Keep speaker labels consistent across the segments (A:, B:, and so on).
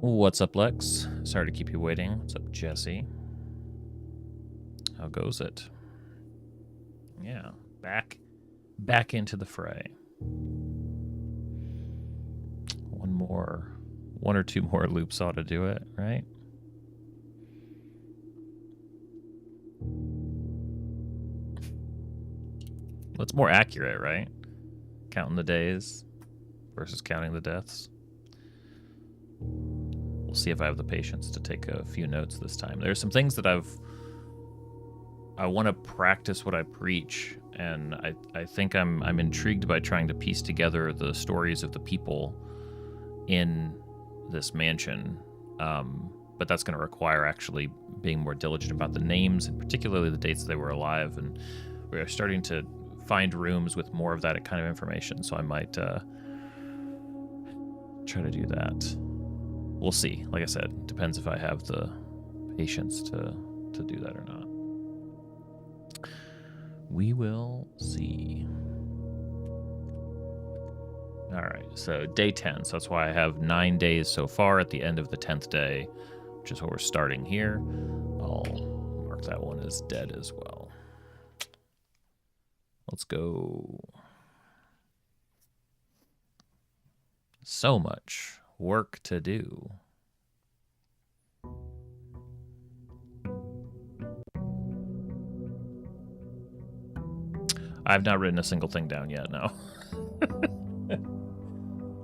A: What's up, Lex? Sorry to keep you waiting. What's up, Jesse? How goes it? Yeah, back into the fray. One or two more loops ought to do it, right? Well, it's more accurate, right? Counting the days versus counting the deaths. We'll see if I have the patience to take a few notes this time. There's some things that I want to practice what I preach, and I think I'm intrigued by trying to piece together the stories of the people in this mansion. But that's going to require actually being more diligent about the names, and particularly the dates they were alive. And we are starting to find rooms with more of that kind of information, so I might try to do that. We'll see. Like I said, depends if I have the patience to do that or not. We will see. All right, so day 10. So that's why I have 9 days so far at the end of the 10th day, which is where we're starting here. I'll mark that one as dead as well. Let's go. So much work to do. I've not written a single thing down yet, no.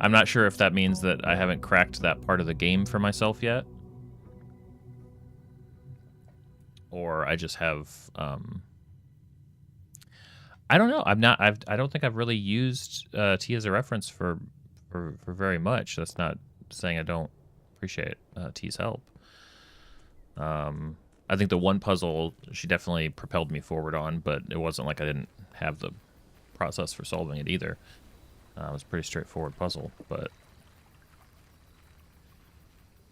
A: I'm not sure if that means that I haven't cracked that part of the game for myself yet. Or I just have I don't know. I don't think I've really used T as a reference for very much. That's not saying I don't appreciate T's help. I think the one puzzle she definitely propelled me forward on, but it wasn't like I didn't have the process for solving it either. It was a pretty straightforward puzzle, but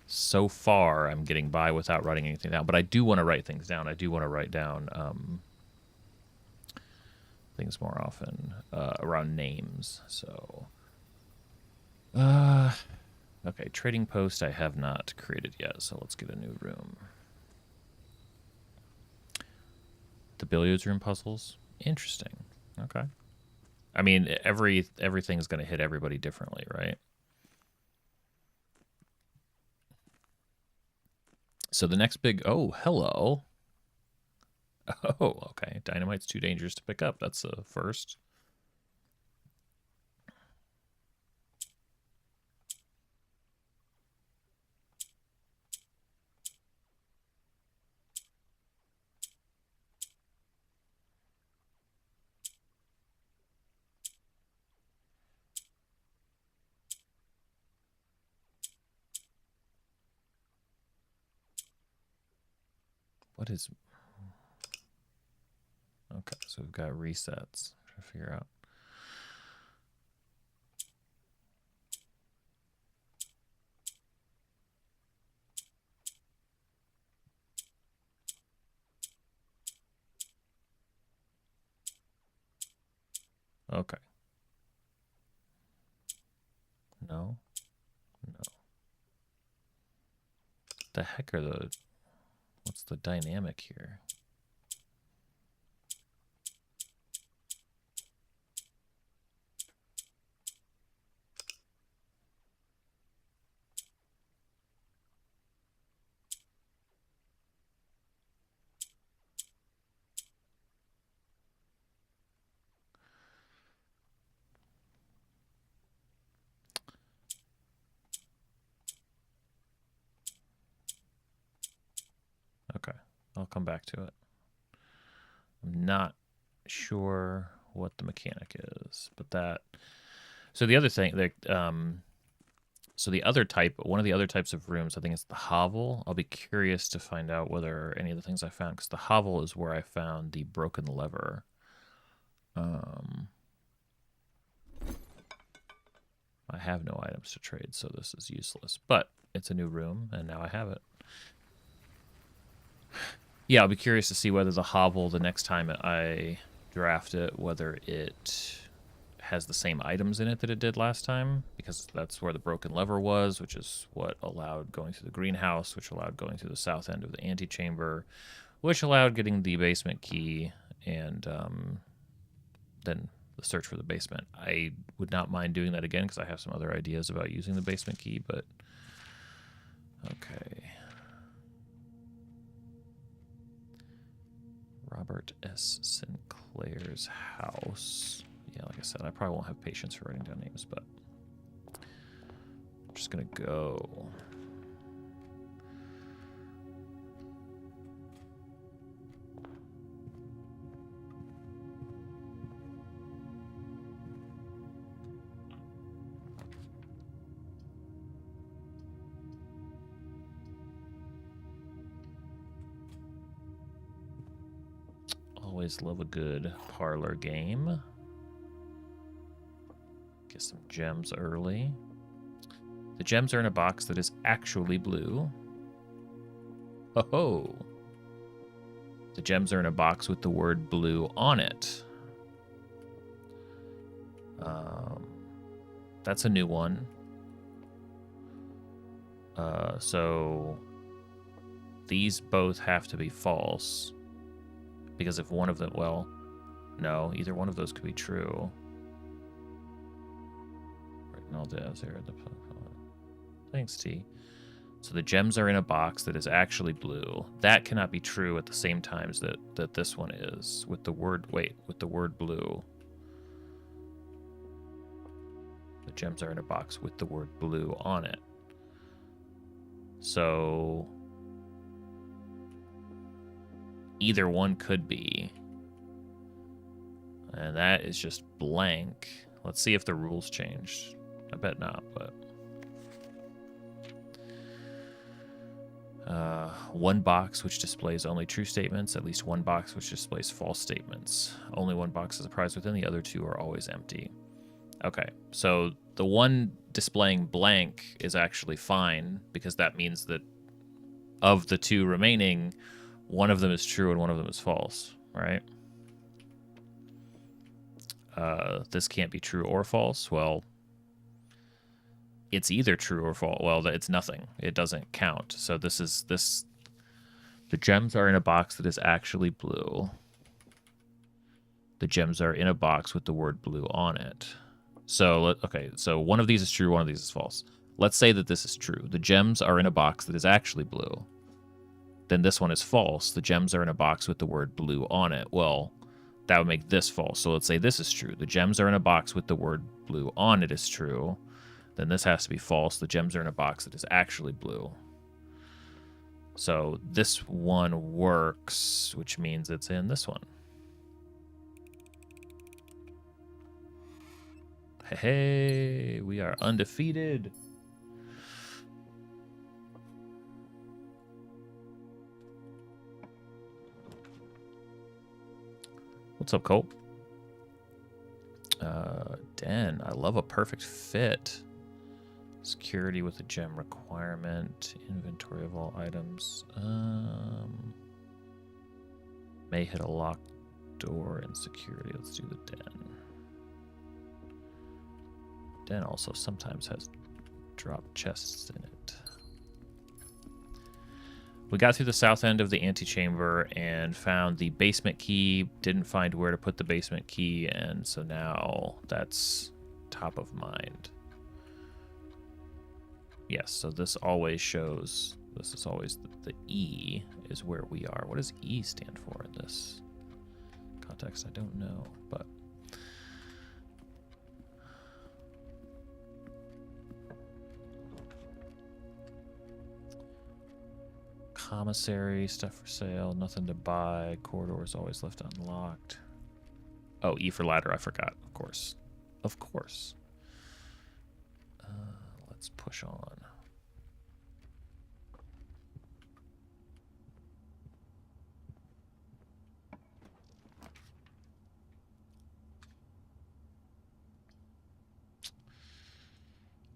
A: so far I'm getting by without writing anything down. But I do want to write things down. I do want to write down things more often around names. So, okay, trading post I have not created yet, so let's get a new room. The billiards room puzzles, interesting. Okay, I mean everything's going to hit everybody differently, right? So the next big hello. Oh, okay. Dynamite's too dangerous to pick up. That's a first. What is... Okay, so we've got resets. Trying to figure out. Okay. No. The heck are the... What's the dynamic here? Okay, I'll come back to it. I'm not sure what the mechanic is, but that... So the other thing, so the other type, one of the other types of rooms, I think it's the hovel. I'll be curious to find out whether any of the things I found, because the hovel is where I found the broken lever. I have no items to trade, so this is useless. But it's a new room, and now I have it. Yeah, I'll be curious to see whether the hovel, the next time I draft it, whether it has the same items in it that it did last time, because that's where the broken lever was, which is what allowed going through the greenhouse, which allowed going through the south end of the antechamber, which allowed getting the basement key, and then the search for the basement. I would not mind doing that again because I have some other ideas about using the basement key, but okay. Robert S. Sinclair's house. Yeah, like I said, I probably won't have patience for writing down names, but I'm just gonna go. Always love a good parlor game. Get some gems early. The gems are in a box that is actually blue. Ho ho! The gems are in a box with the word blue on it. That's a new one. So these both have to be false. Because if one of them, well, no, either one of those could be true. Written all devs here. Thanks, T. So the gems are in a box that is actually blue. That cannot be true at the same times that this one is. With the word, with the word blue. The gems are in a box with the word blue on it. So either one could be. And that is just blank. Let's see if the rules changed. I bet not, but... one box which displays only true statements, at least one box which displays false statements. Only one box is a prize within, the other two are always empty. Okay, so the one displaying blank is actually fine, because that means that of the two remaining, one of them is true and one of them is false, right? This can't be true or false. Well, it's either true or false. Well, it's nothing. It doesn't count. So this is this. The gems are in a box that is actually blue. The gems are in a box with the word blue on it. So, okay, so one of these is true, one of these is false. Let's say that this is true. The gems are in a box that is actually blue. Then this one is false. The gems are in a box with the word blue on it. Well, that would make this false. So let's say this is true. The gems are in a box with the word blue on it is true. Then this has to be false. The gems are in a box that is actually blue. So this one works, which means it's in this one. Hey, we are undefeated. What's up, Colt? Den, I love a perfect fit. Security with a gem requirement. Inventory of all items. May hit a locked door and security. Let's do the den. Den also sometimes has drop chests in it. We got through the south end of the antechamber and found the basement key. Didn't find where to put the basement key, and so now that's top of mind. Yes, so this always shows, this is always the E is where we are. What does E stand for in this context? I don't know, but... Commissary, stuff for sale, nothing to buy, corridors always left unlocked. Oh, E for ladder, I forgot, of course. Of course. Let's push on.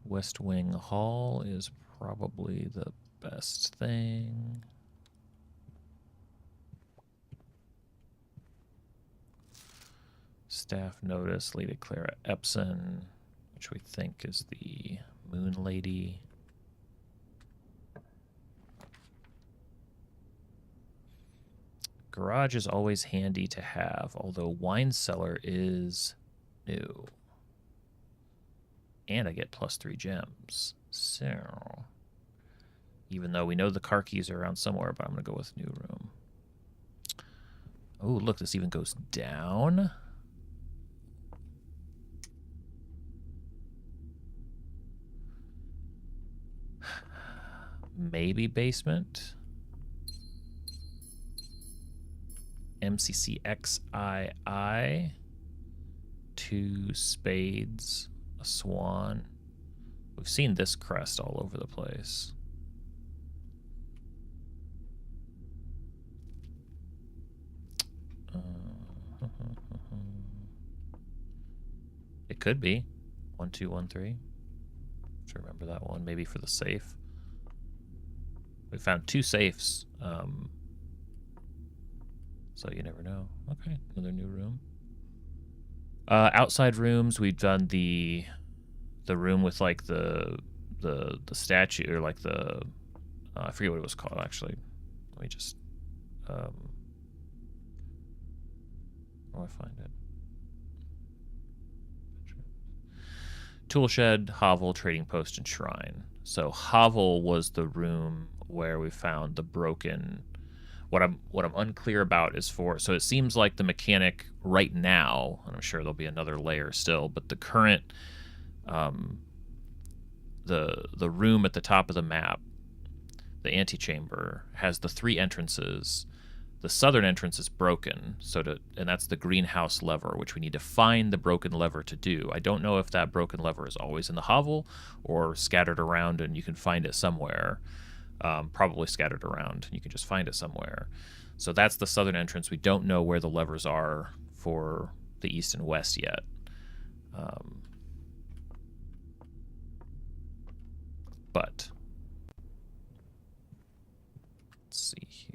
A: West Wing Hall is probably the best thing. Staff notice Lady Clara Epson, which we think is the Moon Lady. Garage is always handy to have, although wine cellar is new. And I get +3 gems. So, even though we know the car keys are around somewhere, but I'm going to go with new room. Oh, look, this even goes down. Maybe basement. MCCXII. 2 spades. A swan. We've seen this crest all over the place. It could be 1213. Should remember that one. Maybe for the safe. We found 2 safes. So you never know. Okay, another new room. Outside rooms, we've done the room with like the statue, or like the I forget what it was called actually. Let me just where do I find it? Tool shed, hovel, trading post, and shrine. So hovel was the room where we found the broken. What I'm unclear about is so it seems like the mechanic right now, and I'm sure there'll be another layer still, but the current the room at the top of the map, the antechamber, has the 3 entrances. The southern entrance is broken, and that's the greenhouse lever, which we need to find the broken lever to do. I don't know if that broken lever is always in the hovel or scattered around and you can find it somewhere. Probably scattered around, and you can just find it somewhere. So that's the southern entrance. We don't know where the levers are for the east and west yet. But let's see here.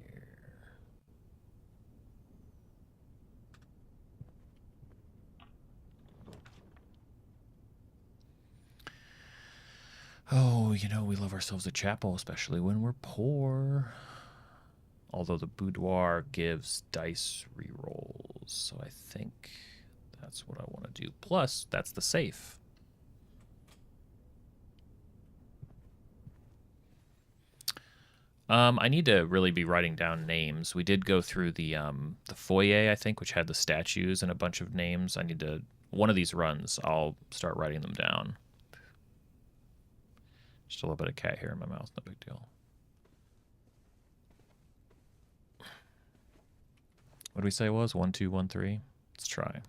A: Oh, you know, we love ourselves a chapel, especially when we're poor. Although the boudoir gives dice rerolls, so I think that's what I want to do. Plus, that's the safe. I need to really be writing down names. We did go through the foyer, I think, which had the statues and a bunch of names. I need to, one of these runs, I'll start writing them down. Just a little bit of cat hair in my mouth, no big deal. What did we say it was? 1213? Let's try.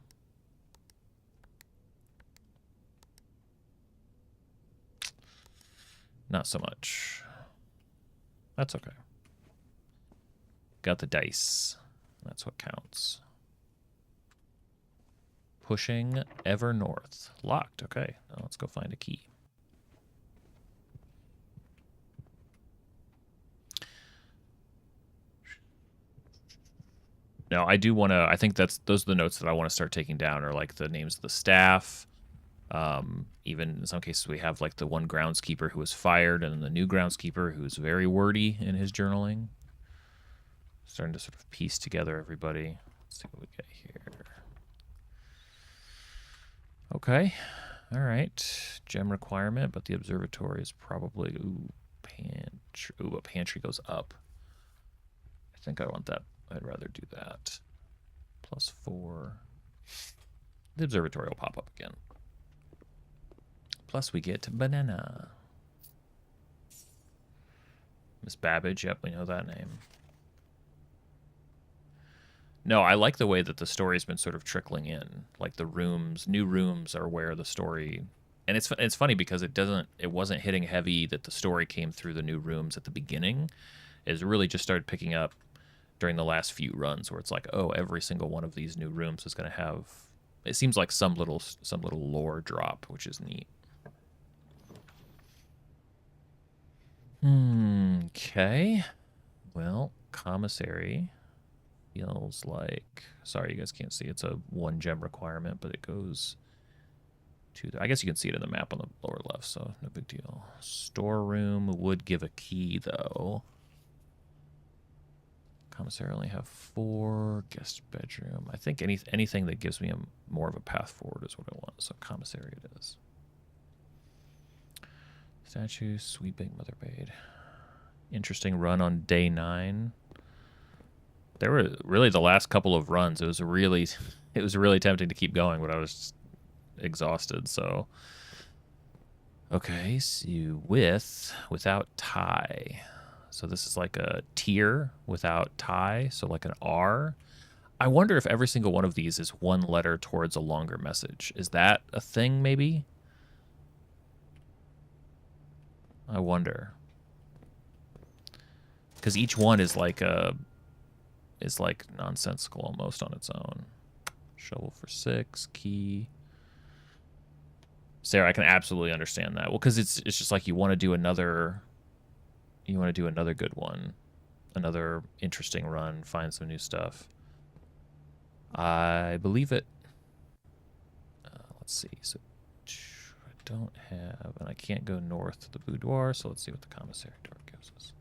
A: Not so much. That's okay. Got the dice. That's what counts. Pushing ever north. Locked. Okay. Now let's go find a key. Now, I do want to, I think those are the notes that I want to start taking down, are like the names of the staff. Even in some cases, we have like the one groundskeeper who was fired and the new groundskeeper who's very wordy in his journaling. Starting to sort of piece together everybody. Let's see what we get here. Okay. All right. Gem requirement, but the observatory is probably, pantry. Ooh, a pantry goes up. I think I want that. I'd rather do that. +4. The observatory will pop up again. Plus we get banana. Miss Babbage, yep, we know that name. No, I like the way that the story's been sort of trickling in. Like the rooms, new rooms are where the story, and it's funny because it wasn't hitting heavy that the story came through the new rooms at the beginning. It's really just started picking up during the last few runs, where it's like, oh, every single one of these new rooms is going to have, it seems like some little lore drop, which is neat. Okay. Well, commissary. Feels like, sorry, you guys can't see. It's a 1 gem requirement, but it goes to I guess you can see it in the map on the lower left, so no big deal. Storeroom would give a key, though. Commissary only have 4. Guest bedroom. I think anything that gives me more of a path forward is what I want. So commissary it is. Statue, sweeping, mother maid. Interesting run on day 9. There were really the last couple of runs. It was really tempting to keep going, but I was just exhausted. So okay, so without tie. So this is like a tier without tie, so like an R. I wonder if every single one of these is 1 letter towards a longer message. Is that a thing, maybe? I wonder. Because each one is like nonsensical almost on its own. Shovel for 6, key. Sarah, I can absolutely understand that. Well, because it's just like you want to do another good one, another interesting run, find some new stuff. I believe it. Let's see. So I don't have, and I can't go north to the boudoir. So let's see what the commissary door gives us.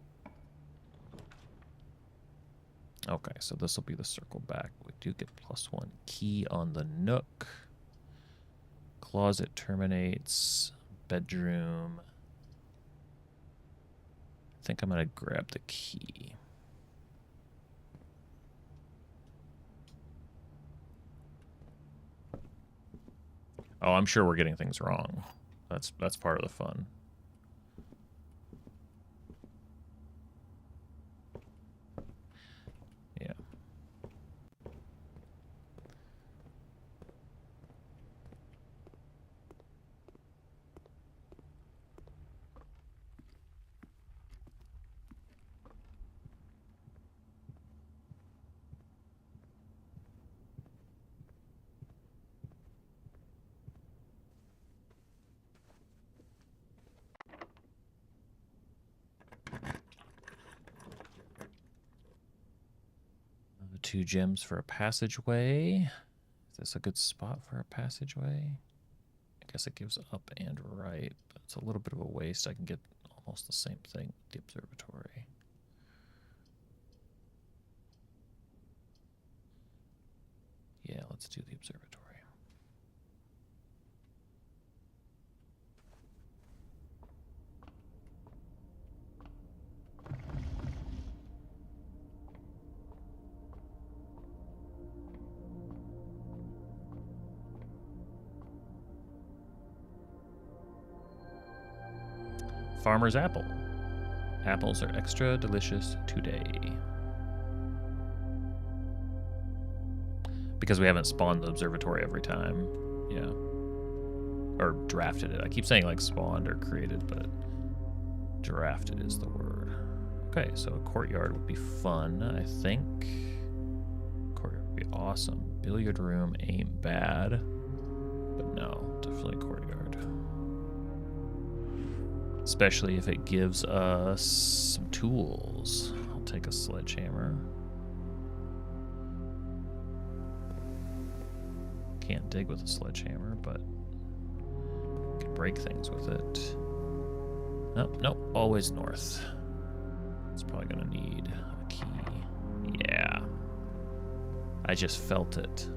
A: Okay, so this will be the circle back. We do get +1 key on the nook. Closet terminates. Bedroom. I think I'm going to grab the key. Oh, I'm sure we're getting things wrong. That's part of the fun. Yeah. The 2 gems for a passageway. Is this a good spot for a passageway? I guess it gives up and right, but it's a little bit of a waste. I can get almost the same thing with the observatory. Yeah, let's do the observatory. Farmer's apple. Apples are extra delicious today. Because we haven't spawned the observatory every time. Yeah. Or drafted it. I keep saying like spawned or created, but drafted is the word. Okay, so a courtyard would be fun, I think. Courtyard would be awesome. Billiard room ain't bad. But no, definitely courtyard. Especially if it gives us some tools. I'll take a sledgehammer. Can't dig with a sledgehammer, but can break things with it. Nope, nope, always north. It's probably gonna need a key. Yeah. I just felt it.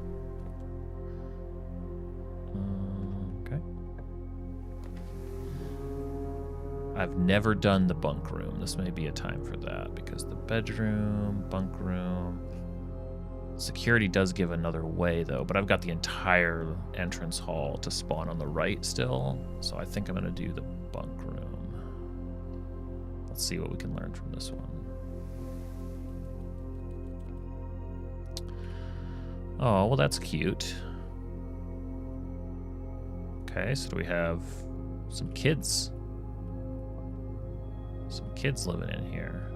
A: Okay. I've never done the bunk room. This may be a time for that because the bedroom, bunk room. Security does give another way though, but I've got the entire entrance hall to spawn on the right still. So I think I'm gonna do the bunk room. Let's see what we can learn from this one. Oh, well that's cute. Okay, so do we have some kids? Some kids living in here.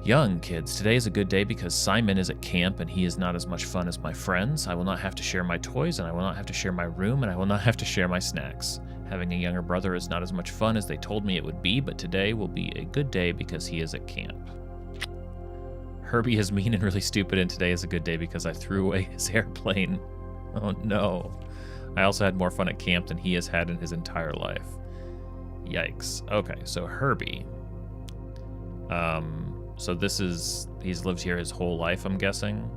A: Young kids, today is a good day because Simon is at camp and he is not as much fun as my friends. I will not have to share my toys and I will not have to share my room and I will not have to share my snacks. Having a younger brother is not as much fun as they told me it would be, but today will be a good day because he is at camp. Herbie is mean and really stupid, and today is a good day because I threw away his airplane. Oh no. I also had more fun at camp than he has had in his entire life. Yikes. Okay, so Herbie. So he's lived here his whole life, I'm guessing.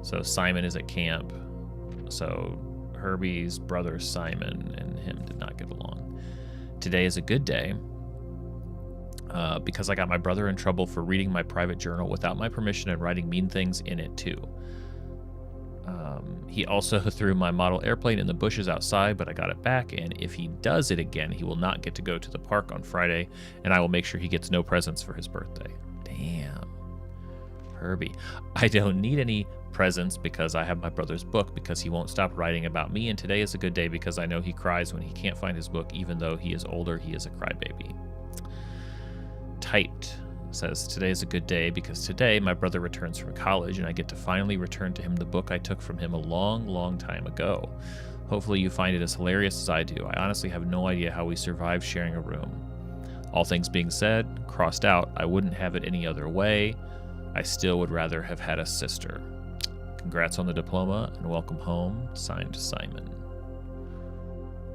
A: So Simon is at camp. So Herbie's brother Simon and him did not get along. Today is a good day because I got my brother in trouble for reading my private journal without my permission and writing mean things in it too. He also threw my model airplane in the bushes outside, but I got it back, and if he does it again, he will not get to go to the park on Friday, and I will make sure he gets no presents for his birthday. Damn. Herbie. I don't need any presents because I have my brother's book because he won't stop writing about me, and today is a good day because I know he cries when he can't find his book. Even though he is older, he is a crybaby. Typed. Says today is a good day because today my brother returns from college and I get to finally return to him the book I took from him a long time ago. Hopefully you find it as hilarious as I do. I honestly have no idea how we survived sharing a room. All things being said, crossed out, I wouldn't have it any other way. I still would rather have had a sister. Congrats on the diploma and welcome home. Signed, Simon.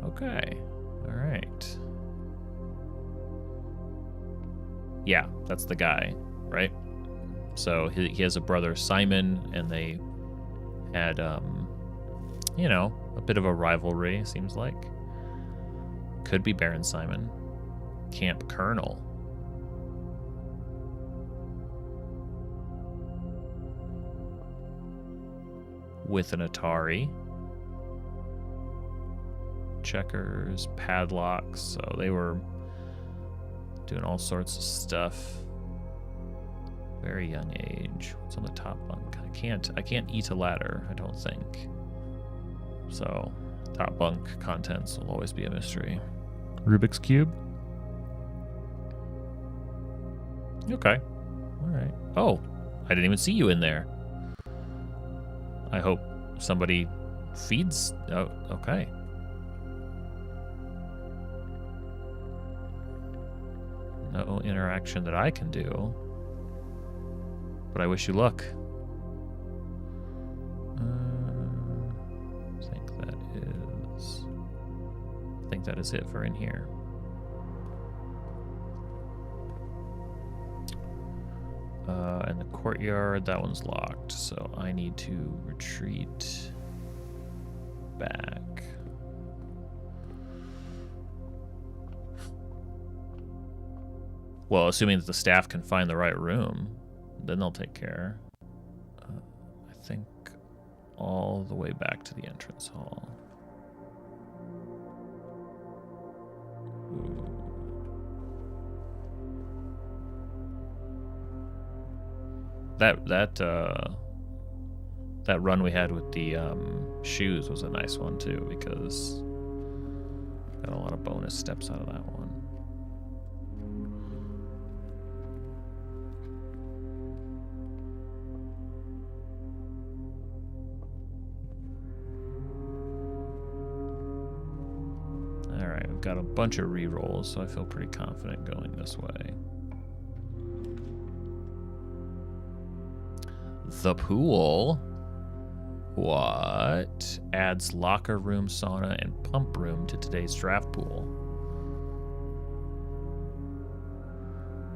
A: Okay. All right. Yeah, that's the guy, right? So he has a brother, Simon, and they had, a bit of a rivalry, seems like. Could be Baron Simon. Camp Colonel. With an Atari. Checkers, padlocks, so they were doing all sorts of stuff. Very young age. What's on the top bunk? I can't eat a ladder, I don't think. So, top bunk contents will always be a mystery. Rubik's Cube? Okay. Alright. Oh, I didn't even see you in there. I hope somebody feeds. Oh, okay. No interaction that I can do. But I wish you luck. I think that is it for in here. And the courtyard, that one's locked, so I need to retreat back. Well, assuming that the staff can find the right room, then they'll take care. I think all the way back to the entrance hall. Ooh. That run we had with the shoes was a nice one too, because got a lot of bonus steps out of that one. Alright, we've got a bunch of rerolls, so I feel pretty confident going this way. The pool. What? Adds locker room, sauna, and pump room to today's draft pool.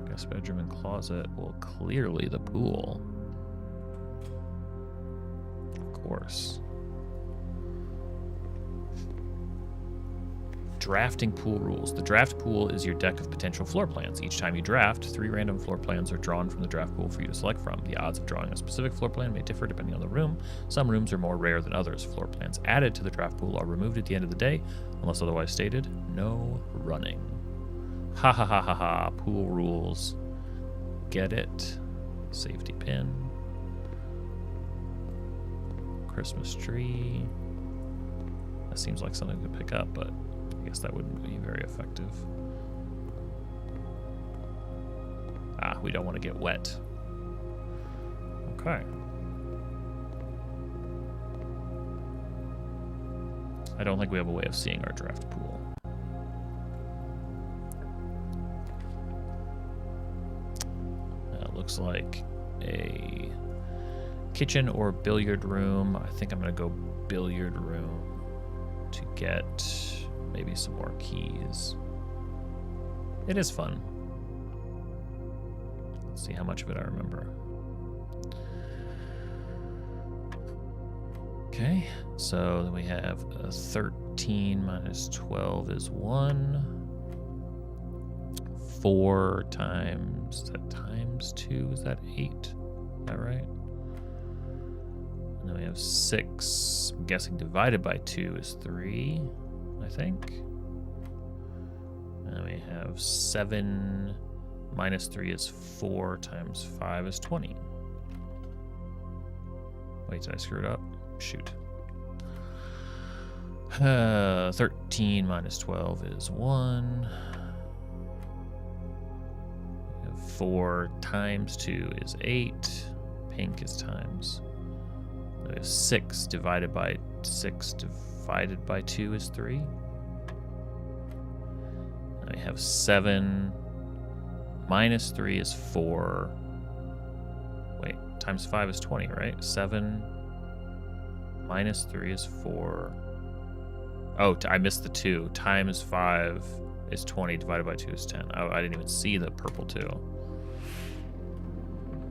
A: Guest bedroom and closet. Well, clearly the pool. Of course. Drafting pool rules. The draft pool is your deck of potential floor plans. Each time you draft, 3 random floor plans are drawn from the draft pool for you to select from. The odds of drawing a specific floor plan may differ depending on the room. Some rooms are more rare than others. Floor plans added to the draft pool are removed at the end of the day, unless otherwise stated. No running. Ha ha ha ha ha. Pool rules. Get it. Safety pin. Christmas tree. That seems like something to pick up, but I guess that wouldn't be very effective. Ah, we don't want to get wet. Okay. I don't think we have a way of seeing our draft pool. It looks like a kitchen or billiard room. I think I'm going to go billiard room to get maybe some more keys. It is fun. Let's see how much of it I remember. Okay, so then we have a 13 minus 12 is 1. 4 times, is that times 2? Is that 8? Is that right? And then we have 6. I'm guessing divided by 2 is 3, I think. And then we have 7 minus 3 is 4 times 5 is 20. Wait, did I screw it up? Shoot. 13 minus 12 is 1. 4 times 2 is 8. Pink is times. We have 6 divided by 6 divided by 2 is 3. And we have 7 minus 3 is 4. Wait, times 5 is 20, right? 7 minus 3 is 4. Oh, I missed the 2. Times 5 is 20, divided by 2 is 10. Oh, I didn't even see the purple 2.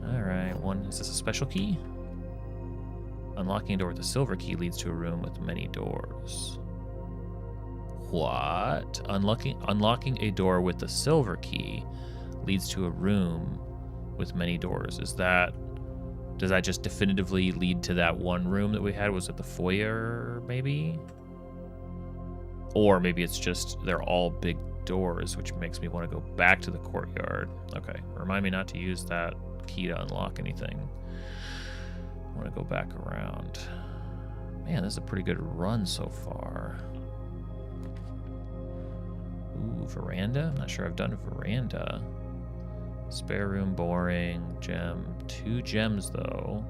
A: Alright, 1. Is this a special key? Unlocking a door with a silver key leads to a room with many doors. What? Unlocking a door with the silver key leads to a room with many doors. Does that just definitively lead to that one room that we had? Was it the foyer, maybe? Or maybe it's just they're all big doors, which makes me want to go back to the courtyard. Okay, remind me not to use that key to unlock anything. I want to go back around. Man, this is a pretty good run so far. Ooh, veranda? I'm not sure I've done a veranda. Spare room, boring, gem. 2 gems, though,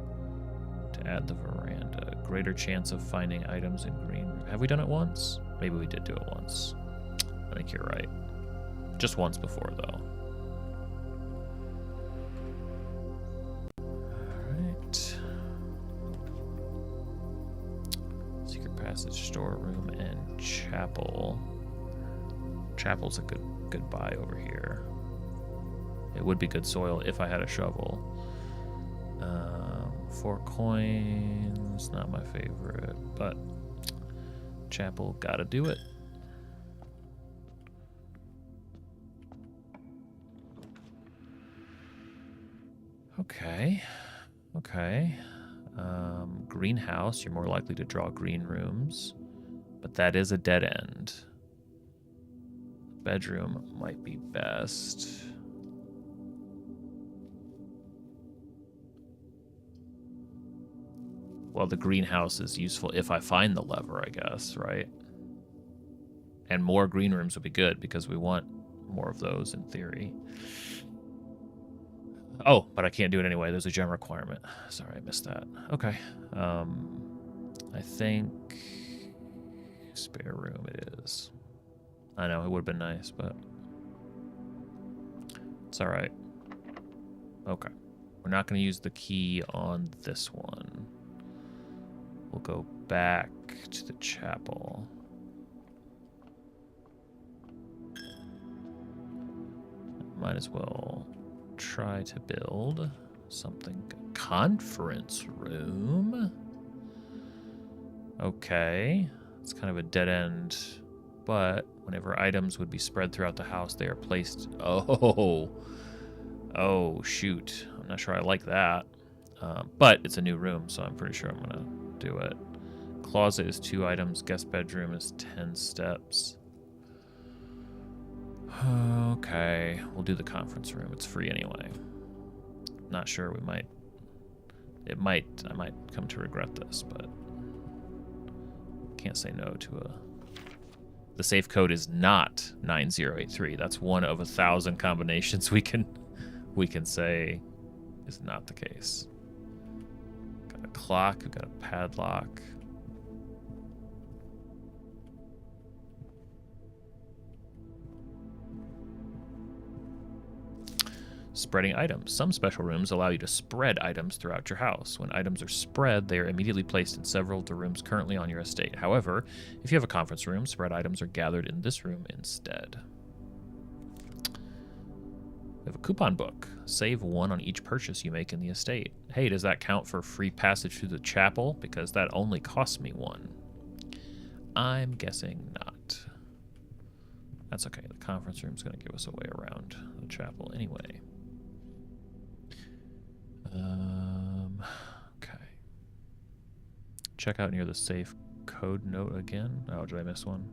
A: to add the veranda. Greater chance of finding items in green room. Have we done it once? Maybe we did do it once. I think you're right. Just once before, though. Alright. Secret passage, storeroom, and chapel. Chapel's a good buy over here. It would be good soil if I had a shovel. 4 coins, not my favorite, but chapel, gotta do it. Okay. Greenhouse, you're more likely to draw green rooms, but that is a dead end. Bedroom might be best. Well, the greenhouse is useful if I find the lever, I guess, right? And more green rooms would be good because we want more of those in theory. Oh, but I can't do it anyway. There's a gem requirement. Sorry, I missed that. Okay. I think spare room it is. I know, it would have been nice, but it's all right. Okay. We're not going to use the key on this one. We'll go back to the chapel. Might as well try to build something. Conference room. Okay. It's kind of a dead end, but whenever items would be spread throughout the house, they are placed. Oh, shoot. I'm not sure I like that. But it's a new room, so I'm pretty sure I'm going to do it. Closet is 2 items. Guest bedroom is 10 steps. Okay, we'll do the conference room. It's free anyway. Not sure I might come to regret this, but can't say no to a... The safe code is not 9083. That's one of 1,000 combinations we can say is not the case. Got a clock, we've got a padlock. Spreading items. Some special rooms allow you to spread items throughout your house. When items are spread, they are immediately placed in several of the rooms currently on your estate. However, if you have a conference room, spread items are gathered in this room instead. We have a coupon book. Save 1 on each purchase you make in the estate. Hey, does that count for free passage through the chapel? Because that only costs me 1. I'm guessing not. That's okay. The conference room's going to give us a way around the chapel anyway. Okay. Check out near the safe code note again. Oh, did I miss one?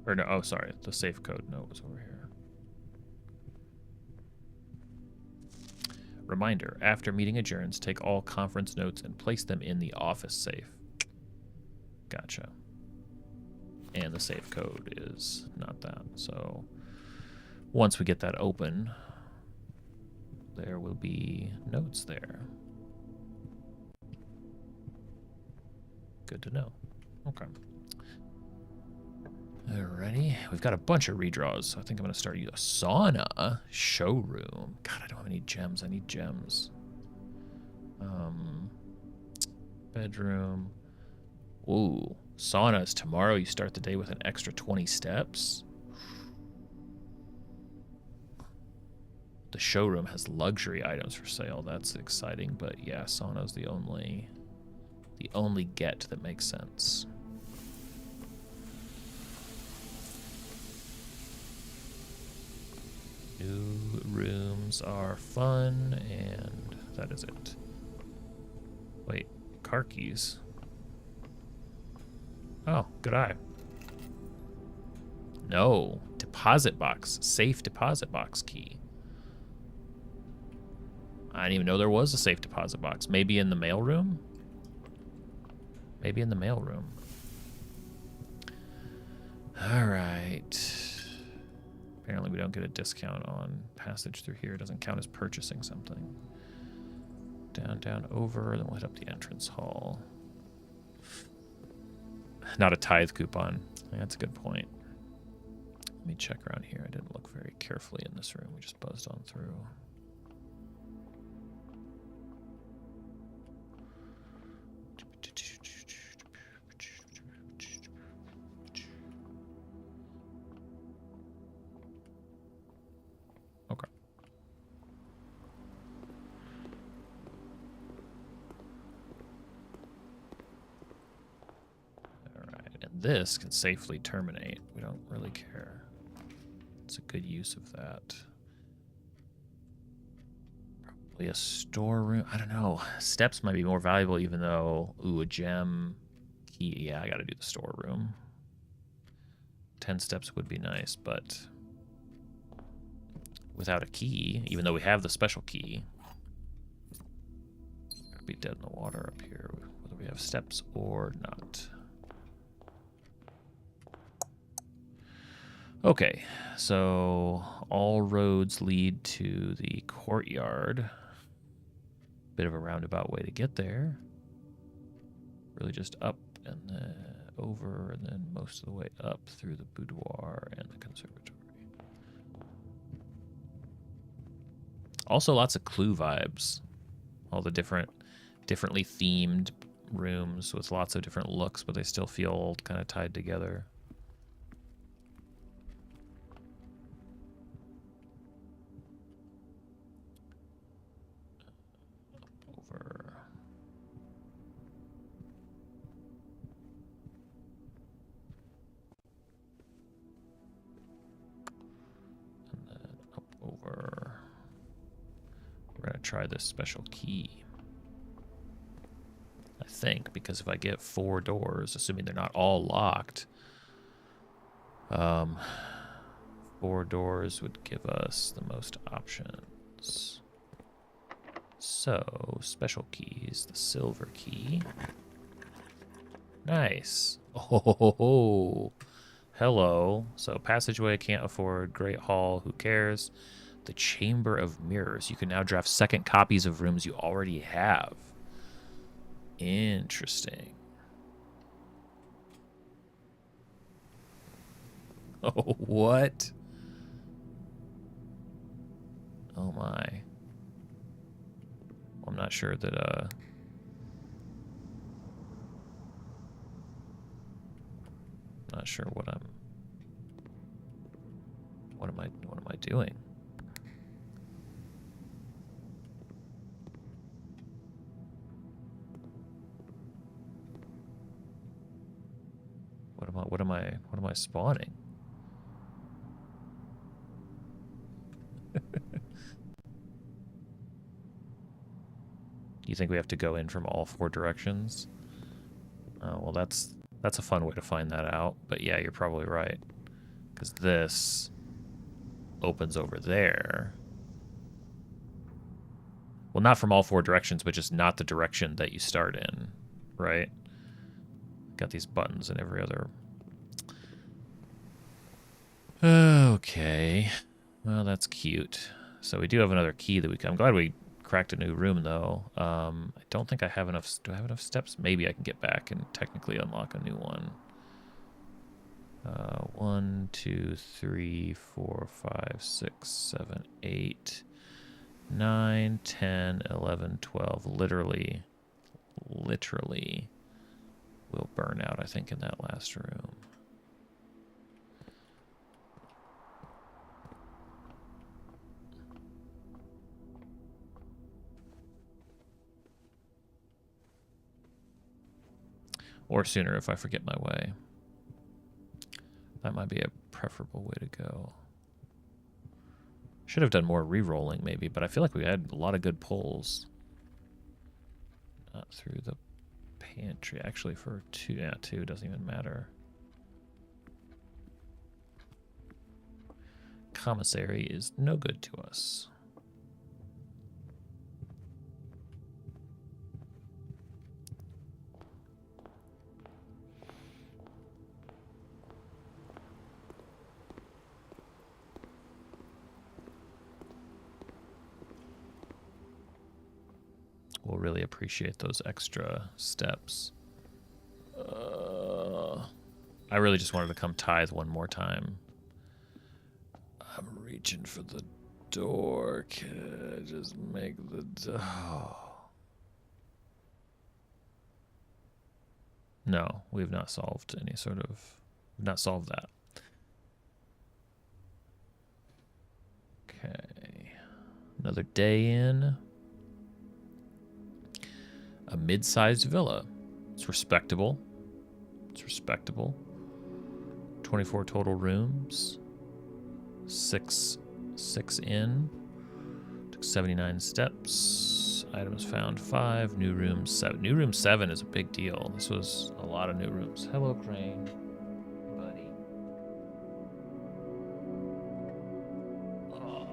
A: Or no, oh, sorry. The safe code note was over here. Reminder, after meeting adjourns, take all conference notes and place them in the office safe. Gotcha. And the safe code is not that. So once we get that open, there will be notes there. Good to know. Okay. Alrighty. We've got a bunch of redraws, so I think I'm going to start using a sauna. Showroom. God, I don't have any gems. I need gems. Bedroom. Ooh. Sauna is tomorrow. You start the day with an extra 20 steps. The showroom has luxury items for sale. That's exciting, but yeah, sauna is the only get that makes sense. New rooms are fun, and that is it. Wait, car keys. Oh, good eye. No, deposit box, safe deposit box key. I didn't even know there was a safe deposit box. Maybe in the mailroom? Maybe in the mailroom. All right. Apparently we don't get a discount on passage through here. It doesn't count as purchasing something. Down, down, over, then we'll hit up the entrance hall. Not a tithe coupon. Yeah, that's a good point. Let me check around here. I didn't look very carefully in this room. We just buzzed on through. Okay. This can safely terminate. We don't really care. It's a good use of that. Probably a storeroom. I don't know. Steps might be more valuable, even though, ooh, a gem key. Yeah, I got to do the storeroom. 10 steps would be nice, but without a key, even though we have the special key, could be dead in the water up here, whether we have steps or not. Okay, so all roads lead to the courtyard. Bit of a roundabout way to get there. Really just up and then over and then most of the way up through the boudoir and the conservatory. Also lots of Clue vibes. All the differently themed rooms with lots of different looks, but they still feel kind of tied together. We're going to try this special key. I think, because if I get 4 doors, assuming they're not all locked, 4 doors would give us the most options. So, special keys, the silver key. Nice. Oh, hello. So, passageway can't afford, great hall, who cares? The Chamber of Mirrors. You can now draft second copies of rooms you already have. Interesting. What? Oh my. I'm not sure that not sure what am I doing? What am I spawning? You think we have to go in from all 4 directions? Oh, well, that's a fun way to find that out. But yeah, you're probably right. Because this opens over there. Well, not from all 4 directions, but just not the direction that you start in, right? Got these buttons in every other. Okay. Well, that's cute. So we do have another key that I'm glad we cracked a new room, though. I don't think I have enough. Do I have enough steps? Maybe I can get back and technically unlock a new one. 1, 2, 3, 4, 5, 6, 7, 8, 9, 10, 11, 12. Literally will burn out, I think, in that last room. Or sooner if I forget my way. That might be a preferable way to go. Should have done more re-rolling maybe, but I feel like we had a lot of good pulls. Not through the pantry. Actually, for 2, yeah, 2 doesn't even matter. Commissary is no good to us. We'll really appreciate those extra steps. I really just wanted to come tithe one more time. I'm reaching for the door. Can I just make the door? No, we've not solved any sort of... We've not solved that. Okay. Another day in. A mid-sized villa. It's respectable. It's respectable. 24 total rooms. 6 in. Took 79 steps. Items found 5. New room 7. New room 7 is a big deal. This was a lot of new rooms. Hello, Crane. Buddy. Oh.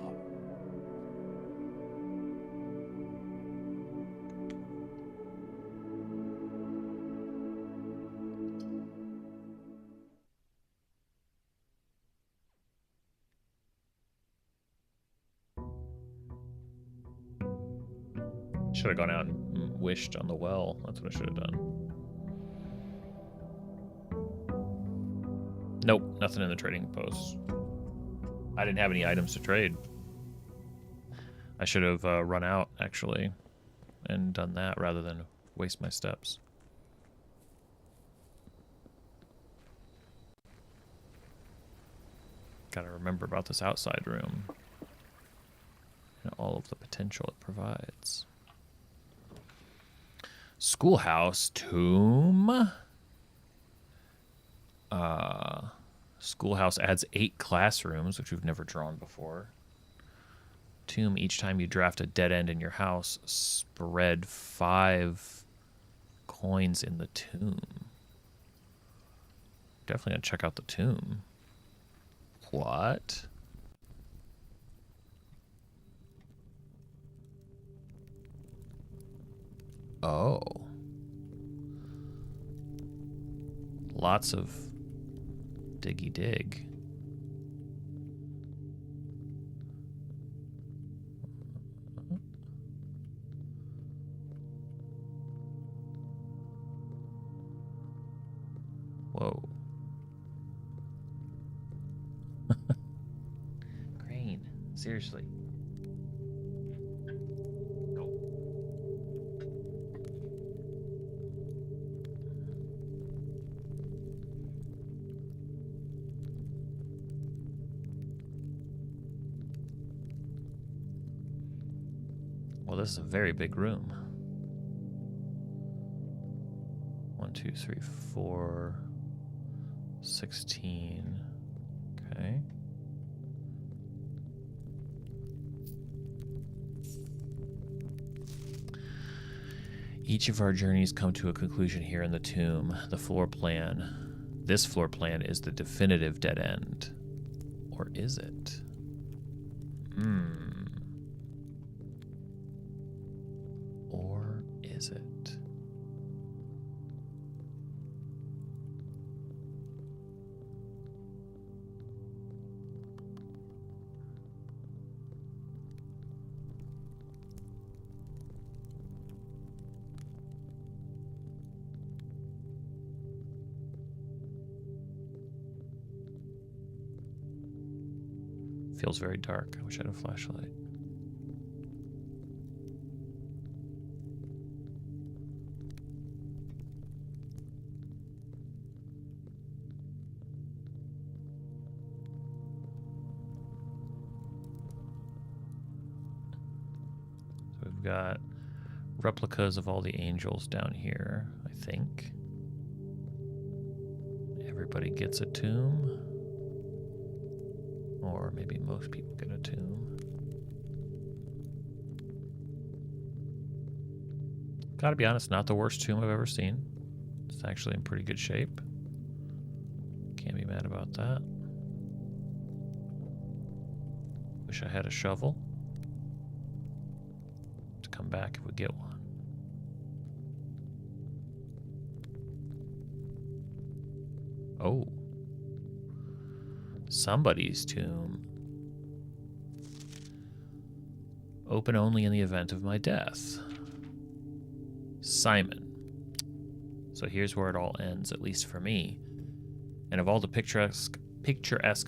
A: Should have gone out and wished on the well. That's what I should have done. Nope, nothing in the trading post. I didn't have any items to trade. I should have run out, actually, and done that rather than waste my steps. Gotta remember about this outside room and all of the potential it provides. Schoolhouse tomb. Schoolhouse adds 8 classrooms, which we've never drawn before. Tomb, each time you draft a dead end in your house, spread 5 coins in the tomb. Definitely gonna check out the tomb. What? Oh. Lots of diggy dig. Whoa. Seriously. Go. Well, this is a very big room. 1, 2, 3, 4, 16. Okay. Each of our journeys come to a conclusion here in the tomb. The floor plan. This floor plan is the definitive dead end. Or is it? Or is it? Feels very dark. I wish I had a flashlight. So we've got replicas of all the angels down here, I think. Everybody gets a tomb. Or maybe most people get a tomb. Gotta be honest, not the worst tomb I've ever seen. It's actually in pretty good shape. Can't be mad about that. Wish I had a shovel to come back if we get one. Oh. Somebody's tomb. Open only in the event of my death. Simon. So here's where it all ends, at least for me. And of all the picturesque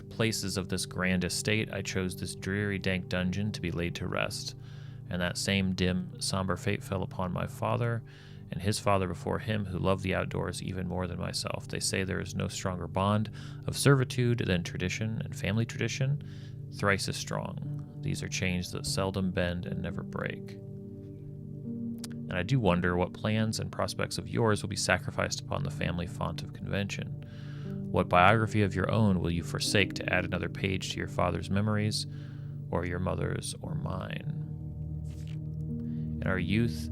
A: places of this grand estate, I chose this dreary, dank dungeon to be laid to rest. And that same dim, somber fate fell upon my father and his father before him, who loved the outdoors even more than myself. They say there is no stronger bond of servitude than tradition, and family tradition thrice as strong. These are chains that seldom bend and never break. And I do wonder what plans and prospects of yours will be sacrificed upon the family font of convention. What biography of your own will you forsake to add another page to your father's memories, or your mother's, or mine? In our youth,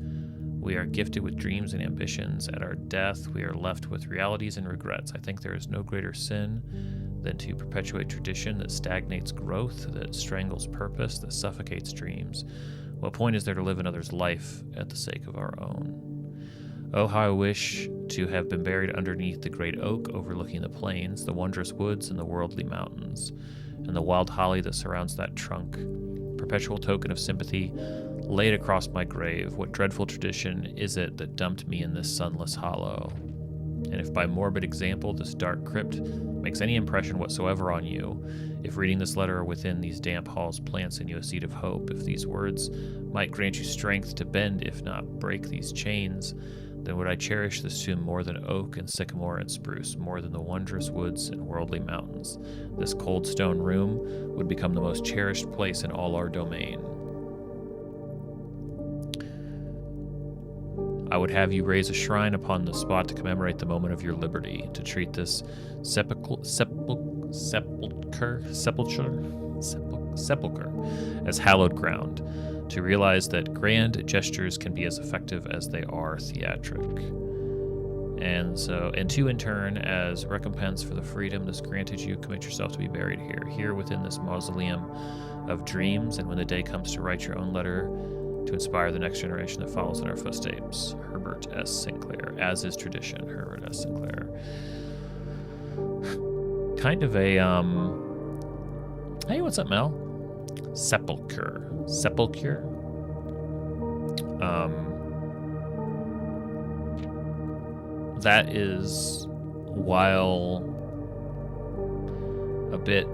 A: we are gifted with dreams and ambitions. At our death, we are left with realities and regrets. I think there is no greater sin than to perpetuate tradition that stagnates growth, that strangles purpose, that suffocates dreams. What point is there to live another's life at the sake of our own? Oh, how I wish to have been buried underneath the great oak overlooking the plains, the wondrous woods, and the worldly mountains, and the wild holly that surrounds that trunk. Perpetual token of sympathy laid across my grave. What dreadful tradition is it that dumped me in this sunless hollow? And if by morbid example this dark crypt makes any impression whatsoever on you, if reading this letter within these damp halls plants in you a seed of hope, if these words might grant you strength to bend, if not break these chains, then would I cherish this tomb more than oak and sycamore and spruce, more than the wondrous woods and worldly mountains. This cold stone room would become the most cherished place in all our domain. I would have you raise a shrine upon the spot to commemorate the moment of your liberty, to treat this sepulcher as hallowed ground, to realize that grand gestures can be as effective as they are theatric. And to in turn, as recompense for the freedom this granted you, commit yourself to be buried here within this mausoleum of dreams, and when the day comes to write your own letter, to inspire the next generation that follows in our footsteps. Herbert S. Sinclair, as is tradition. Herbert S. Sinclair. Kind of a, hey, what's up, Mel? Sepulcher. That is, while a bit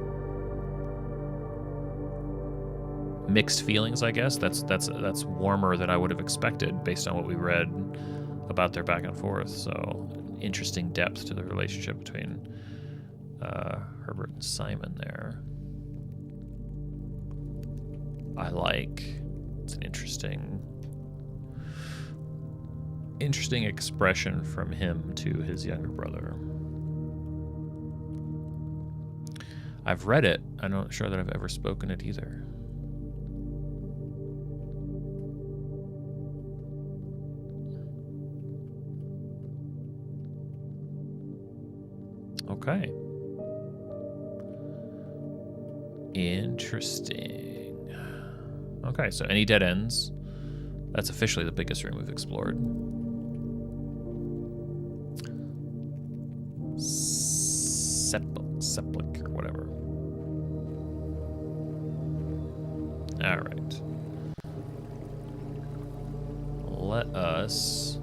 A: mixed feelings, I guess. That's warmer than I would have expected based on what we read about their back and forth. So interesting depth to the relationship between Herbert and Simon there. I like. It's an interesting expression from him to his younger brother. I've read it. I'm not sure that I've ever spoken it either. Okay. Interesting. Okay, so any dead ends. That's officially the biggest room we've explored. Sepulch or whatever. All right. Let us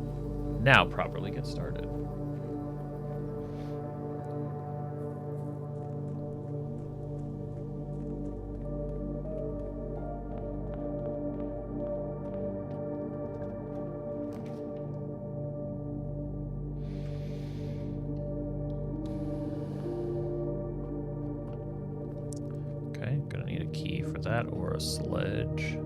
A: now properly get started. Gonna need a key for that or a sledge.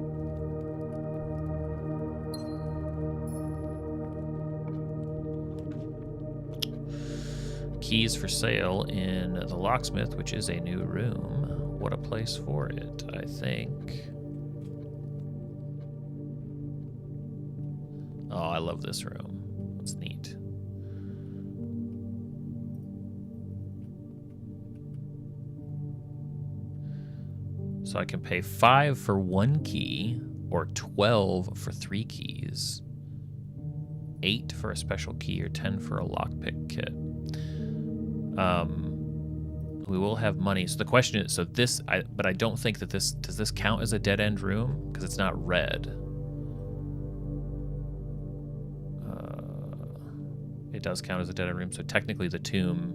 A: Keys for sale in the locksmith, which is a new room. What a place for it, I think. Oh, I love this room. It's neat. So I can pay 5 for 1 key, or 12 for 3 keys, 8 for a special key, or 10 for a lockpick kit. We will have money. So the question is, but I don't think that does this count as a dead end room? Because it's not red. It does count as a dead end room. So technically the tomb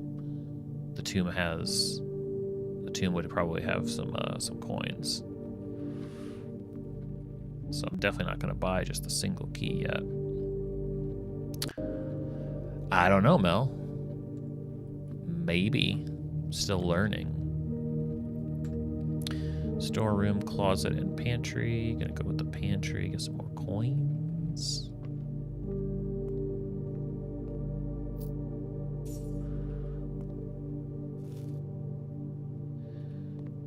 A: would probably have some coins. So I'm definitely not going to buy just a single key yet. I don't know, Mel. Maybe. Still learning. Storeroom, closet, and pantry. Gonna go with the pantry, get some more coins.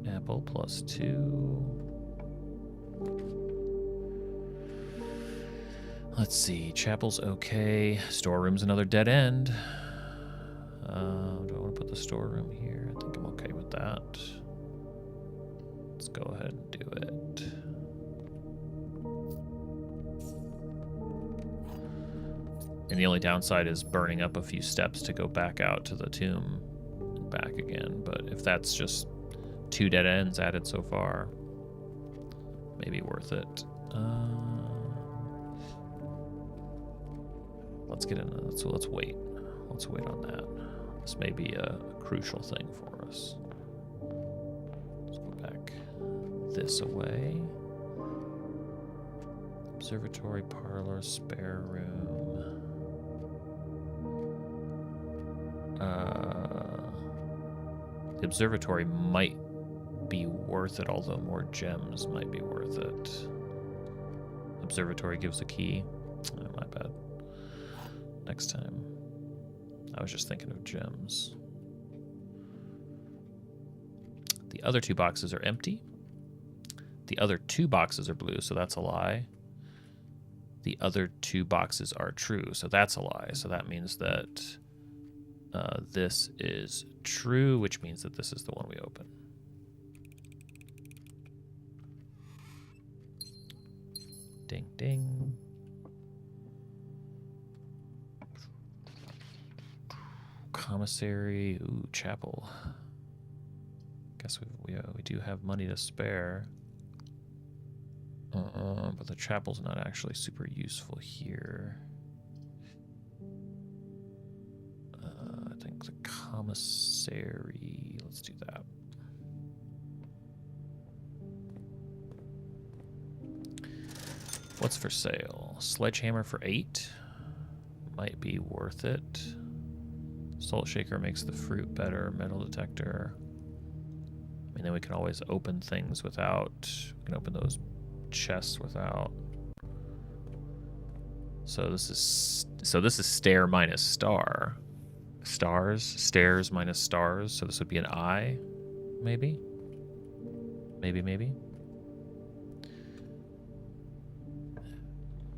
A: Apple +2. Let's see. Chapel's okay. Storeroom's another dead end. Do I want to put the storeroom here? I think I'm okay with that. Let's go ahead and do it. And the only downside is burning up a few steps to go back out to the tomb and back again. But if that's just 2 dead ends added so far, maybe worth it. Let's get in. So let's wait. Let's wait on that. This may be a crucial thing for us. Let's go back this away. Observatory, parlor, spare room. The observatory might be worth it, although more gems might be worth it. Observatory gives a key. Oh, my bad. Next time. I was just thinking of gems. The other 2 boxes are empty. The other 2 boxes are blue, so that's a lie. The other 2 boxes are true, so that's a lie. So that means that this is true, which means that this is the one we open. Ding, ding. Commissary, ooh, chapel. Guess we do have money to spare. But the chapel's not actually super useful here. I think the commissary, let's do that. What's for sale? Sledgehammer for 8. Might be worth it. Salt shaker makes the fruit better. Metal detector. I mean, then we can always open things without. We can open those chests without. So this is stair minus star. Stairs minus stars. So this would be an I, maybe. Maybe.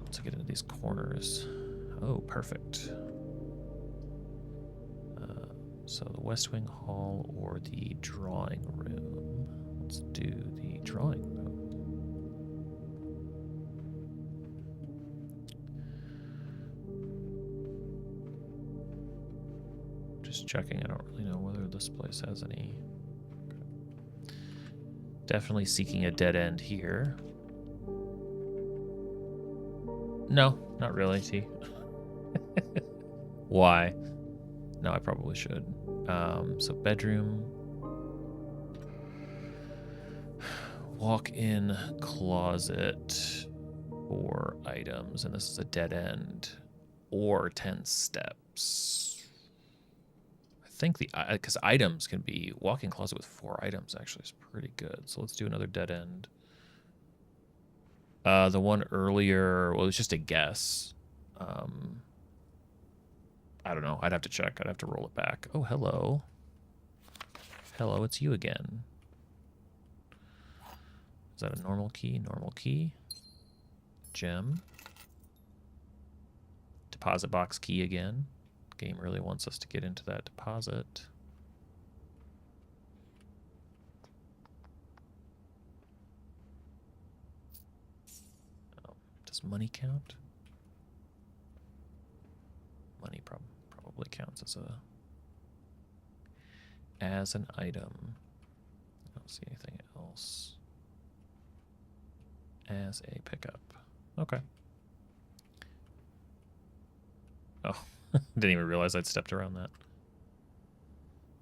A: Let's get into these corners. Oh, perfect. So the West Wing Hall or the drawing room. Let's do the drawing room. Just checking. I don't really know whether this place has any. Okay. Definitely seeking a dead end here. No, not really. See. Why? No, I probably should. So bedroom. Walk-in closet for items, and this is a dead end. Or 10 steps. I think because items can be walk-in closet with 4 items actually is pretty good. So let's do another dead end. The one earlier, well, it was just a guess. I don't know. I'd have to check. I'd have to roll it back. Oh, hello. Hello, it's you again. Is that a normal key? Normal key. Gem. Deposit box key again. Game really wants us to get into that deposit. Oh, does money count? Money probably counts as an item. I don't see anything else as a pickup. Okay. Oh, didn't even realize I'd stepped around that.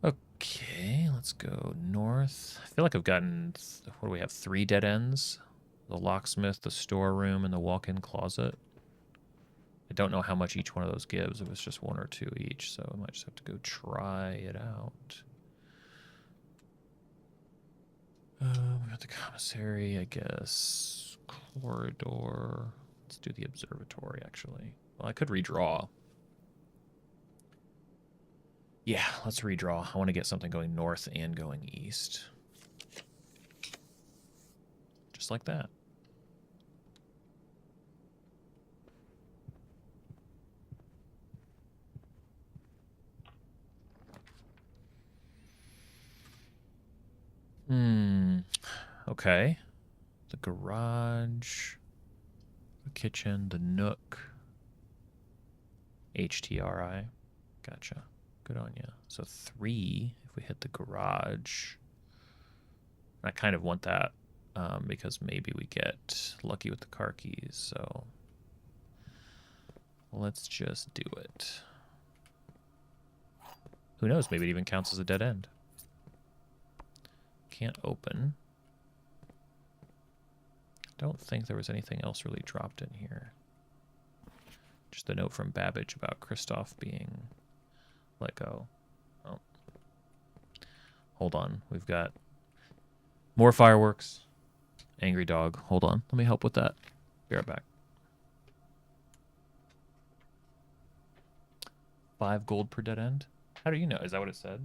A: Okay, let's go north. I feel like I've gotten, what do we have, 3 dead ends? The locksmith, the storeroom, and the walk-in closet. I don't know how much each one of those gives. It was just 1 or 2 each, so I might just have to go try it out. We got the commissary, I guess. Corridor. Let's do the observatory, actually. Well, I could redraw. Yeah, let's redraw. I want to get something going north and going east. Just like that. Okay. The garage, the kitchen, the nook. HTRI. Gotcha. Good on you. So 3 if we hit the garage. I kind of want that because maybe we get lucky with the car keys. So let's just do it. Who knows? Maybe it even counts as a dead end. Can't open. Don't think there was anything else really dropped in here. Just a note from Babbage about Kristoff being let go. Oh. Hold on. We've got more fireworks. Angry dog. Hold on. Let me help with that. Be right back. 5 gold per dead end? How do you know? Is that what it said?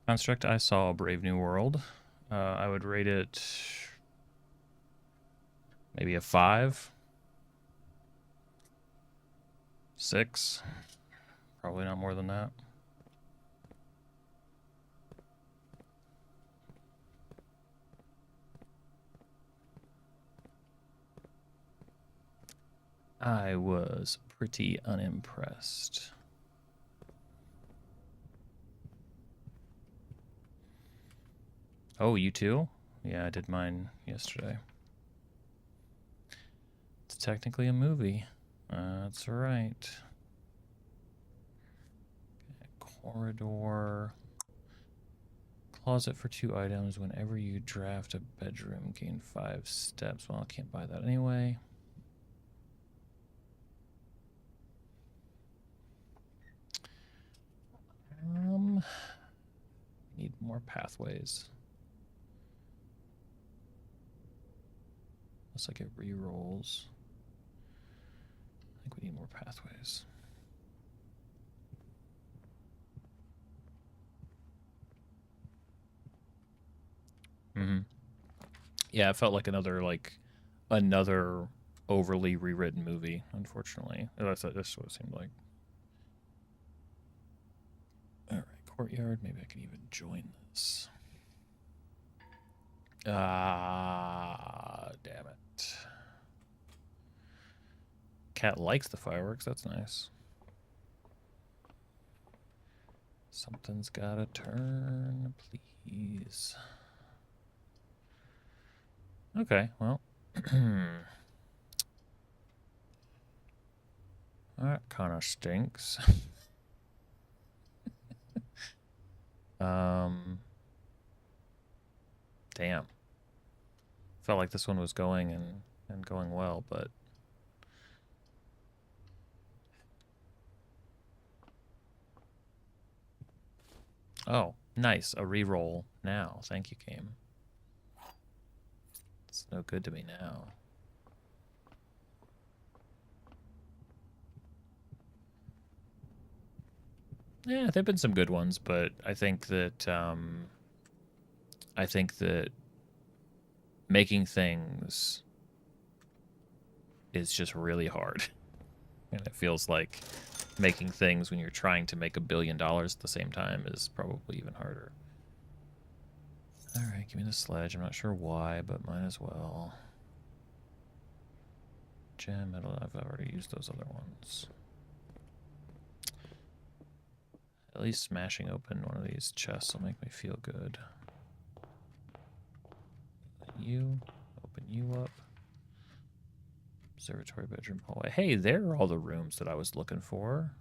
A: Construct, I saw A Brave New World. I would rate it maybe a 5, 6. Probably not more than that. I was pretty unimpressed. Oh, you too? Yeah, I did mine yesterday. It's technically a movie. That's right. Corridor. Closet for 2 items. Whenever you draft a bedroom, gain 5 steps. Well, I can't buy that anyway. Need more pathways. Unless I get re-rolls. I think we need more pathways. Yeah, it felt like another overly rewritten movie, unfortunately. That's what it seemed like. Alright, courtyard. Maybe I can even join this. Ah, damn it. Cat likes the fireworks. That's nice. Something's gotta turn, please. Okay, well. That kind of stinks. Damn. Felt like this one was going and going well, but oh, nice. A re-roll now. Thank you, game. It's no good to me now. Yeah, there've been some good ones, but I think that making things is just really hard. And it feels like making things when you're trying to make $1 billion at the same time is probably even harder. Alright, give me the sledge. I'm not sure why, but might as well. Gem, metal, I've already used those other ones. At least smashing open one of these chests will make me feel good. You, open you up. Observatory, bedroom, hallway. Hey, there are all the rooms that I was looking for.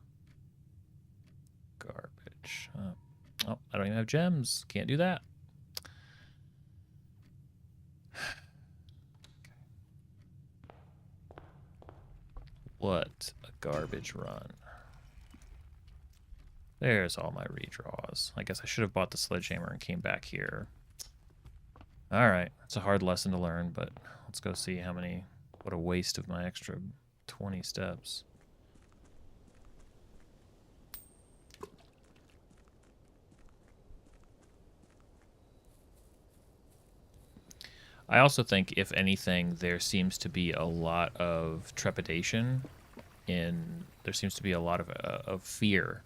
A: Garbage. Oh, I don't even have gems. Can't do that. What a garbage run. There's all my redraws. I guess I should have bought the sledgehammer and came back here. Alright, it's a hard lesson to learn, but let's go see what a waste of my extra 20 steps. I also think, if anything, there seems to be a lot of trepidation there seems to be a lot of fear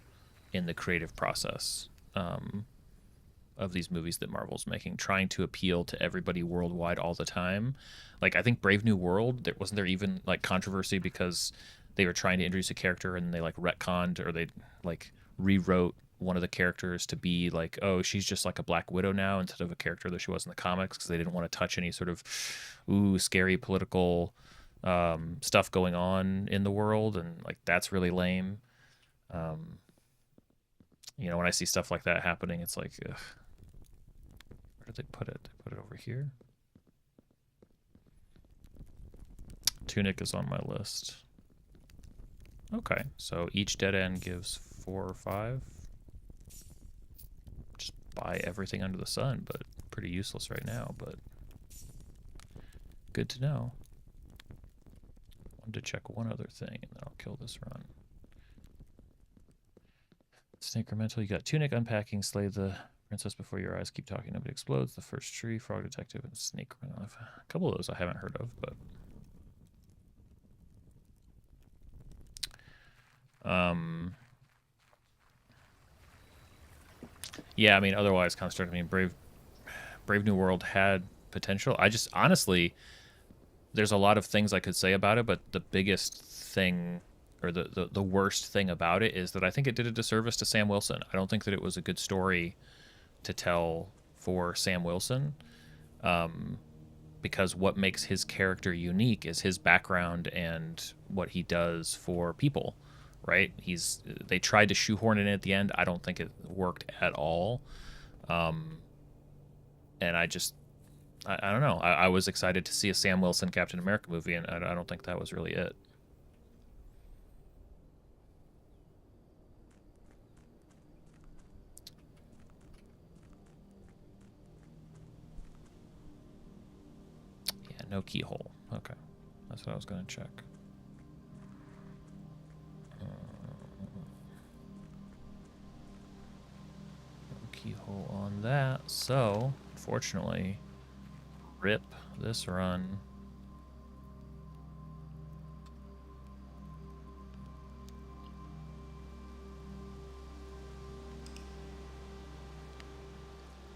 A: in the creative process of these movies that Marvel's making, trying to appeal to everybody worldwide all the time. Like, I think Brave New World, wasn't there even like controversy because they were trying to introduce a character and they like retconned, or they like rewrote one of the characters to be like, oh, she's just like a Black Widow now instead of a character that she was in the comics, because they didn't want to touch any sort of scary political stuff going on in the world, and like that's really lame. You know, when I see stuff like that happening, it's like, ugh. Where did they put it? They put it over here. Tunic is on my list. Okay, so each dead end gives 4 or 5. Just buy everything under the sun, but pretty useless right now, but good to know. Wanted to check one other thing, and then I'll kill this run. It's incremental. You got Tunic, Unpacking, Slay the Princess Before Your Eyes, Keep Talking, Nobody Explodes, The First Tree, Frog Detective, and Snake Runoff. A couple of those I haven't heard of, but yeah, I mean, otherwise, Construct. I mean, Brave New World had potential. I just honestly, there's a lot of things I could say about it, but the biggest thing, or the worst thing about it, is that I think it did a disservice to Sam Wilson. I don't think that it was a good story to tell for Sam Wilson, because what makes his character unique is his background and what he does for people, right? They tried to shoehorn it in at the end. I don't think it worked at all, and I don't know. I was excited to see a Sam Wilson Captain America movie, and I don't think that was really it. No keyhole. Okay. That's what I was going to check. No keyhole on that. So, unfortunately, rip this run.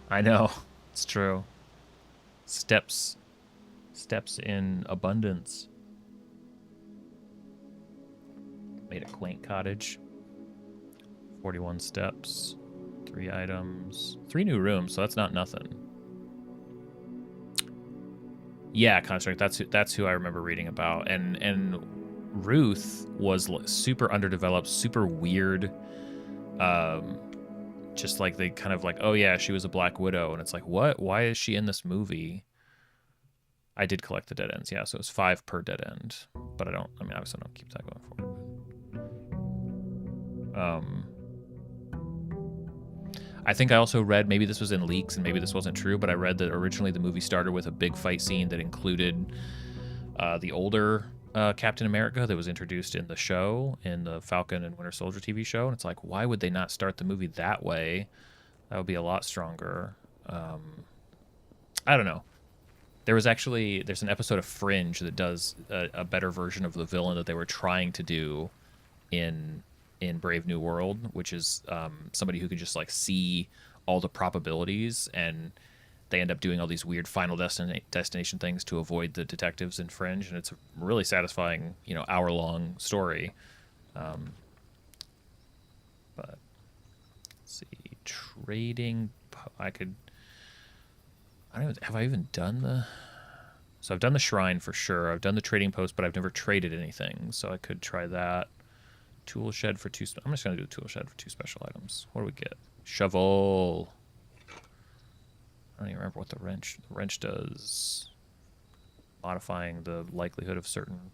A: I know. It's true. Steps in abundance. Made a quaint cottage. 41 steps. 3 items. 3 new rooms, so that's not nothing. Yeah, Construct. That's who I remember reading about. And Ruth was super underdeveloped, super weird. Just like they kind of like, oh yeah, she was a Black Widow, and it's like, what? Why is she in this movie? I did collect the dead ends, yeah, so it's 5 per dead end. But I mean, obviously I don't keep that going forward. I think I also read, maybe this was in leaks and maybe this wasn't true, but I read that originally the movie started with a big fight scene that included the older Captain America that was introduced in the show, in the Falcon and Winter Soldier TV show. And it's like, why would they not start the movie that way? That would be a lot stronger. I don't know. There's an episode of Fringe that does a better version of the villain that they were trying to do in Brave New World, which is somebody who can just like see all the probabilities, and they end up doing all these weird final destination things to avoid the detectives in Fringe, and it's a really satisfying, hour-long story. But let's see, trading. Have I even done the? So I've done the shrine for sure. I've done the trading post, but I've never traded anything. So I could try that. Tool shed for 2. I'm just gonna do the tool shed for 2 special items. What do we get? Shovel. I don't even remember what the wrench does. Modifying the likelihood of certain.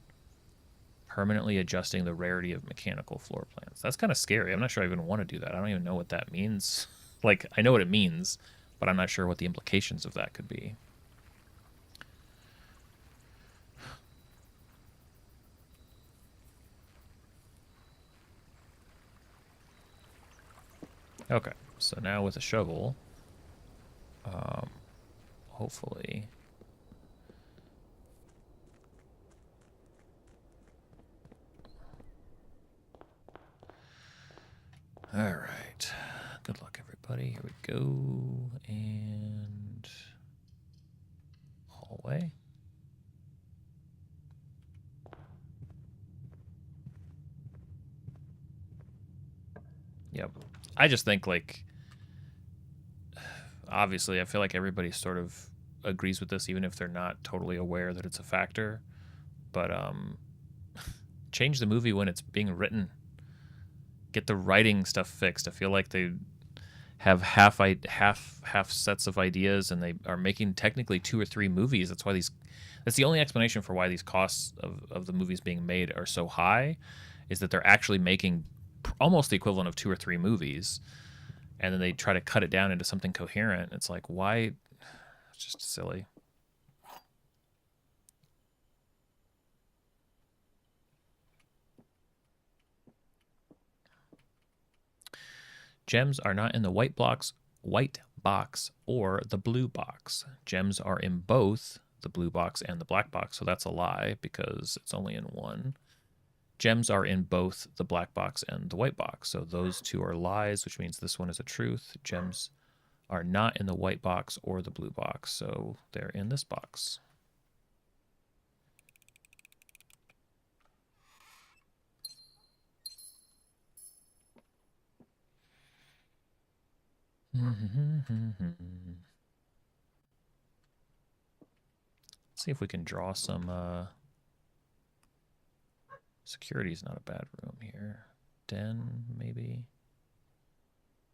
A: Permanently adjusting the rarity of mechanical floor plans. That's kind of scary. I'm not sure I even want to do that. I don't even know what that means. Like, I know what it means, but I'm not sure what the implications of that could be. Okay, so now with a shovel, hopefully. All right. Good luck, everybody. Here we go. And hallway. Yep. I just think, like, obviously, I feel like everybody sort of agrees with this, even if they're not totally aware that it's a factor. But change the movie when it's being written. Get the writing stuff fixed. I feel like they have half sets of ideas, and they are making technically 2 or 3 movies. That's the only explanation for why these costs of the movies being made are so high, is that they're actually making almost the equivalent of 2 or 3 movies, and then they try to cut it down into something coherent. It's like, why? It's just silly. Gems are not in the white box or the blue box. Gems are in both the blue box and the black box, so that's a lie because it's only in one. Gems are in both the black box and the white box, so those two are lies, which means this one is a truth. Gems are not in the white box or the blue box, so they're in this box. Let's see if we can draw some security is not a bad room here. Den, maybe.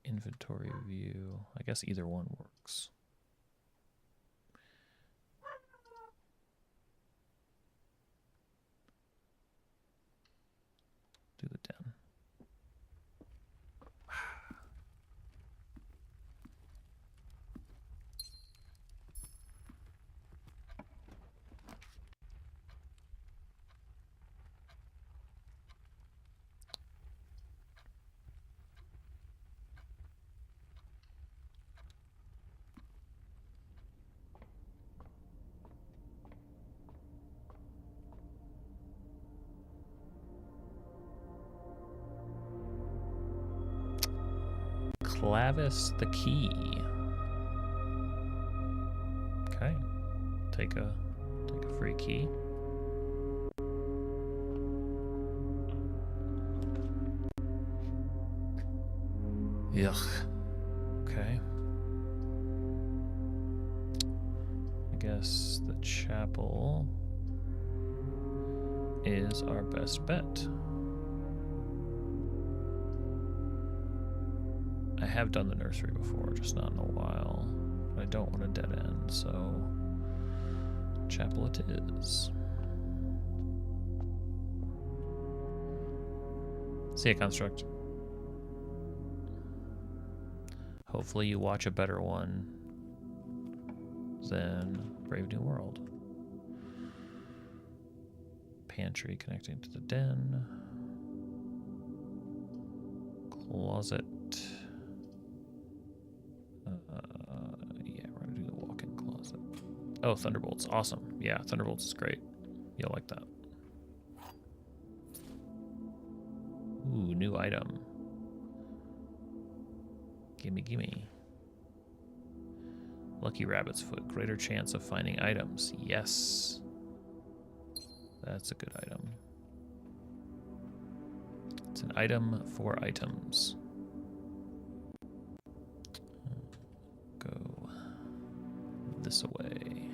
A: Inventory view. I guess either one works. Do the den. Clavis the key. Okay. Take a free key. Yuck. Okay. I guess the chapel is our best bet. I have done the nursery before, just not in a while. But I don't want a dead end, so chapel it is. See ya, Construct. Hopefully you watch a better one than Brave New World. Pantry connecting to the den. Closet. Yeah, we're gonna do the walk-in closet. Oh, Thunderbolts, awesome. Yeah, Thunderbolts is great. You'll like that. Ooh, new item. Gimme, gimme. Lucky Rabbit's Foot, greater chance of finding items. Yes. That's a good item. It's an item for items. Go this away.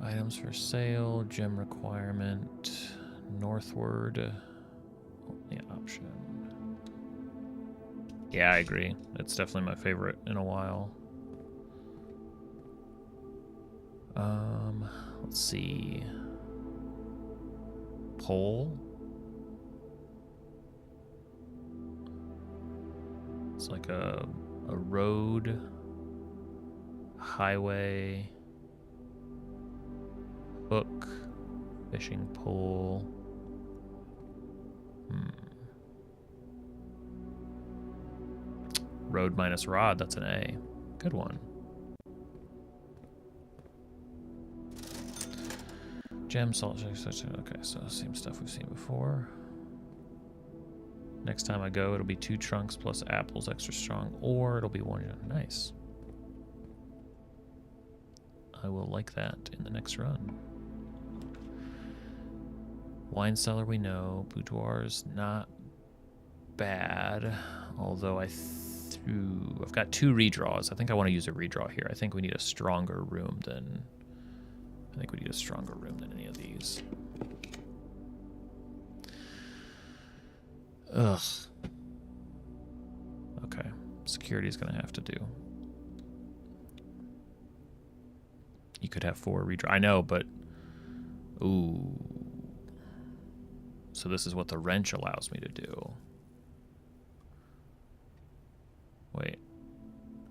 A: Items for sale, gem requirement, northward, only option. Yeah, I agree. It's definitely my favorite in a while. Let's see. Pole. It's like a road, highway, hook, fishing pole. Road minus rod, that's an A. Good one. Gem, salt, okay, so same stuff we've seen before. Next time I go, it'll be 2 trunks plus apples extra strong, or it'll be 1. Nice. I will like that in the next run. Wine cellar we know. Boudoir's not bad, although I've got 2 redraws. I think I want to use a redraw here. I think we need a stronger room than any of these. Ugh. Okay. Security's gonna have to do. You could have 4 redraw. I know, but ooh. So this is what the wrench allows me to do. Wait.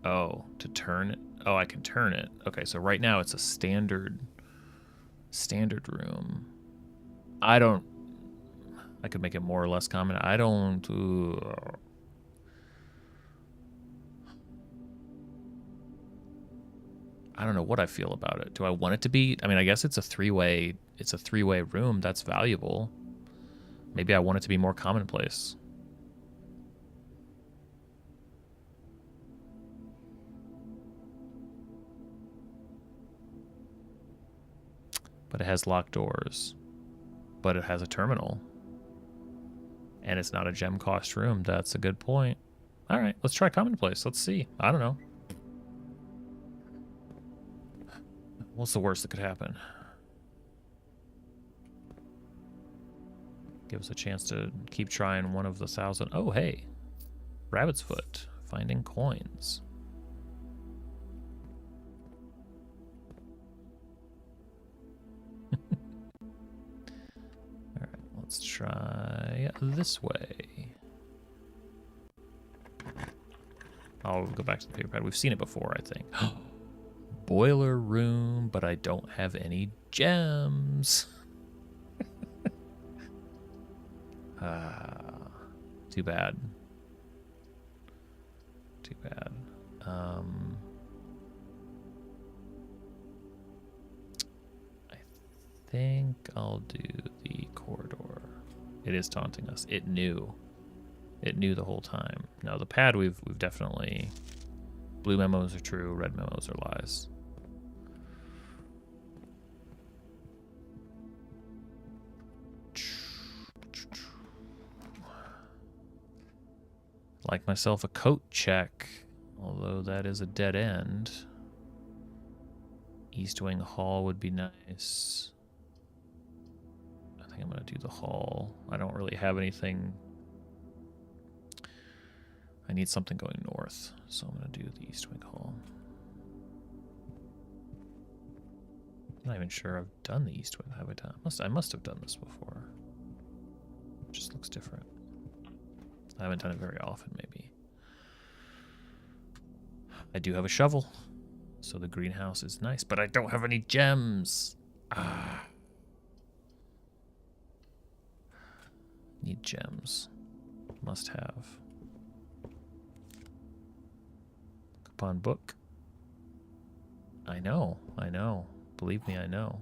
A: Oh, to turn it? Oh, I can turn it. Okay, so right now it's a standard room. I don't I could make it more or less common. I don't... I don't know what I feel about it. Do I want it to be... I mean, I guess it's a three-way room. That's valuable. Maybe I want it to be more commonplace. But it has locked doors. But it has a terminal. And it's not a gem cost room. That's a good point. All right, let's try commonplace. Let's see. I don't know. What's the worst that could happen? Give us a chance to keep trying one of the 1,000. Oh, hey. Rabbit's foot. Finding coins. Alright, let's try this way. I'll go back to the paper pad. We've seen it before, I think. Boiler room, but I don't have any gems. Too bad. Too bad. I think I'll do the corridor. It is taunting us. It knew. It knew the whole time. No, the pad we've definitely... Blue memos are true, red memos are lies. Like myself a coat check, although that is a dead end. East Wing Hall would be nice. I think I'm going to do the hall. I don't really have anything. I need something going north, so I'm going to do the East Wing Hall. I'm not even sure I've done the East Wing. Have I done? I must have done this before. It just looks different. I haven't done it very often, maybe. I do have a shovel, so the greenhouse is nice, but I don't have any gems. Need gems. Must have. Coupon book. I know. Believe me, I know.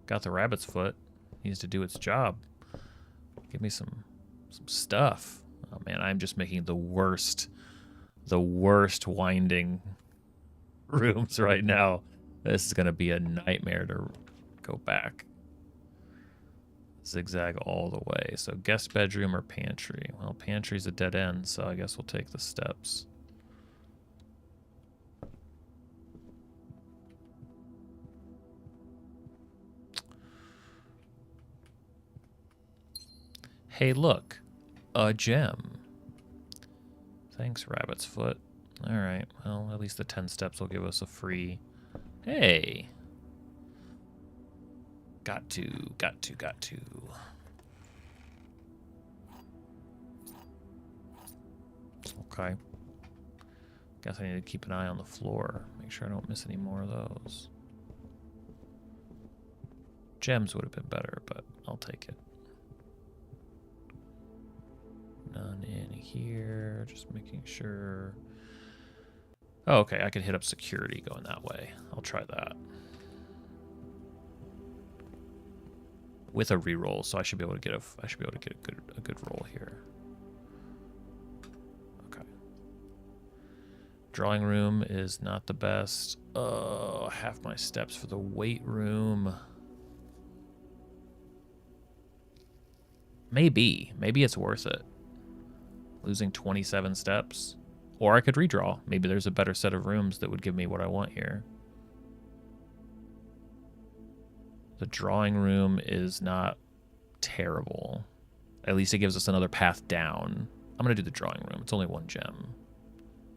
A: Got the rabbit's foot. Needs to do its job. Give me some stuff. Oh man, I'm just making the worst winding rooms right now. This is gonna be a nightmare to go back. Zigzag all the way. So guest bedroom or pantry? Well, pantry's a dead end, so I guess we'll take the steps. Hey, look. A gem. Thanks, Rabbit's Foot. Alright, well, at least the 10 steps will give us a free... Hey! Got to. Okay. Guess I need to keep an eye on the floor. Make sure I don't miss any more of those. Gems would have been better, but I'll take it. None in here, just making sure. Oh, okay, I can hit up security going that way. I'll try that. With a reroll, so I should be able to get a good roll here. Okay. Drawing room is not the best. Oh, half my steps for the weight room. Maybe it's worth it. Losing 27 steps. Or I could redraw. Maybe there's a better set of rooms that would give me what I want here. The drawing room is not terrible. At least it gives us another path down. I'm going to do the drawing room. It's only one gem.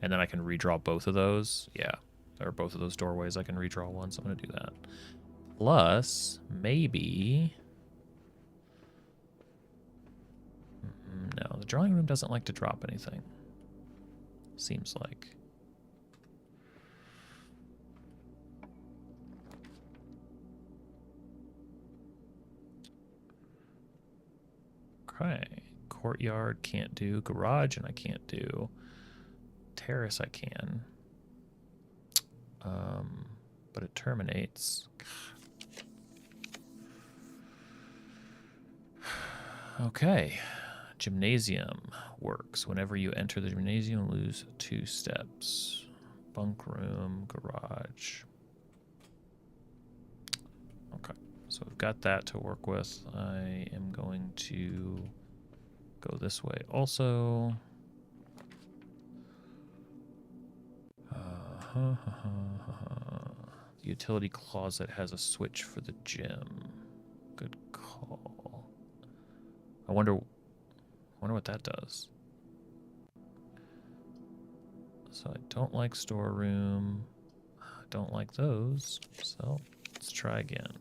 A: And then I can redraw both of those. Yeah. Or both of those doorways I can redraw once. I'm going to do that. Plus, maybe... No, the drawing room doesn't like to drop anything. Seems like. Okay. Courtyard can't do. Garage and I can't do. Terrace I can. But it terminates. Okay. Gymnasium works. Whenever you enter the gymnasium, lose 2 steps. Bunk room, garage. Okay. So we've got that to work with. I am going to go this way also. The utility closet has a switch for the gym. Good call. I wonder what that does. So I don't like storeroom. I don't like those. So let's try again.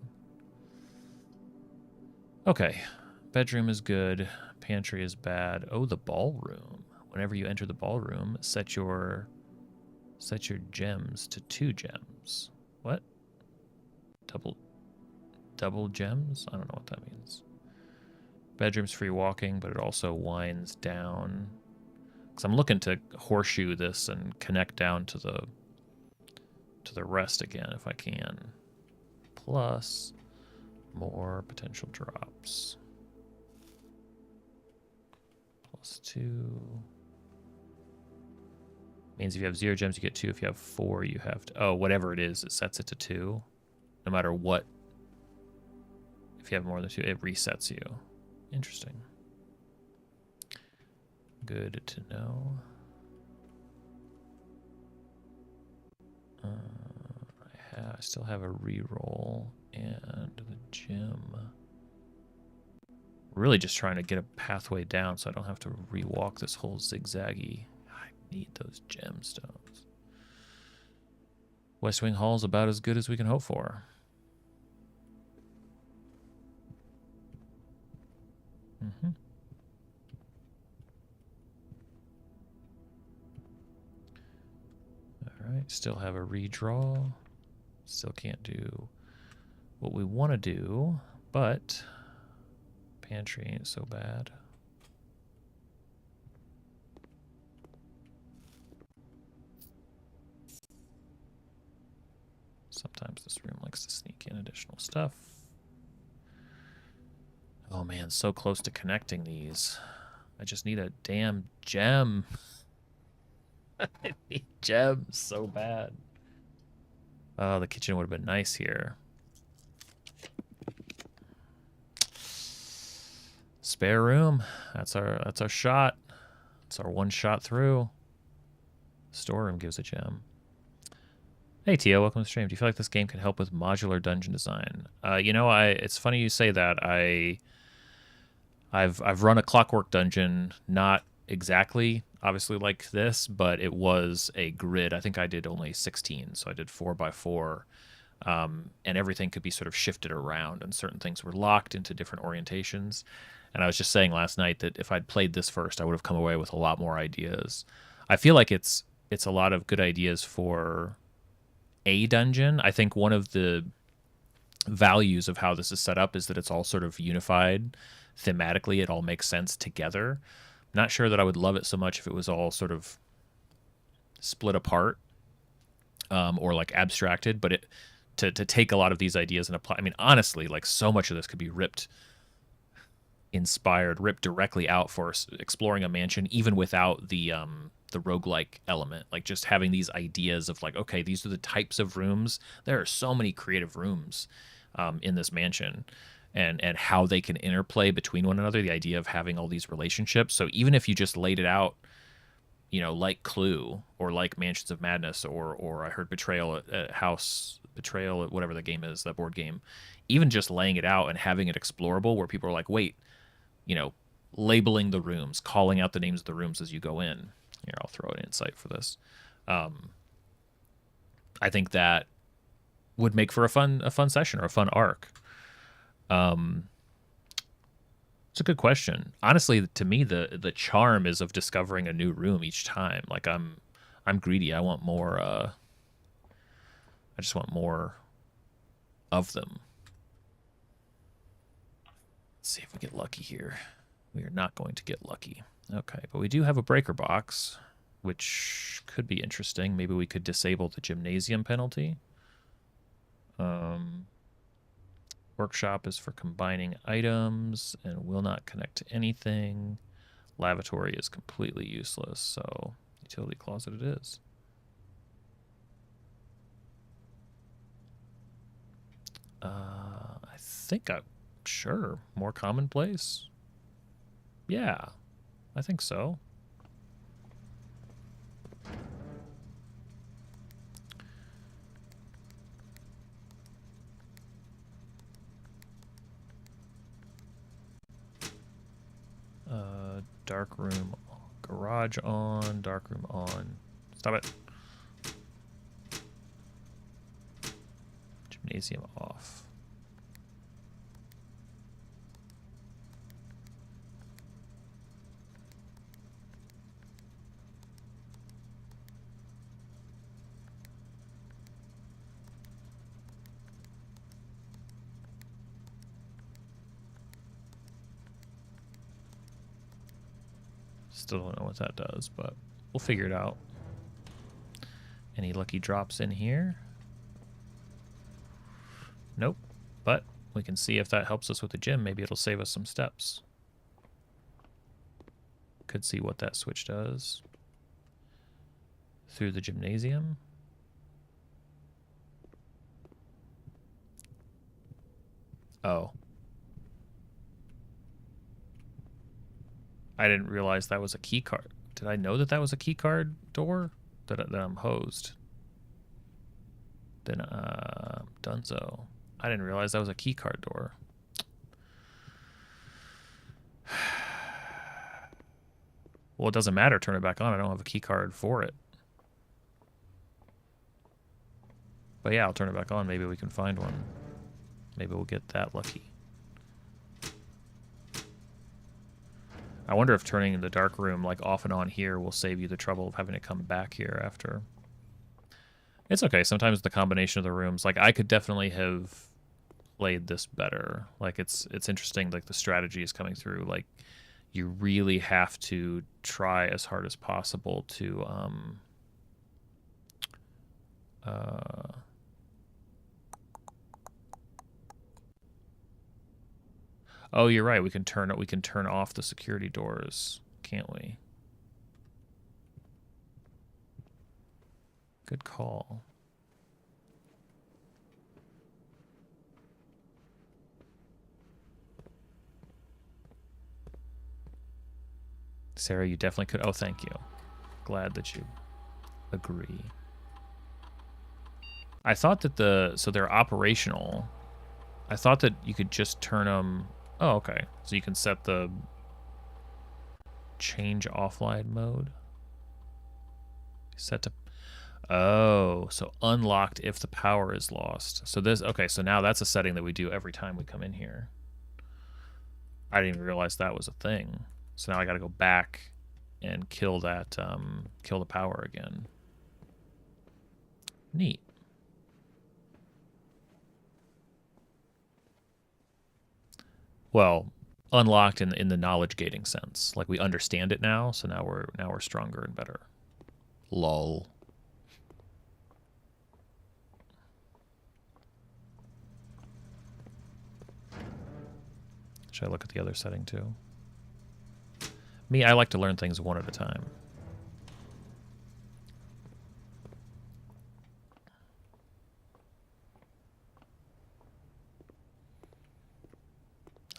A: Okay. Bedroom is good. Pantry is bad. Oh, the ballroom. Whenever you enter the ballroom, set your gems to 2 gems. What? Double gems? I don't know what that means. Bedroom's free walking, but it also winds down. Because I'm looking to horseshoe this and connect down to the rest again if I can. Plus more potential drops. +2. Means if you have 0 gems, you get 2. If you have 4, you have to... Oh, whatever it is, it sets it to 2. No matter what. If you have more than 2, it resets you. Interesting. Good to know. I still have a reroll and the gym. Really just trying to get a pathway down so I don't have to rewalk this whole zigzaggy. I need those gemstones. West Wing Hall is about as good as we can hope for. Alright, still have a redraw. Still can't do what we want to do, but pantry ain't so bad. Sometimes this room likes to sneak in additional stuff. Oh man, so close to connecting these. I just need a damn gem. I need gems so bad. Oh, the kitchen would have been nice here. Spare room. That's our shot. It's our one shot through. Storeroom gives a gem. Hey Tio, welcome to the stream. Do you feel like this game can help with modular dungeon design? You know, it's funny you say that. I've run a Clockwork Dungeon, not exactly obviously like this, but it was a grid. I think I did only 16, so I did 4x4, and everything could be sort of shifted around, and certain things were locked into different orientations. And I was just saying last night that if I'd played this first, I would have come away with a lot more ideas. I feel like it's a lot of good ideas for a dungeon. I think one of the values of how this is set up is that it's all sort of unified thematically. It all makes sense together. Not sure that I would love it so much if it was all sort of split apart, or like abstracted, but to take a lot of these ideas and apply. I mean, honestly, like so much of this could be ripped directly out for exploring a mansion, even without the roguelike element. Like just having these ideas of like, okay, these are the types of rooms. There are so many creative rooms in this mansion, and how they can interplay between one another. The idea of having all these relationships. So even if you just laid it out, you know, like Clue or like Mansions of Madness, or I heard Betrayal at House, Betrayal, whatever the game is, that board game, even just laying it out and having it explorable where people are like, wait, you know, labeling the rooms, calling out the names of the rooms as you go in. Here, I'll throw an insight for this. I think that would make for a fun session or a fun arc. It's a good question. Honestly, to me, the charm is of discovering a new room each time. Like I'm greedy. I want more. I just want more of them. Let's see if we get lucky here. We are not going to get lucky. Okay, but we do have a breaker box, which could be interesting. Maybe we could disable the gymnasium penalty. Workshop is for combining items and will not connect to anything. Lavatory is completely useless, so utility closet it is. I think sure, more commonplace. Yeah, I think so. Dark room, garage on, dark room on. Stop it. Gymnasium off. Still don't know what that does, but we'll figure it out. Any lucky drops in here? Nope. But we can see if that helps us with the gym. Maybe it'll save us some steps. Could see what that switch does. Through the gymnasium. Oh. I didn't realize that was a key card. Did I know that that was a key card door? That I'm hosed. Then, Dunzo. I didn't realize that was a key card door. Well, it doesn't matter. Turn it back on. I don't have a key card for it. But yeah, I'll turn it back on. Maybe we can find one. Maybe we'll get that lucky. I wonder if turning the dark room like off and on here will save you the trouble of having to come back here after. It's okay. Sometimes the combination of the rooms, like I could definitely have played this better. Like it's interesting. Like the strategy is coming through. Like you really have to try as hard as possible to oh, you're right. We can turn off the security doors, can't we? Good call. Sarah, you definitely could. Oh, thank you. Glad that you agree. I thought that so they're operational. I thought that you could just turn them. Oh, okay. So you can set the change offline mode. Set to. Oh, so unlocked if the power is lost. So this, okay, so now that's a setting that we do every time we come in here. I didn't even realize that was a thing. So now I got to go back and kill that, kill the power again. Neat. Well, unlocked in the knowledge gating sense. Like we understand it now, so now we're stronger and better. Lol. Should I look at the other setting too? Me, I like to learn things one at a time.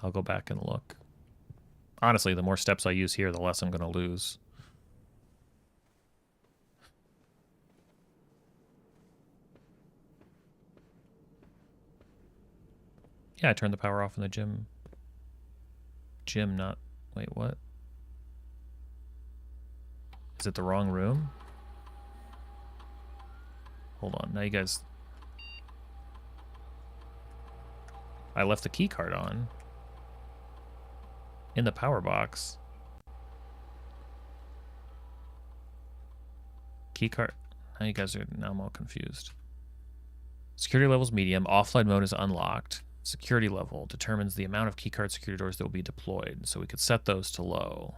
A: I'll go back and look. Honestly, the more steps I use here, the less I'm going to lose. Yeah, I turned the power off in the gym. Gym, not... Wait, what? Is it the wrong room? Hold on, now you guys... I left the key card on. In the power box. Key card. Now I'm all confused. Security level's medium. Offline mode is unlocked. Security level determines the amount of keycard security doors that will be deployed. So we could set those to low.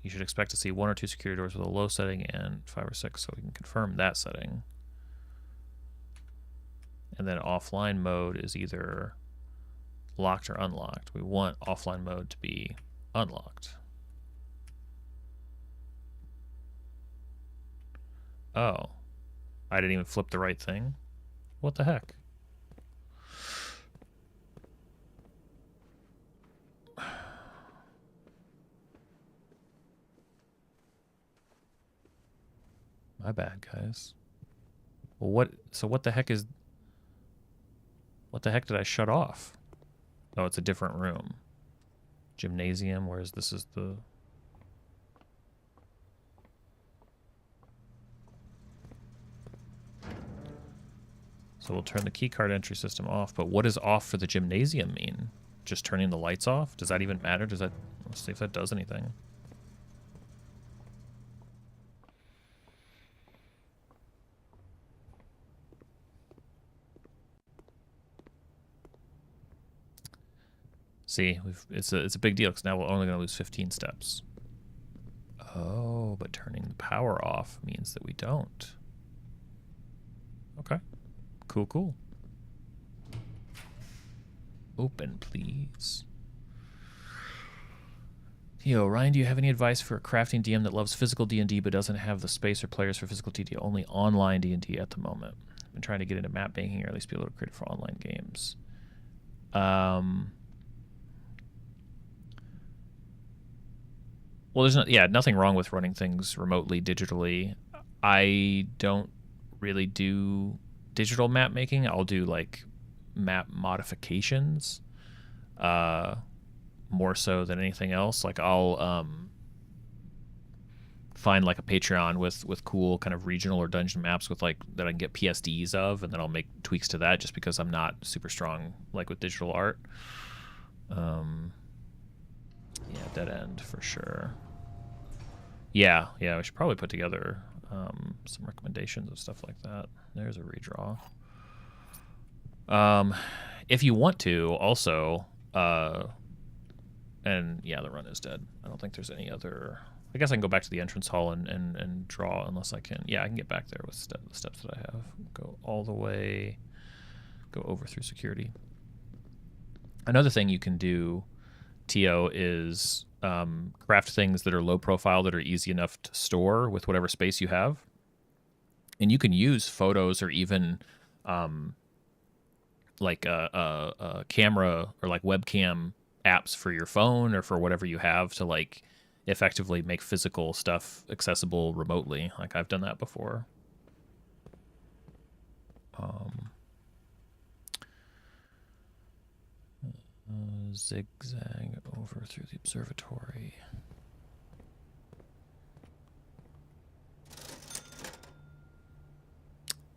A: You should expect to see 1 or 2 security doors with a low setting and 5 or 6, so we can confirm that setting. And then offline mode is either locked or unlocked. We want offline mode to be unlocked. Oh, I didn't even flip the right thing. What the heck? My bad, guys. Well, what the heck is... What the heck did I shut off? Oh, it's a different room. Gymnasium, whereas this is the... So we'll turn the keycard entry system off, but what does off for the gymnasium mean? Just turning the lights off? Does that even matter? Does that... Let's see if that does anything. See, it's a big deal because now we're only going to lose 15 steps. Oh, but turning the power off means that we don't. Okay. Cool, cool. Open, please. Yo, Ryan, do you have any advice for a crafting DM that loves physical D&D but doesn't have the space or players for physical D&D, only online D&D at the moment? I've been trying to get into map banking or at least be able to create it for online games. Well, there's nothing wrong with running things remotely, digitally. I don't really do digital map making. I'll do like map modifications, more so than anything else. Like I'll find like a Patreon with cool kind of regional or dungeon maps with like that I can get PSDs of, and then I'll make tweaks to that just because I'm not super strong like with digital art. Yeah, dead end for sure. Yeah, we should probably put together some recommendations of stuff like that. There's a redraw. If you want to, also, and yeah, the run is dead. I don't think there's any other... I guess I can go back to the entrance hall and draw unless I can... Yeah, I can get back there with the steps that I have. Go all the way... Go over through security. Another thing you can do, Tio, is craft things that are low profile that are easy enough to store with whatever space you have. And you can use photos or even like a camera or like webcam apps for your phone or for whatever you have to like effectively make physical stuff accessible remotely. Like I've done that before. Zigzag over through the observatory.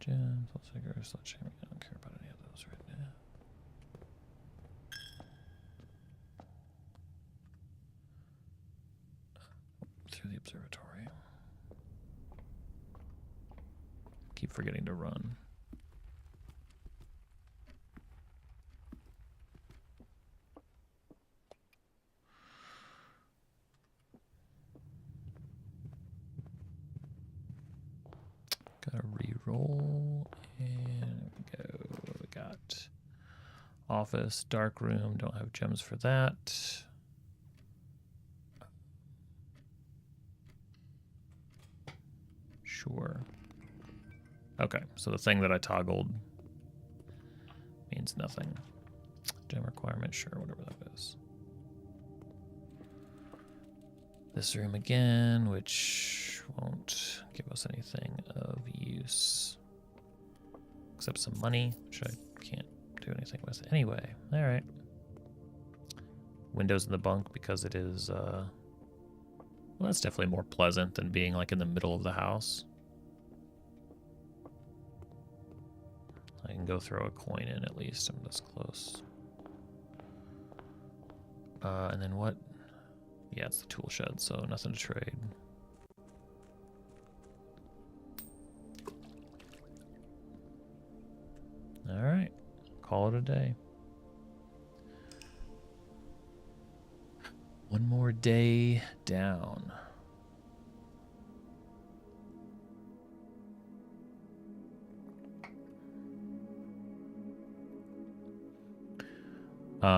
A: Gems, figures, sledgehammer. I don't care about any of those right now. Through the observatory. Keep forgetting to run. Gotta re-roll, and we go. We got office, dark room. Don't have gems for that. Sure. Okay, so the thing that I toggled means nothing. Gem requirement, sure, whatever that is. This room again, which won't give us anything of use. Except some money, which I can't do anything with anyway. Alright. Windows in the bunk because it is, well, that's definitely more pleasant than being like in the middle of the house. I can go throw a coin in at least. I'm this close. And then what? Yeah, it's the tool shed, so nothing to trade. All right, call it a day. One more day down.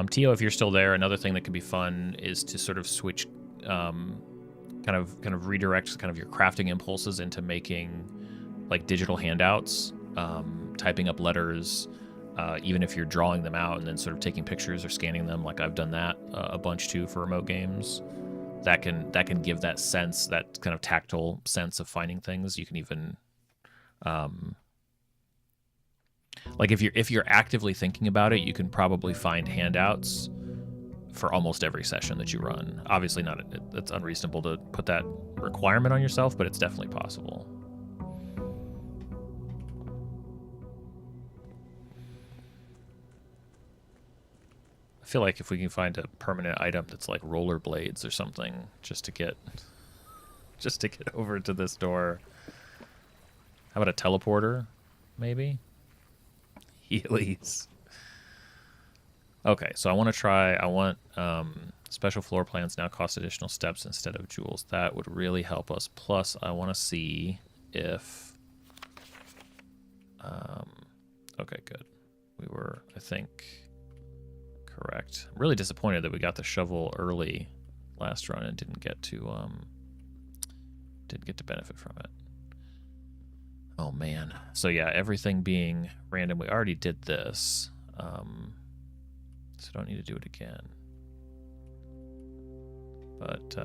A: Tio, if you're still there, another thing that could be fun is to sort of switch, kind of redirect kind of your crafting impulses into making like digital handouts, typing up letters, even if you're drawing them out and then sort of taking pictures or scanning them. Like I've done that a bunch too for remote games. That can give that sense, that kind of tactile sense of finding things. You can even, like if you're actively thinking about it, you can probably find handouts for almost every session that you run. Obviously not, it's unreasonable to put that requirement on yourself, but it's definitely possible. I feel like if we can find a permanent item that's like rollerblades or something, just to get over to this door. How about a teleporter, maybe? Heelys. Okay, so I want special floor plans now cost additional steps instead of jewels. That would really help us. Plus, I want to see if... okay, good. We were, I think, correct. I'm really disappointed that we got the shovel early last run and didn't get to benefit from it. Oh, man. So, yeah, everything being random. We already did this. So don't need to do it again. But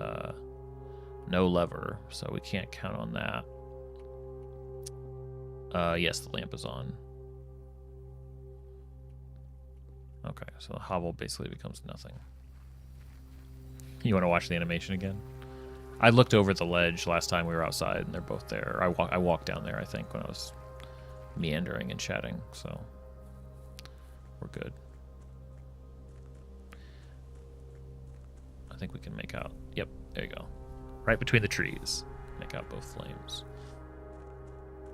A: no lever, so we can't count on that. Yes, the lamp is on. Okay, so the hobble basically becomes nothing. You want to watch the animation again? I looked over at the ledge last time we were outside, and they're both there. I walked down there, I think, when I was meandering and chatting, so we're good. I think we can make out. Yep, there you go. Right between the trees. Make out both flames.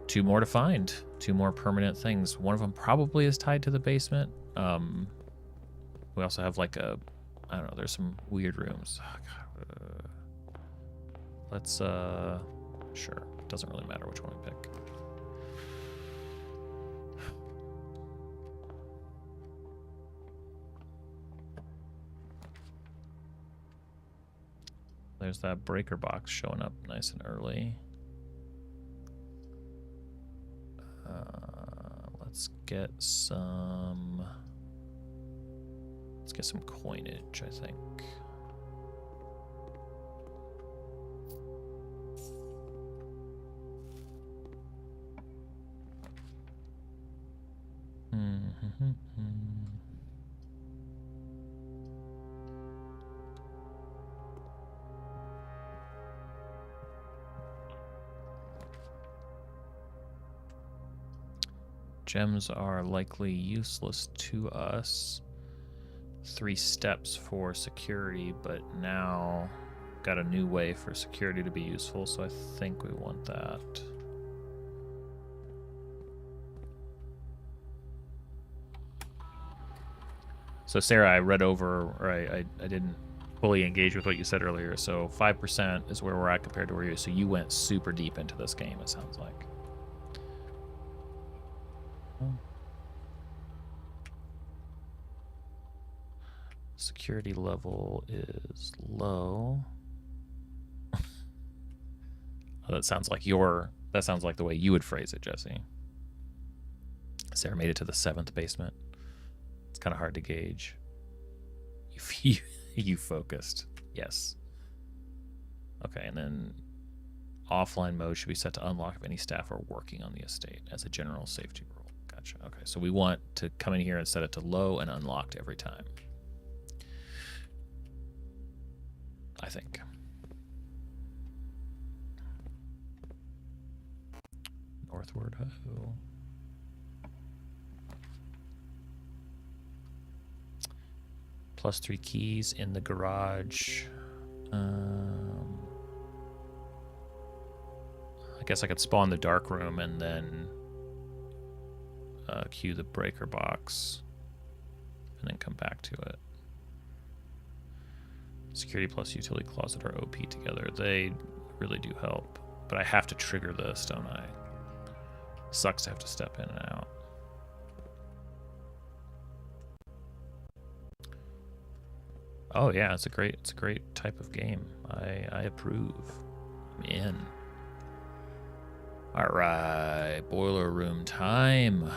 A: 2 more to find. 2 more permanent things. One of them probably is tied to the basement. We also have like a... I don't know, there's some weird rooms. Oh, God. Let's, sure. Doesn't really matter which one we pick. There's that breaker box showing up nice and early. Let's get some coinage, I think. Gems are likely useless to us. 3 steps for security, but now got a new way for security to be useful, so I think we want that. So Sarah, I read over, or I didn't fully engage with what you said earlier, so 5% is where we're at compared to where you, so you went super deep into this game, it sounds like. Security level is low. Oh, that sounds like the way you would phrase it, Jesse. Sarah made it to the 7th basement. It's kind of hard to gauge. You focused. Yes. Okay, and then offline mode should be set to unlock if any staff are working on the estate as a general safety rule. Gotcha. Okay, so we want to come in here and set it to low and unlocked every time. I think. Northward. Oh. +3 keys in the garage. I guess I could spawn the dark room and then cue the breaker box and then come back to it. Security plus utility closet are OP together. They really do help. But I have to trigger this, don't I? Sucks to have to step in and out. Oh yeah, it's a great type of game. I approve. I'm in. All right, boiler room time.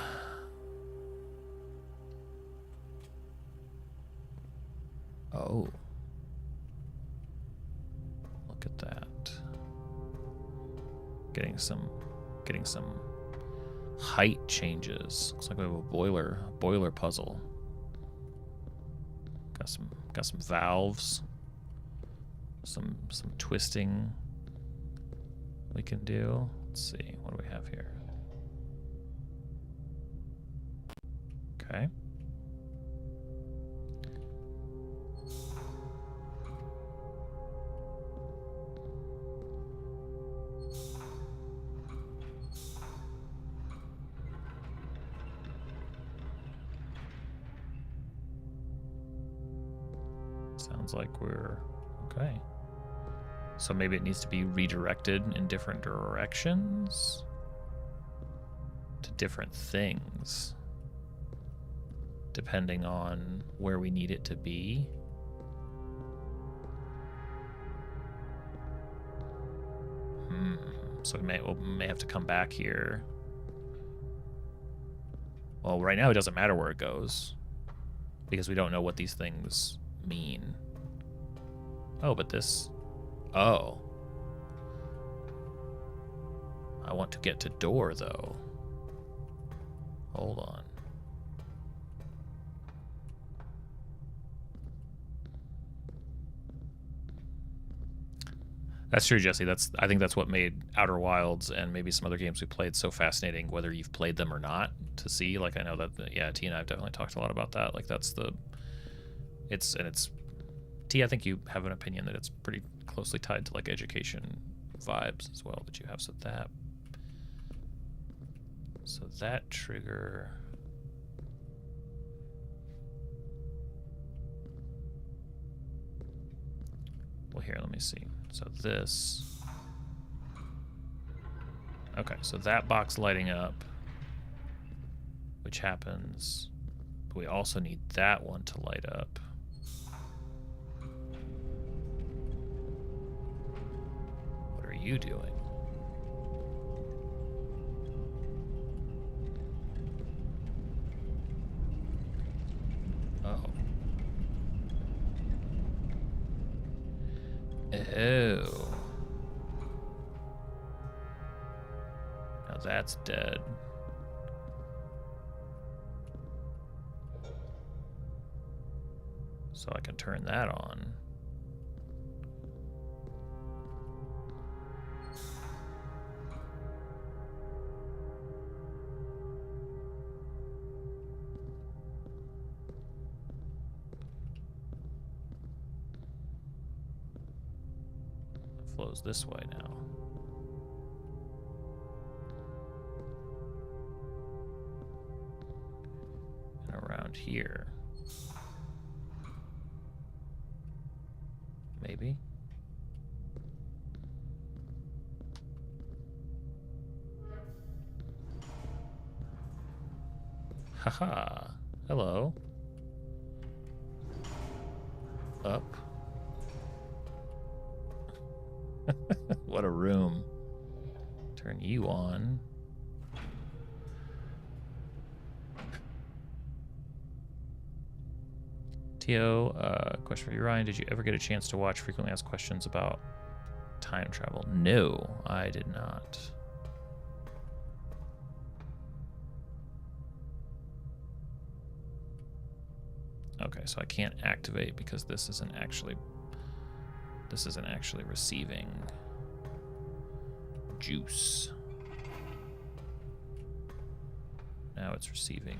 A: Oh. Look at that. Getting some height changes. Looks like we have a boiler puzzle. Got some valves. Some twisting we can do. Let's see. What do we have here? Okay. Sounds like we're okay. So maybe it needs to be redirected in different directions to different things, depending on where we need it to be. So we may have to come back here. Well, right now it doesn't matter where it goes because we don't know what these things mean. Oh, but this... Oh. I want to get to door, though. Hold on. That's true, Jesse. I think that's what made Outer Wilds and maybe some other games we played so fascinating, whether you've played them or not, to see. Like, I know that, yeah, T and I have definitely talked a lot about that. Like, that's the... T, I think you have an opinion that it's pretty closely tied to, like, education vibes as well that you have. So that trigger... Well, here, let me see. So this... Okay, so that box lighting up, which happens... But we also need that one to light up. What are you doing? Oh. Oh. Now that's dead. So I can turn that on. It flows this way now. And around here. Maybe. Haha. Hello. Up. What a room. Turn you on. Tio, question for you, Ryan. Did you ever get a chance to watch frequently asked questions about time travel? No, I did not. Okay, so I can't activate because this isn't actually receiving juice. Now it's receiving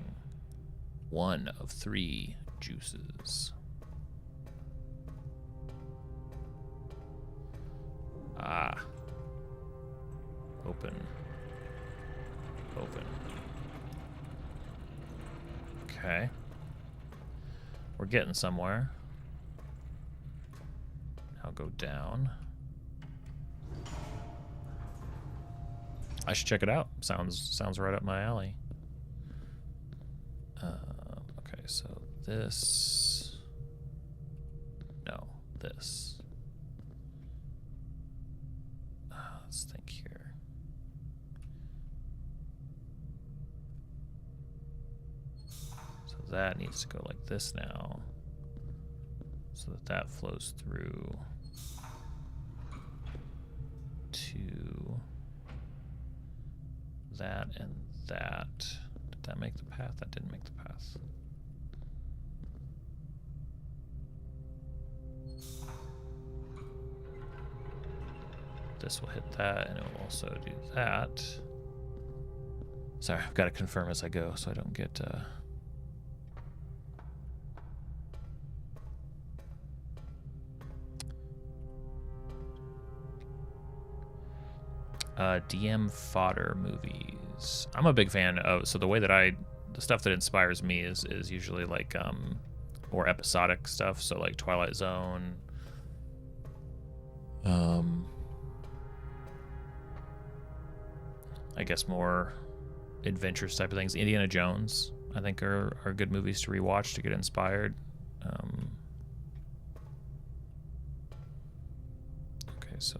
A: 1 of 3 juices. Ah. Open. Open. Okay. We're getting somewhere. I'll go down. I should check it out. Sounds right up my alley. Okay, so this. No, this. Let's think here. So that needs to go like this now, so that that flows through to that and that. Did that make the path? That didn't make the path. This will hit that, and it will also do that. Sorry, I've got to confirm as I go so I don't get... DM fodder movies. I'm a big fan of... So the way that the stuff that inspires me is usually like more episodic stuff. So like Twilight Zone. I guess more adventurous type of things. Indiana Jones, I think, are good movies to rewatch to get inspired. Okay, so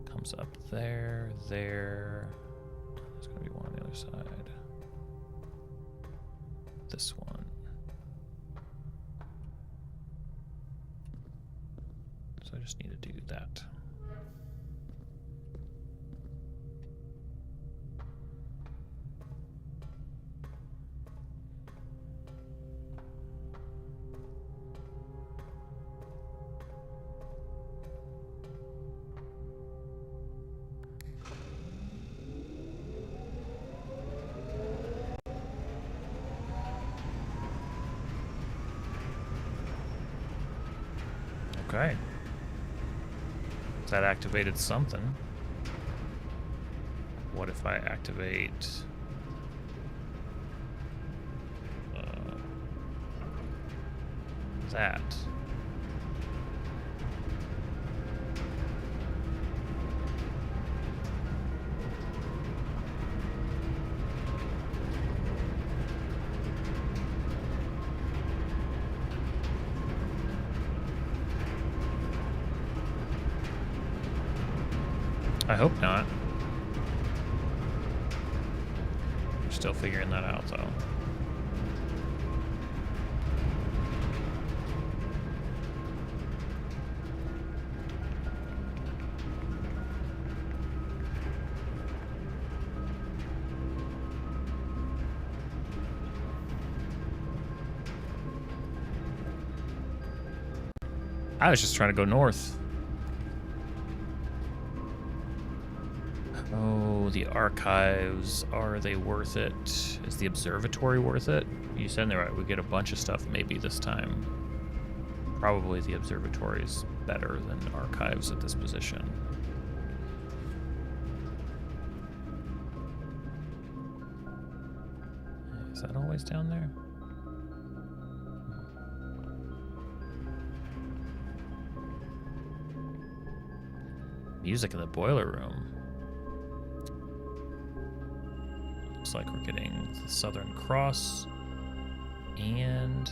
A: comes up there. There's gonna be one on the other side. This one. So I just need to do that. Okay. That activated something. What if I activate... that? I hope not. We're still figuring that out, though. I was just trying to go north. Oh, the archives. Are they worth it? Is the observatory worth it? You said they're right. We get a bunch of stuff maybe this time. Probably the observatory is better than archives at this position. Is that always down there? Music in the boiler room. Looks like we're getting the Southern Cross and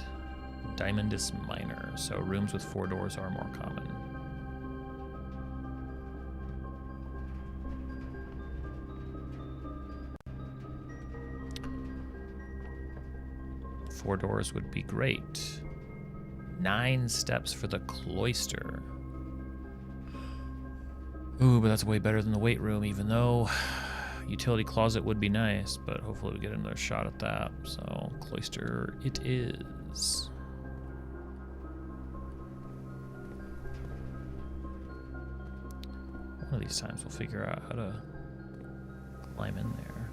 A: Diamondus Minor. So rooms with 4 doors are more common. Four doors would be great. 9 steps for the cloister. Ooh, but that's way better than the weight room, even though utility closet would be nice, but hopefully we get another shot at that. So, cloister it is. One of these times we'll figure out how to climb in there.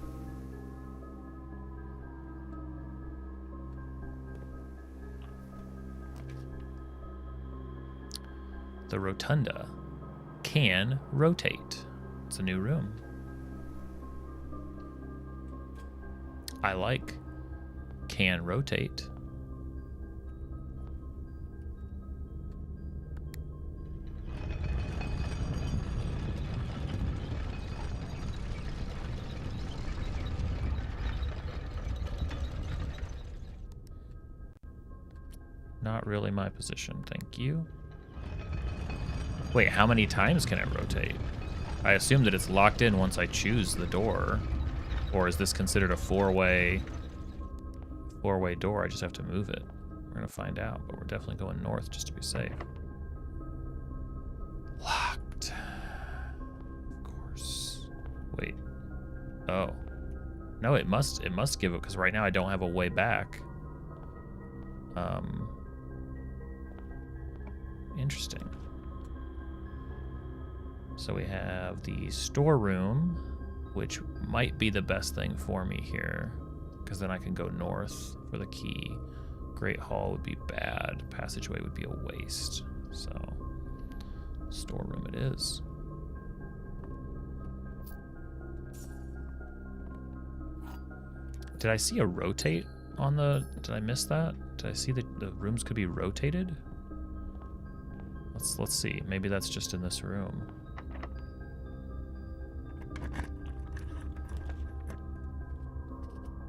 A: The rotunda can rotate. It's a new room. I like can rotate. not really my position. Thank you. Wait, how many times can it rotate? I assume that it's locked in once I choose the door. Or is this considered a four-way door? I just have to move it. We're gonna find out, but we're definitely going north just to be safe. Locked. Of course. Wait. Oh. No, it must give it, because right now I don't have a way back. Interesting. So we have the storeroom, which might be the best thing for me here, because then I can go north for the key. Great Hall would be bad. Passageway would be a waste. So, storeroom it is. Did I see a rotate on the... Did I miss that? Did I see that the rooms could be rotated? Let's see. Maybe that's just in this room.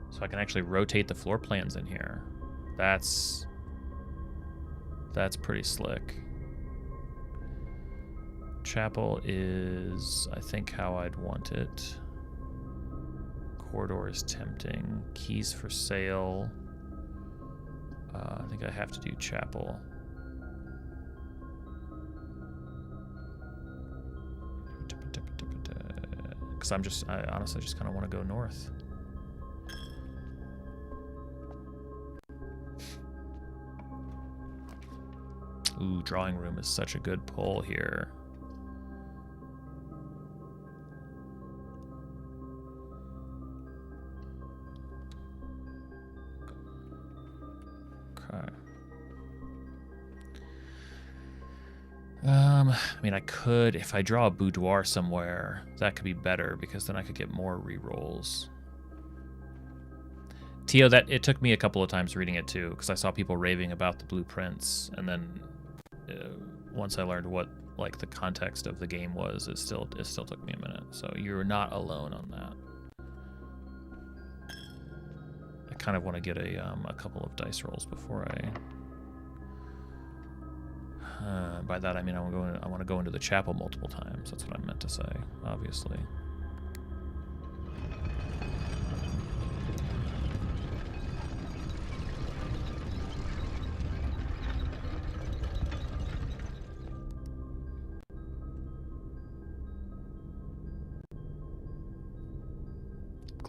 A: So I can actually rotate the floor plans in here. That's pretty slick. Chapel is, I think, how I'd want it. Corridor is tempting. Keys for sale. I think I have to do chapel. Because I honestly just kind of want to go north. Ooh, drawing room is such a good pull here. Okay. I mean, I could, if I draw a boudoir somewhere, that could be better, because then I could get more rerolls. Tio, that it took me a couple of times reading it too, because I saw people raving about the blueprints, and then once I learned what like the context of the game was, it still took me a minute. So you're not alone on that. I kind of want to get a couple of dice rolls before I. By that I mean I want to go into the chapel multiple times. That's what I meant to say, obviously.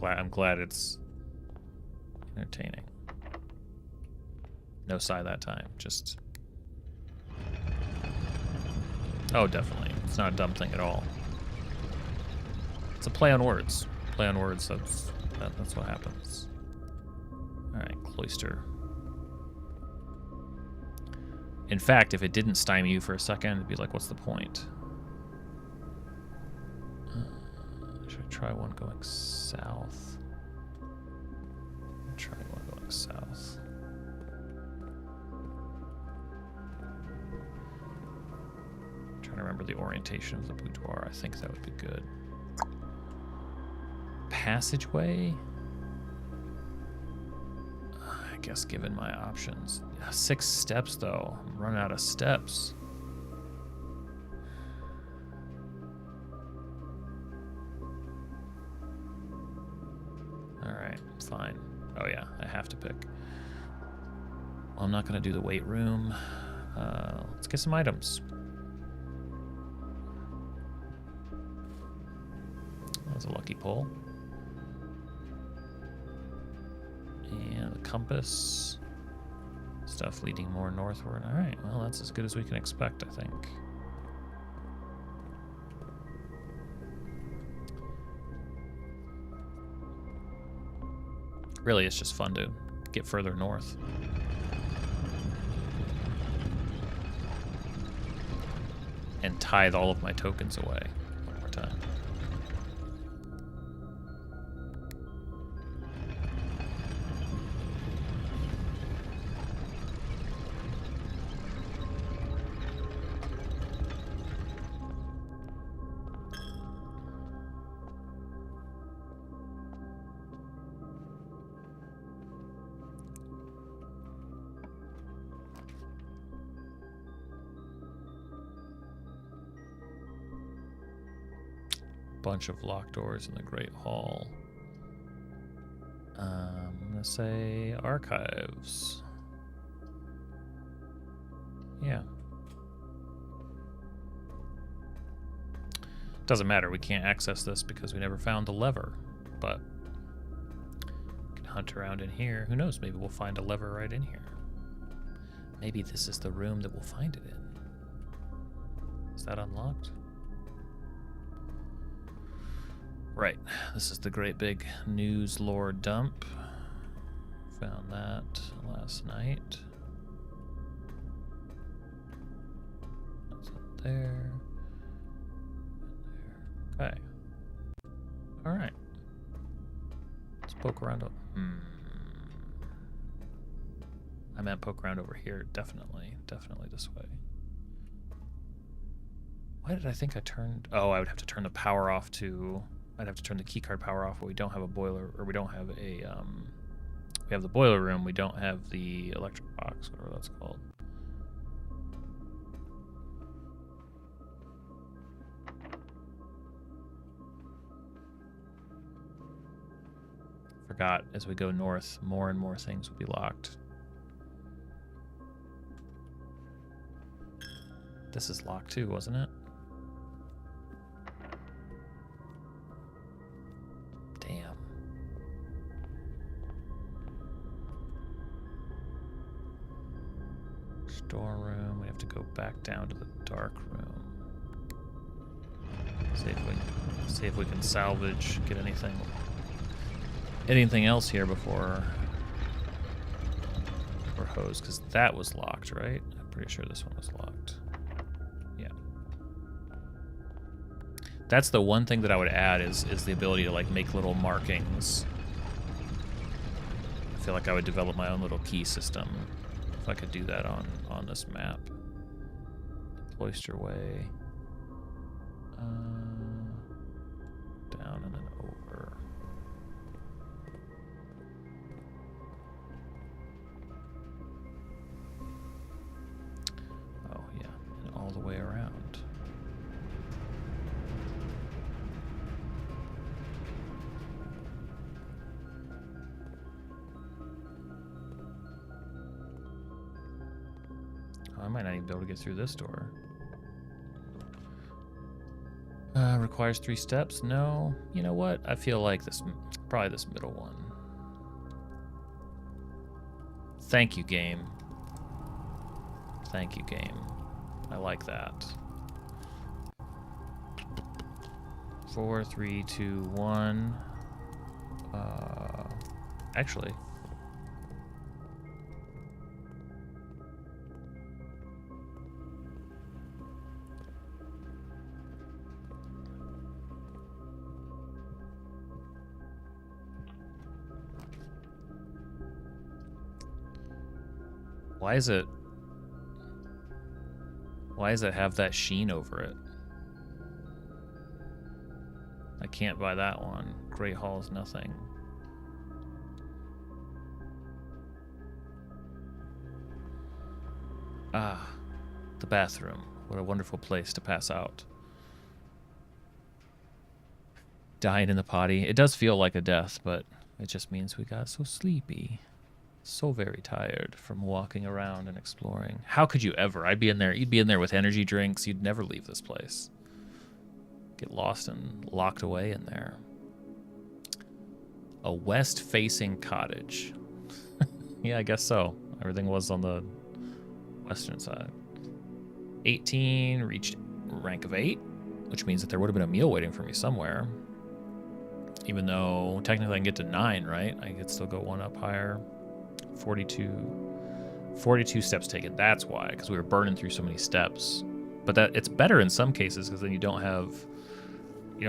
A: I'm glad it's entertaining. No sigh that time, just... Oh, definitely. It's not a dumb thing at all. It's a play on words. Play on words, that's what happens. Alright, cloister. In fact, if it didn't stymie you for a second, it'd be like, what's the point? Should I try one going south? Try one going south. I'm trying to remember the orientation of the boudoir. I think that would be good. Passageway? I guess given my options. 6 steps though. I'm running out of steps. Alright, fine. Oh yeah, I have to pick. Well, I'm not going to do the weight room. Let's get some items. That was a lucky pull. And the compass. Stuff leading more northward. Alright, well that's as good as we can expect, I think. Really, it's just fun to get further north. And tithe all of my tokens away one more time. bunch of locked doors in the Great Hall. I'm gonna say archives. Yeah. Doesn't matter, we can't access this because we never found the lever, but we can hunt around in here. Who knows, maybe we'll find a lever right in here. Maybe this is the room that we'll find it in. Is that unlocked? Right, this is the great big news lore dump. Found that last night. That's up there. Okay. All right. Let's poke around. I meant poke around over here. Definitely this way. Why did I think I turned? Oh, I would have to turn the power off to. I'd have to turn the keycard power off. But we don't have a boiler, or we don't have a. We have the boiler room. We don't have the electric box, whatever that's called. Forgot, as we go north, more and more things will be locked. This is locked too, wasn't it? Damn. Storeroom, we have to go back down to the dark room. See if we can salvage, get anything else here before we're hosed, because that was locked, right? I'm pretty sure this one was locked. Yeah. That's the one thing that I would add is the ability to like make little markings. I feel like I would develop my own little key system if I could do that on this map. Cloister Way. Down and then over. Oh, yeah, and all the way around. Oh, I might not even be able to get through this door. Requires 3 steps? No. You know what? I feel like probably this middle one. Thank you, game. Thank you, game. I like that. 4, 3, 2, 1. Actually. Why does it have that sheen over it? I can't buy that one. Great Hall is nothing. Ah, the bathroom. What a wonderful place to pass out. Dying in the potty. It does feel like a death, but it just means we got so sleepy. So very tired from walking around and exploring. How could you ever? I'd be in there. You'd be in there with energy drinks. You'd never leave this place. Get lost and locked away in there. A west-facing cottage. Yeah, I guess so. Everything was on the western side. 18, reached rank of 8, which means that there would have been a meal waiting for me somewhere. Even though technically I can get to 9, right? I could still go one up higher. 42 steps taken. That's why, because we were burning through so many steps. But that it's better in some cases because then you don't have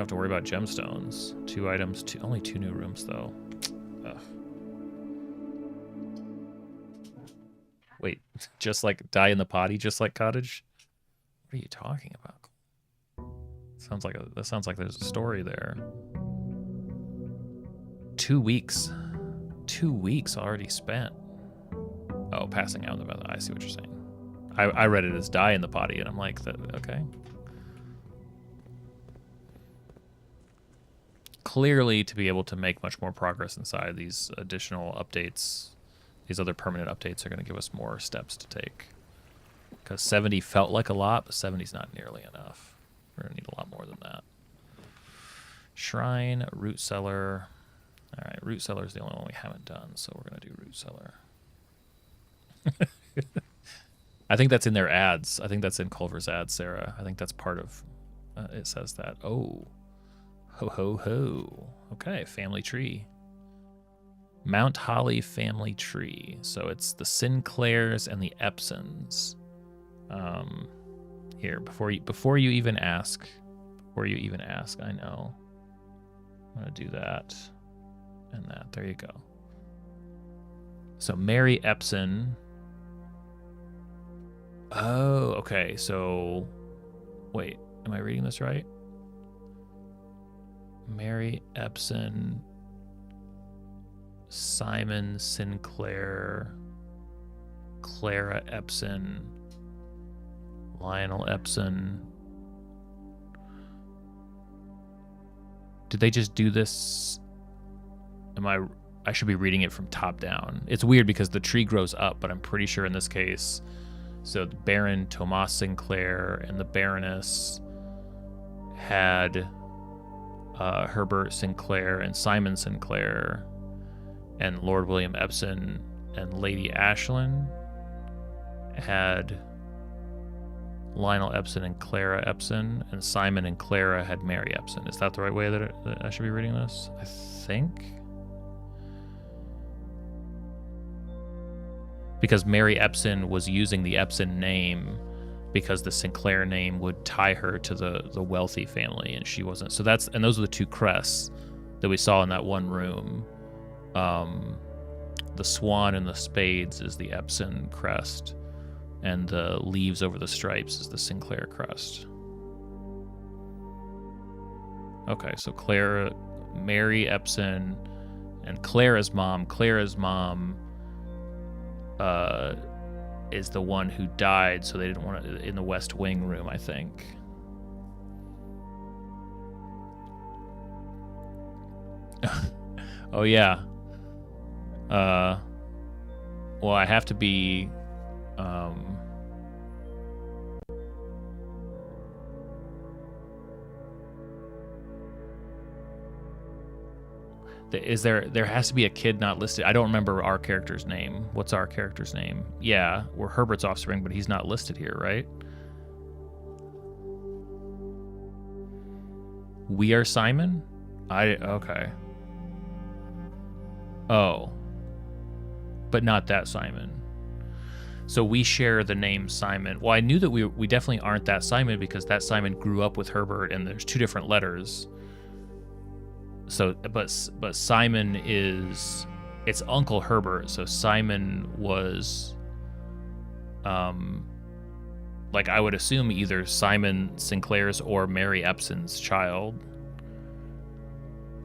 A: to worry about gemstones. 2 items, only 2 new rooms though. Ugh. Wait, just like die in the potty, just like cottage? What are you talking about? That sounds like there's a story there. 2 weeks. 2 weeks already spent. Oh, passing out in the bathroom. I see what you're saying. I read it as die in the potty, and I'm like, okay. clearly, to be able to make much more progress inside, these additional updates, these other permanent updates are going to give us more steps to take. Because 70 felt like a lot, but 70 is not nearly enough. We're going to need a lot more than that. Shrine, root cellar. All right, root cellar is the only one we haven't done, so we're going to do root cellar. I think that's in their ads. I think that's in Culver's ads, Sarah. I think that's part of, it says that. Oh, ho, ho, ho. Okay, family tree. Mount Holly family tree. So it's the Sinclairs and the Epsons. Here, before you even ask, I know. I'm going to do that and that. There you go. So Mary Epson. Oh, okay. So, wait, am I reading this right? Mary Epson, Simon Sinclair, Clara Epson, Lionel Epson. Did they just do this? I should be reading it from top down. It's weird because the tree grows up, but I'm pretty sure in this case, so the Baron Thomas Sinclair and the Baroness had Herbert Sinclair and Simon Sinclair, and Lord William Epson and Lady Ashland had Lionel Epson and Clara Epson, and Simon and Clara had Mary Epson. Is that the right way that I should be reading this? I think. Because Mary Epson was using the Epson name because the Sinclair name would tie her to the wealthy family, and she wasn't. So and those are the two crests that we saw in that one room. The swan and the spades is the Epson crest, and the leaves over the stripes is the Sinclair crest. Okay, so Mary Epson and Clara's mom is the one who died, so they didn't want it in the West Wing room, I think. Oh yeah. Well, I have to be there has to be a kid not listed. I don't remember our character's name. What's our character's name? Yeah, we're Herbert's offspring, but he's not listed here, right? We are Simon? Okay. Oh. But not that Simon. So we share the name Simon. Well, I knew that we definitely aren't that Simon because that Simon grew up with Herbert, and there's two different letters. So, but Simon it's Uncle Herbert. So Simon was, like I would assume either Simon Sinclair's or Mary Epson's child.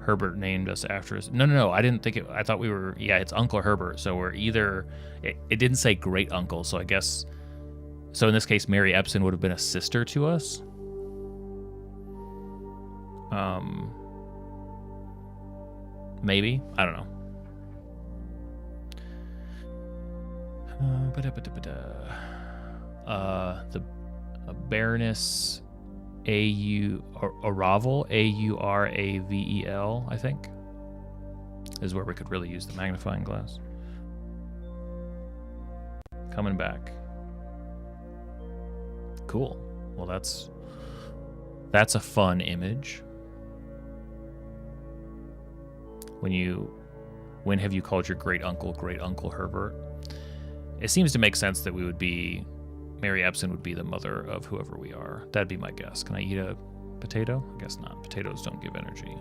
A: Herbert named us after his. No. I didn't think it. I thought we were. Yeah, it's Uncle Herbert. So we're either. It didn't say great uncle. So I guess. So in this case, Mary Epson would have been a sister to us. Maybe. I don't know. The Baroness Auravel, Auravel, I think, is where we could really use the magnifying glass. Coming back. Cool. Well, that's a fun image. When have you called your great uncle Herbert? It seems to make sense that Mary Epson would be the mother of whoever we are. That'd be my guess. Can I eat a potato? I guess not. Potatoes don't give energy.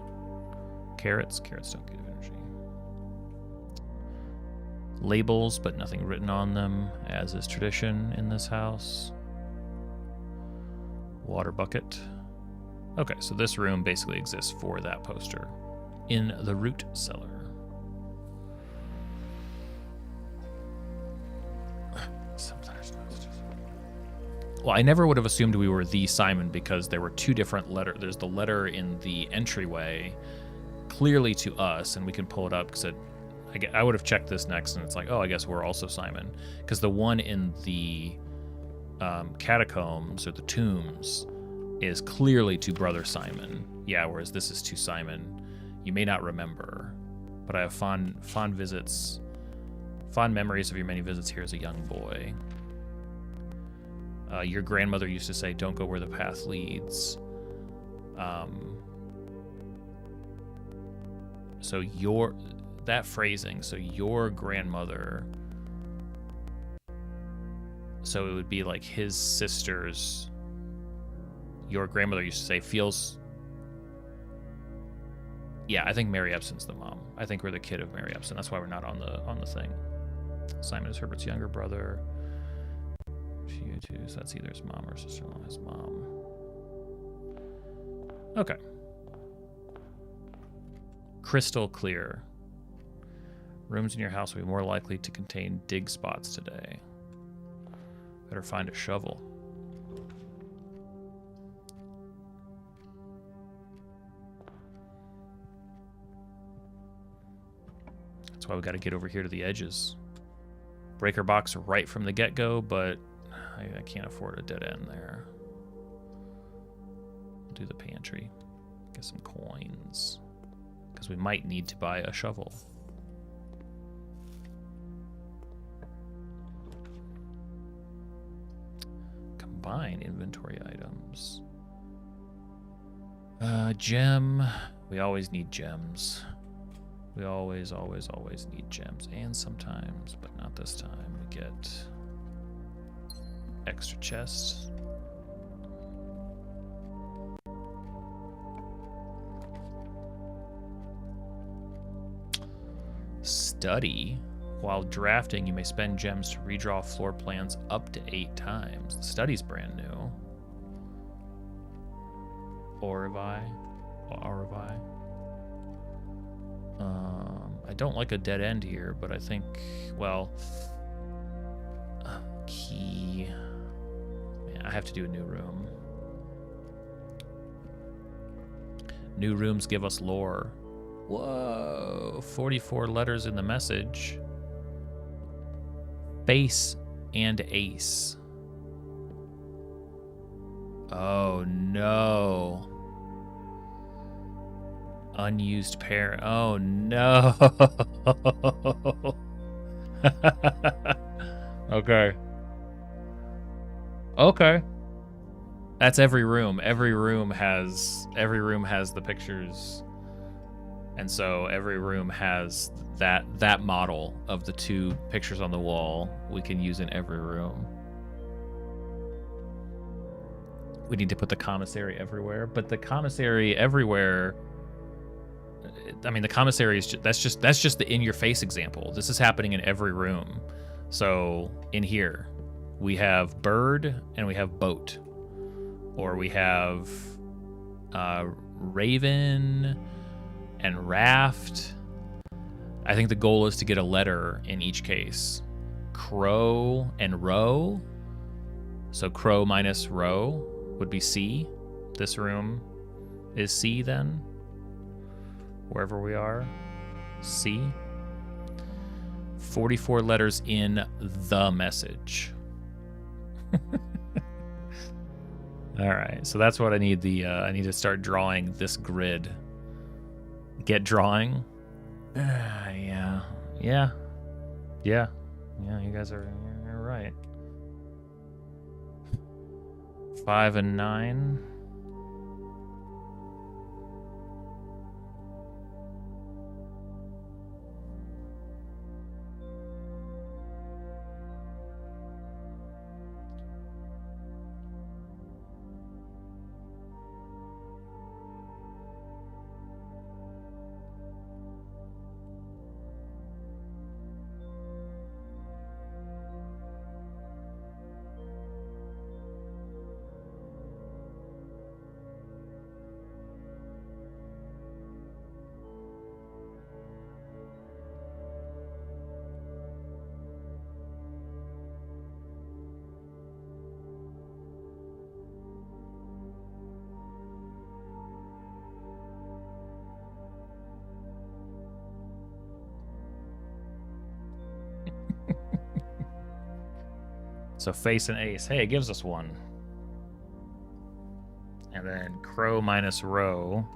A: Carrots don't give energy. Labels, but nothing written on them, as is tradition in this house. Water bucket. Okay, so this room basically exists for that poster in the root cellar. Well, I never would have assumed we were the Simon because there were two different letters. There's the letter in the entryway, clearly to us, and we can pull it up because I would have checked this next, and it's like, oh, I guess we're also Simon, because the one in the catacombs or the tombs is clearly to Brother Simon. Yeah, whereas this is to Simon. You may not remember, but I have fond memories of your many visits here as a young boy. Your grandmother used to say, "Don't go where the path leads." So that phrasing, so your grandmother, so it would be like his sister's, your grandmother used to say, feels, yeah, I think Mary Epson's the mom. I think we're the kid of Mary Epson. That's why we're not on the thing. Simon is Herbert's younger brother. She too, so that's either his mom or sister-in-law, his mom. Okay. Crystal clear. Rooms in your house will be more likely to contain dig spots today. Better find a shovel. That's why we got to get over here to the edges. Breaker box right from the get-go, but I can't afford a dead end there. Do the pantry. Get some coins. Because we might need to buy a shovel. Combine inventory items. Gem. We always need gems. We always need gems. And sometimes, but not this time, we get extra chests. Study. While drafting, you may spend gems to redraw floor plans up to 8 times. The study's brand new. Orivai. I don't like a dead end here, but I think, well, key. Man, I have to do a new room. New rooms give us lore. Whoa, 44 letters in the message. Face and ace. Oh no. Unused pair. Oh no. Okay. Okay. That's every room. Every room has the pictures. And so every room has that model of the 2 pictures on the wall we can use in every room. We need to put the commissary everywhere, but the commissary everywhere, I mean, the commissary is that's just the in-your-face example. This is happening in every room. So in here, we have bird and we have boat, or we have raven and raft. I think the goal is to get a letter in each case. Crow and row. So crow minus row would be C. This room is C then. Wherever we are. C. 44 letters in the message. All right, so that's what I need. I need to start drawing this grid. Get drawing. Yeah. You guys are you're right. 5 and 9. So face and ace. Hey, it gives us one. And then crow minus row.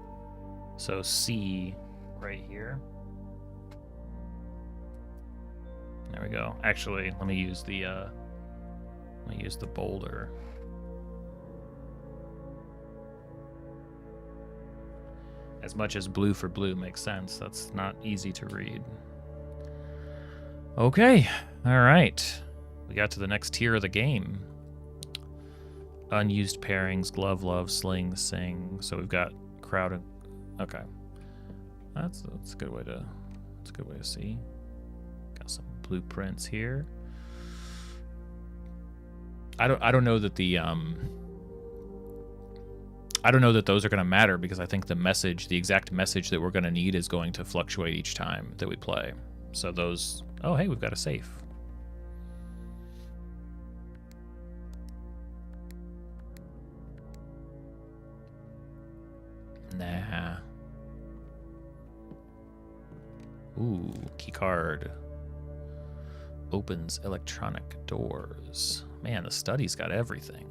A: So C right here. There we go. Actually, let me use the boulder. As much as blue for blue makes sense, that's not easy to read. Okay, all right. We got to the next tier of the game. Unused pairings, glove, love, sling, sing. So we've got crowd and okay. That's a good way to see. Got some blueprints here. I don't know that the I don't know that those are going to matter because I think the exact message that we're going to need is going to fluctuate each time that we play. So those, oh hey, we've got a safe. Nah. Ooh, key card. Opens electronic doors. Man, the study's got everything.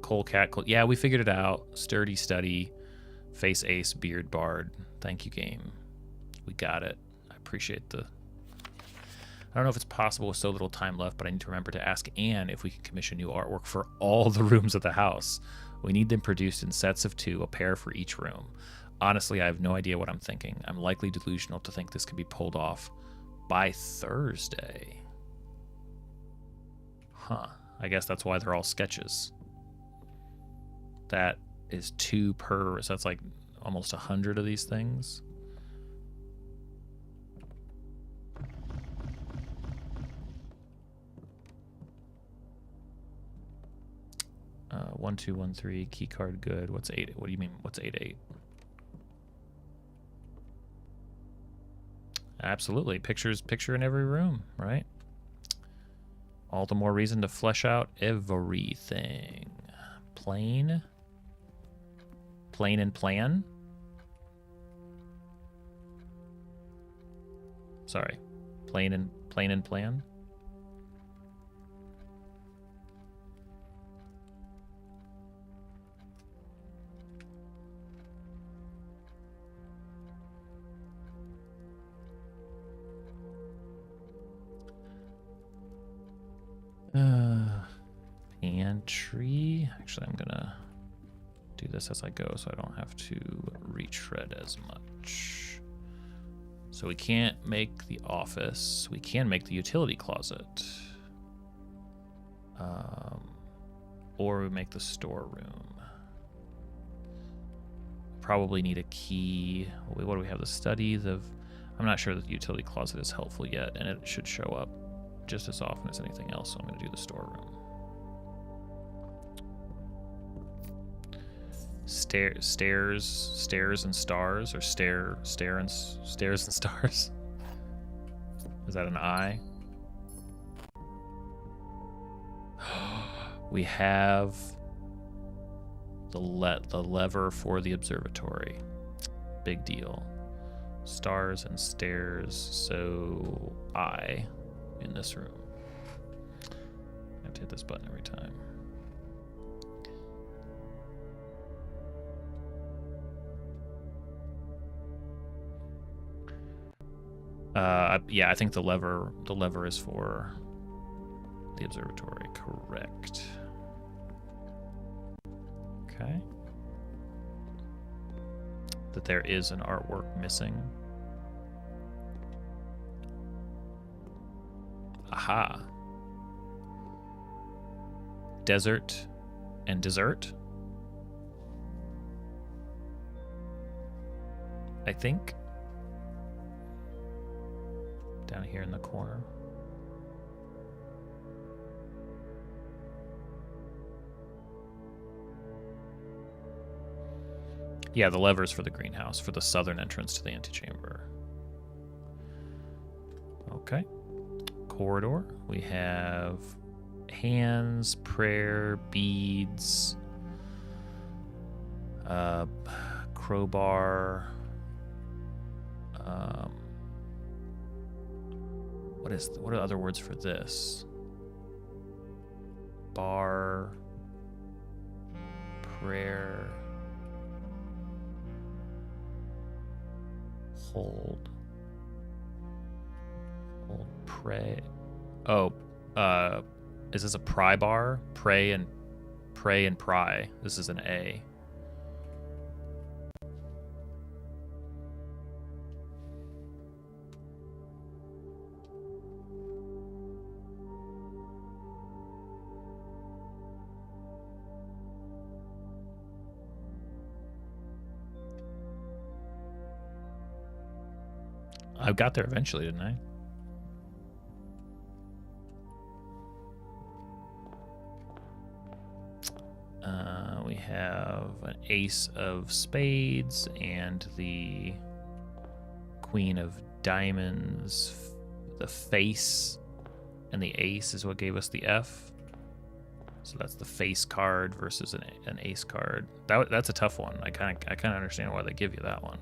A: Coal cat. Yeah, we figured it out. Sturdy study. Face ace. Beard bard. Thank you, game. We got it. I appreciate the... I don't know if it's possible with so little time left, but I need to remember to ask Anne if we can commission new artwork for all the rooms of the house. We need them produced in sets of 2, a pair for each room. Honestly, I have no idea what I'm thinking. I'm likely delusional to think this could be pulled off by Thursday. Huh. I guess that's why they're all sketches. That is 2 per, so that's like almost 100 of these things. 1 2 1 3 key card good. What's 8? What do you mean? What's 8 8? Absolutely, picture in every room, right? All the more reason to flesh out everything. Plain and plan. Sorry, plain and plan. Pantry. Actually, I'm gonna do this as I go so I don't have to retread as much. So we can't make the office. We can make the utility closet. Or we make the storeroom. Probably need a key. What do we have? The study. I'm not sure that the utility closet is helpful yet, and it should show up just as often as anything else, so I'm going to do the storeroom. Stairs and stars, or stairs and stars. Is that an I? We have the lever for the observatory. Big deal. Stars and stairs, so I in this room. I have to hit this button every time. Yeah, I think the lever is for the observatory. Correct. Okay. That there is an artwork missing. Aha. Desert and dessert. I think. Down here in the corner. Yeah, the levers for the greenhouse, for the southern entrance to the antechamber. Okay. Corridor. We have hands, prayer, beads, crowbar. What are other words for this? bar, prayer, hold, pray. Oh, is this a pry bar? Pray and pry. This is an A. I got there eventually, didn't I? We have an ace of spades and the queen of diamonds. The face and the ace is what gave us the F. So that's the face card versus an ace card. That's a tough one. I kind of understand why they give you that one.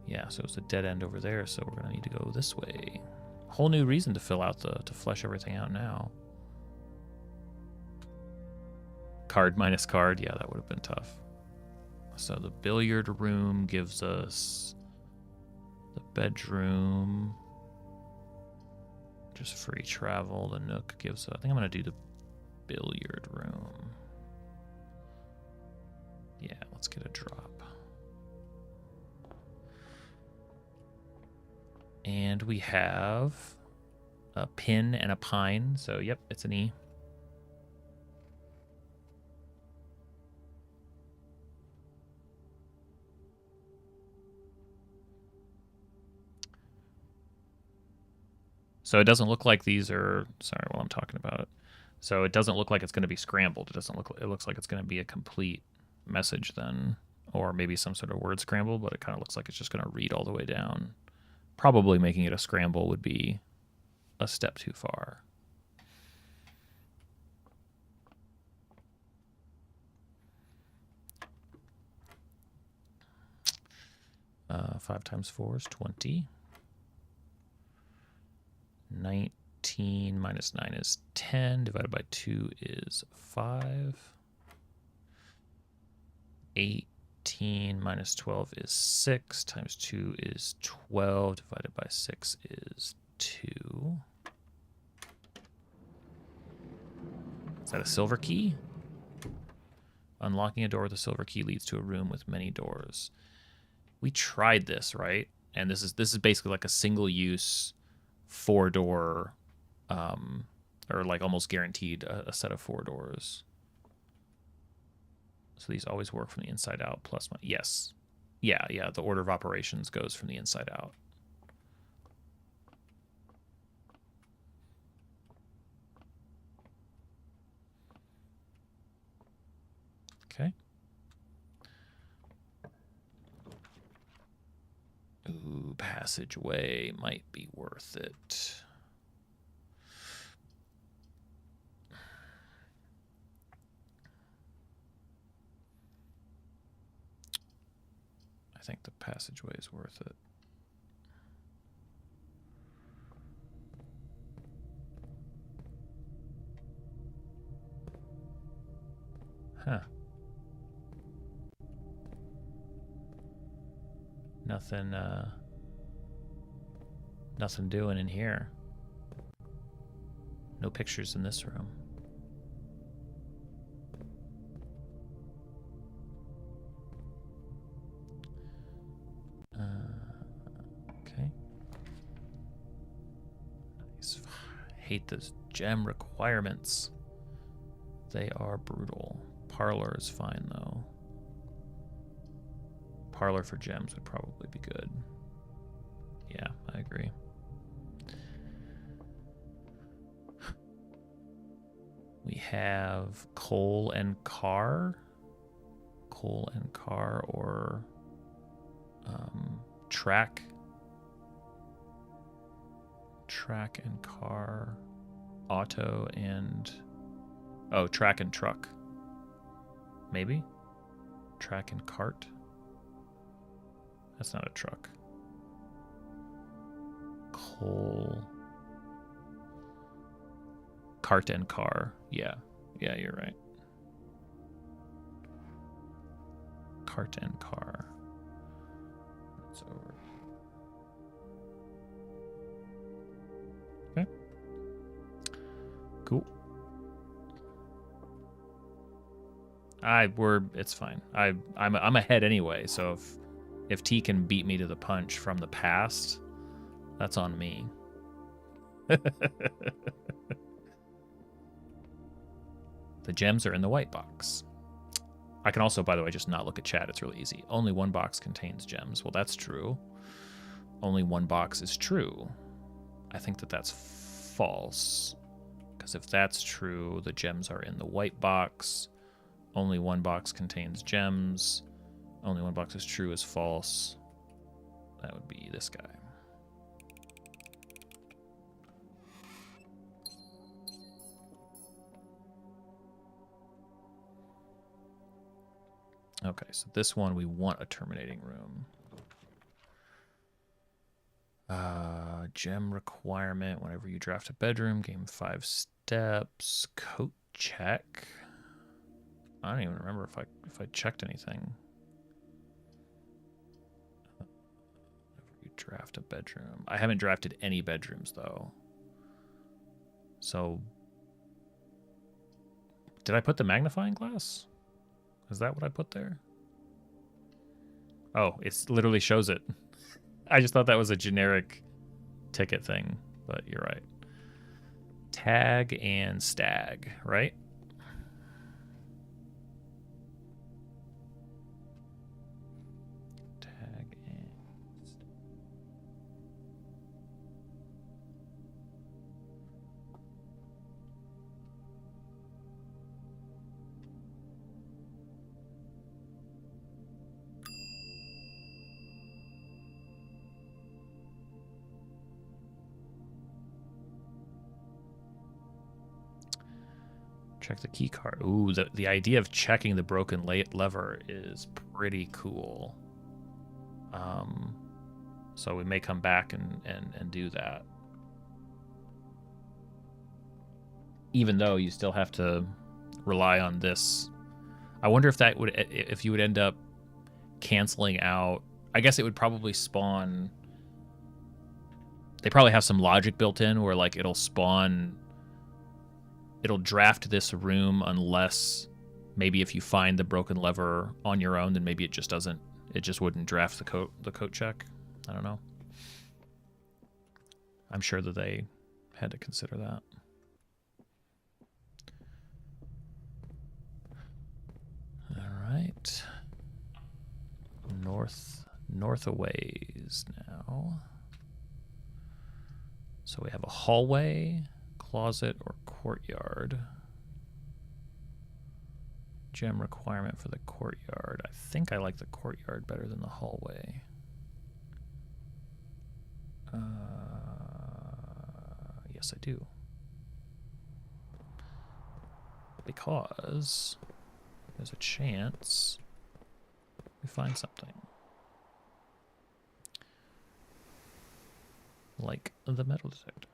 A: Yeah, so it's a dead end over there, so we're gonna need to go this way. Whole new reason to fill out to flesh everything out now. Card minus card, yeah, that would have been tough. So the billiard room gives us the bedroom, just free travel. The nook gives, I think I'm gonna do the billiard room. Yeah, let's get a drop. And we have a pin and a pine. So, yep, it's an E. So it doesn't look like these are, sorry, while I'm talking about it. So it doesn't look like it's going to be scrambled. It looks like it's going to be a complete message then, or maybe some sort of word scramble, but it kind of looks like it's just going to read all the way down. Probably making it a scramble would be a step too far. Five times 4 is 20. 19 minus 9 is 10. Divided by 2 is 5. 18 minus 12 is 6. Times 2 is 12. Divided by 6 is 2. Is that a silver key? Unlocking a door with a silver key leads to a room with many doors. We tried this, right? And this is basically like a single use 4-door, or like almost guaranteed a set of 4 doors. So these always work from the inside out plus my, yes. Yeah, the order of operations goes from the inside out. Okay. Ooh, passageway might be worth it. I think the passageway is worth it. Huh. Nothing doing in here. No pictures in this room. Okay. Nice. I hate those gem requirements. They are brutal. Parlor is fine though. Parlor for gems would probably be good. Yeah, I agree. We have coal and car. Coal and car, or track. Track and car. Auto and... Oh, track and truck. Maybe? Track and cart? That's not a truck. whole cart and car. Yeah, you're right. Cart and car. That's over. Okay. Cool. It's fine. I'm ahead anyway, so if T can beat me to the punch from the past, that's on me. The gems are in the white box. I can also, by the way, just not look at chat. It's really easy. Only one box contains gems. Well, that's true. Only one box is true. I think that's false. Because if that's true, the gems are in the white box. Only one box contains gems. Only one box is true is false. That would be this guy. Okay, so this one we want a terminating room. Gem requirement. Whenever you draft a bedroom, game 5 steps. Coat check. I don't even remember if I checked anything. Whenever you draft a bedroom. I haven't drafted any bedrooms though. So did I put the magnifying glass? Is that what I put there? Oh, it literally shows it. I just thought that was a generic ticket thing, but you're right. Tag and stag, right? Tag and stag. Check the key card. Ooh, the idea of checking the broken lever is pretty cool. So we may come back and do that. Even though you still have to rely on this. I wonder if you would end up canceling out. I guess it would probably spawn. They probably have some logic built in where like it'll draft this room unless maybe if you find the broken lever on your own, then maybe it just wouldn't draft the coat check. I don't know. I'm sure that they had to consider that. All right. North a ways now. So we have a hallway, closet, or courtyard. Gem requirement for the courtyard. I think I like the courtyard better than the hallway. Yes, I do. Because there's a chance we find something. Like the metal detector.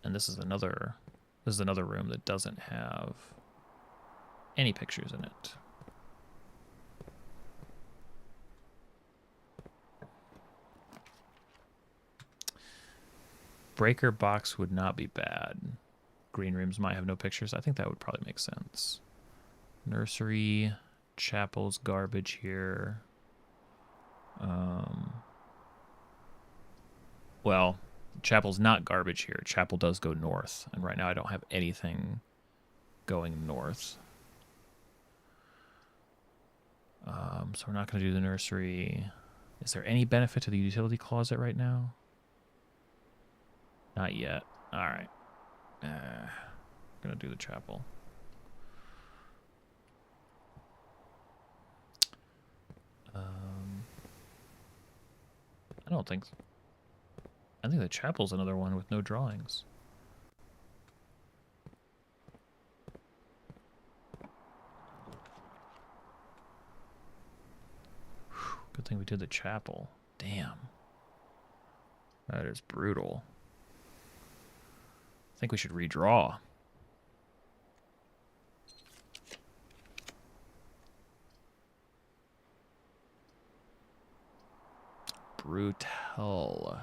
A: And this is another room that doesn't have any pictures in it. Breaker box would not be bad. Green rooms might have no pictures. I think that would probably make sense. Nursery, chapel's garbage here. Well, chapel's not garbage here. Chapel does go north, and right now I don't have anything going north. So we're not going to do the nursery. Is there any benefit to the utility closet right now? Not yet. All right. Gonna do the chapel. I don't think so. I think the chapel's another one with no drawings. Good thing we did the chapel. Damn. That is brutal. I think we should redraw. Brutal.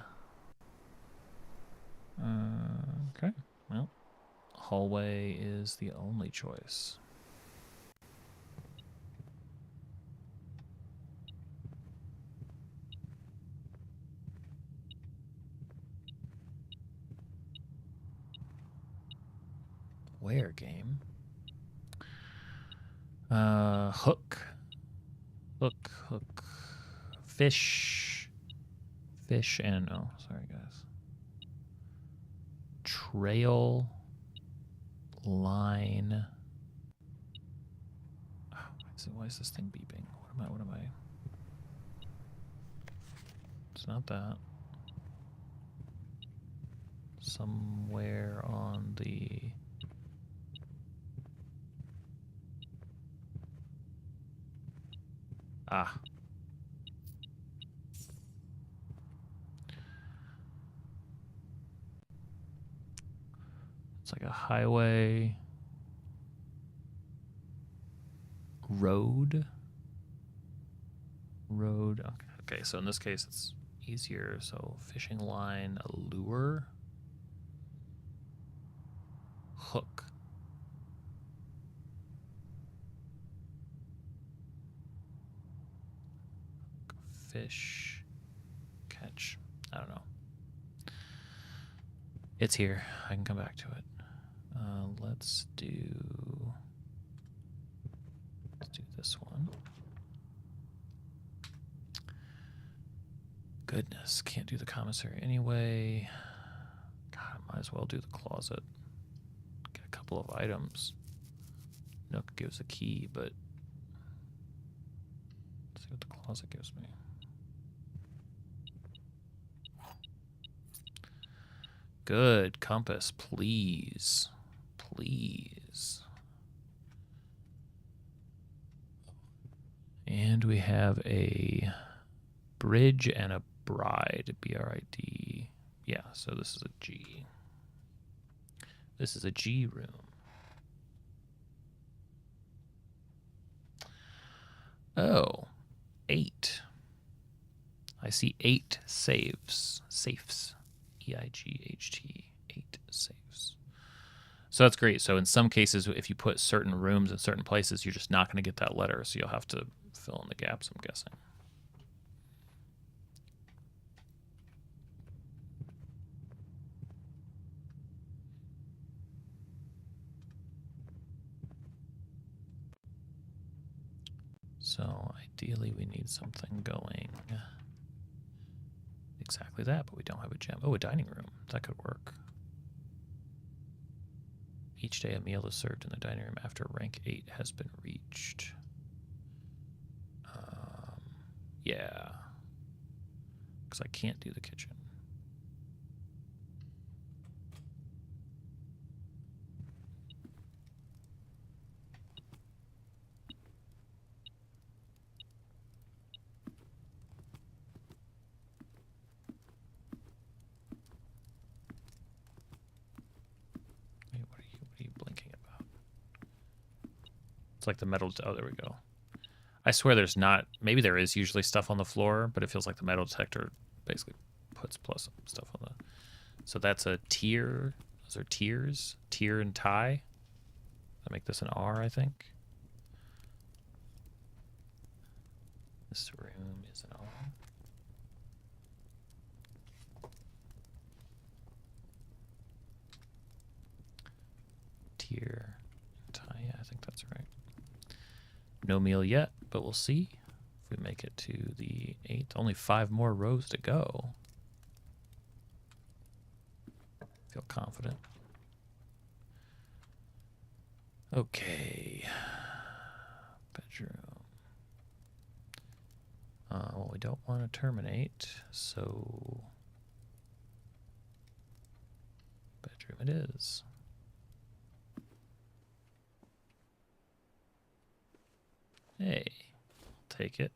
A: Okay. Well, hallway is the only choice. Where game? Hook. Hook. Fish. Fish and, oh, sorry guys. Trail. Line. Oh, why is this thing beeping? What am I? It's not that. Somewhere on the... Ah. It's like a highway. Road. Okay, so in this case it's easier. So fishing line, a lure. Hook. Fish. Catch. I don't know. It's here. I can come back to it. Let's do this one. Goodness, can't do the commissary anyway. God, I might as well do the closet. Get a couple of items. Nook gives a key, but let's see what the closet gives me. Good. Compass, please. Please. And we have a bridge and a bride, B-R-I-D. Yeah, so this is a G. This is a G room. Oh, 8. I see 8 safes. E-I-G-H-T, 8 safes. So that's great. So in some cases, if you put certain rooms in certain places, you're just not going to get that letter. So you'll have to fill in the gaps, I'm guessing. So ideally we need something going exactly that, but we don't have a gem. Oh, a dining room. That could work. Each day a meal is served in the dining room after rank 8 has been reached. Yeah. Because I can't do the kitchen. Hey, what are you blinking about? It's like the metal. Oh, there we go. I swear there's not. Maybe there is usually stuff on the floor, but it feels like the metal detector basically puts plus stuff on the. So that's a tier. Those are tiers. Tier and tie. I make this an R, I think. This room is an R. Tier and tie. Yeah, I think that's right. No meal yet, but we'll see if we make it to the 8th. Only 5 more rows to go. Feel confident. Okay. Bedroom. Well, we don't want to terminate, so bedroom it is. Hey, I'll take it.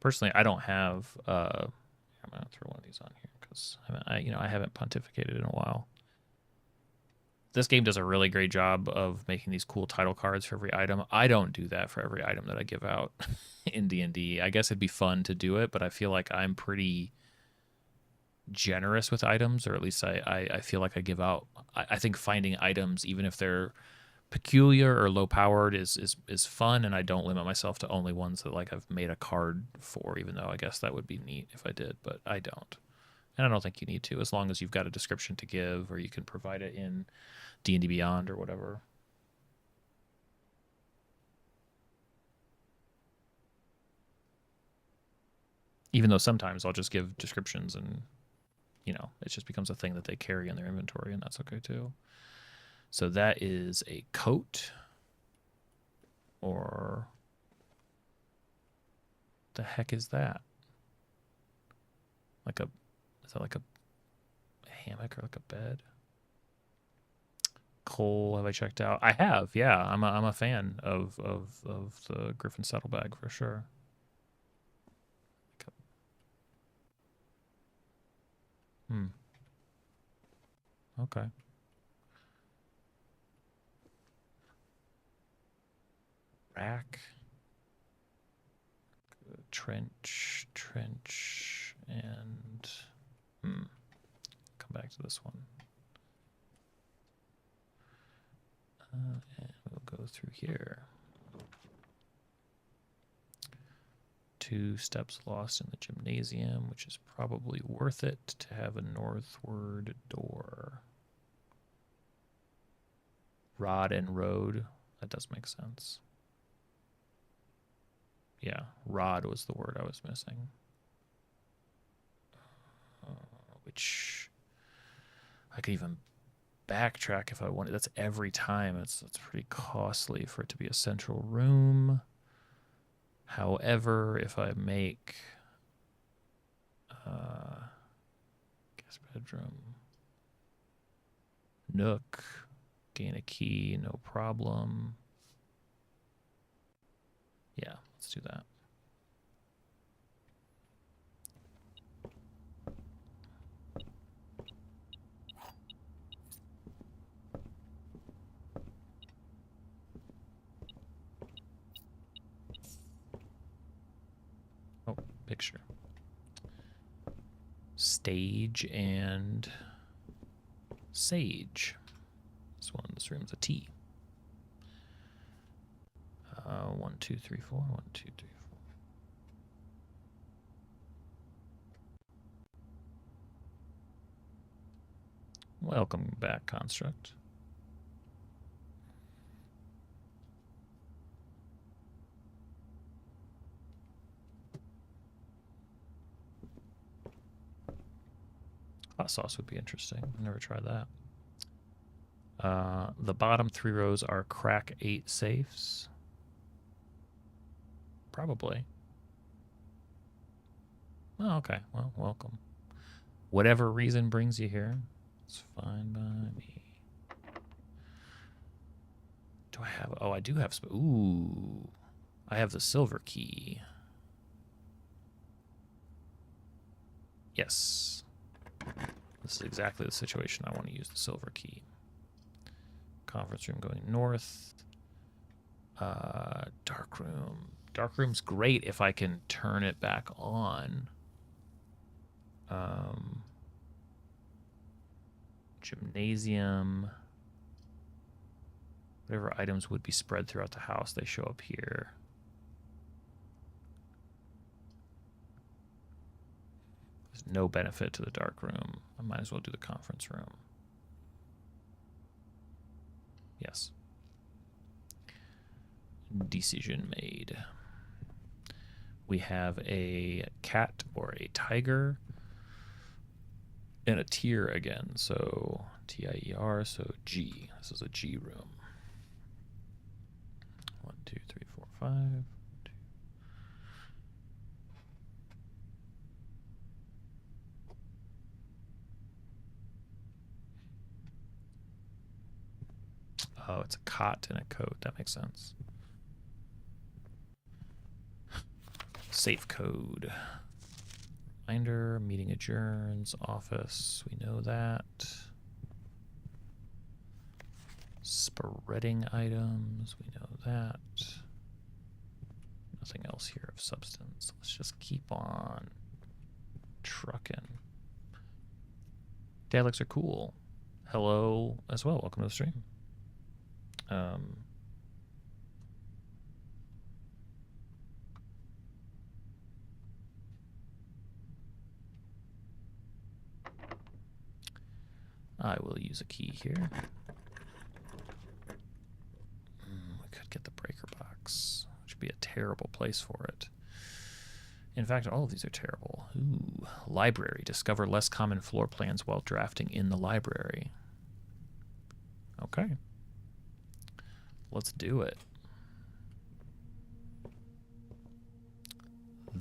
A: personally, I don't have. I'm gonna throw one of these on here because I haven't pontificated in a while. This game does a really great job of making these cool title cards for every item. I don't do that for every item that I give out in D&D. I guess it'd be fun to do it, but I feel like I'm pretty generous with items, or at least I feel like I give out. I think finding items, even if they're peculiar or low powered, is fun, and I don't limit myself to only ones that like I've made a card for, even though I guess that would be neat if I did, but I don't. And I don't think you need to, as long as you've got a description to give, or you can provide it in D&D Beyond or whatever. Even though sometimes I'll just give descriptions and, it just becomes a thing that they carry in their inventory, and that's okay too. So that is a coat, or the heck is that? Is that like a hammock or like a bed? Cole, have I checked out? I have, yeah. I'm a fan of the Griffin saddlebag for sure. Okay. Rack. Trench, and come back to this one. And we'll go through here. 2 steps lost in the gymnasium, which is probably worth it to have a northward door. Rod and road. That does make sense. Yeah, rod was the word I was missing. Which I could even backtrack if I wanted. That's every time. That's pretty costly for it to be a central room. However, if I make guest bedroom, nook, gain a key, no problem. Yeah, let's do that. Oh, picture. Stage and sage. This room's a T. 1, 2, 3, 4. 1, 2, 3, 4. Welcome back, Construct. Hot sauce would be interesting. I've never tried that. The bottom 3 rows are crack 8 safes. Probably. Oh, okay. Well, welcome. Whatever reason brings you here, it's fine by me. Do I have... Oh, I do have... Ooh. I have the silver key. Yes. This is exactly the situation I want to use the silver key. Conference room going north. Dark room. Dark room's great if I can turn it back on. Gymnasium. Whatever items would be spread throughout the house, they show up here. There's no benefit to the dark room. I might as well do the conference room. Yes. Decision made. We have a cat or a tiger and a tier again. So T-I-E-R, so G. This is a G room. 1, 2, 3, 4, 5. Oh, it's a cot and a coat. That makes sense. Safe code. Reminder, meeting adjourns, office, we know that. Spreading items, we know that. Nothing else here of substance. Let's just keep on trucking. Dialects are cool. Hello as well. Welcome to the stream. I will use a key here. We could get the breaker box, which would be a terrible place for it. In fact, all of these are terrible. Ooh, library. Discover less common floor plans while drafting in the library. Okay. Let's do it.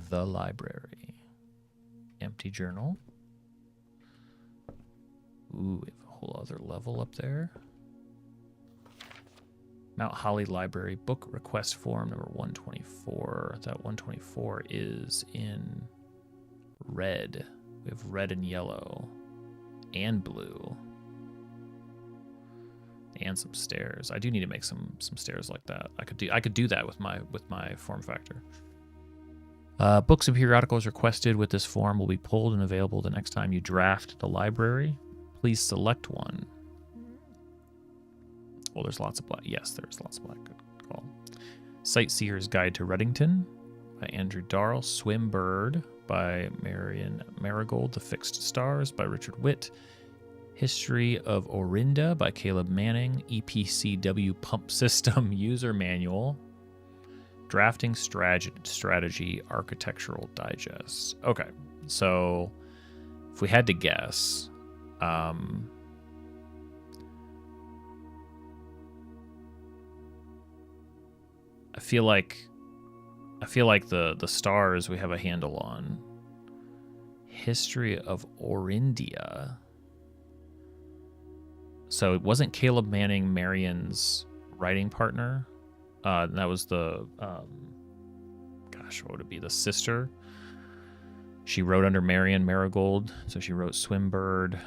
A: The library. Empty journal. Ooh, we have a whole other level up there. Mount Holly Library book request form number 124. That 124 is in red. We have red and yellow and blue and some stairs. I do need to make some stairs like that. I could do that with my form factor. Books and periodicals requested with this form will be pulled and available the next time you draft the library. Please select one. Well, there's lots of black. Yes, there's lots of black. Good call. Sightseer's Guide to Reddington by Andrew Darrell. Swim Bird by Marion Marigold. The Fixed Stars by Richard Witt. History of Orinda by Caleb Manning. EPCW Pump System User Manual. Drafting Strategy Architectural Digest. Okay, so if we had to guess, I feel like the stars we have a handle on. History of Orindia. So it wasn't Caleb Manning Marion's writing partner. That was the gosh, what would it be? The sister. She wrote under Marion Marigold, so she wrote Swimbird.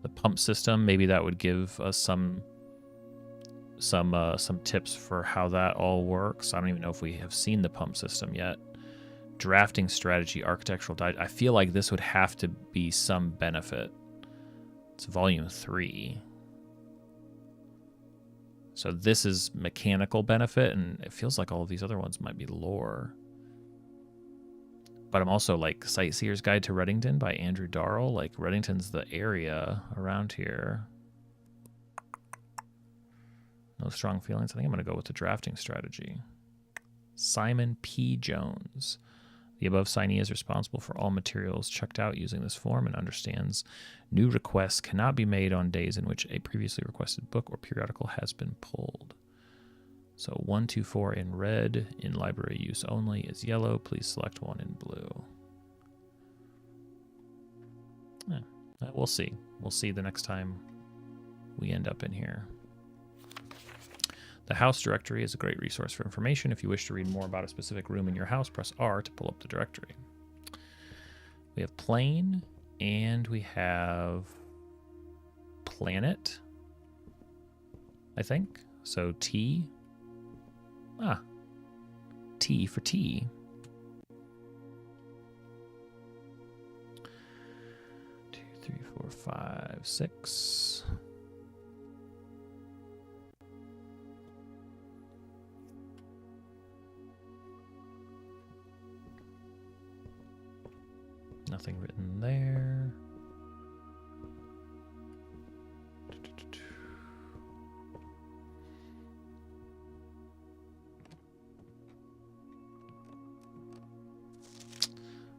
A: The pump system, maybe that would give us some tips for how that all works. I don't even know if we have seen the pump system yet. Drafting strategy, architectural digest. I feel like this would have to be some benefit. It's volume 3. So this is mechanical benefit, and it feels like all of these other ones might be lore. But I'm also like Sightseer's Guide to Reddington by Andrew Darrell. Like Reddington's the area around here. No strong feelings. I think I'm going to go with the drafting strategy. Simon P. Jones. The above signee is responsible for all materials checked out using this form and understands new requests cannot be made on days in which a previously requested book or periodical has been pulled. So 124 in red, in library use only, is yellow. Please select one in blue. We'll see. We'll see the next time we end up in here. The house directory is a great resource for information. If you wish to read more about a specific room in your house, press R to pull up the directory. We have plane, and we have planet, I think. So T. T for T. Two, 3, 4, 5, 6. Nothing written there.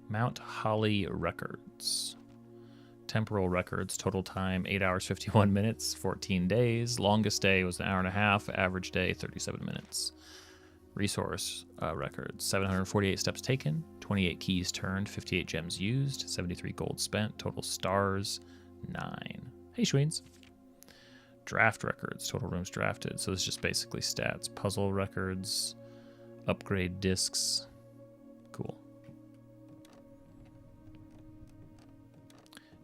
A: Mount Holly records. Temporal records, total time 8 hours 51 minutes, 14 days. Longest day was an hour and a half, average day 37 minutes. Resource records, 748 steps taken, 28 keys turned, 58 gems used, 73 gold spent, total stars 9. Hey, Schweens. Draft records, total rooms drafted. So this is just basically stats. Puzzle records, upgrade discs. Cool.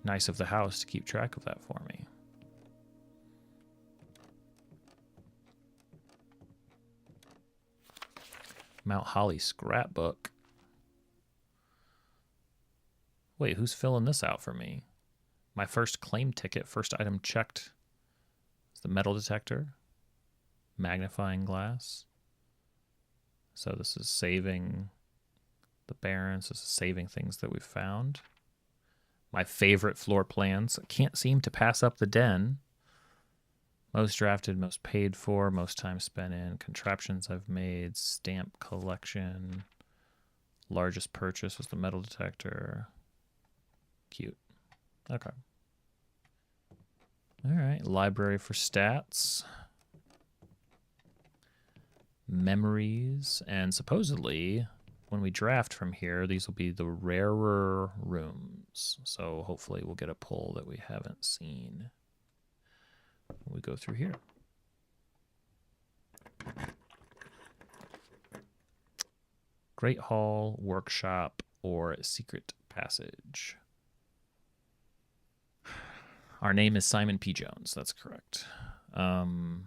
A: Nice of the house to keep track of that for me. Mount Holly scrapbook. Wait, who's filling this out for me? My first claim ticket, first item checked is the metal detector. Magnifying glass. So this is saving the barrens. This is saving things that we've found. My favorite floor plans. Can't seem to pass up the den. Most drafted, most paid for, most time spent in. Contraptions I've made. Stamp collection. Largest purchase was the metal detector. Cute. Okay. All right. Library for stats. Memories. And supposedly, when we draft from here, these will be the rarer rooms. So hopefully we'll get a pull that we haven't seen when we go through here. Great Hall, Workshop, or Secret Passage. Our name is Simon P. Jones. That's correct. Gosh,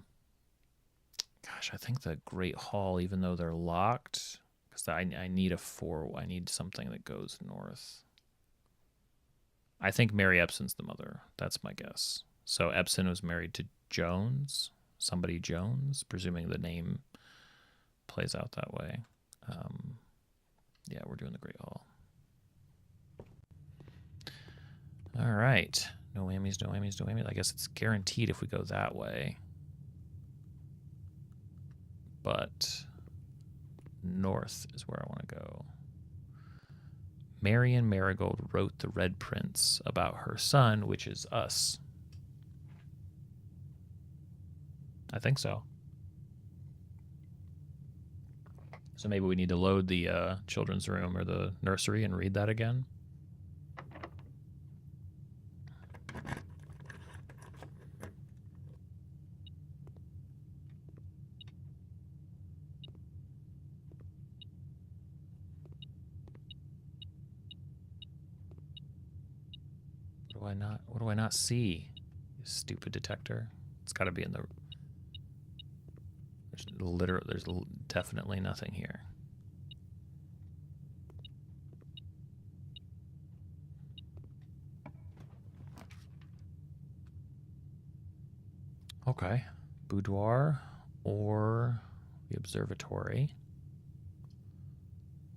A: I think the Great Hall, even though they're locked, because I need I need something that goes north. I think Mary Epson's the mother. That's my guess. So Epson was married to Jones, somebody Jones, presuming the name plays out that way. Yeah, we're doing the Great Hall. All right. No whammies, no whammies, no whammies. I guess it's guaranteed if we go that way. But north is where I want to go. Marion Marigold wrote The Red Prince about her son, which is us. I think so. So maybe we need to load the children's room or the nursery and read that again. What do I not see? You stupid detector. It's got to be in the... There's definitely nothing here. Okay. Boudoir or the observatory.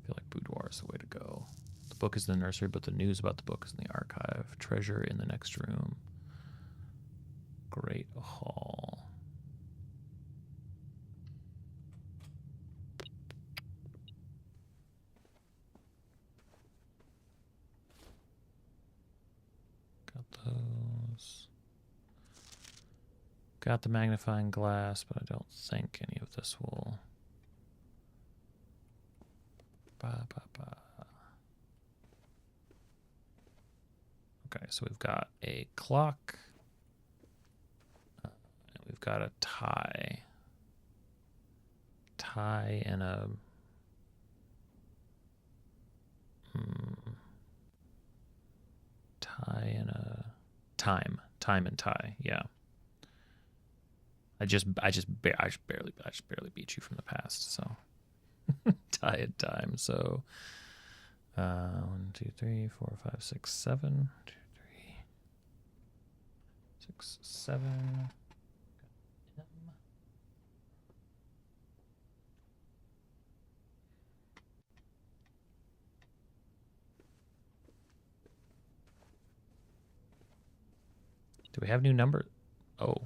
A: I feel like boudoir is the way to go. The book is in the nursery, but the news about the book is in the archive. Treasure in the next room. Great Hall. Got those. Got the magnifying glass, but I don't think any of this will... Okay, so we've got a clock. And we've got a tie. Tie and a... tie and a... Time. Time and tie, yeah. I just barely beat you from the past, so... tie and time, so... 1, 2, 3, 4, 5, 6, 7. 2, 3, 6, 7. Do we have new numbers? Oh.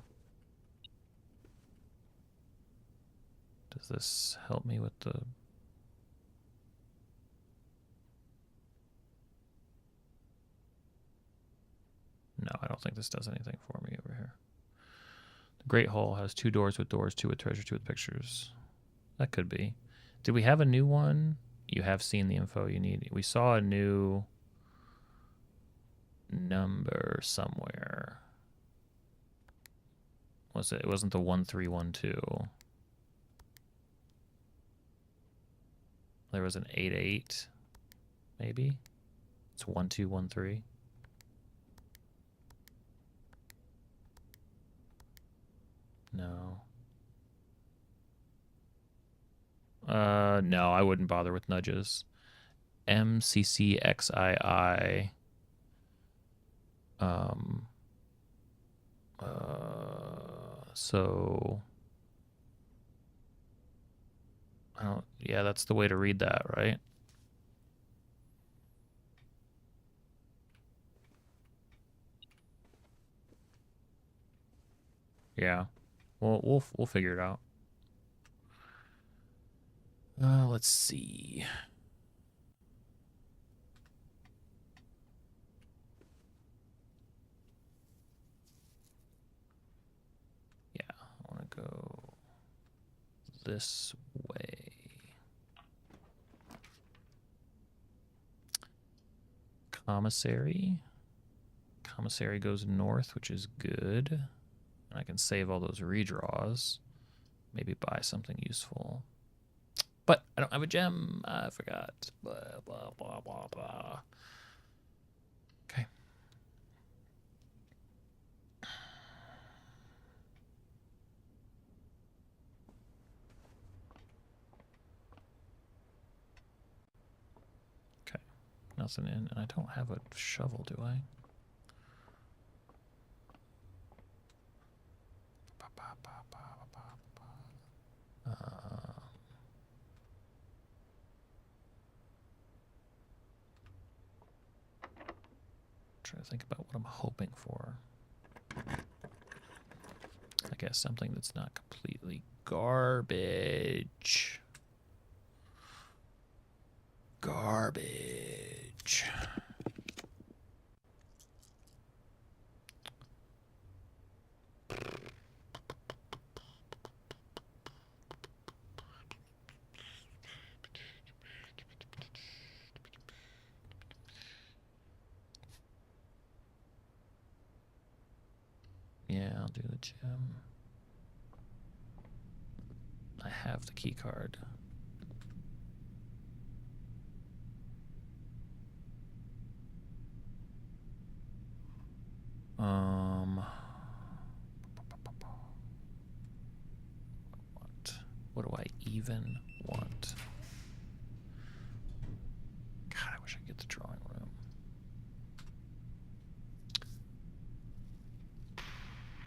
A: Does this help me with the... No, I don't think this does anything for me over here. The Great Hall has 2 doors with doors, 2 with treasure, 2 with pictures. That could be. Did we have a new one? You have seen the info you need. We saw a new number somewhere. Was it? It wasn't the 1312. There was an 88, maybe. It's 1213. No. No, I wouldn't bother with nudges. MCCXII. So I don't. Yeah, that's the way to read that, right? Yeah. Well, we'll figure it out. Let's see. Yeah, I want to go this way. Commissary. Commissary goes north, which is good. And I can save all those redraws. Maybe buy something useful. But I don't have a gem. I forgot. Blah, blah, blah, blah, blah. Okay. Okay. Nothing in. And I don't have a shovel, do I? Trying to think about what I'm hoping for. I guess something that's not completely garbage. Garbage. Yeah, I'll do the gem. I have the key card. What do I even want? God, I wish I could get the drawing room.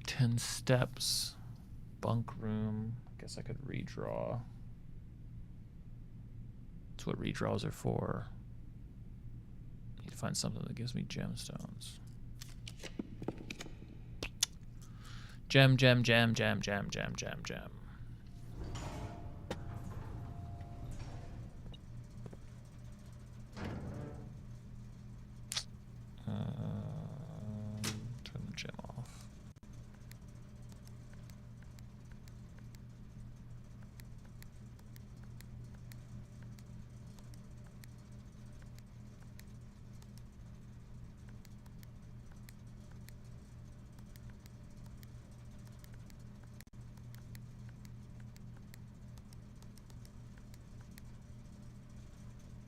A: 10 steps. Bunk room. Guess I could redraw. That's what redraws are for. Need to find something that gives me gemstones. Gem, gem, gem, gem, gem, gem, gem, gem. Turn the gem off.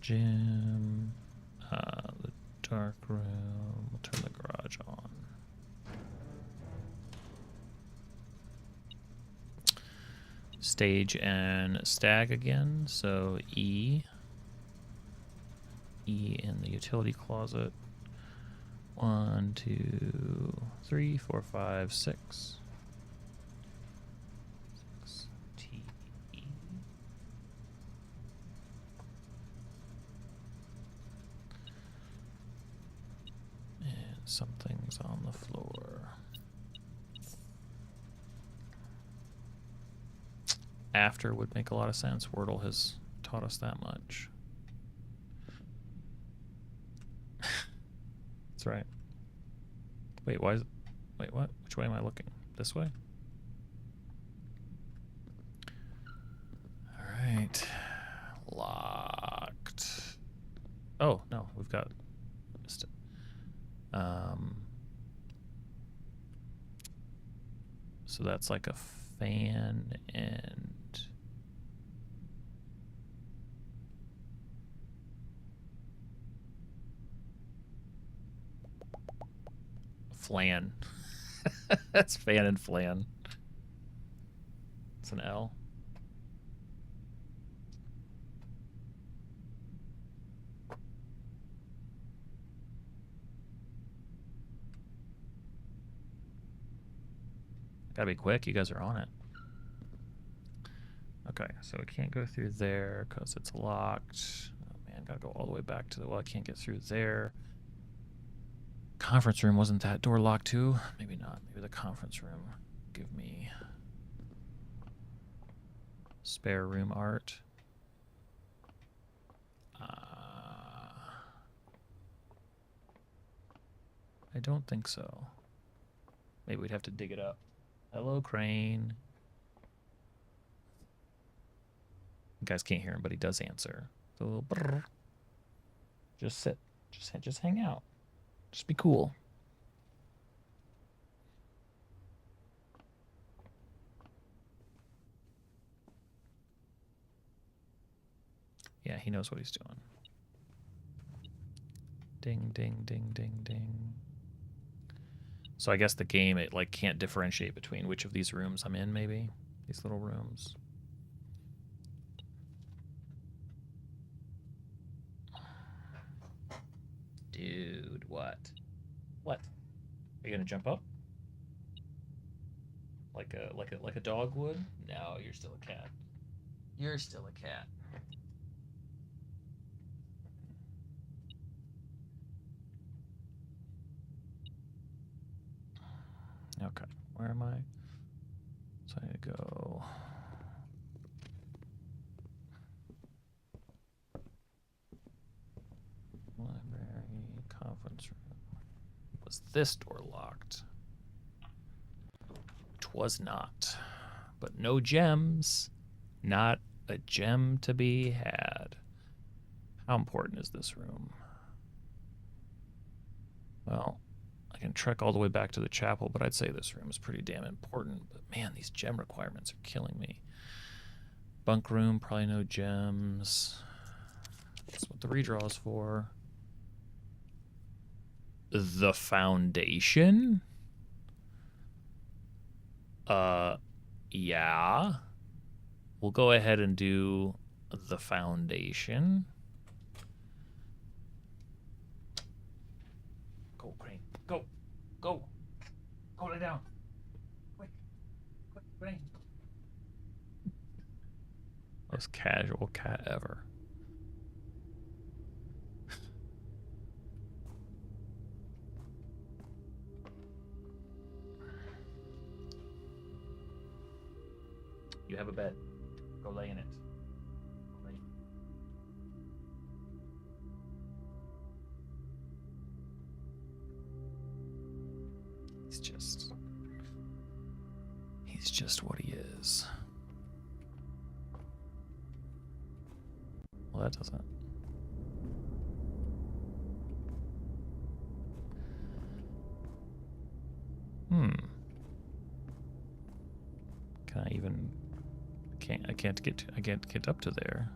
A: Gym, the dark room. We'll turn the garage on. Stage and stag again. So E in the utility closet. 1, 2, 3, 4, 5, 6. T E. And something's on the floor. After would make a lot of sense. Wordle has taught us that much. That's right. Wait, why is it? Wait, what? Which way am I looking? This way? All right. Locked. Oh, no, we've got... So that's like a fan and... flan. That's fan and flan. That's an L. Gotta be quick. You guys are on it. Okay, so we can't go through there because it's locked. Oh man, gotta go all the way back to the... Well, I can't get through there. Conference room, wasn't that door locked too? Maybe not. Maybe the conference room. Give me... spare room art. I don't think so. Maybe we'd have to dig it up. Hello, Crane. You guys can't hear him, but he does answer. So a little brrr. Just sit. Just hang out. Just be cool. Yeah, he knows what he's doing. Ding, ding, ding, ding, ding. So I guess the game, it like can't differentiate between which of these rooms I'm in, maybe? These little rooms. Dude, what? What? Are you gonna jump up? Like a dog would? No, you're still a cat. You're still a cat. Okay, where am I? So I need to go. Library, conference room. Was this door locked? Twas not. But no gems. Not a gem to be had. How important is this room? Well, I can trek all the way back to the chapel, but I'd say this room is pretty damn important. But man, these gem requirements are killing me. Bunk room, probably no gems. That's what the redraw is for. The foundation? Yeah. We'll go ahead and do the foundation. Go, Crane. Go. Go. Go lay down. Quick. Quick, Crane. Most casual cat ever. You have a bed. Go lay in it. Lay. He's just what he is. Well, that doesn't. Can I even... I can't get up to there.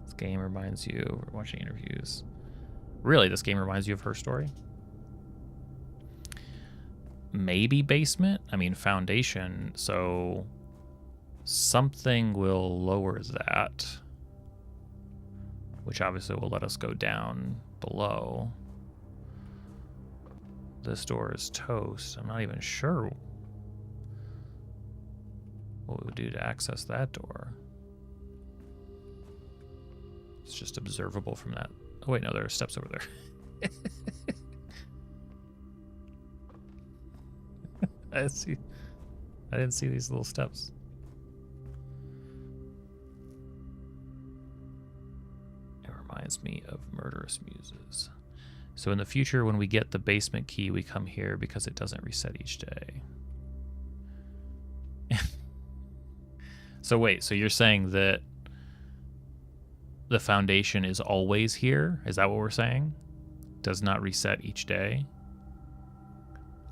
A: This game reminds you of watching interviews. Really, this game reminds you of Her Story? Maybe basement? I mean, foundation, so something will lower that, which obviously will let us go down below. This door is toast. I'm not even sure what we would do to access that door. It's just observable from that. Oh wait, no, there are steps over there. I didn't see these little steps. It reminds me of Murderous Muses. So in the future, when we get the basement key, we come here because it doesn't reset each day. So wait, so you're saying that the foundation is always here? Is that what we're saying? Does not reset each day?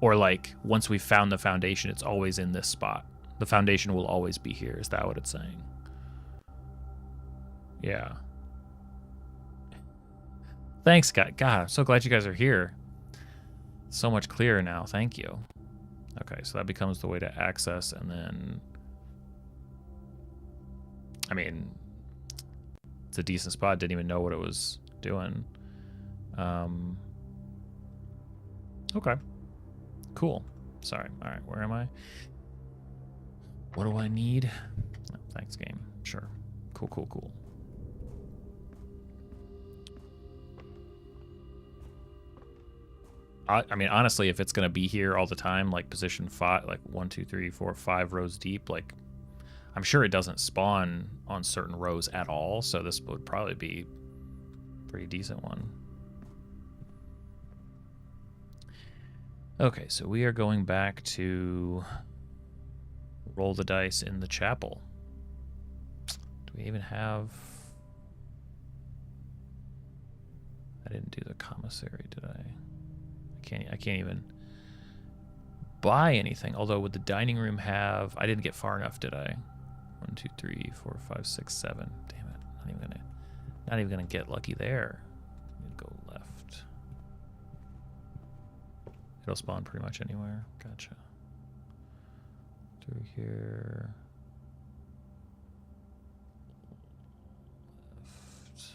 A: Or like, once we've found the foundation, it's always in this spot. The foundation will always be here. Is that what it's saying? Yeah. Thanks, God. God, I'm so glad you guys are here. So much clearer now. Thank you. Okay, so that becomes the way to access, and then... I mean, it's a decent spot. Didn't even know what it was doing. Okay. Cool. Sorry. All right, where am I? What do I need? Oh, thanks, game. Sure. Cool, cool, cool. I mean, honestly, if it's going to be here all the time, like position 5, like 1, 2, 3, 4, 5 rows deep, like, I'm sure it doesn't spawn on certain rows at all, so this would probably be a pretty decent one. Okay, so we are going back to roll the dice in the chapel. Do we even have... I didn't do the commissary, did I? I can't even buy anything. Although would the dining room have... I didn't get far enough, did I? 1, 2, 3, 4, 5, 6, 7. Damn it. Not even gonna get lucky there. Need to go left. It'll spawn pretty much anywhere. Gotcha. Through here. Left.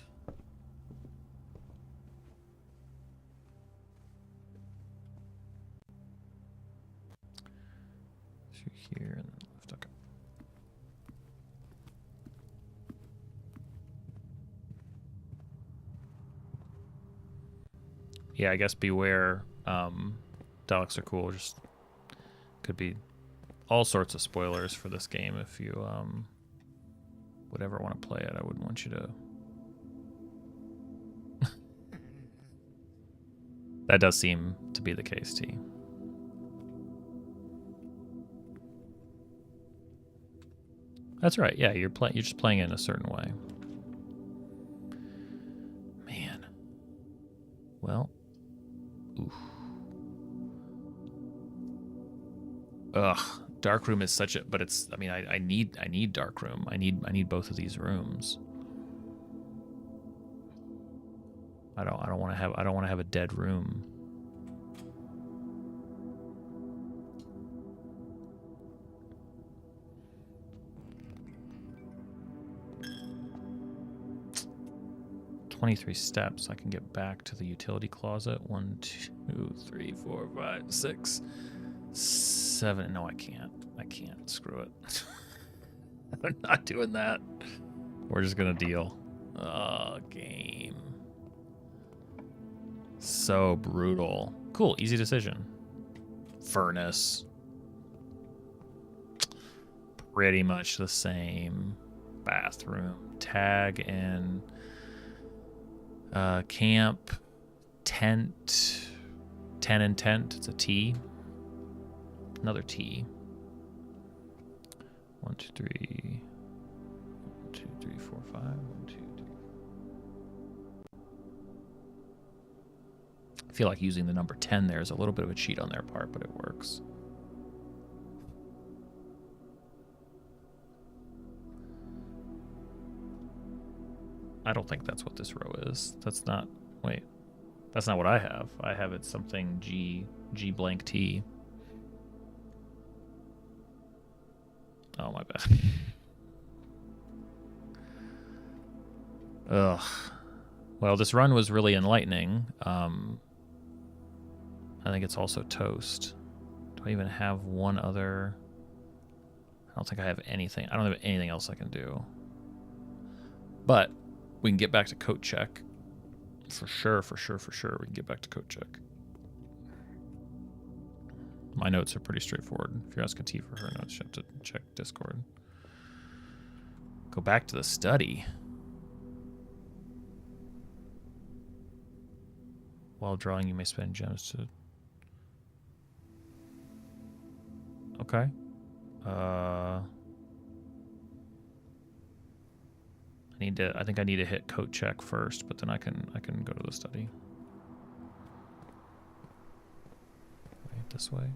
A: Through here and then left. Okay. Yeah, I guess beware. Docs are cool. Just could be all sorts of spoilers for this game if you would ever want to play it. I wouldn't want you to. That does seem to be the case, T. That's right. Yeah, you're just playing it in a certain way. Man. Well. Oof. Ugh, darkroom is such a, but it's, I mean, I need darkroom. I need both of these rooms. I don't want to have a dead room. "23 steps. I can get back to the utility closet. 1, 2, 3, 4, 5, 6, 7. No, I can't. I can't. Screw it. I'm not doing that. We're just gonna deal. Game. So brutal. Cool. Easy decision. Furnace. Pretty much the same. Bathroom. Tag and camp. Tent. 10 and tent. It's a T. Another T. 1, 2, 3. 1, 2, 3, 4, 5. 1, 2, 3. I feel like using the number 10 there is a little bit of a cheat on their part, but it works. I don't think that's what this row is. That's not... Wait. That's not what I have. I have it something G blank T. Oh, my bad. Ugh. Well, this run was really enlightening. I think it's also toast. Do I even have one other? I don't think I have anything. I don't have anything else I can do. But we can get back to coat check. For sure. We can get back to coat check. My notes are pretty straightforward. If you're asking T for her notes, you have to check Discord. Go back to the study. While drawing, you may spend gems to... Okay. I think I need to hit coat check first, but then I can go to the study. Wait, this way.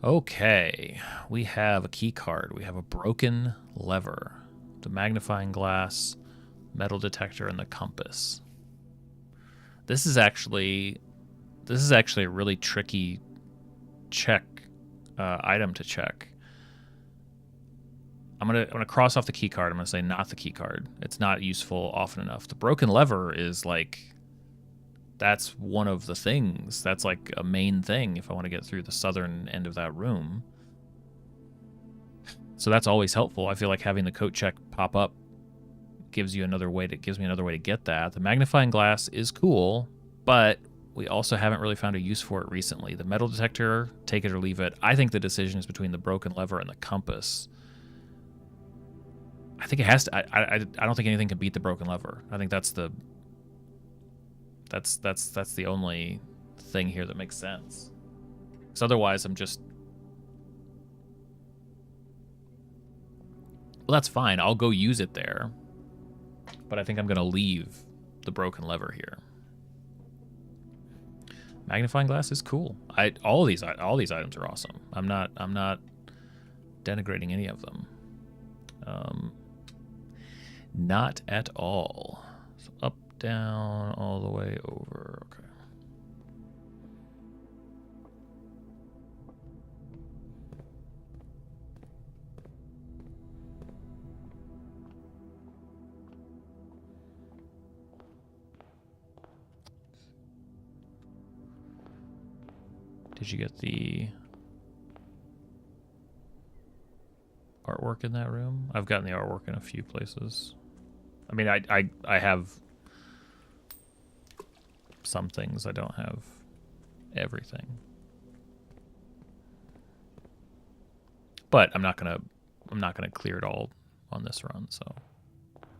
A: Okay, we have a key card. We have a broken lever, the magnifying glass, metal detector, and the compass. This is actually a really tricky check item to check. I'm gonna cross off the key card. I'm gonna say not the key card. It's not useful often enough. The broken lever is like, that's one of the things. That's like a main thing if I want to get through the southern end of that room. So that's always helpful. I feel like having the coat check pop up gives me another way to get that. The magnifying glass is cool, but we also haven't really found a use for it recently. The metal detector, take it or leave it. I think the decision is between the broken lever and the compass. I think it has to. I don't think anything can beat the broken lever. I think that's the only thing here that makes sense. Because otherwise, I'm just. Well, that's fine. I'll go use it there. But I think I'm gonna leave the broken lever here. Magnifying glass is cool. All these items are awesome. I'm not denigrating any of them. Not at all. So up, down, all the way over. Okay. Did you get the artwork in that room? I've gotten the artwork in a few places. I mean, I have some things. I don't have everything. But I'm not gonna clear it all on this run. So,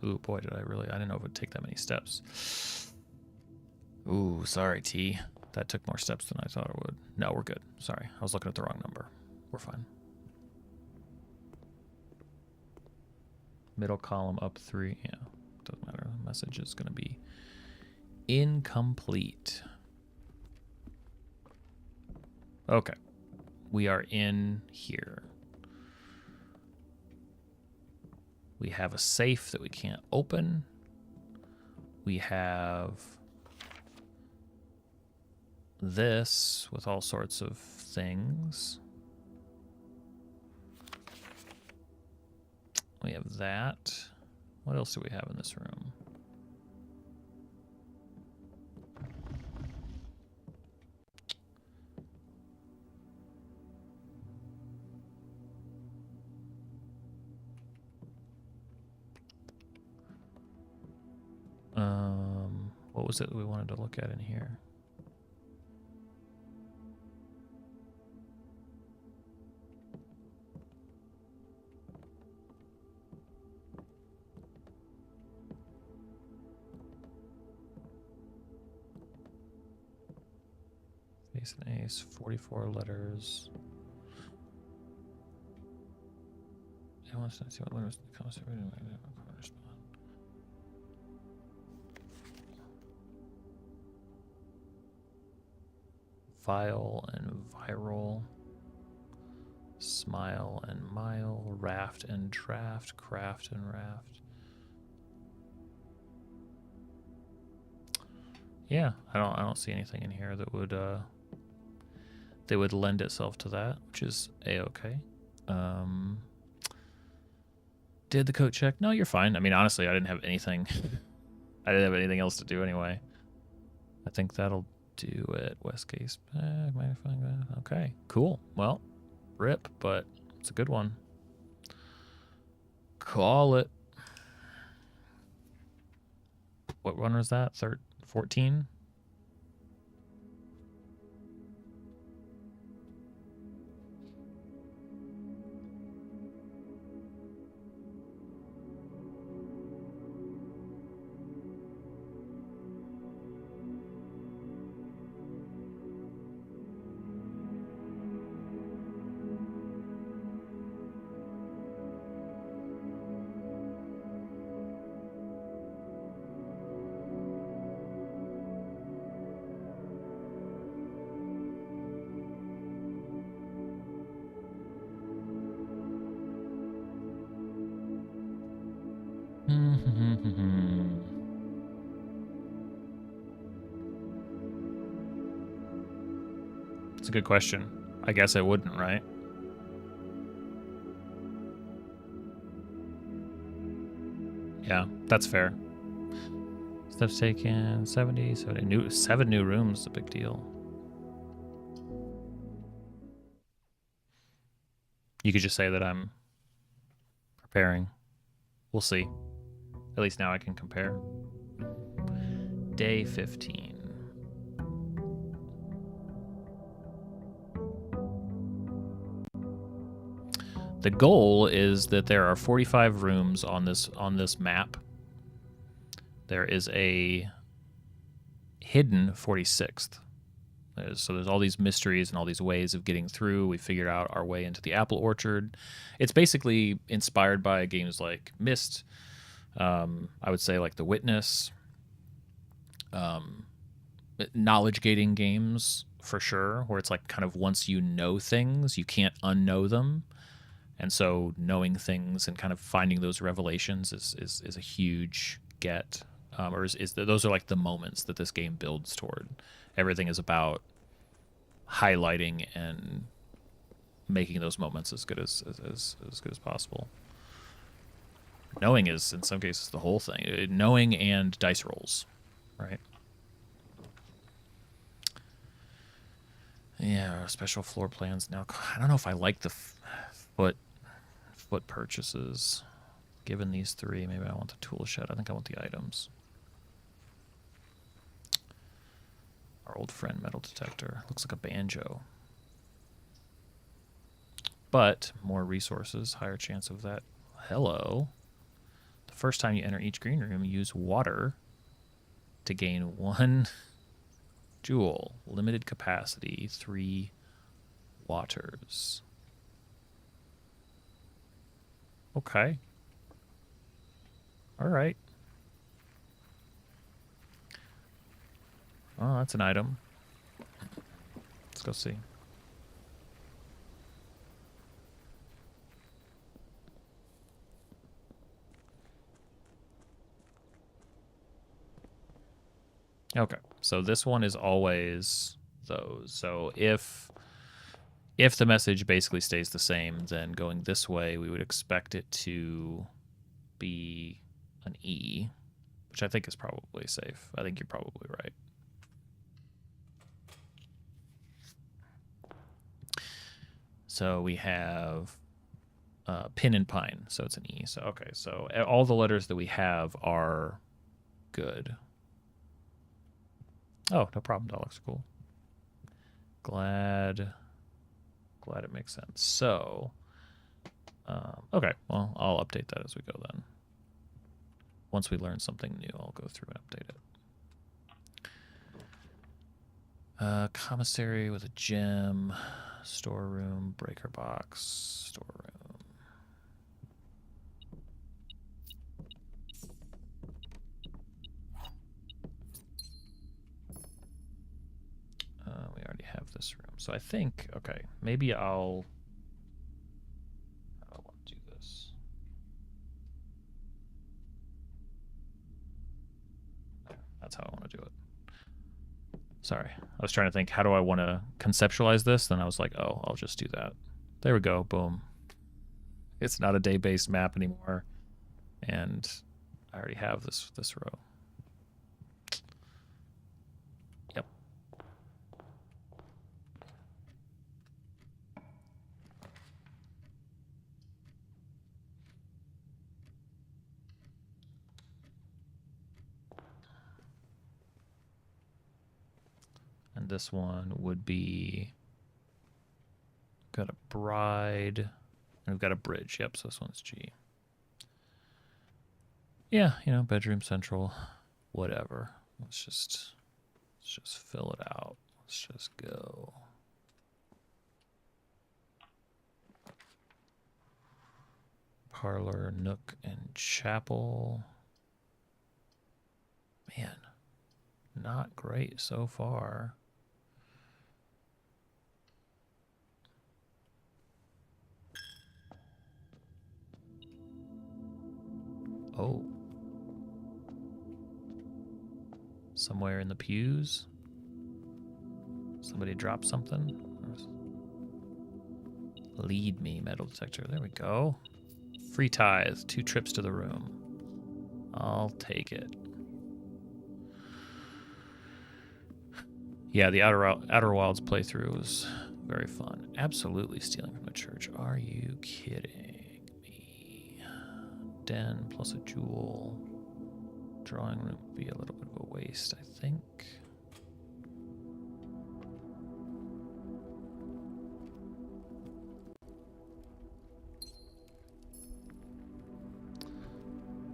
A: ooh boy, I didn't know it would take that many steps. Ooh, sorry, T. That took more steps than I thought it would. No, we're good. Sorry, I was looking at the wrong number. We're fine. Middle column up 3. Yeah, doesn't matter. The message is going to be incomplete. Okay, we are in here. We have a safe that we can't open. We have this with all sorts of things. We have that. What else do we have in this room? What was it that we wanted to look at in here? Ace and ace, 44 letters. It wants to see what letters comes to correspond. File and viral. Smile and mile. Raft and draft. Craft and raft. Yeah, I don't see anything in here that would lend itself to that, which is a-okay. Did the coat check? No, you're fine. I mean, honestly, I didn't have anything. I didn't have anything else to do anyway. I think that'll do it. West case back, magnifying that. Okay, cool. Well, rip, but it's a good one. Call it. What run was that? 14? It's a good question. I guess I wouldn't, right? Yeah, that's fair. Steps taken, 70, 7 new rooms, a big deal. You could just say that I'm preparing. We'll see. At least now I can compare. Day 15. The goal is that there are 45 rooms on this map. There is a hidden 46th. So there's all these mysteries and all these ways of getting through. We figured out our way into the apple orchard. It's basically inspired by games like Myst. I would say like The Witness. Knowledge gating games for sure, where it's like kind of once you know things, you can't unknow them. And so knowing things and kind of finding those revelations is a huge get. Those are like the moments that this game builds toward. Everything is about highlighting and making those moments as good as good as possible. Knowing is in some cases the whole thing. Knowing and dice rolls, right? Yeah, special floor plans now. I don't know if I like the foot purchases. Given these 3, maybe I want the tool shed. I think I want the items. Our old friend metal detector. Looks like a banjo. But more resources, higher chance of that. Hello. The first time you enter each green room, use water to gain 1 jewel. Limited capacity, 3 waters. Okay. All right. Oh, that's an item. Let's go see. Okay, so this one is always those. So if the message basically stays the same, then going this way, we would expect it to be an E, which I think is probably safe. I think you're probably right. So we have pin and pine, so it's an E. So okay, so all the letters that we have are good. Oh, no problem. That looks cool. Glad it makes sense. So, okay, well, I'll update that as we go then. Once we learn something new, I'll go through and update it. Commissary with a gem, storeroom, breaker box, storeroom. We already have this room. So I think, okay, maybe I want to do this. That's how I want to do it. Sorry, I was trying to think, how do I want to conceptualize this? Then I was like, oh, I'll just do that. There we go, boom. It's not a day-based map anymore, and I already have this row. Yep. And this one would be, got a bride, and we've got a bridge. Yep, so this one's G. Yeah, you know, bedroom central, whatever. Let's just fill it out. Let's just go. Parlor, nook, and chapel. Man, not great so far. Oh, Somewhere in the pews. Somebody dropped something. Lead me, metal detector. There we go. Free tithe, 2 trips to the room. I'll take it. Yeah, the Outer Wilds playthrough was very fun. Absolutely stealing from the church. Are you kidding me? Den plus a jewel. Drawing room would be a little bit of a waste, I think.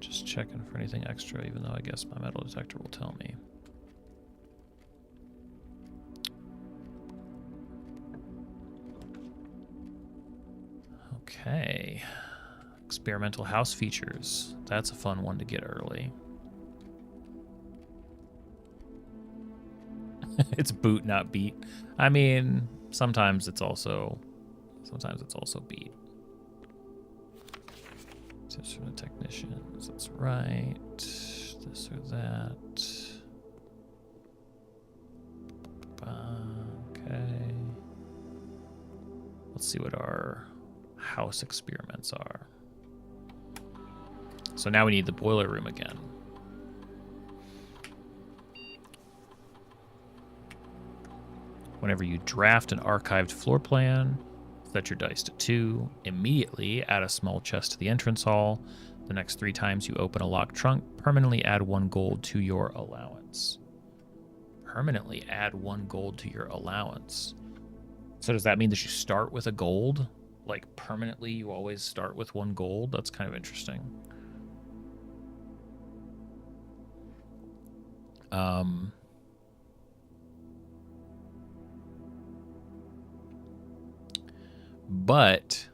A: Just checking for anything extra, even though I guess my metal detector will tell me. Okay. Experimental house features. That's a fun one to get early. It's boot, not beat. I mean, sometimes it's also beat. Tips from the technicians. That's right. This or that. Okay. Let's see what our house experiments are. So now we need the boiler room again. Whenever you draft an archived floor plan, set your dice to 2. Immediately add a small chest to the entrance hall. The next 3 times you open a locked trunk, permanently add 1 gold to your allowance. Permanently add 1 gold to your allowance. So does that mean that you start with a gold? Like permanently you always start with 1 gold? That's kind of interesting. But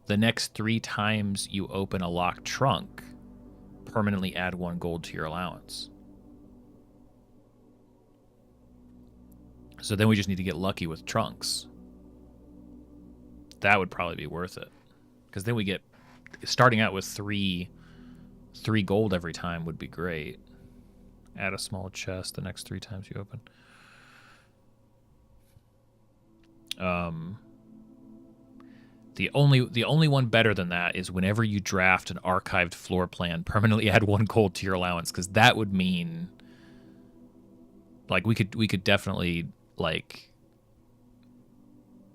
A: the next 3 times you open a locked trunk, permanently add 1 gold to your allowance. So then we just need to get lucky with trunks. That would probably be worth it. Because then we get, starting out with 3 gold every time would be great. Add a small chest the next 3 times you open. The only one better than that is whenever you draft an archived floor plan, permanently add 1 gold to your allowance, because that would mean, like, we could definitely, like,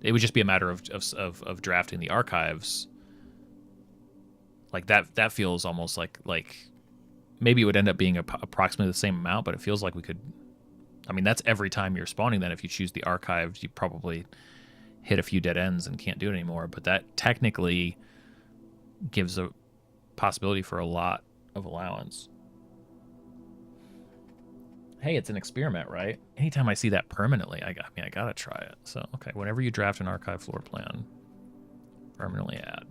A: it would just be a matter of drafting the archives. Like that feels almost like maybe it would end up being approximately the same amount, but it feels like we could. I mean, that's every time you're spawning. Then if you choose the archived, you probably hit a few dead ends and can't do it anymore. But that technically gives a possibility for a lot of allowance. Hey, it's an experiment, right? Anytime I see that permanently, I gotta try it. So, okay, whenever you draft an archive floor plan, permanently add.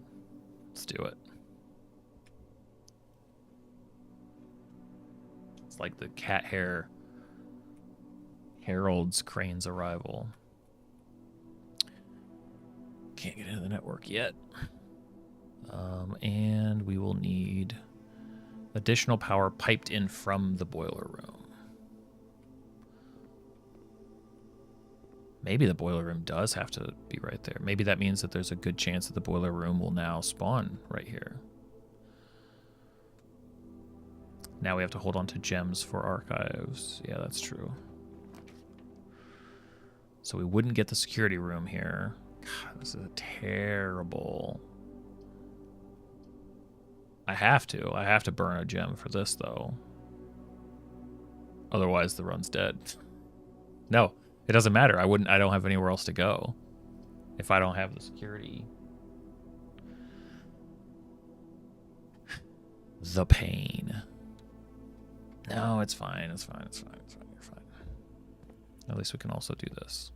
A: Let's do it. It's like the cat hair heralds Crane's arrival. Can't get into the network yet. And we will need additional power piped in from the boiler room. Maybe the boiler room does have to be right there. Maybe that means that there's a good chance that the boiler room will now spawn right here. Now we have to hold on to gems for archives. Yeah, that's true. So we wouldn't get the security room here. God, this is terrible. I have to burn a gem for this, though. Otherwise, the run's dead. No. It doesn't matter. I don't have anywhere else to go if I don't have the security. The pain. No, it's fine. It's fine. It's fine. It's fine. You're fine. At least we can also do this.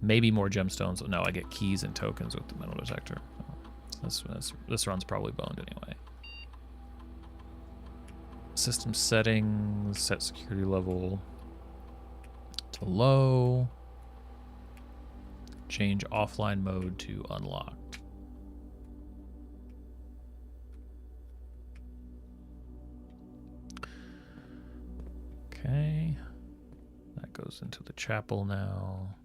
A: Maybe more gemstones. No, I get keys and tokens with the metal detector. This run's probably boned anyway. System settings. Set security level to low. Change offline mode to unlocked. Okay. That goes into the chapel now.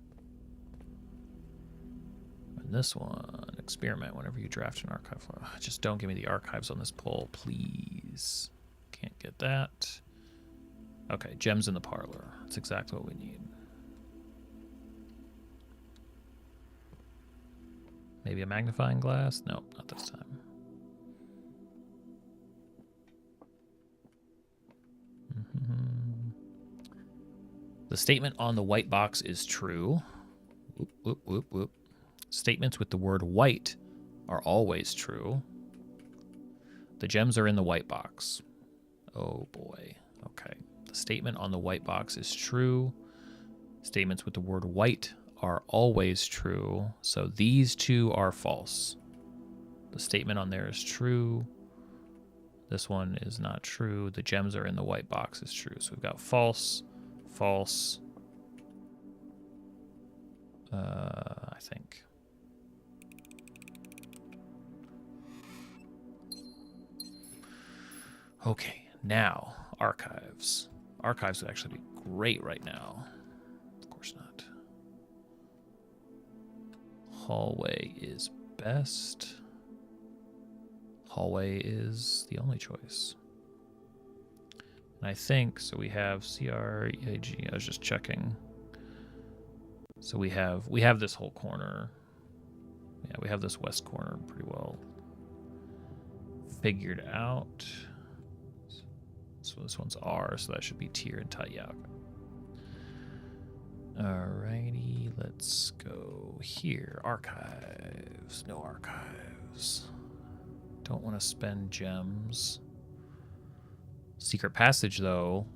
A: And this one, experiment whenever you draft an archive. Just don't give me the archives on this poll, please. Can't get that. Okay, gems in the parlor. That's exactly what we need. Maybe a magnifying glass? Nope, not this time. The statement on the white box is true. Whoop, whoop, whoop, whoop. Statements with the word white are always true. The gems are in the white box. Oh boy. Okay. The statement on the white box is true. Statements with the word white are always true. So these two are false. The statement on there is true. This one is not true. The gems are in the white box is true. So we've got false, false. I think. Okay, now archives. Archives would actually be great right now. Of course not. Hallway is best. Hallway is the only choice. And I think, so we have CREAG, I was just checking. So we have this whole corner. Yeah, we have this west corner pretty well figured out. So this one's R, so that should be tier and tie. Yeah. Alrighty, let's go here. Archives. No archives. Don't want to spend gems. Secret passage, though,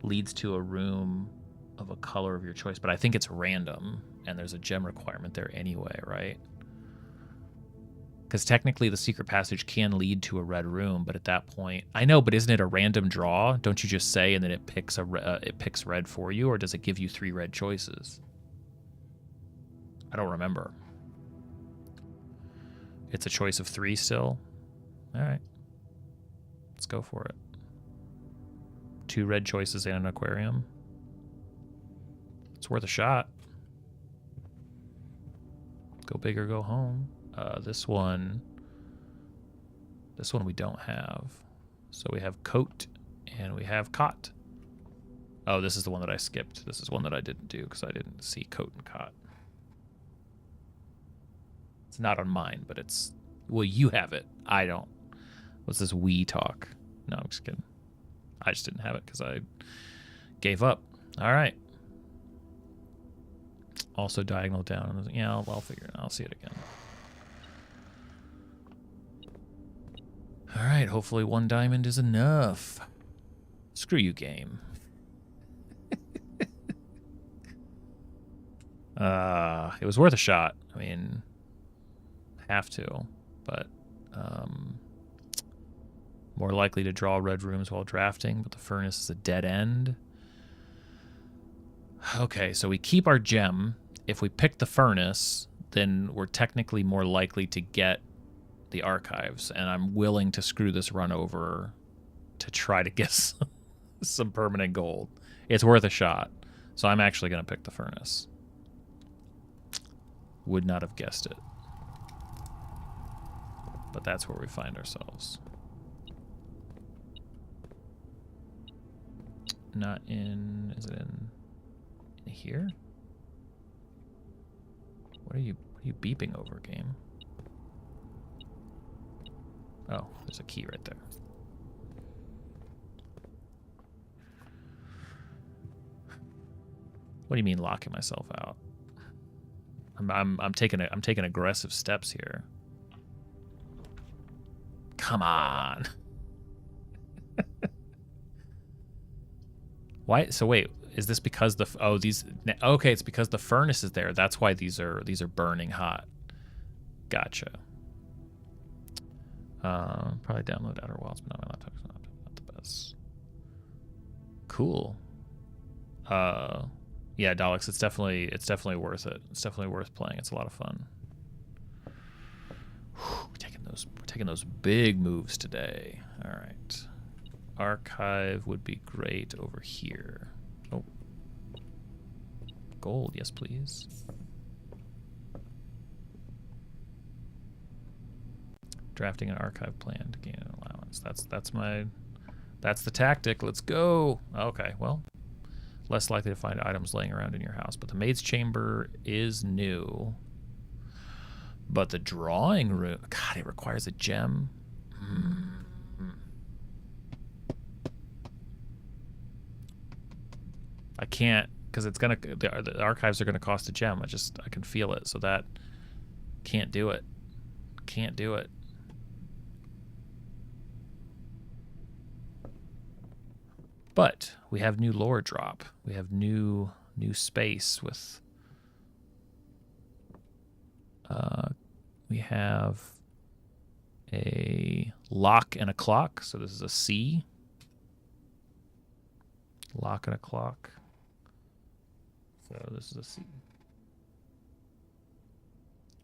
A: leads to a room of a color of your choice, but I think it's random, and there's a gem requirement there anyway, right? Because technically the secret passage can lead to a red room, but at that point, I know, but isn't it a random draw? Don't you just say and then it picks it picks red for you, or does it give you 3 red choices? I don't remember. It's a choice of 3 still. All right, let's go for it. 2 red choices and an aquarium. It's worth a shot. Go big or go home. This one we don't have. So we have coat and we have cot. Oh, this is the one that I skipped. This is one that I didn't do because I didn't see coat and cot. It's not on mine, but it's, well, you have it. I don't. What's this we talk? No, I'm just kidding. I just didn't have it because I gave up. All right. Also diagonal down. Yeah, I'll figure it out. I'll see it again. All right, hopefully 1 diamond is enough. Screw you, game. It was worth a shot. I mean, have to, but more likely to draw red rooms while drafting, but the furnace is a dead end. Okay, so we keep our gem. If we pick the furnace, then we're technically more likely to get the archives, and I'm willing to screw this run over to try to get some permanent gold. It's worth a shot, so I'm actually going to pick the furnace. Would not have guessed it, but that's where we find ourselves. Not in, is it in here? What are you beeping over, game? Oh, there's a key right there. What do you mean locking myself out? I'm taking aggressive steps here. Come on. Why? So wait, is this because the okay, it's because the furnace is there. That's why these are burning hot. Gotcha. Probably download Outer Wilds, but not my laptop. Not the best. Cool. Yeah, Daleks, it's definitely worth it. It's definitely worth playing. It's a lot of fun. We're taking those big moves today. All right. archive would be great over here. Oh. Gold, yes please. Drafting an archive plan to gain an allowance. That's the tactic. Let's go. Okay, well, less likely to find items laying around in your house, but the maid's chamber is new. But the drawing room, God, it requires a gem. I can't, because it's gonna, the archives are gonna cost a gem. I can feel it, so that can't do it. Can't do it. But we have new lore drop. We have new space with. We have a lock and a clock. So this is a C. Lock and a clock. So this is a C.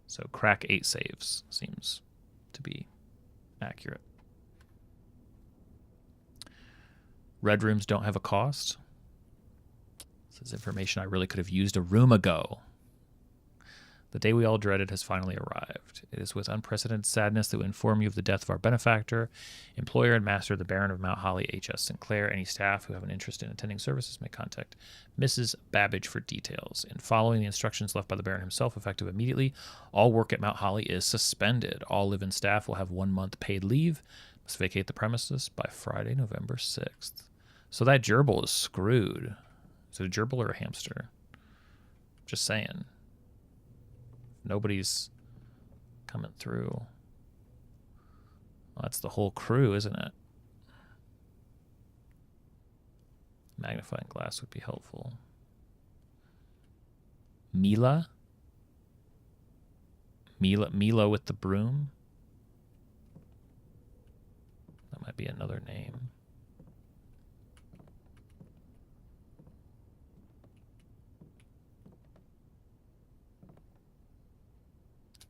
A: So crack 8 saves seems to be accurate. Red rooms don't have a cost. This is information I really could have used a room ago. The day we all dreaded has finally arrived. It is with unprecedented sadness that we inform you of the death of our benefactor, employer and master, the Baron of Mount Holly, H.S. Sinclair. Any staff who have an interest in attending services may contact Mrs. Babbage for details. In following the instructions left by the Baron himself, effective immediately, all work at Mount Holly is suspended. All live-in staff will have 1 month paid leave, must vacate the premises by Friday, November 6th. So that gerbil is screwed. Is it a gerbil or a hamster? Just saying. Nobody's coming through. Well, that's the whole crew, isn't it? Magnifying glass would be helpful. Mila with the broom. That might be another name.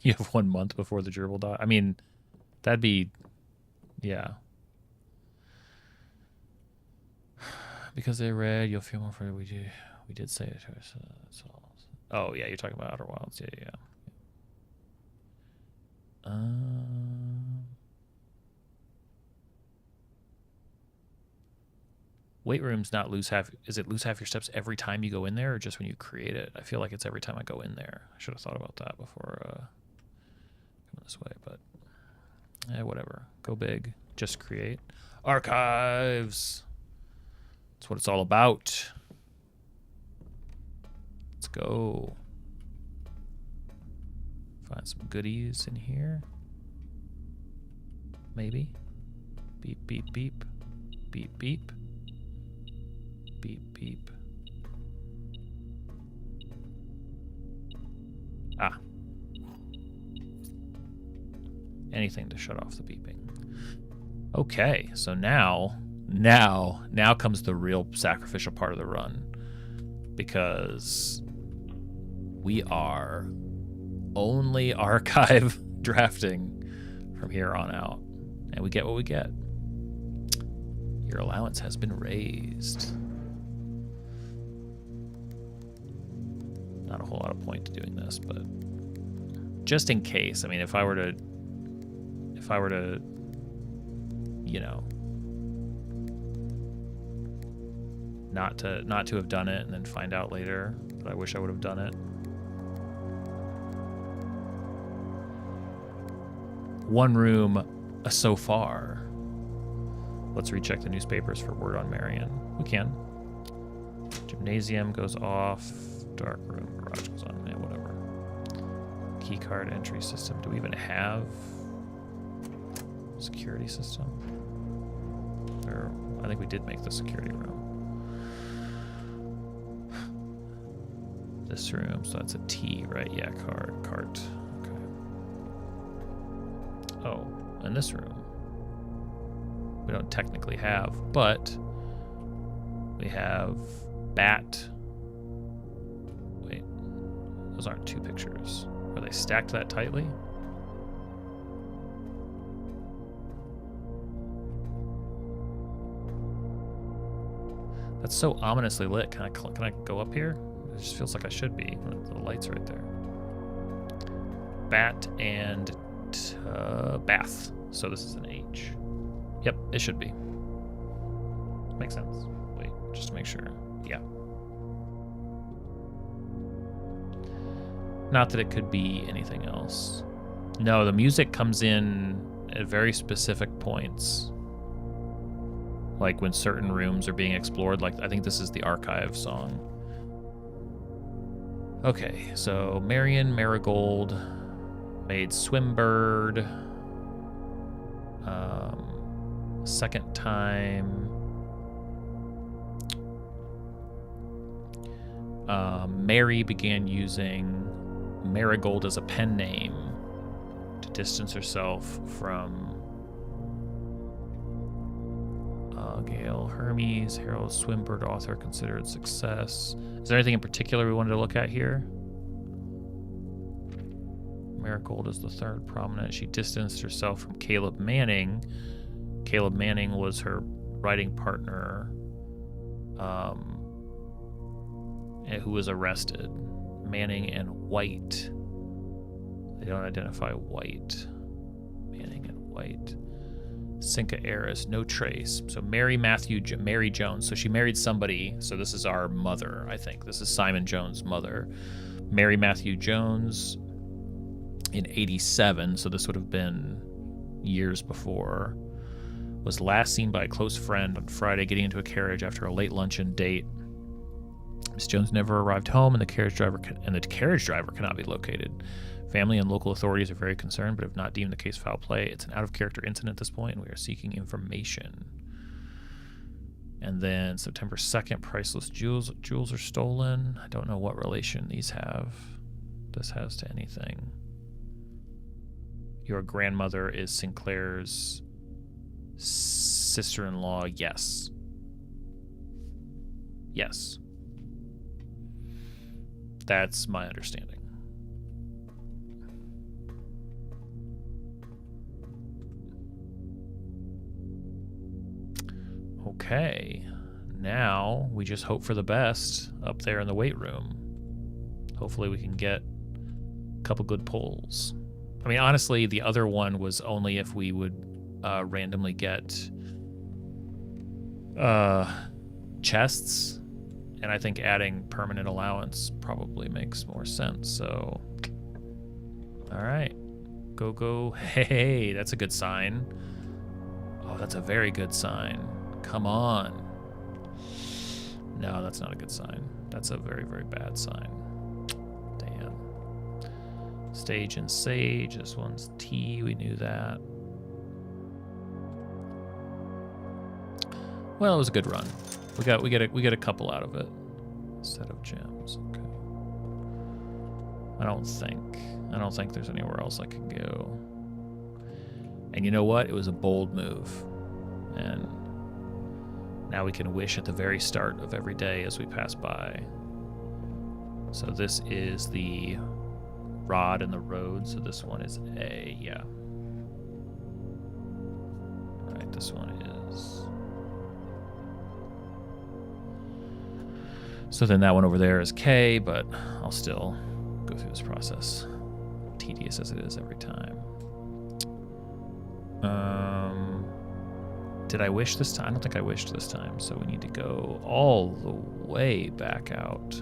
A: You have 1 month before the gerbil dies. I mean, that'd be, yeah. Because they read, you'll feel more afraid. We did say it to ourselves. Oh yeah, you're talking about Outer Wilds. Yeah. Weight room's not lose half. Is it lose half your steps every time you go in there, or just when you create it? I feel like it's every time I go in there. I should have thought about that before coming this way, but whatever. Go big. Just create. Archives. That's what it's all about. Let's go. Find some goodies in here. Maybe. Beep, beep, beep. Beep, beep. Beep, beep. Ah. Anything to shut off the beeping. Okay, so now comes the real sacrificial part of the run. Because we are only archive drafting from here on out. And we get what we get. Your allowance has been raised. Not a whole lot of point to doing this, but just in case. I mean, if I were to, you know, not to have done it and then find out later that I wish I would have done it. One room so far. Let's recheck the newspapers for word on Marion. We can. Gymnasium goes off. Dark room. Garage goes on. Yeah, whatever. Key card entry system. Do we even have security system? Or I think we did make the security room. This room, so that's a T, right? Yeah, cart. Okay. Oh, and this room we don't technically have, but we have bat. Wait, those aren't two pictures. Are they stacked that tightly? That's so ominously lit. Can I go up here? It just feels like I should be. The light's right there. Bat and bath. So this is an H. Yep, it should be. Makes sense. Wait, just to make sure. Yeah. Not that it could be anything else. No, the music comes in at very specific points. Like when certain rooms are being explored. Like I think this is the archive song. Okay, so Marion Marigold made Swimbird. Second time. Mary began using Marigold as a pen name to distance herself from Gail Hermes, Harold Swimbird, author, considered success. Is there anything in particular we wanted to look at here? Marigold is the third prominent. She distanced herself from Caleb Manning. Caleb Manning was her writing partner, who was arrested. Manning and White. They don't identify White. Manning and White. Cinca heiress, no trace. So Mary Jones. So she married somebody. So this is our mother, I think. This is Simon Jones' mother. Mary Matthew Jones in 87. So this would have been years before. Was last seen by a close friend on Friday getting into a carriage after a late luncheon date. Miss Jones never arrived home, and the carriage driver cannot be located. Family and local authorities are very concerned, but have not deemed the case foul play. It's an out-of-character incident at this point, and we are seeking information. And then September 2nd, priceless jewels are stolen. I don't know what relation these have. This has to anything. Your grandmother is Sinclair's sister-in-law. Yes. Yes. That's my understanding. Okay, now we just hope for the best up there in the weight room. Hopefully we can get a couple good pulls. I mean, honestly, the other one was only if we would randomly get chests, and I think adding permanent allowance probably makes more sense. So, all right, go. Hey, that's a good sign. Oh, that's a very good sign. Come on. No, that's not a good sign. That's a very, very bad sign. Damn. Stage and Sage. This one's T. We knew that. Well, it was a good run. We get a couple out of it. Set of gems. Okay. I don't think there's anywhere else I can go. And you know what? It was a bold move. And now we can wish at the very start of every day as we pass by. So this is the rod and the road. So this one is A, yeah. All right, this one is. So then that one over there is K, but I'll still go through this process. Tedious as it is every time. Did I wish this time? I don't think I wished this time, so we need to go all the way back out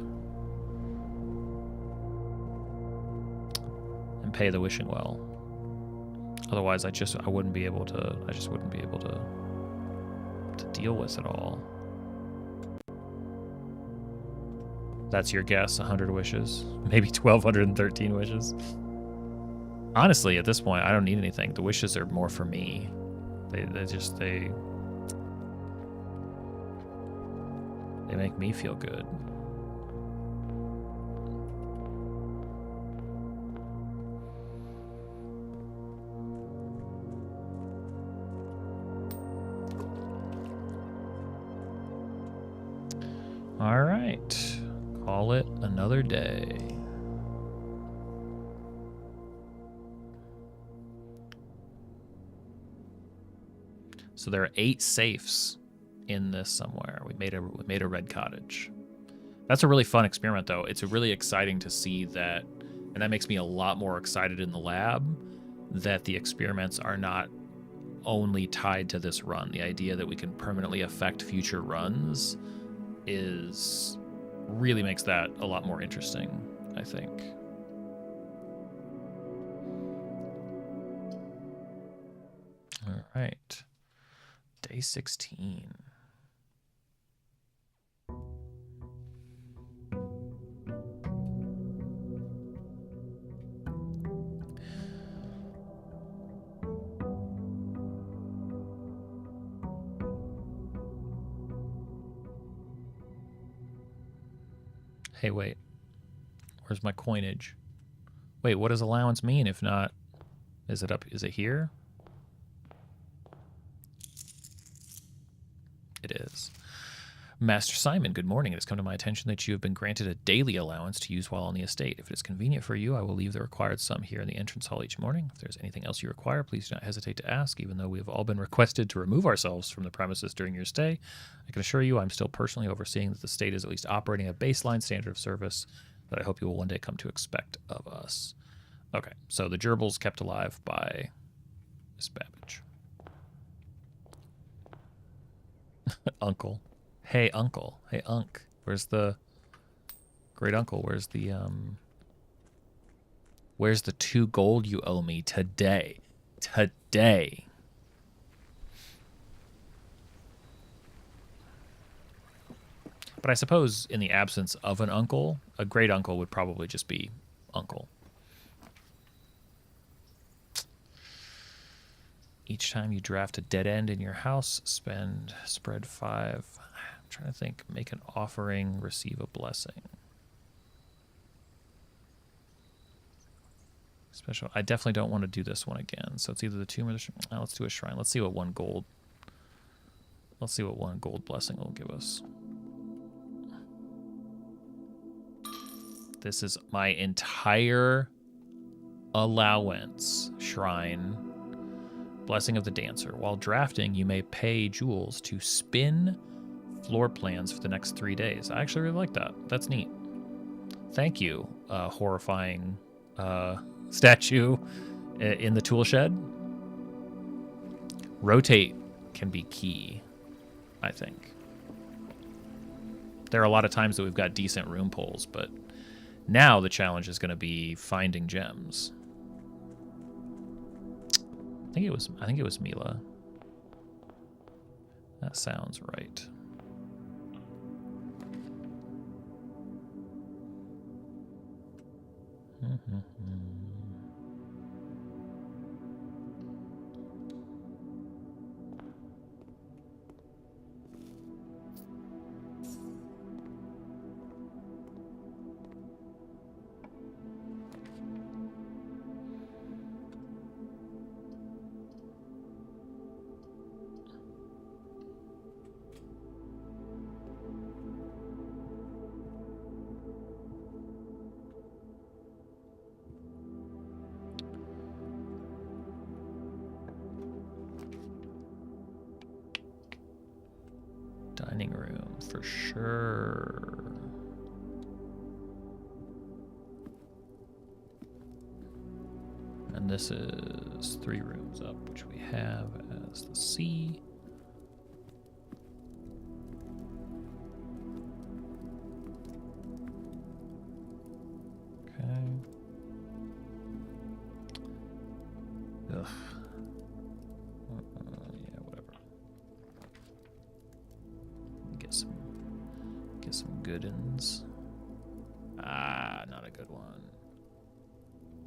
A: and pay the wishing well. Otherwise, I just wouldn't be able to deal with it all. That's your guess, 100 wishes, maybe 1,213 wishes. Honestly, at this point, I don't need anything. The wishes are more for me. They make me feel good. All right, call it another day. So there are 8 safes in this somewhere. We made a red cottage. That's a really fun experiment, though. It's really exciting to see that, and that makes me a lot more excited in the lab, that the experiments are not only tied to this run. The idea that we can permanently affect future runs really makes that a lot more interesting, I think. All right. Day 16. Hey, wait. Where's my coinage? Wait, what does allowance mean if not? Is it up? Is it here? It is. Master Simon, good morning. It has come to my attention that you have been granted a daily allowance to use while on the estate. If it is convenient for you, I will leave the required sum here in the entrance hall each morning. If there's anything else you require, please do not hesitate to ask. Even though we have all been requested to remove ourselves from the premises during your stay, I can assure you I'm still personally overseeing that the state is at least operating a baseline standard of service that I hope you will one day come to expect of us. Okay, so the gerbils kept alive by Miss Babbage. Uncle. Hey, Uncle. Hey, Unc. Where's the great uncle? Where's the 2 gold you owe me today? Today. But I suppose in the absence of an uncle, a great uncle would probably just be uncle. Each time you draft a dead end in your house, spread 5. I'm trying to think. Make an offering, receive a blessing. Special. I definitely don't want to do this one again. So it's either the tomb or the shrine. Let's do a shrine. Let's see what 1 gold. Let's see what 1 gold blessing will give us. This is my entire allowance. Shrine. Blessing of the Dancer. While drafting, you may pay jewels to spin floor plans for the next 3 days. I actually really like that. That's neat. Thank you, horrifying statue in the tool shed. Rotate can be key, I think. There are a lot of times that we've got decent room pulls, but now the challenge is going to be finding gems. I think it was Mila. That sounds right. Dining room for sure. And this is 3 rooms up, which we have as the C. Okay. Ugh. Yeah, whatever. Get some good uns. Ah, not a good one.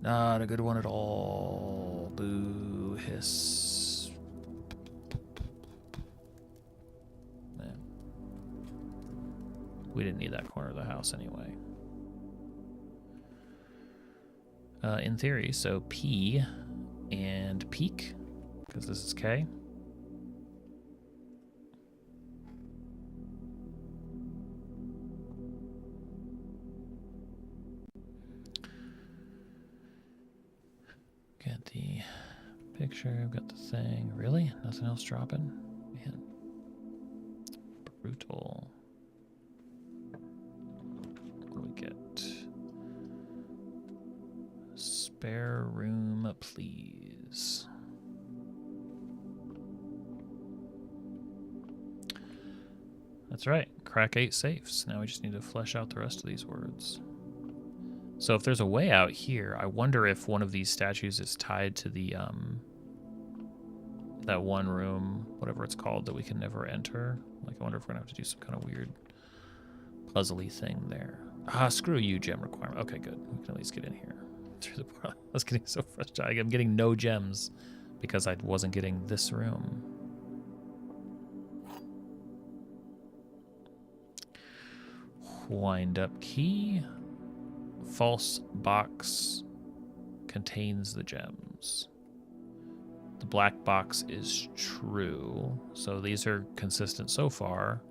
A: Not a good one at all. Boo, hiss. Man. We didn't need that corner of the house anyway. In theory, so P and peak, because this is K. Get the picture, I've got the thing. Really? Nothing else dropping? Man. brutal. What do we get? Spare room, please. That's right. Crack 8 safes. Now we just need to flesh out the rest of these words. So if there's a way out here, I wonder if one of these statues is tied to the that one room, whatever it's called, that we can never enter. Like, I wonder if we're gonna have to do some kind of weird puzzly thing there. Ah, screw you, gem requirement. Okay, good. We can at least get in here through the portal. I was getting so frustrated. I'm getting no gems because I wasn't getting this room. Wind up key. False box contains the gems. The black box is true. So these are consistent so far.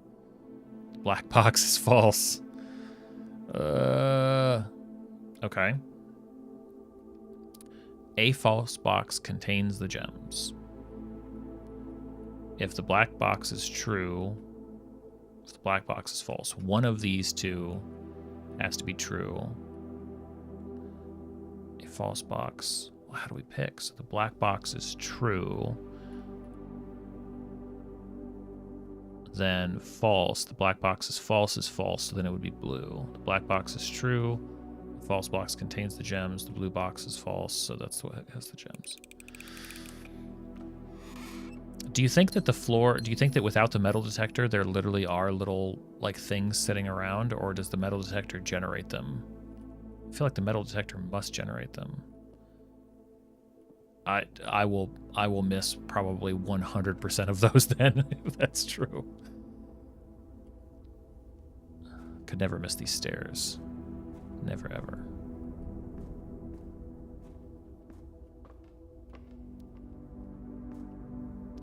A: The black box is false. Okay. A false box contains the gems. If the black box is true, if the black box is false, one of these two has to be true. A false box. Well, how do we pick? So the black box is true. Then false. The black box is false, so then it would be blue. The black box is true. The false box contains the gems. The blue box is false, so that's what has the gems. Do you think that without the metal detector, there literally are little, like, things sitting around, or does the metal detector generate them? I feel like the metal detector must generate them. I will miss probably 100% of those then, if that's true. Could never miss these stairs. Never, ever.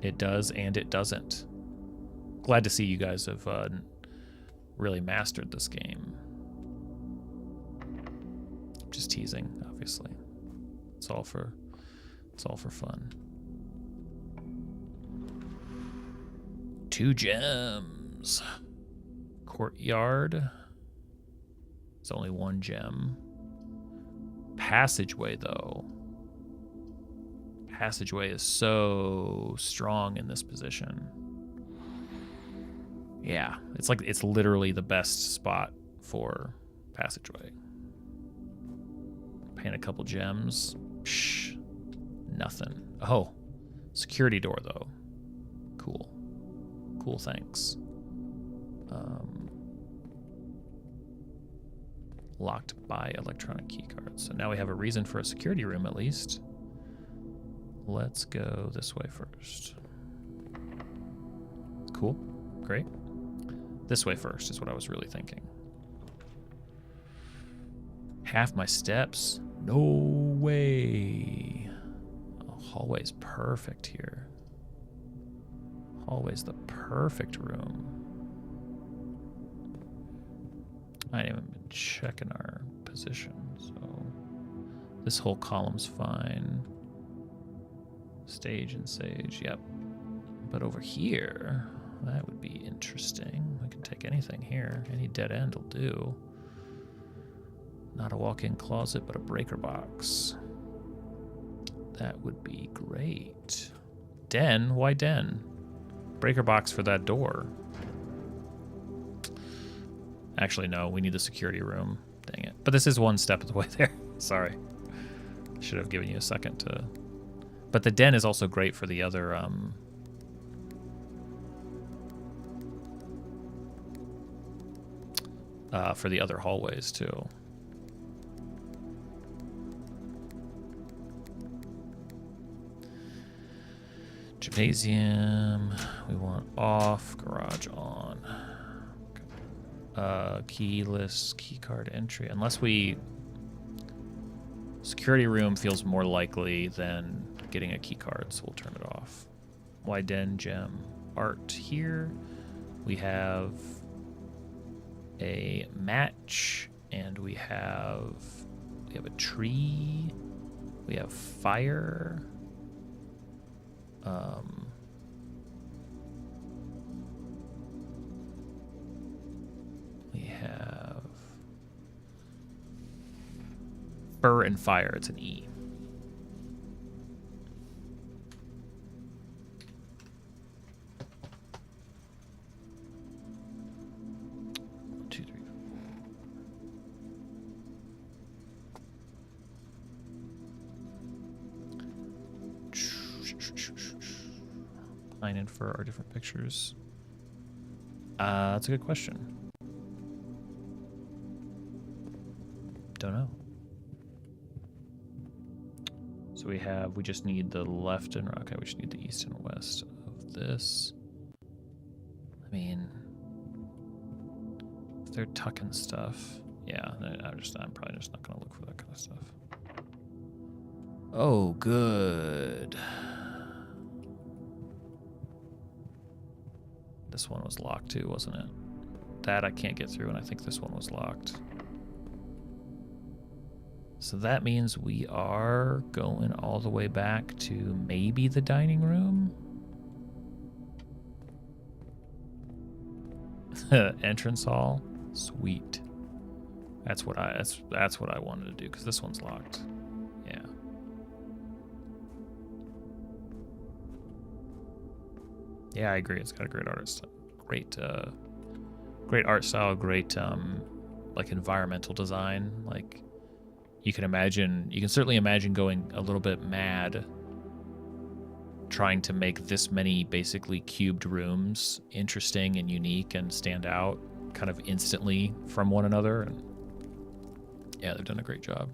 A: It does and it doesn't. Glad to see you guys have really mastered this game. Just teasing, obviously. It's all for fun. 2 gems. Courtyard. It's only 1 gem. Passageway, though. Passageway is so strong in this position. Yeah, it's literally the best spot for passageway. Paying a couple gems. Psh, nothing. Oh, security door though. Cool. Cool, thanks. Locked by electronic keycards. So now we have a reason for a security room at least. Let's go this way first. Cool. Great. This way first is what I was really thinking. Half my steps? No way. Oh, hallway's perfect here. Hallway's the perfect room. I ain't even been checking our position, so this whole column's fine. Stage and sage, yep. But over here, that would be interesting. We can take anything here. Any dead end will do. Not a walk-in closet, but a breaker box. That would be great. Den? Why den? Breaker box for that door. Actually, no, we need the security room. Dang it. But this is one step of the way there. Sorry. Should have given you a second to... But the den is also great for the other, hallways, too. Gymnasium, we want off, garage on. Keyless, keycard entry. Unless we... Security room feels more likely than getting a keycard, so we'll turn it off. Why den gem? Art here. We have a match, and we have a tree. We have fire. Fur and fire, it's an E. Pine and fur are different pictures. That's a good question. Don't know. So we just need the left and okay, we just need the east and west of this. I mean, if they're tucking stuff, yeah, I'm probably just not gonna look for that kind of stuff. Oh, good. This one was locked too, wasn't it? That I can't get through, and I think this one was locked. So that means we are going all the way back to maybe the dining room? Entrance hall? Sweet. That's what I wanted to do, because this one's locked. Yeah. Yeah, I agree. It's got a great art style. Great art style, great like environmental design. Like you can certainly imagine going a little bit mad trying to make this many basically cubed rooms interesting and unique and stand out kind of instantly from one another. And yeah, they've done a great job.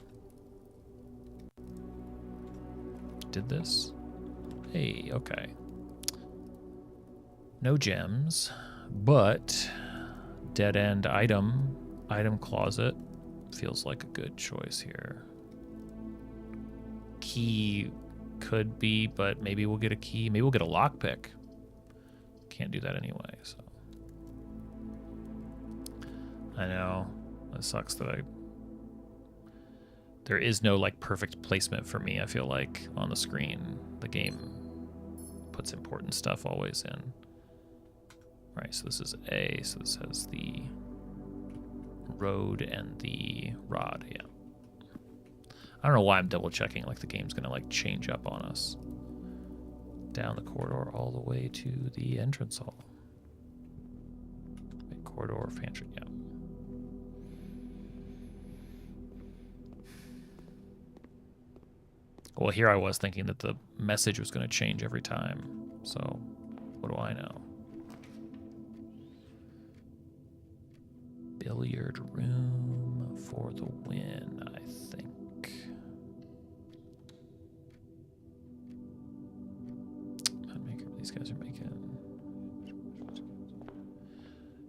A: Did this? Hey, okay. No gems, but dead end item closet feels like a good choice here. Key could be, but maybe we'll get a key. Maybe we'll get a lockpick. Can't do that anyway, so. I know, it sucks that there is no like perfect placement for me, I feel like, on the screen. The game puts important stuff always in. Right, so this is A, so this has the road and the rod, yeah. I don't know why I'm double checking, like the game's gonna like change up on us. Down the corridor all the way to the entrance hall. Wait, corridor, pantry, yeah. Well, here I was thinking that the message was gonna change every time, so what do I know? Billiard room for the win, I think. These guys are making.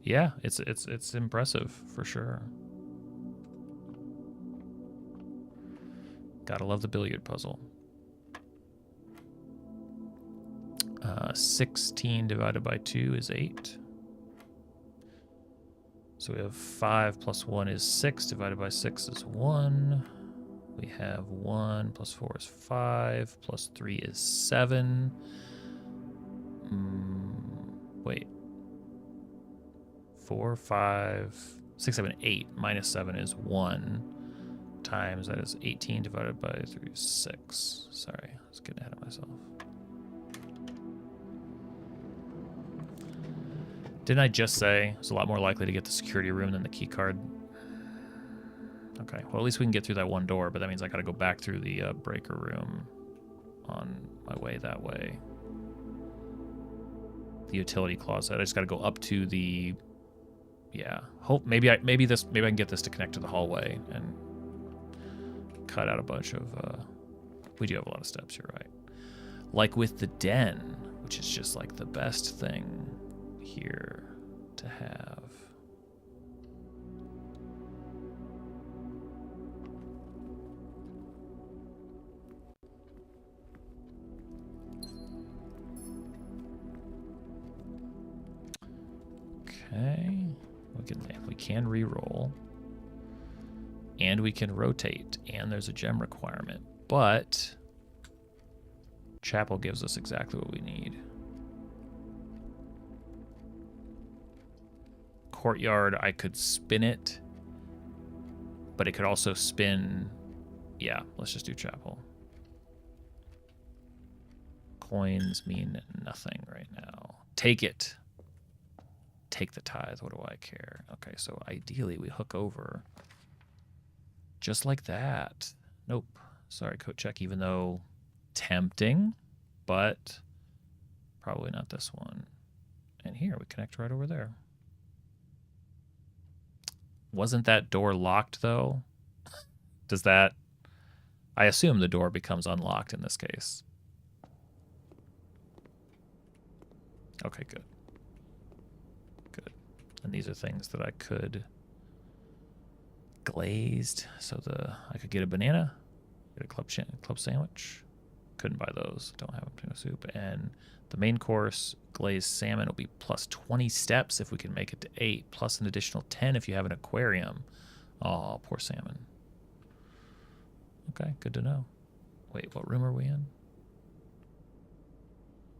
A: Yeah, it's impressive for sure. Gotta love the billiard puzzle. 16 divided by 2 is 8. So we have 5 plus 1 is 6, divided by 6 is 1. We have 1 plus 4 is 5, plus 3 is 7. Wait. 4, 5, 6, 7, 8. Minus 7 is 1. Times that is 18 divided by 3 is 6. Sorry, I was getting ahead of myself. Didn't I just say it's a lot more likely to get the security room than the key card? Okay, well, at least we can get through that one door, but that means I gotta go back through the breaker room on my way that way. The utility closet. I just gotta go up to the, yeah. Maybe I can get this to connect to the hallway and cut out a bunch of. We do have a lot of steps. You're right. Like with the den, which is just like the best thing here to have. Okay, we can re-roll, and we can rotate, and there's a gem requirement, but Chapel gives us exactly what we need. Courtyard, I could spin it, but it could also spin Yeah, let's just do chapel. Coins mean nothing right now. Take it. Take the tithe. What do I care? Okay, so ideally we hook over. Just like that. Nope. Sorry, coat check, even though tempting, but probably not this one. And here, we connect right over there. Wasn't that door locked, though? Does that... I assume the door becomes unlocked in this case. Okay, good. Good. And these are things that I could... glazed, so I could get a banana, get a club sandwich. Couldn't buy those. Don't have a potato soup. And the main course, glazed salmon, will be plus 20 steps if we can make it to 8, plus an additional 10 if you have an aquarium. Oh, poor salmon. Okay, good to know. Wait, what room are we in?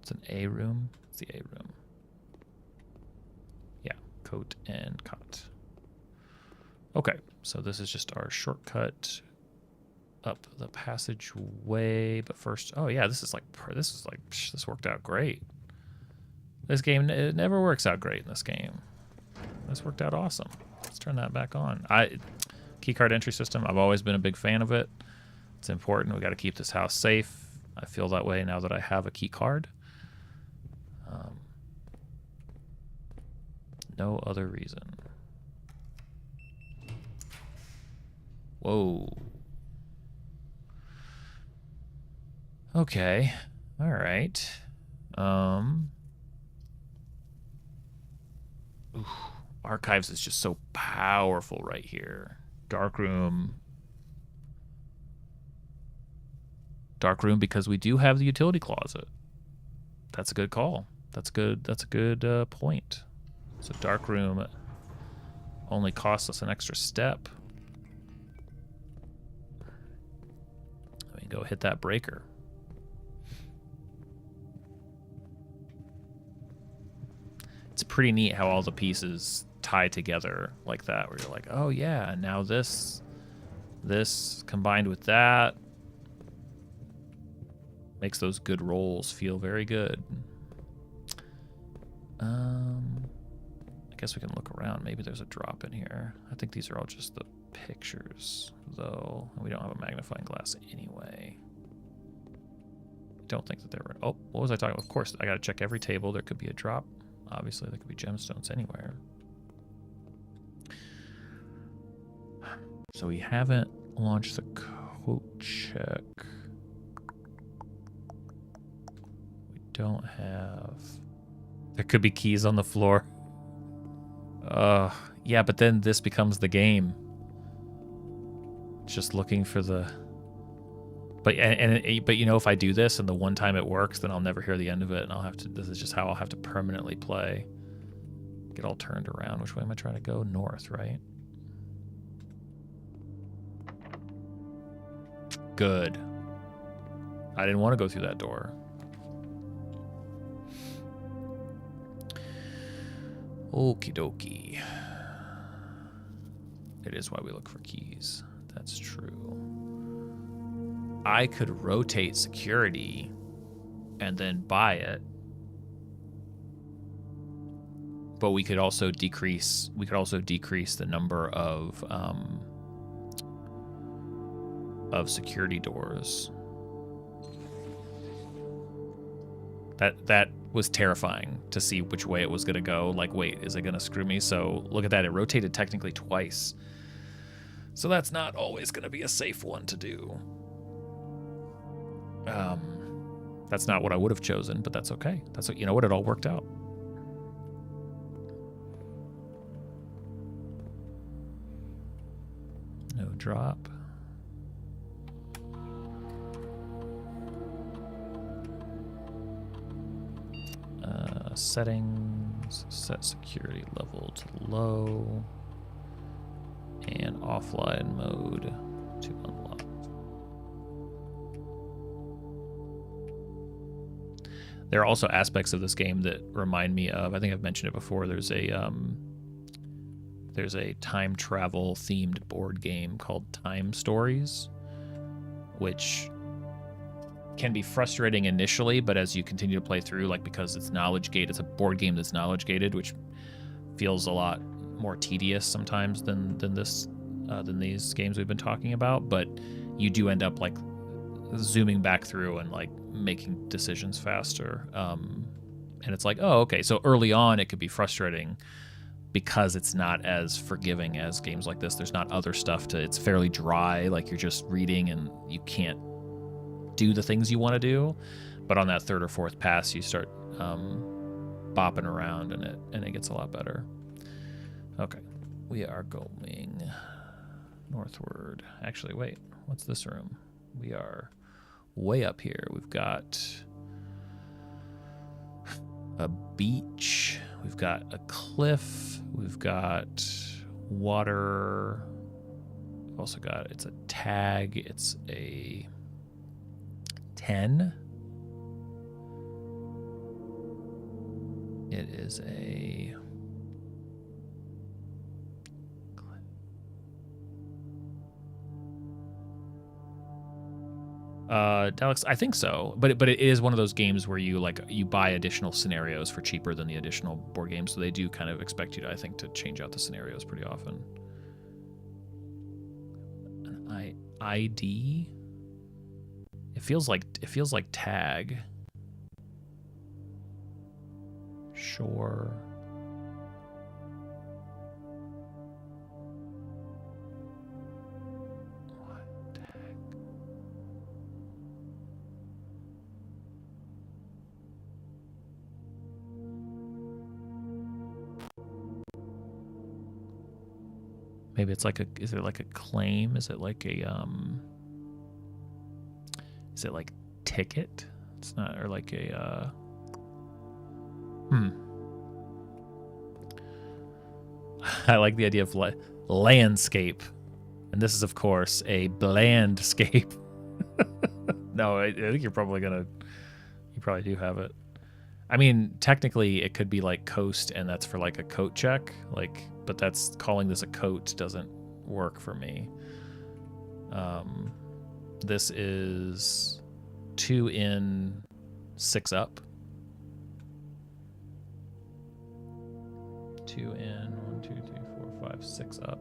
A: It's an A room. It's the A room. Yeah, coat and cot. Okay, so this is just our shortcut up the passageway. But first, oh yeah, this worked out great. This game, it never works out great in this game. This worked out awesome. Let's turn that back on. Keycard entry system, I've always been a big fan of it. It's important. We got to keep this house safe. I feel that way now that I have a key card. No other reason. Whoa. Okay. All right. Archives is just so powerful right here. Darkroom because we do have the utility closet. That's a good call. That's good. That's a good point. So darkroom only costs us an extra step. We can go hit that breaker. It's pretty neat how all the pieces tie together like that, where you're like, oh yeah, and now this combined with that makes those good rolls feel very good. I guess we can look around. Maybe there's a drop in here. I think these are all just the pictures, though. We don't have a magnifying glass anyway. I don't think that there were... Oh, what was I talking about? Of course, I got to check every table. There could be a drop. Obviously, there could be gemstones anywhere. So we haven't launched the code check. We don't have... There could be keys on the floor. Yeah, but then this becomes the game. Just looking for the... But you know, if I do this and the one time it works, then I'll never hear the end of it, and I'll have to... This is just how I'll have to permanently play. Get all turned around. Which way am I trying to go? North, right? Good. I didn't want to go through that door. Okie dokie. It is why we look for keys. That's true. I could rotate security and then buy it. But we could also decrease the number of security doors. That was terrifying to see which way it was going to go. Like, wait, is it going to screw me? So look at that. It rotated technically twice. So that's not always going to be a safe one to do. That's not what I would have chosen, but that's okay. That's what, you know what? It all worked out. No drop. Settings, set security level to low, and offline mode to unlock. There are also aspects of this game that remind me of, I think I've mentioned it before, there's a time travel themed board game called Time Stories, which can be frustrating initially, but as you continue to play through, like because it's knowledge gated, it's a board game that's knowledge gated, which feels a lot more tedious sometimes than these games we've been talking about. But you do end up like zooming back through and like making decisions faster. And it's like, oh, okay. So early on, it could be frustrating because it's not as forgiving as games like this. There's not other stuff it's fairly dry. Like you're just reading and you can't do the things you want to do. But on that third or fourth pass, you start bopping around and it gets a lot better. Okay, we are going northward. Actually, wait, what's this room? We are way up here. We've got a beach. We've got a cliff. We've got water. We've also got, it's a tag. It's a 10. It is a... Daleks, I think so, but it is one of those games where you buy additional scenarios for cheaper than the additional board games, so they do kind of expect you to, I think, to change out the scenarios pretty often. An ID. It feels like tag. Sure. Maybe it's like is it like a claim? Is it like a, is it like ticket? It's not, or like a, I like the idea of landscape. And this is, of course, a blandscape. No, I think you probably do have it. I mean, technically it could be like coast, and that's for like a coat check, but that's calling this a coat doesn't work for me. This is 2 in, 6 up. 2 in, 1, 2, 3, 4, 5, 6 up.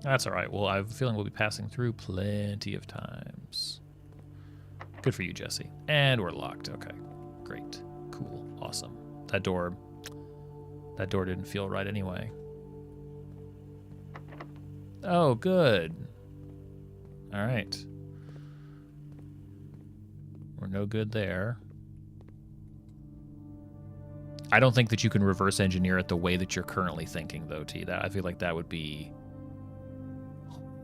A: That's all right. Well, I have a feeling we'll be passing through plenty of times. Good for you, Jesse. And we're locked. Okay. Great. Cool. Awesome. That door didn't feel right anyway. Oh, good. All right. We're no good there. I don't think that you can reverse engineer it the way that you're currently thinking, though, T. I feel like that would be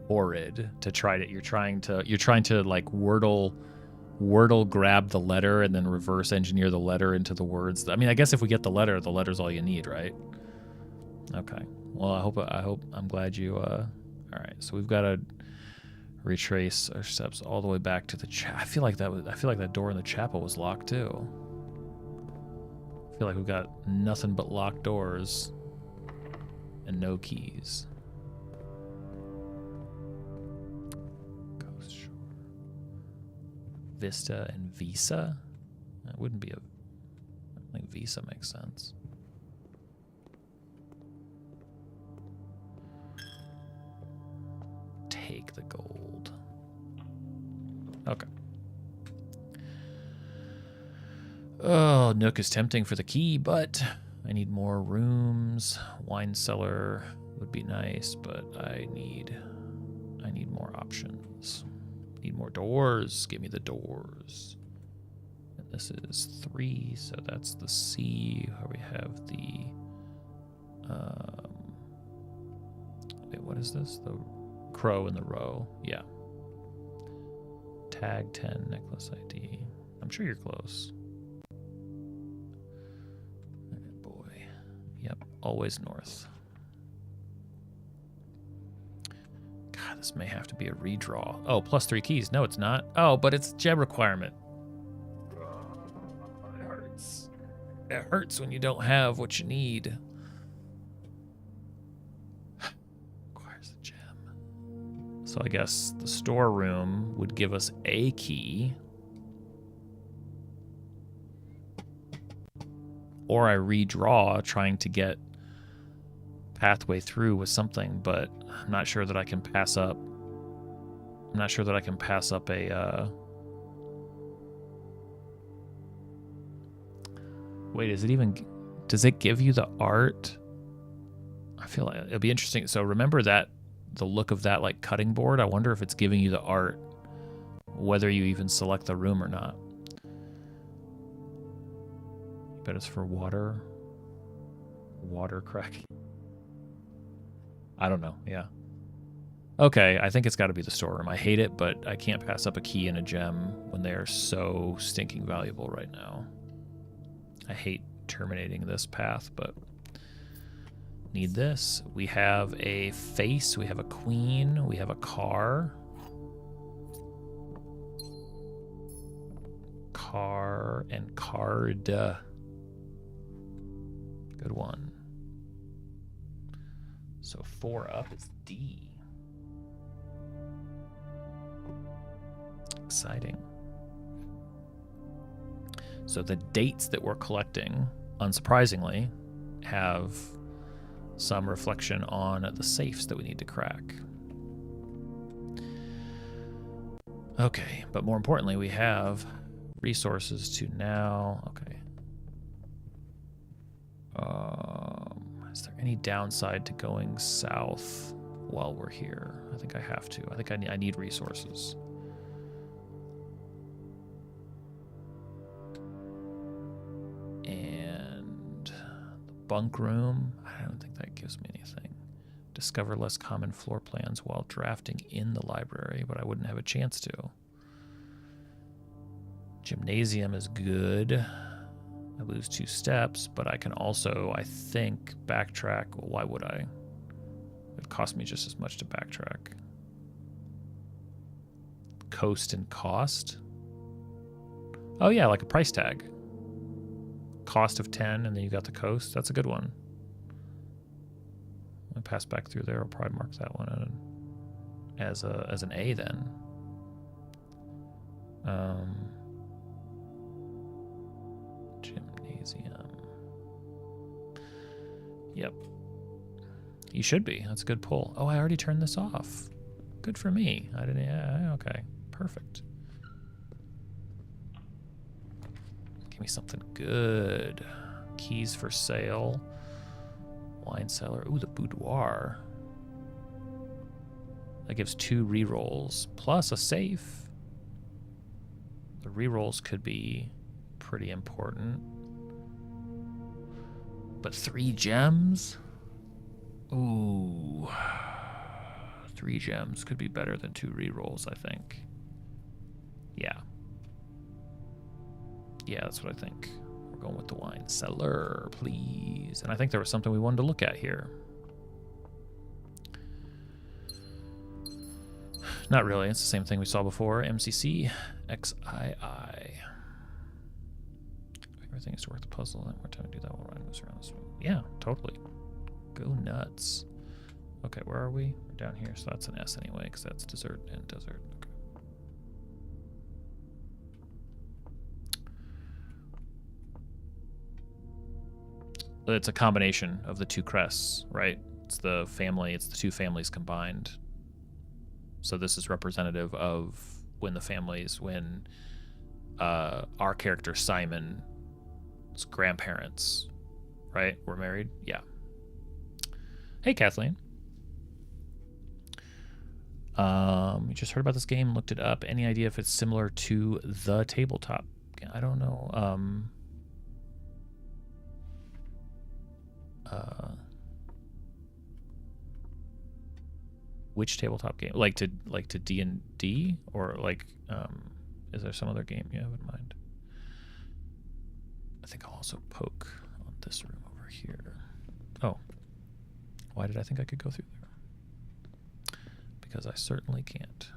A: horrid to try to. You're trying to like Wordle grab the letter and then reverse engineer the letter into the words. I mean, I guess if we get the letter's all you need, right? Okay. Well, I'm glad you. All right. So we've got to retrace our steps all the way back to the I feel like that door in the chapel was locked too. I feel like we've got nothing but locked doors and no keys. Ghost Shore. Vista and Visa? That wouldn't be I think Visa makes sense. Take the gold. Okay. Oh, Nook is tempting for the key, but I need more rooms. Wine cellar would be nice, but I need more options. Need more doors. Give me the doors. And this is 3, so that's the C. Where we have the wait, what is this? The crow in the row. Yeah. Tag 10 necklace ID. I'm sure you're close. Yep, always north. God, this may have to be a redraw. Oh, +3 keys. No, it's not. Oh, but it's gem requirement. It hurts. It hurts when you don't have what you need. Requires a gem. So I guess the storeroom would give us a key. Or I redraw trying to get pathway through with something, but I'm not sure that I can pass up. I'm not sure that I can pass up a... Wait, is it even... Does it give you the art? I feel like it'll be interesting. So remember that, the look of that like cutting board? I wonder if it's giving you the art, whether you even select the room or not. Bet it's for water cracking. I don't know. Yeah. Okay, I think it's got to be the storeroom. I hate it, but I can't pass up a key and a gem when they are so stinking valuable right now. I hate terminating this path, but need this. We have a face, we have a queen, we have a car. Car and card. Good one. So 4 up is D. Exciting. So the dates that we're collecting, unsurprisingly, have some reflection on the safes that we need to crack. Okay, but more importantly, we have resources to now... Okay. Is there any downside to going south while we're here? I think I have to. I think I need resources. And the bunk room, I don't think that gives me anything. Discover less common floor plans while drafting in the library, but I wouldn't have a chance to. Gymnasium is good. I lose 2 steps, but I can also, I think, backtrack. Well, why would I? It'd cost me just as much to backtrack. Coast and cost? Oh yeah, like a price tag. Cost of 10, and then you got the coast. That's a good one. I pass back through there. I'll probably mark that one as an A then. Gymnasium. Yep. You should be. That's a good pull. Oh, I already turned this off. Good for me. I didn't. Yeah, okay. Perfect. Give me something good. Keys for sale. Wine cellar. Ooh, the boudoir. That gives 2 rerolls plus a safe. The rerolls could be pretty important. But 3 gems? Ooh. 3 gems could be better than 2 rerolls, I think. Yeah. Yeah, that's what I think. We're going with the wine cellar, please. And I think there was something we wanted to look at here. Not really. It's the same thing we saw before. MCC, XII. Everything is to work the puzzle. And more time to do that while Ryan moves around this room. Yeah, totally. Go nuts. Okay, where are we? We're down here, so that's an S anyway, because that's dessert and desert. Okay. It's a combination of the 2 crests, right? It's the family, it's the 2 families combined. So this is representative of when the families, when our character Simon's grandparents, right, were married. Yeah. Hey, Kathleen. You just heard about this game, looked it up. Any idea if it's similar to the tabletop? I don't know. Which tabletop game? Like to D&D, or like is there some other game you have in mind? I think I'll also poke on this room over here. Oh, why did I think I could go through there? Because I certainly can't.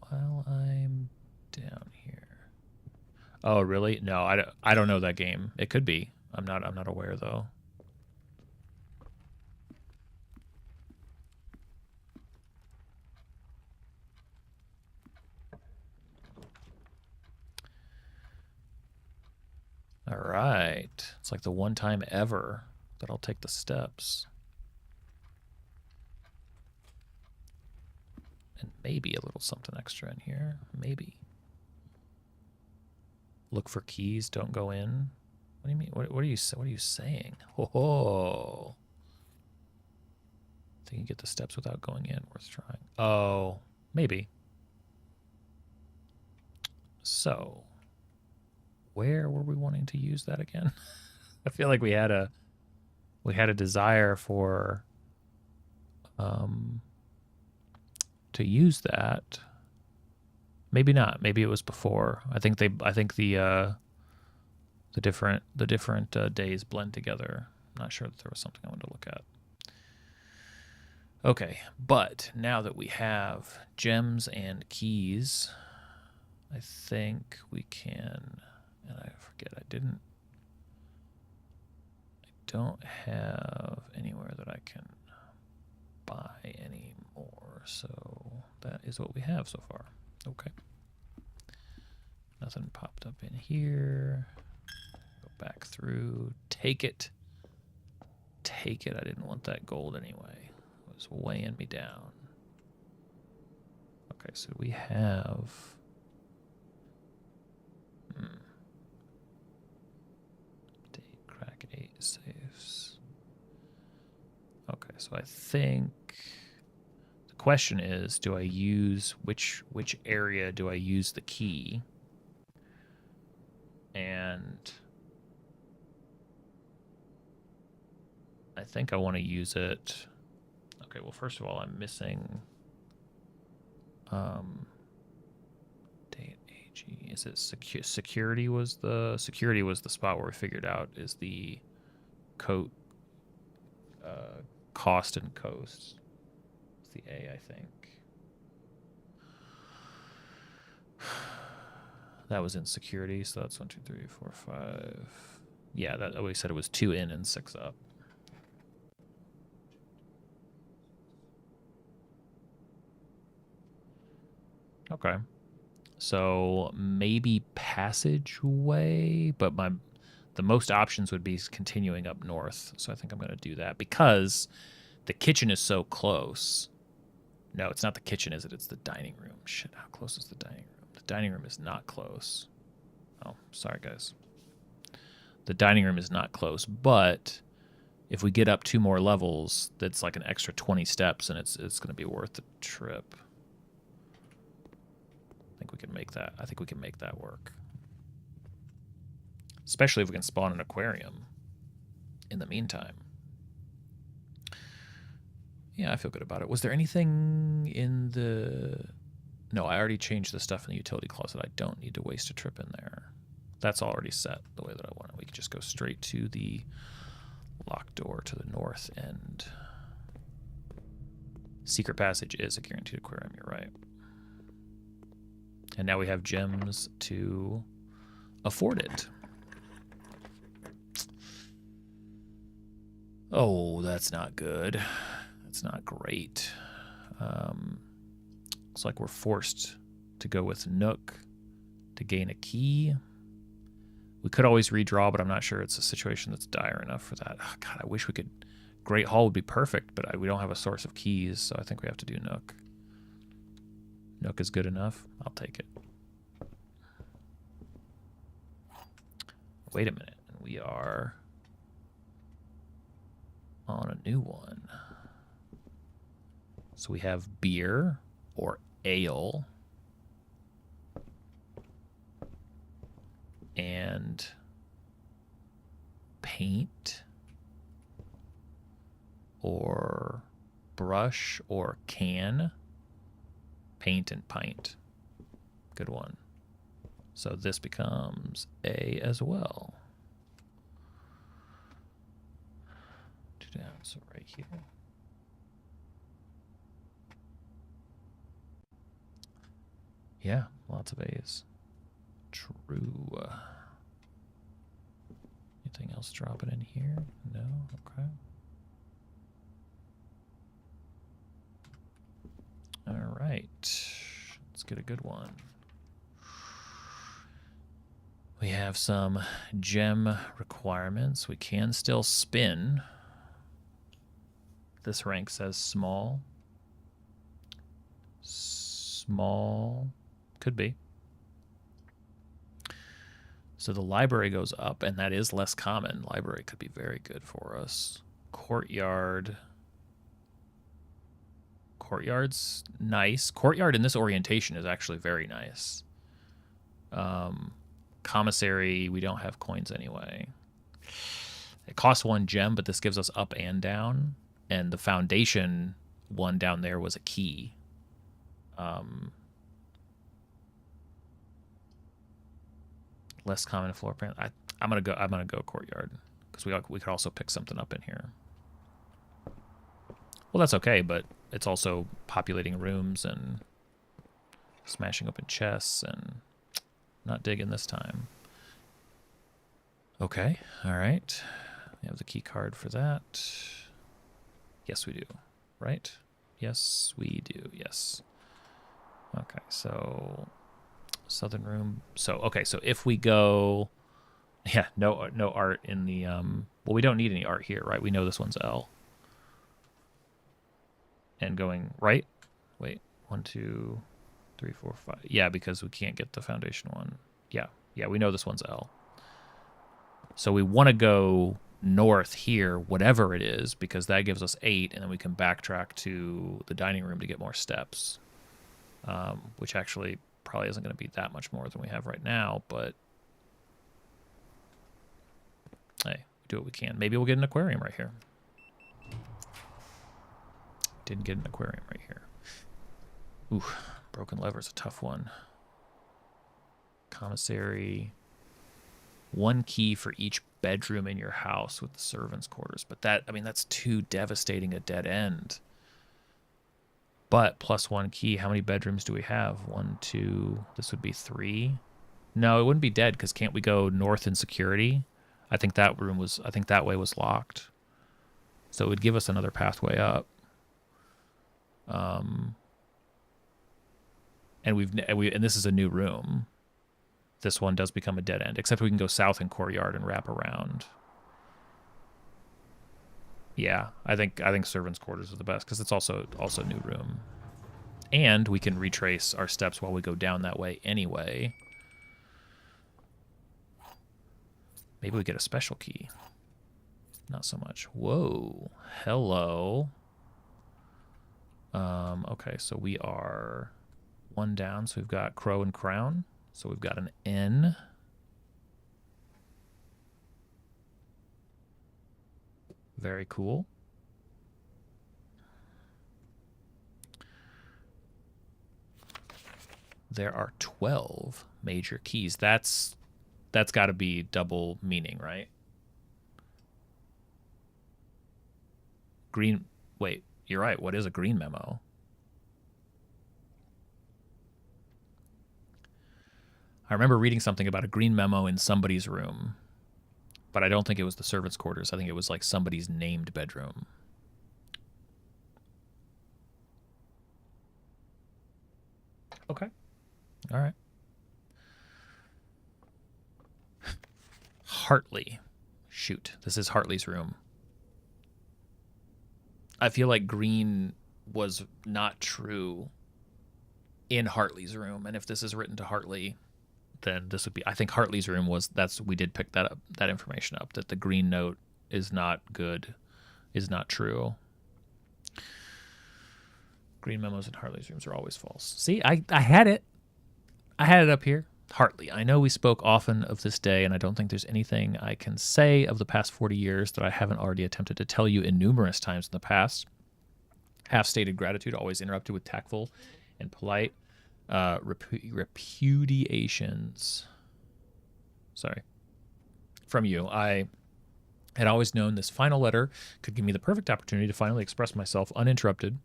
A: While I'm down here. Oh, really? No, I don't know that game. It could be. I'm not aware though. it. It's like the one time ever that I'll take the steps. And maybe a little something extra in here. Maybe. Look for keys. Don't go in. What do you mean? What are you saying? Oh. Think you get the steps without going in. Worth trying. Oh, maybe. So, where were we wanting to use that again? I feel like we had a desire for to use that. Maybe not. Maybe it was before. I think the different days blend together. I'm not sure that there was something I wanted to look at. Okay, but now that we have gems and keys, I think we can, and I forget I don't have anywhere that I can buy any more, so that is what we have so far. Okay. Nothing popped up in here. Go back through. Take it. Take it. I didn't want that gold anyway. It was weighing me down. Okay, so we have... Date crack 8 safes. Okay, so I think the question is, do I use which area do I use the key? And I think I want to use it. Okay, well, first of all, I'm missing date AG. Is it security was the spot where we figured out is the cost and coast. It's the A, I think. That was in security, so that's 1, 2, 3, 4, 5. Yeah, that always said it was 2 in and 6 up. Okay. So maybe passageway, but the most options would be continuing up north. So I think I'm going to do that because the kitchen is so close. No, it's not the kitchen, is it? It's the dining room. Shit, how close is the dining room? The dining room is not close. Oh, sorry, guys. The dining room is not close, but if we get up 2 more levels, that's like an extra 20 steps, and it's going to be worth the trip. I think we can make that. I think we can make that work. Especially if we can spawn an aquarium in the meantime. Yeah, I feel good about it. Was there anything in the... No, I already changed the stuff in the utility closet. I don't need to waste a trip in there. That's already set the way that I want it. We can just go straight to the locked door to the north end. Secret passage is a guaranteed aquarium, you're right. And now we have gems to afford it. Oh, that's not good. That's not great. Looks like we're forced to go with Nook to gain a key. We could always redraw, but I'm not sure it's a situation that's dire enough for that. Oh, God, I wish we could... Great Hall would be perfect, but we don't have a source of keys, so I think we have to do Nook. Nook is good enough. I'll take it. Wait a minute. We are on a new one. So we have beer or ale and paint or brush or can. Paint and pint. Good one. So this becomes A as well. 2 down, so right here. Yeah, lots of A's. True. Anything else dropping in here? No? Okay. All right. Let's get a good one. We have some gem requirements. We can still spin. This rank says small. Small. Could be. So the library goes up, and that is less common. Library could be very good for us. Courtyard. Courtyard's nice. Courtyard in this orientation is actually very nice. Commissary, we don't have coins anyway. It costs 1 gem, but this gives us up and down. And the foundation one down there was a key. Less common floor plan. I'm gonna go courtyard because we could also pick something up in here. Well, that's okay, but it's also populating rooms and smashing open chests and not digging this time. Okay, all right. We have the key card for that. Yes, we do. Right? Yes, we do. Yes. Okay, so southern room. So okay, so if we go, yeah, no art in the well, we don't need any art here, right? We know this one's L. And going right. Wait, 1, 2, 3, 4, 5. Yeah, because we can't get the foundation one. Yeah, we know this one's L. So we want to go north here, whatever it is, because that gives us 8, and then we can backtrack to the dining room to get more steps, which actually probably isn't going to be that much more than we have right now, but hey, do what we can. Maybe we'll get an aquarium right here. Didn't get an aquarium right here. Ooh, broken lever's a tough one. Commissary. 1 key for each bedroom in your house with the servants' quarters. But that, I mean, that's too devastating a dead end. But plus 1 key, how many bedrooms do we have? 1, 2, this would be 3. No, it wouldn't be dead because can't we go north in security? I think that way was locked. So it would give us another pathway up. And this is a new room. This one does become a dead end, except we can go south in courtyard and wrap around. Yeah, I think servants' quarters are the best because it's also a new room, and we can retrace our steps while we go down that way anyway. Maybe we get a special key. Not so much. Whoa, hello. Okay, so we are 1 down, so we've got Crow and Crown. So we've got an N. Very cool. There are 12 major keys. That's got to be double meaning, right? Green. Wait, you're right. What is a green memo? I remember reading something about a green memo in somebody's room, but I don't think it was the servants' quarters. I think it was like somebody's named bedroom. Okay. All right. Hartley. Shoot, this is Hartley's room. I feel like green was not true in Hartley's room, and if this is written to Hartley, then this would be, I think Hartley's room was, we did pick that up, that information up, that the green note is not good, is not true. Green memos in Hartley's rooms are always false. See, I had it. I had it up here. Hartley. I know we spoke often of this day, and I don't think there's anything I can say of the past 40 years that I haven't already attempted to tell you in numerous times in the past. Half-stated gratitude, always interrupted with tactful and polite repudiations. Sorry. From you. I had always known this final letter could give me the perfect opportunity to finally express myself uninterrupted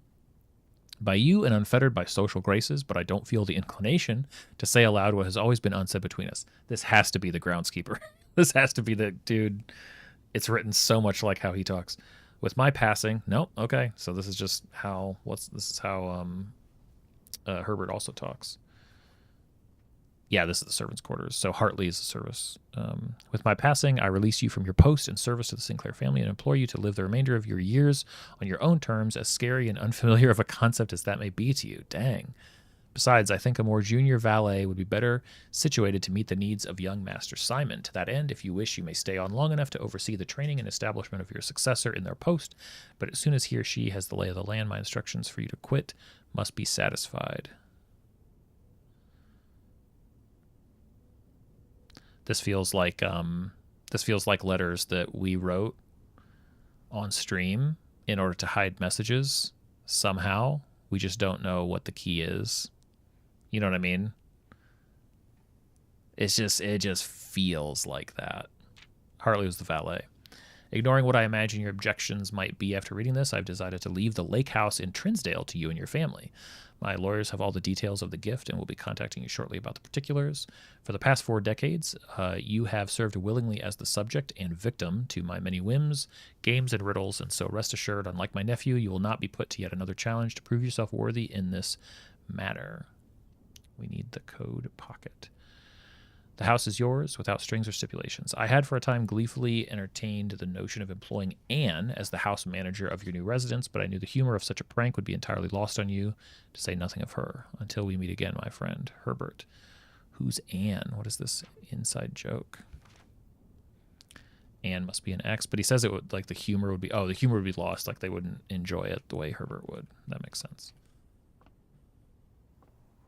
A: by you and unfettered by social graces, but I don't feel the inclination to say aloud what has always been unsaid between us. This has to be the groundskeeper. This has to be the dude. It's written so much like how he talks. With my passing, nope, okay. So this is just how, Herbert also talks. Yeah, this is the servants' quarters. So Hartley is the service. With my passing, I release you from your post and service to the Sinclair family and implore you to live the remainder of your years on your own terms, as scary and unfamiliar of a concept as that may be to you. Dang. Besides, I think a more junior valet would be better situated to meet the needs of young Master Simon. To that end, if you wish, you may stay on long enough to oversee the training and establishment of your successor in their post, but as soon as he or she has the lay of the land, my instructions for you to quit must be satisfied. This feels like letters that we wrote on stream in order to hide messages somehow. We just don't know what the key is. You know what I mean? It just feels like that. Hartley was the valet. Ignoring what I imagine your objections might be after reading this, I've decided to leave the lake house in Trinsdale to you and your family. My lawyers have all the details of the gift and will be contacting you shortly about the particulars. For the past 4 decades, you have served willingly as the subject and victim to my many whims, games, and riddles, and so rest assured, unlike my nephew, you will not be put to yet another challenge to prove yourself worthy in this matter. We need the code pocket. The house is yours, without strings or stipulations. I had for a time gleefully entertained the notion of employing Anne as the house manager of your new residence, but I knew the humor of such a prank would be entirely lost on you, to say nothing of her. Until we meet again, my friend, Herbert. Who's Anne? What is this inside joke? Anne must be an X, but he says it would, like, the humor would be, the humor would be lost, like they wouldn't enjoy it the way Herbert would. That makes sense.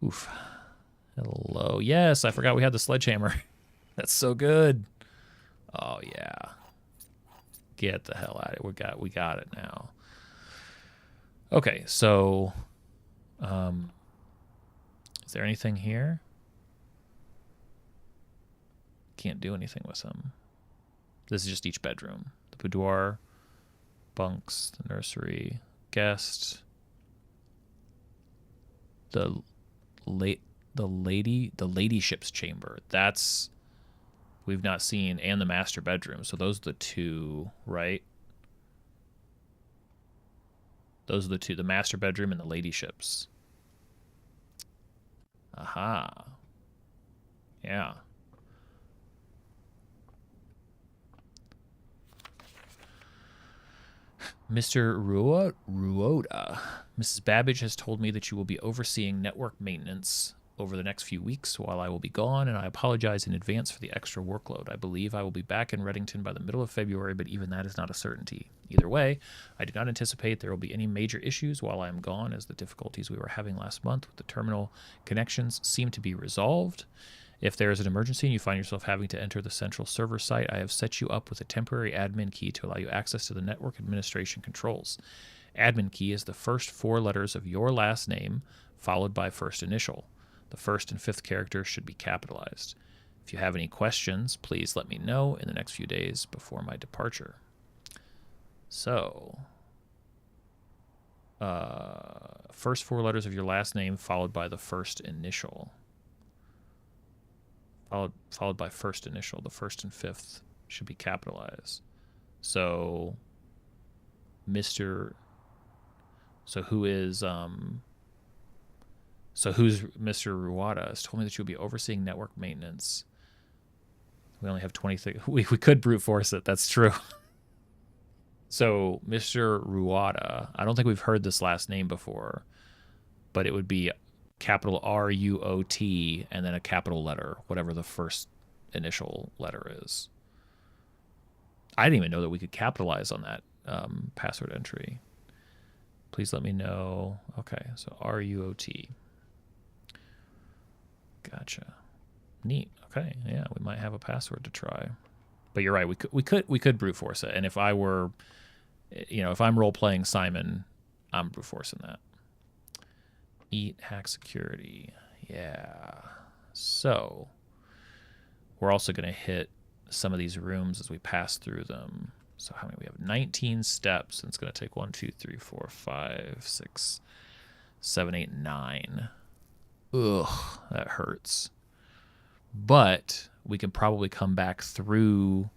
A: Oof. Hello. Yes, I forgot we had the sledgehammer. That's so good. Oh yeah. Get the hell out of it. We got it now. Okay, so is there anything here? Can't do anything with them. This is just each bedroom. The boudoir, bunks, the nursery, guest, the ladyship's chamber. That's we've not seen, and the master bedroom. So those are the two, right? Those are the two, the master bedroom and the ladyship's. Aha. Yeah. Mr. Ruoda, Mrs. Babbage has told me that you will be overseeing network maintenance over the next few weeks while I will be gone, and I apologize in advance for the extra workload. I believe I will be back in Reddington by the middle of February, but even that is not a certainty. Either way, I do not anticipate there will be any major issues while I am gone, as the difficulties we were having last month with the terminal connections seem to be resolved. If there is an emergency and you find yourself having to enter the central server site, I have set you up with a temporary admin key to allow you access to the network administration controls. Admin key is the first 4 letters of your last name, followed by first initial. The first and 5th characters should be capitalized. If you have any questions, please let me know in the next few days before my departure. So, first 4 letters of your last name, followed by the first initial. Followed by first initial. The first and 5th should be capitalized. So, who's Mr. Ruwada has told me that you'll be overseeing network maintenance. We only have 20 we could brute force it. That's true. So Mr. Ruwada, I don't think we've heard this last name before, but it would be capital R-U-O-T and then a capital letter, whatever the first initial letter is. I didn't even know that we could capitalize on that password entry. Please let me know. Okay, so R-U-O-T. Gotcha. Neat. Okay, yeah, we might have a password to try. But you're right. We could brute force it. And if I were, if I'm role playing Simon, I'm brute forcing that. Eat hack security. Yeah. So we're also going to hit some of these rooms as we pass through them. So how many? We have 19 steps, and it's going to take 1, 2, 3, 4, 5, 6, 7, 8, 9. Ugh, that hurts. But we can probably come back through.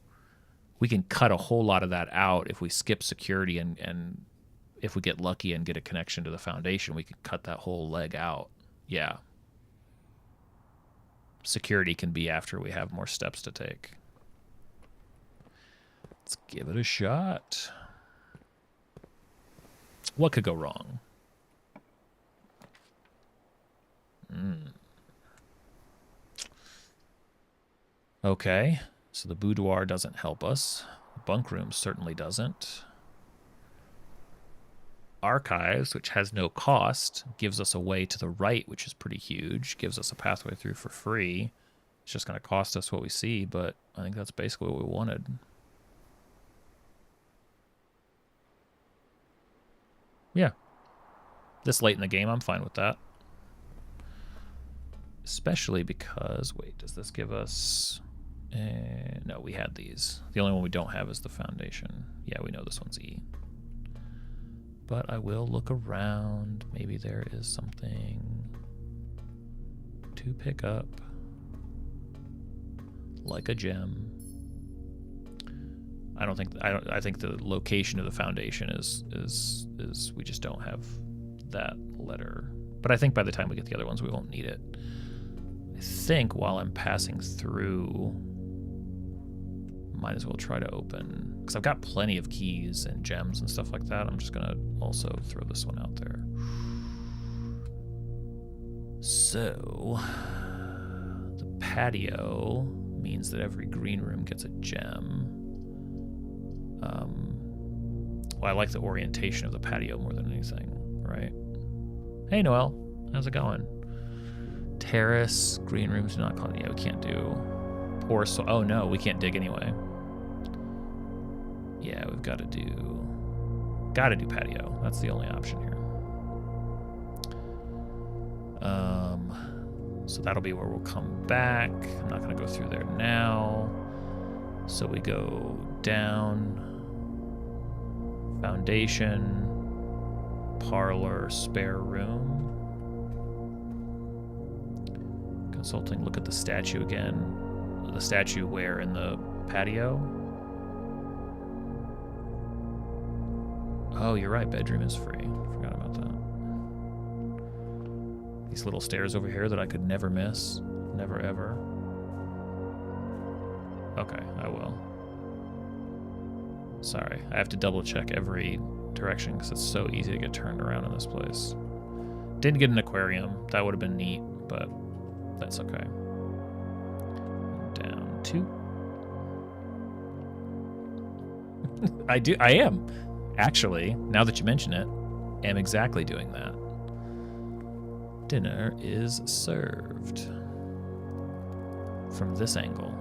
A: We can cut a whole lot of that out if we skip security, and if we get lucky and get a connection to the foundation, we can cut that whole leg out. Yeah. security can be after we have more steps to take. Let's give it a shot. What could go wrong? Okay, so the boudoir doesn't help us. The bunk room certainly doesn't. Archives, which has no cost, gives us a way to the right, which is pretty huge. Gives us a pathway through for free. It's just going to cost us what we see, but I think that's basically what we wanted. Yeah. This late in the game, I'm fine with that. Especially because, wait, does this give us... no, we had these. The only one we don't have is the foundation. Yeah, we know this one's E. But I will look around. Maybe there is something to pick up. Like a gem. I think the location of the foundation is we just don't have that letter. But I think by the time we get the other ones, we won't need it. I think while I'm passing through, might as well try to open, because I've got plenty of keys and gems and stuff like that. I'm just gonna also throw this one out there. So the patio means that every green room gets a gem. Well, I like the orientation of the patio more than anything, right? Hey, Noel, how's it going? Terrace, green rooms do not call. Yeah, we can't do pour soil. Oh no, we can't dig anyway. Yeah, we've got to do patio. That's the only option here. So that'll be where we'll come back. I'm not going to go through there now. So we go down, foundation, parlor, spare room. Consulting, look at the statue again. The statue where in the patio? Oh, you're right, bedroom is free. Forgot about that. These little stairs over here that I could never miss. Never ever. Okay, I will. Sorry, I have to double check every direction because it's so easy to get turned around in this place. Didn't get an aquarium. That would have been neat, but that's okay. Down 2. I am. Actually, now that you mention it, am exactly doing that. Dinner is served. From this angle.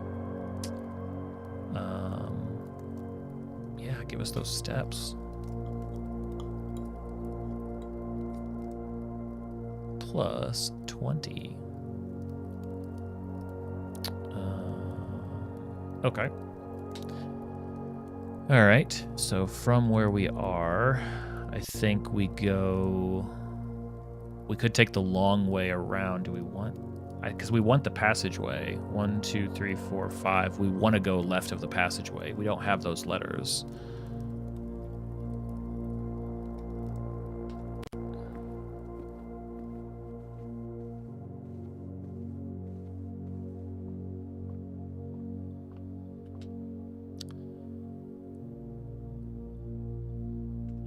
A: Yeah, give us those steps. Plus 20. Okay. All right. So from where we are, I think we go... We could take the long way around. Do we want... Because we want the passageway. 1, 2, 3, 4, 5. We want to go left of the passageway. We don't have those letters.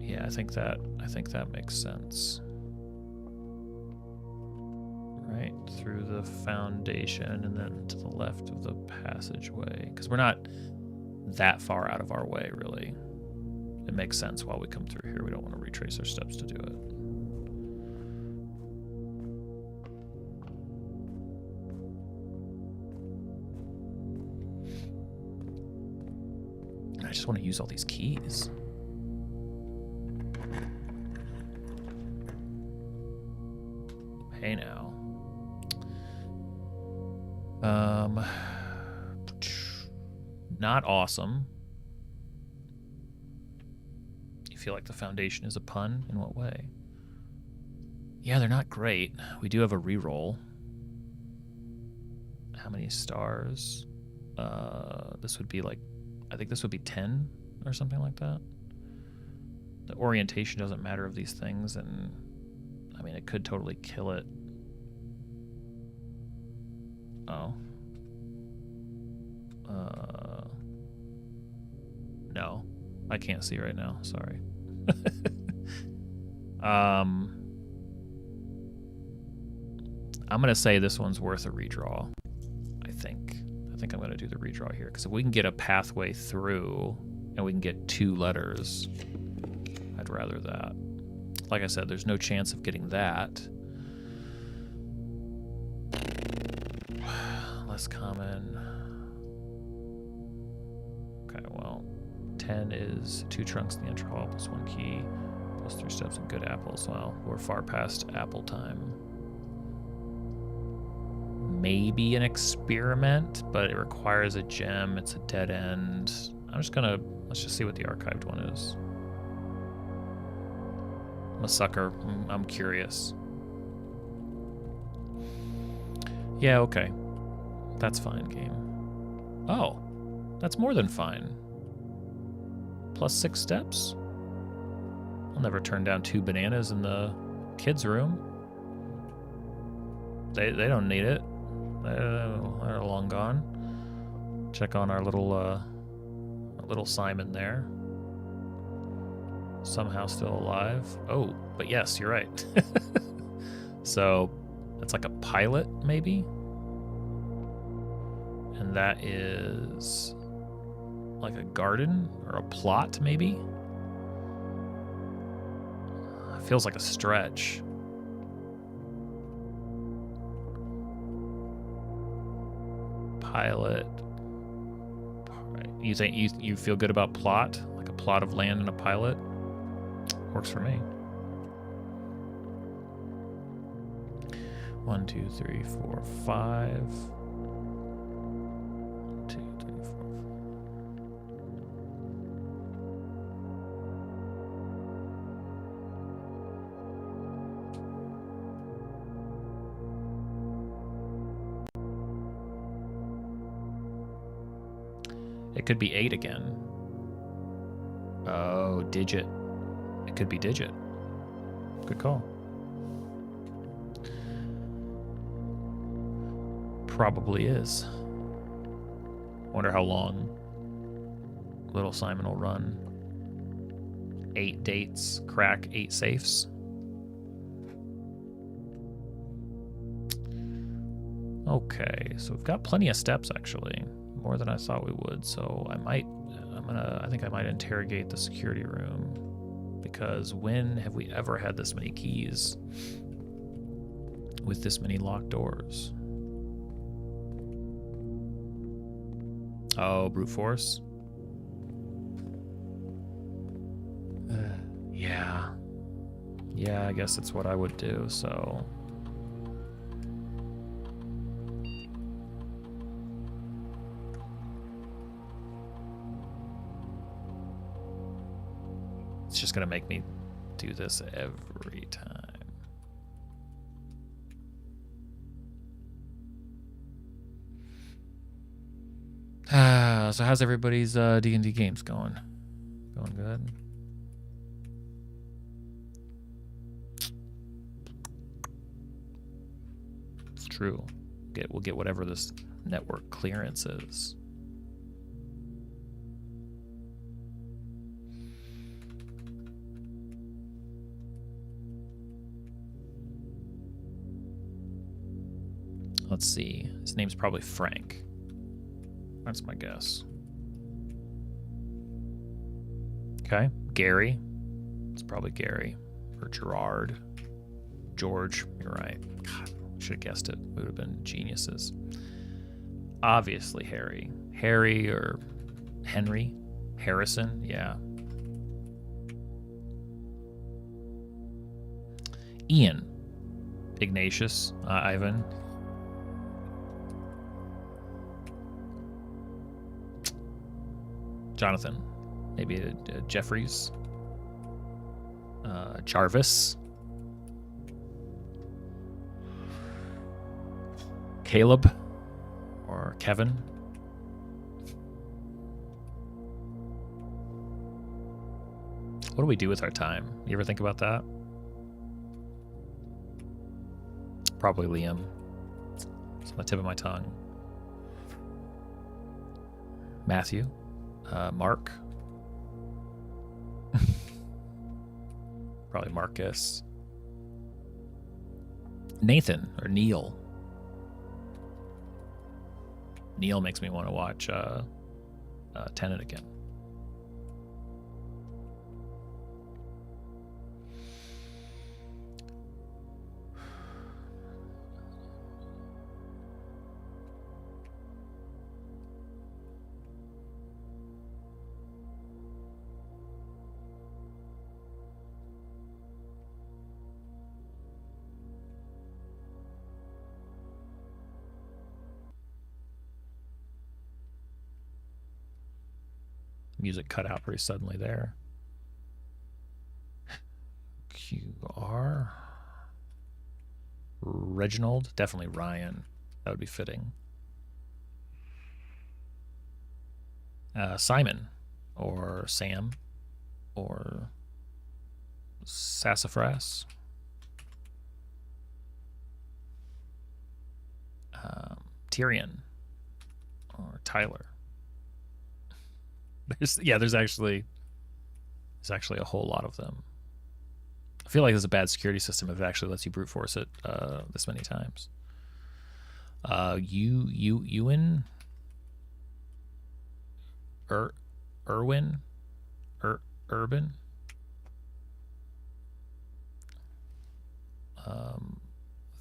A: Yeah, I think that makes sense. Right through the foundation and then to the left of the passageway, because we're not that far out of our way, really. It makes sense while we come through here. We don't want to retrace our steps to do it. I just want to use all these keys. Hey now. Not awesome. You feel like the foundation is a pun? In what way? Yeah, they're not great. We do have a reroll. How many stars? This would be like, I think this would be 10 or something like that. The orientation doesn't matter of these things, and I mean, it could totally kill it. Oh. No. I can't see right now. Sorry. I'm going to say this one's worth a redraw, I think. I think I'm going to do the redraw here, because if we can get a pathway through and we can get 2 letters, I'd rather that. Like I said, there's no chance of getting that. Less common. Okay, well, 10 is 2 trunks in the entry hall plus 1 key plus 3 steps and good apples. Well, we're far past apple time. Maybe an experiment, but it requires a gem. It's a dead end. Let's just see what the archived one is. I'm a sucker. I'm curious. Yeah, okay. That's fine, game. Oh, that's more than fine. Plus 6 steps? I'll never turn down 2 bananas in the kids' room. They don't need it. They're long gone. Check on our little Simon there. Somehow still alive. Oh, but yes, you're right. So that's like a pilot, maybe? And that is like a garden or a plot, maybe? Feels like a stretch. Pilot. You think you feel good about plot? Like a plot of land and a pilot? Works for me. 1, 2, 3, 4, 5. 1, 2, 3, 4, 5. It could be 8 again. Oh, digit. It could be digit. Good call. Probably is. Wonder how long little Simon will run. 8 dates, crack 8 safes. Okay, so we've got plenty of steps actually. More than I thought we would, so I think I might interrogate the security room, because when have we ever had this many keys with this many locked doors? Oh, brute force? Yeah. Yeah, I guess it's what I would do, so... It's just gonna make me do this every time. So how's everybody's D&D games going? Going good? It's true. We'll get whatever this network clearance is. Let's see. His name's probably Frank. That's my guess. Okay. Gary. It's probably Gary. Or Gerard. George. You're right. God, should have guessed it. We would have been geniuses. Obviously Harry. Harry or Henry. Harrison. Yeah. Ian. Ignatius. Ivan. Jonathan, maybe Jeffries, Jarvis, Caleb, or Kevin. What do we do with our time? You ever think about that? Probably Liam. It's on the tip of my tongue. Matthew. Mark. Probably Marcus. Nathan or Neil. Neil makes me want to watch Tenet again. Music cut out pretty suddenly there. QR. Reginald, definitely Ryan. That would be fitting. Simon, or Sam, or Sassafras. Tyrion, or Tyler. There's actually a whole lot of them. I feel like there's a bad security system if it actually lets you brute force it this many times. Ewan, Urban,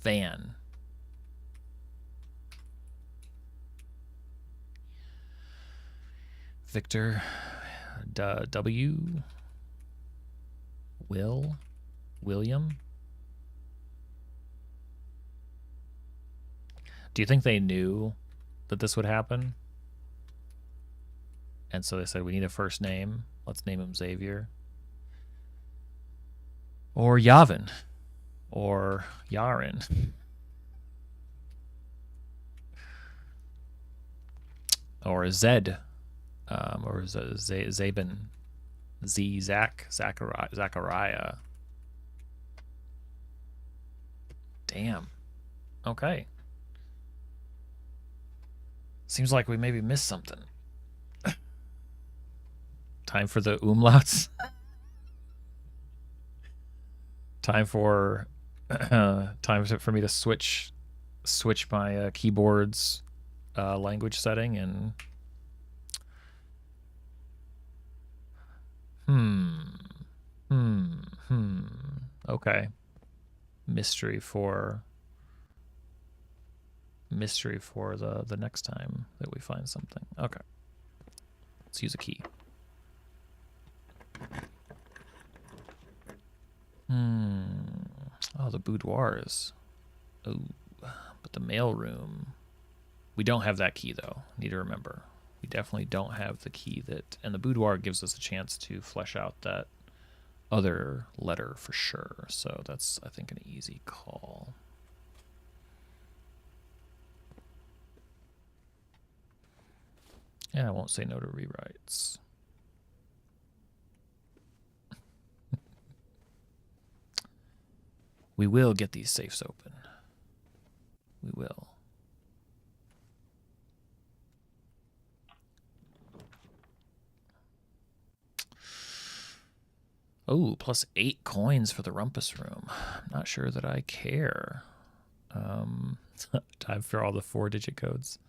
A: Van. Victor, W, William. Do you think they knew that this would happen? And so they said, we need a first name. Let's name him Xavier. Or Yavin. Or Yaren. Or Zed. Or Zabin, Zachariah. Damn. Okay. Seems like we maybe missed something. Time for the umlauts. Time for me to switch my keyboard's language setting and. Okay. Mystery for the next time that we find something. Okay. Let's use a key. Oh, the boudoirs. Oh, but the mailroom. We don't have that key though. Need to remember. We definitely don't have the key that, and the boudoir gives us a chance to flesh out that other letter for sure. So that's, I think, an easy call. Yeah, I won't say no to rewrites. We will get these safes open. We will. Oh, plus 8 coins for the rumpus room. I'm not sure that I care. Time for all the 4-digit codes.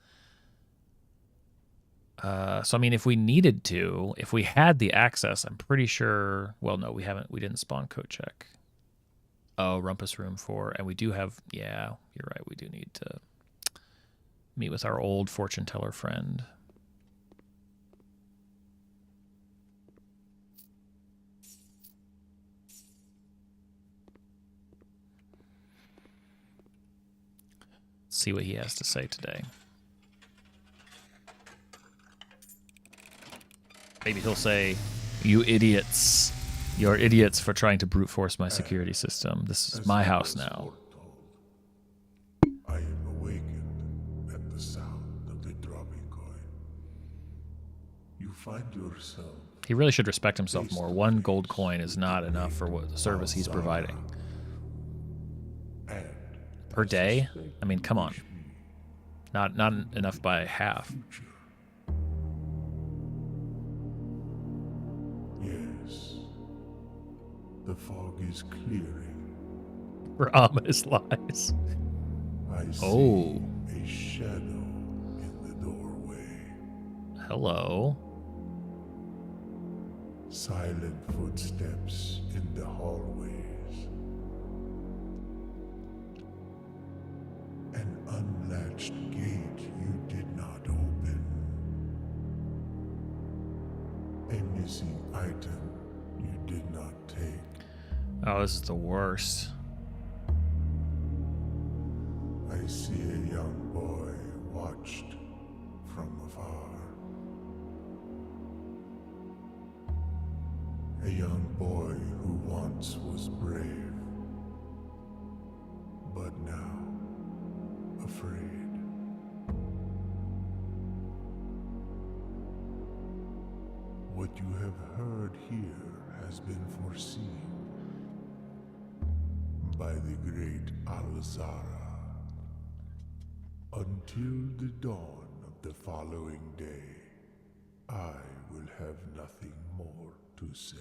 A: So, I mean, if we needed to, if we had the access, I'm pretty sure... Well, no, we didn't spawn code check. Oh, rumpus room 4. And we do have... Yeah, you're right. We do need to meet with our old fortune teller friend. See what he has to say today. Maybe he'll say, "You idiots. You're idiots for trying to brute force my security system. This is my house now."
B: I am awakened at the sound of the dropping coin. You find yourself.
A: He really should respect himself more. 1 gold coin is not enough for what the service he's providing. Per day? I mean, come on. Not enough by half.
B: The fog is clearing.
A: For ominous lies.
B: I see
A: Oh.
B: a shadow in the doorway.
A: Hello.
B: Silent footsteps in the hallways. An unlatched gate you did not open. A missing item you did not take.
A: Oh, this is the worst.
B: I see a young boy watched from afar. A young boy who once was brave, but now afraid. What you have heard here has been foreseen by the great Alzara. Until the dawn of the following day, I will have nothing more to say.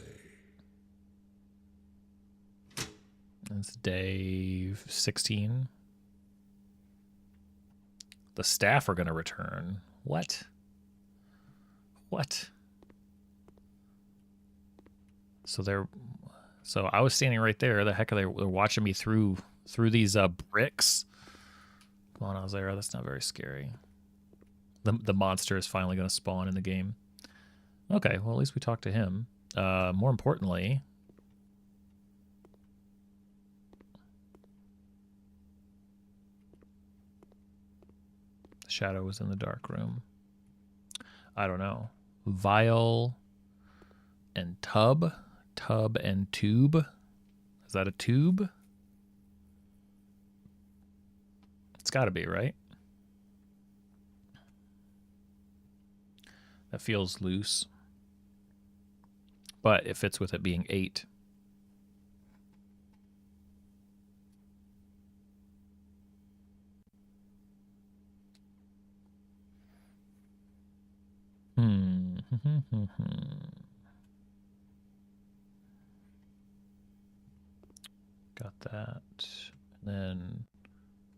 A: It's day 16. The staff are going to return. What? What? So I was standing right there. The heck are they? They're watching me through these bricks. Come on, Alzara. That's not very scary. The monster is finally going to spawn in the game. Okay, well, at least we talked to him. More importantly, the shadow was in the dark room. I don't know. Vial and tub. Tub and tube. Is that a tube? It's got to be, right? That feels loose. But it fits with it being 8. Got that. And then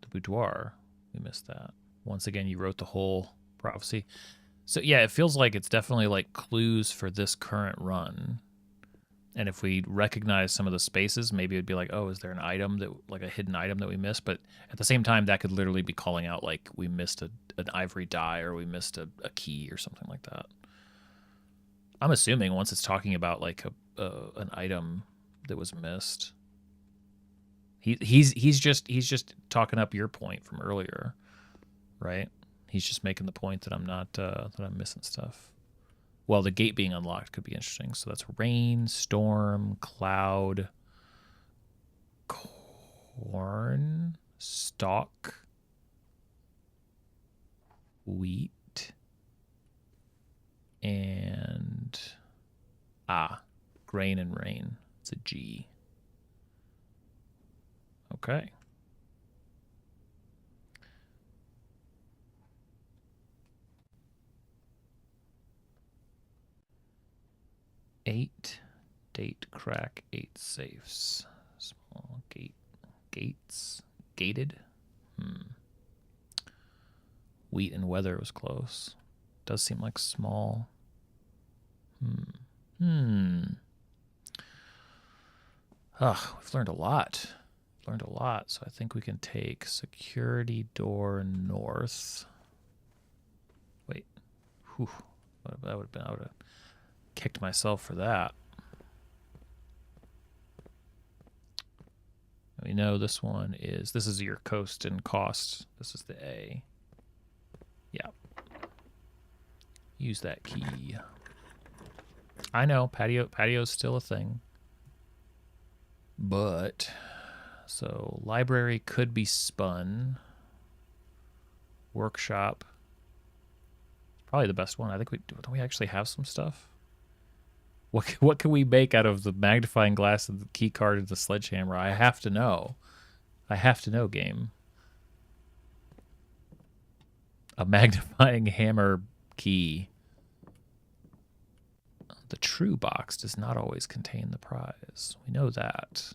A: the boudoir. We missed that. Once again, you wrote the whole prophecy. So yeah, it feels like it's definitely like clues for this current run. And if we recognize some of the spaces, maybe it'd be like, oh, is there an item that, like a hidden item that we missed? But at the same time, that could literally be calling out like we missed an ivory die or we missed a key or something like that. I'm assuming once it's talking about like an item that was missed, he's just talking up your point from earlier, right? He's just making the point that I'm not that I'm missing stuff. Well, the gate being unlocked could be interesting. So that's rain, storm, cloud, corn, stalk, wheat, and grain and rain. It's a G. Okay. Eight date crack, 8 safes. Small gates, gated. Wheat and weather was close. Does seem like small. We've learned a lot. So I think we can take security door north. Wait. Whew. That would have been, I would have kicked myself for that. We know this is your coast and cost. This is the A. Yeah. Use that key. I know, patio's still a thing. But, so library could be spun. Workshop. Probably the best one. I think don't we actually have some stuff? What can we make out of the magnifying glass and the key card and the sledgehammer? I have to know. Game. A magnifying hammer key. The true box does not always contain the prize. We know that.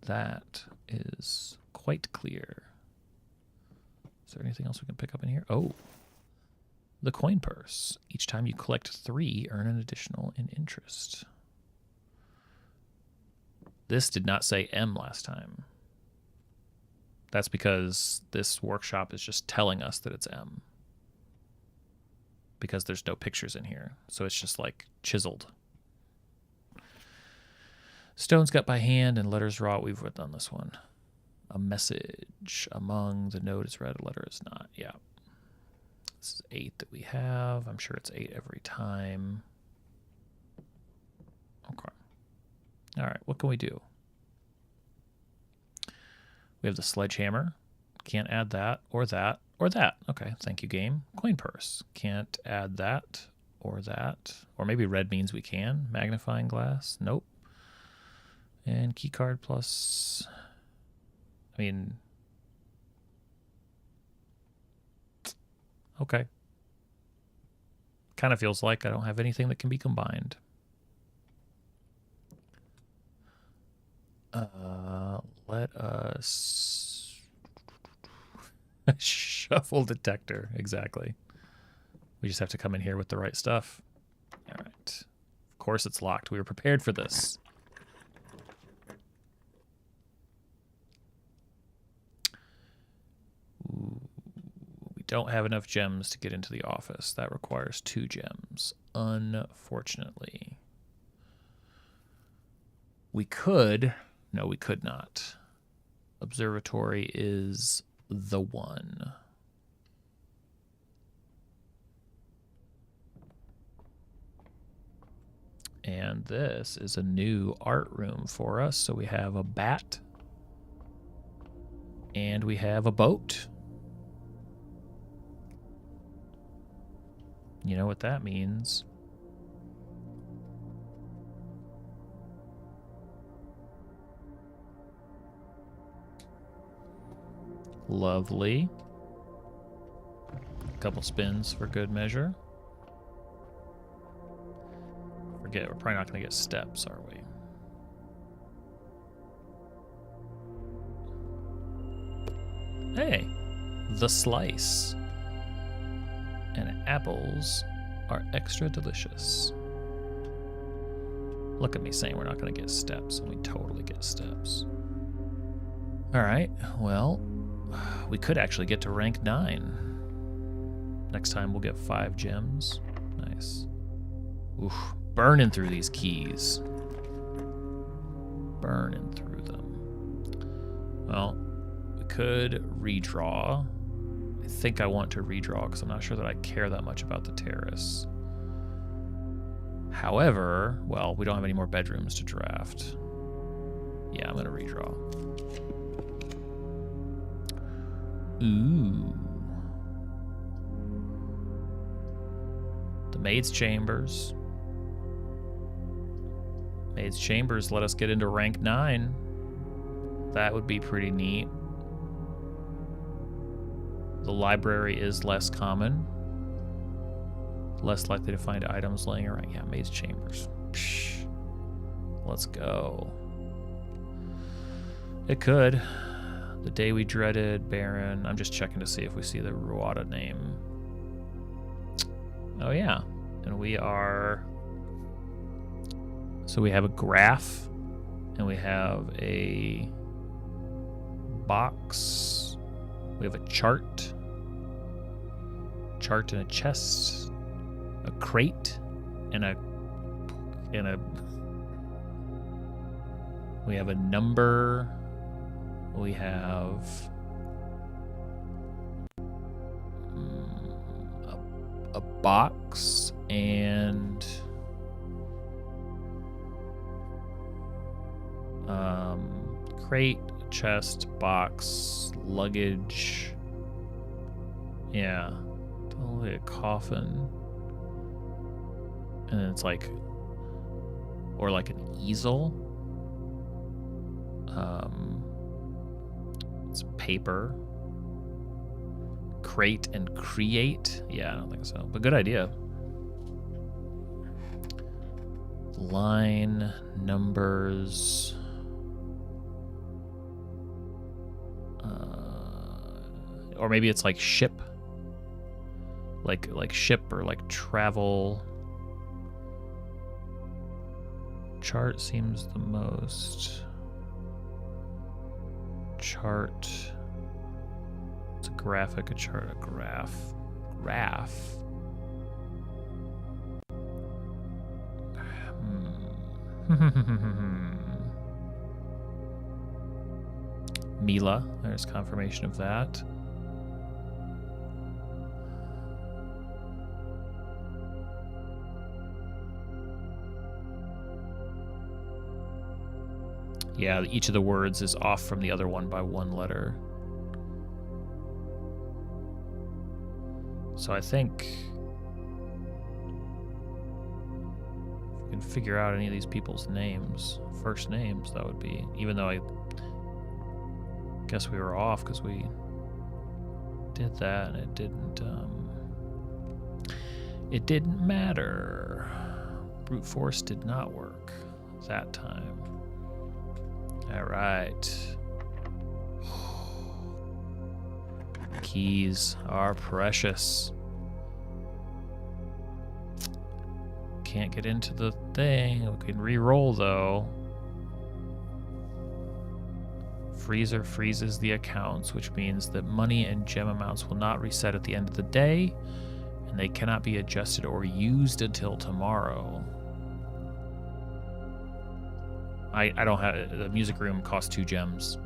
A: That is quite clear. Is there anything else we can pick up in here? Oh, the coin purse. Each time you collect 3, earn an additional in interest. This did not say M last time. That's because this workshop is just telling us that it's M. Because there's no pictures in here. So it's just like chiseled. Stones cut by hand and letters wrought. We've done this one. A message among the note is read, a letter is not. Yeah. This is 8 that we have. I'm sure it's 8 every time. Okay. All right, what can we do? We have the sledgehammer. Can't add that or that or that. Okay, thank you, game. Coin purse. Can't add that or that. Or maybe red means we can. Magnifying glass. Nope. And key card plus... I mean... Okay. Kind of feels like I don't have anything that can be combined. Let us... Shuffle detector, exactly. We just have to come in here with the right stuff. All right. Of course it's locked. We were prepared for this. Ooh. We don't have enough gems to get into the office. That requires 2 gems, unfortunately. We could... No, we could not. Observatory is the one. And this is a new art room for us. So we have a bat. And we have a boat. You know what that means. Lovely. Couple spins for good measure. Forget, we're probably not going to get steps, are we? Hey, the slice. And apples are extra delicious. Look at me saying we're not going to get steps, and we totally get steps. All right, well, we could actually get to rank 9. Next time we'll get 5 gems. Nice. Oof, burning through these keys. Burning through them. Well, we could redraw. I think I want to redraw because I'm not sure that I care that much about the terrace. However, well, we don't have any more bedrooms to draft. Yeah, I'm going to redraw. Ooh. The maid's chambers. Maid's chambers let us get into rank 9. That would be pretty neat. The library is less common. Less likely to find items laying around. Yeah, maid's chambers. Psh. Let's go. It could. The day we dreaded, Baron. I'm just checking to see if we see the Ruada name. Oh, yeah. And we are... So we have a graph, and we have a box. We have a chart. Chart and a chest. A crate. And a... We have a number... We have a box and crate, chest, box, luggage. Yeah, totally a coffin. And then it's like, or like an easel. It's paper. Crate and create. Yeah, I don't think so. But good idea. line numbers. Or maybe it's like ship. Like ship or like travel. Chart seems the most. Chart. It's a graphic, a chart, a graph. Graph. Mila, there's confirmation of that. Yeah, each of the words is off from the other one by one letter. So I think if we can figure out any of these people's names, first names, that would be, even though I guess we were off because we did that and it didn't matter. Brute force did not work that time. All right. Keys are precious. Can't get into the thing. We can re-roll though. Freezer freezes the accounts, which means that money and gem amounts will not reset at the end of the day, and they cannot be adjusted or used until tomorrow. I don't have, the music room costs 2 gems.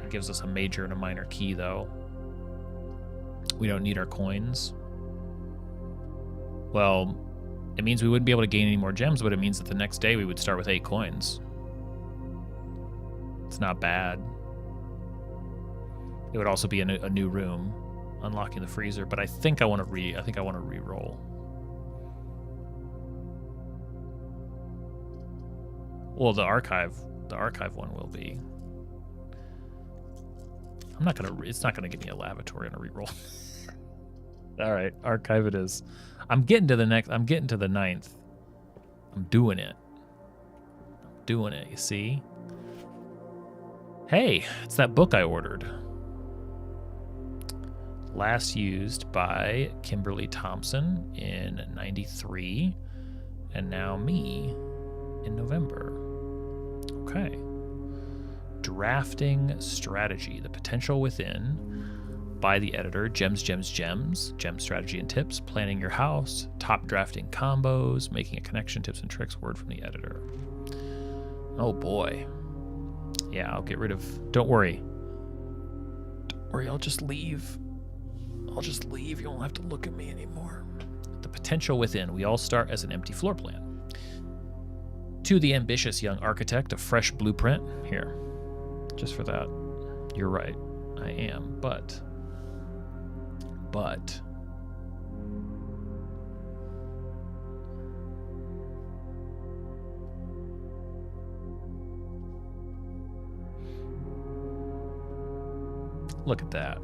A: It gives us a major and a minor key though. We don't need our coins. Well, it means we wouldn't be able to gain any more gems, but it means that the next day we would start with 8 coins. It's not bad. It would also be a new room, unlocking the freezer. But I think I want to re-roll. Well, the archive one will be. It's not gonna give me a lavatory on a re-roll. All right, archive it is. I'm getting to the 9th. I'm doing it. You see? Hey, it's that book I ordered. Last used by Kimberly Thompson in '93, and now me in November. Okay. Drafting Strategy, The Potential Within, by the editor, Gems, Gem Strategy and Tips, Planning Your House, Top Drafting Combos, Making a Connection, Tips and Tricks, word from the editor. Oh boy. Yeah, I'll get rid of... Don't worry, I'll just leave. You won't have to look at me anymore. The Potential Within. We all start as an empty floor plan. To the ambitious young architect, a fresh blueprint. Here, just for that. You're right, I am, but... Look at that.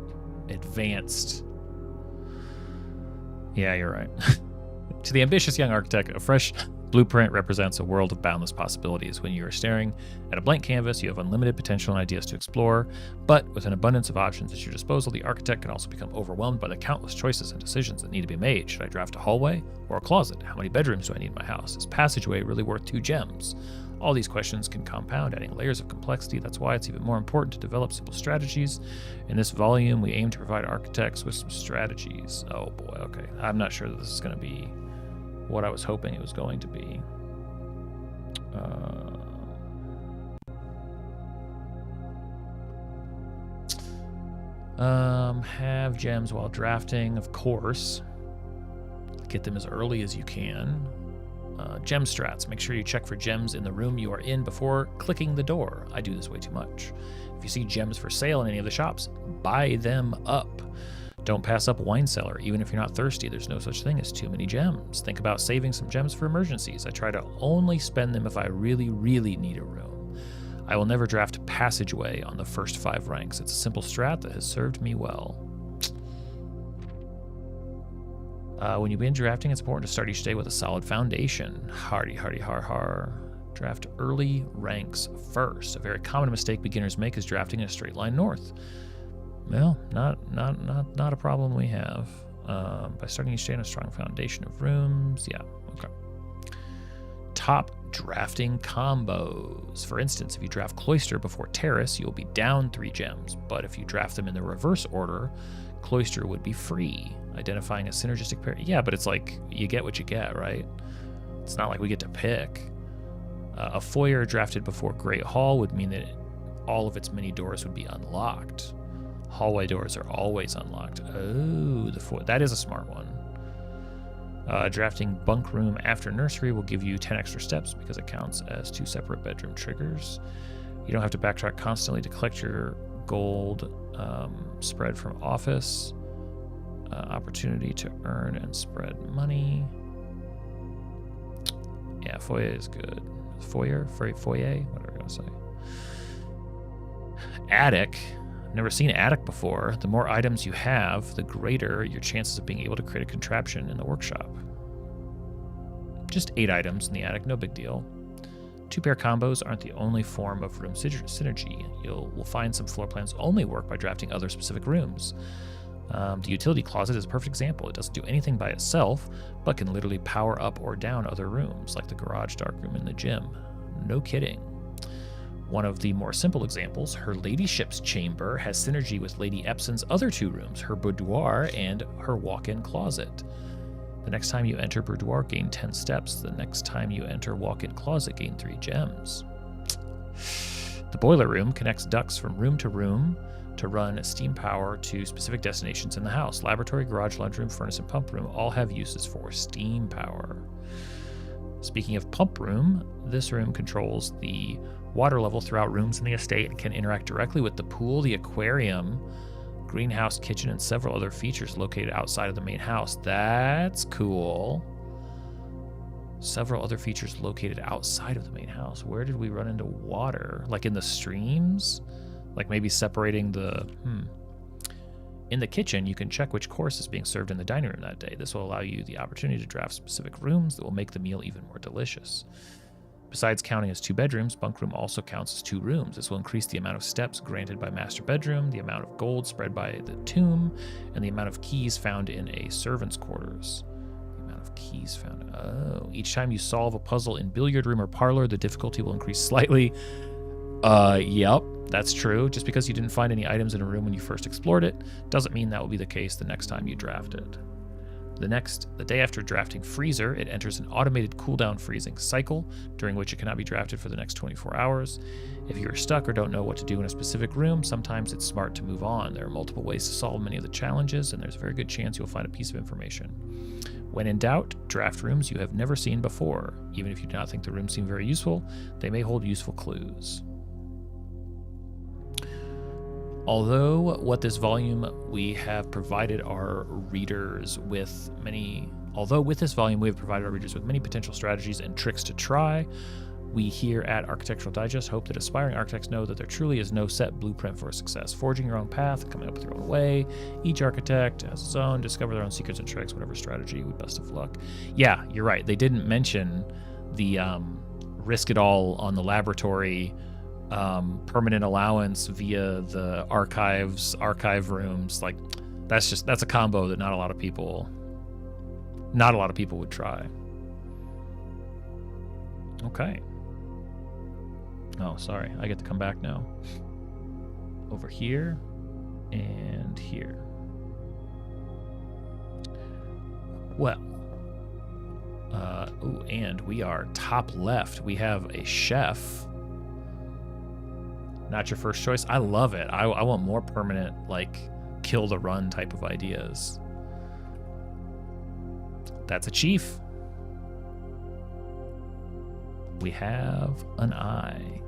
A: Advanced. Yeah, you're right. To the ambitious young architect, a fresh blueprint represents a world of boundless possibilities. When you are staring at a blank canvas, you have unlimited potential and ideas to explore, but with an abundance of options at your disposal, the architect can also become overwhelmed by the countless choices and decisions that need to be made. Should I draft a hallway or a closet? How many bedrooms do I need in my house? Is passageway really worth 2 gems? All these questions can compound, adding layers of complexity. That's why it's even more important to develop simple strategies. In this volume, we aim to provide architects with some strategies. Oh boy, okay. I'm not sure that this is going to be what I was hoping it was going to be. Have gems while drafting, of course. Get them as early as you can. Gem strats. Make sure you check for gems in the room you are in before clicking the door. I do this way too much. If you see gems for sale in any of the shops, buy them up. Don't pass up wine cellar, even if you're not thirsty. There's no such thing as too many gems. Think about saving some gems for emergencies. I try to only spend them if I really, really need a room. I will never draft passageway on the first 5 ranks. It's a simple strat that has served me well. When you begin drafting, it's important to start each day with a solid foundation. Hardy, hardy, har, har. Draft early ranks first. A very common mistake beginners make is drafting in a straight line north. Well, not a problem we have. By starting each day on a strong foundation of rooms. Yeah, okay. Top drafting combos. For instance, if you draft Cloister before Terrace, you'll be down 3 gems. But if you draft them in the reverse order, Cloister would be free. Identifying a synergistic pair. Yeah, but it's like you get what you get, right? It's not like we get to pick. A foyer drafted before Great Hall would mean that all of its mini doors would be unlocked. Hallway doors are always unlocked. Oh, that is a smart one. Drafting bunk room after nursery will give you 10 extra steps because it counts as 2 separate bedroom triggers. You don't have to backtrack constantly to collect your gold spread from office. Opportunity to earn and spread money. Yeah, foyer is good. Foyer, whatever I'm gonna say. Attic. I've never seen attic before. The more items you have, the greater your chances of being able to create a contraption in the workshop. Just 8 items in the attic, no big deal. 2-pair combos aren't the only form of room synergy. We'll find some floor plans only work by drafting other specific rooms. The utility closet is a perfect example. It doesn't do anything by itself, but can literally power up or down other rooms, like the garage, darkroom, and the gym. No kidding. One of the more simple examples, her ladyship's chamber has synergy with Lady Epson's other 2 rooms, her boudoir and her walk-in closet. The next time you enter boudoir, gain 10 steps. The next time you enter walk-in closet, gain 3 gems. The boiler room connects ducts from room to room to run steam power to specific destinations in the house. Laboratory, garage, lunchroom, furnace, and pump room all have uses for steam power. Speaking of pump room, this room controls the water level throughout rooms in the estate and can interact directly with the pool, the aquarium, greenhouse, kitchen, and several other features located outside of the main house. That's cool. Several other features located outside of the main house. Where did we run into water? Like in the streams? Like maybe separating the... In the kitchen, you can check which course is being served in the dining room that day. This will allow you the opportunity to draft specific rooms that will make the meal even more delicious. Besides counting as 2 bedrooms, bunk room also counts as 2 rooms. This will increase the amount of steps granted by master bedroom, the amount of gold spread by the tomb, and the amount of keys found in a servant's quarters. The amount of keys found... Oh, each time you solve a puzzle in billiard room or parlor, the difficulty will increase slightly. Yep, that's true. Just because you didn't find any items in a room when you first explored it, doesn't mean that will be the case the next time you draft it. The day after drafting Freezer, it enters an automated cooldown freezing cycle, during which it cannot be drafted for the next 24 hours. If you're stuck or don't know what to do in a specific room, sometimes it's smart to move on. There are multiple ways to solve many of the challenges, and there's a very good chance you'll find a piece of information. When in doubt, draft rooms you have never seen before. Even if you do not think the rooms seem very useful, they may hold useful clues. Although with this volume we have provided our readers with many potential strategies and tricks to try, we here at Architectural Digest hope that aspiring architects know that there truly is no set blueprint for success. Forging your own path, coming up with your own way. Each architect has his own, discover their own secrets and tricks, whatever strategy, with best of luck. Yeah, you're right. They didn't mention the risk it all on the laboratory permanent allowance via the archive rooms. Like that's a combo that not a lot of people would try. Okay. Oh, sorry. I get to come back now. Over here and here. Well, and we are top left. We have a chef. Not your first choice. I love it. I want more permanent, like, kill the run type of ideas. That's a chief. We have an eye.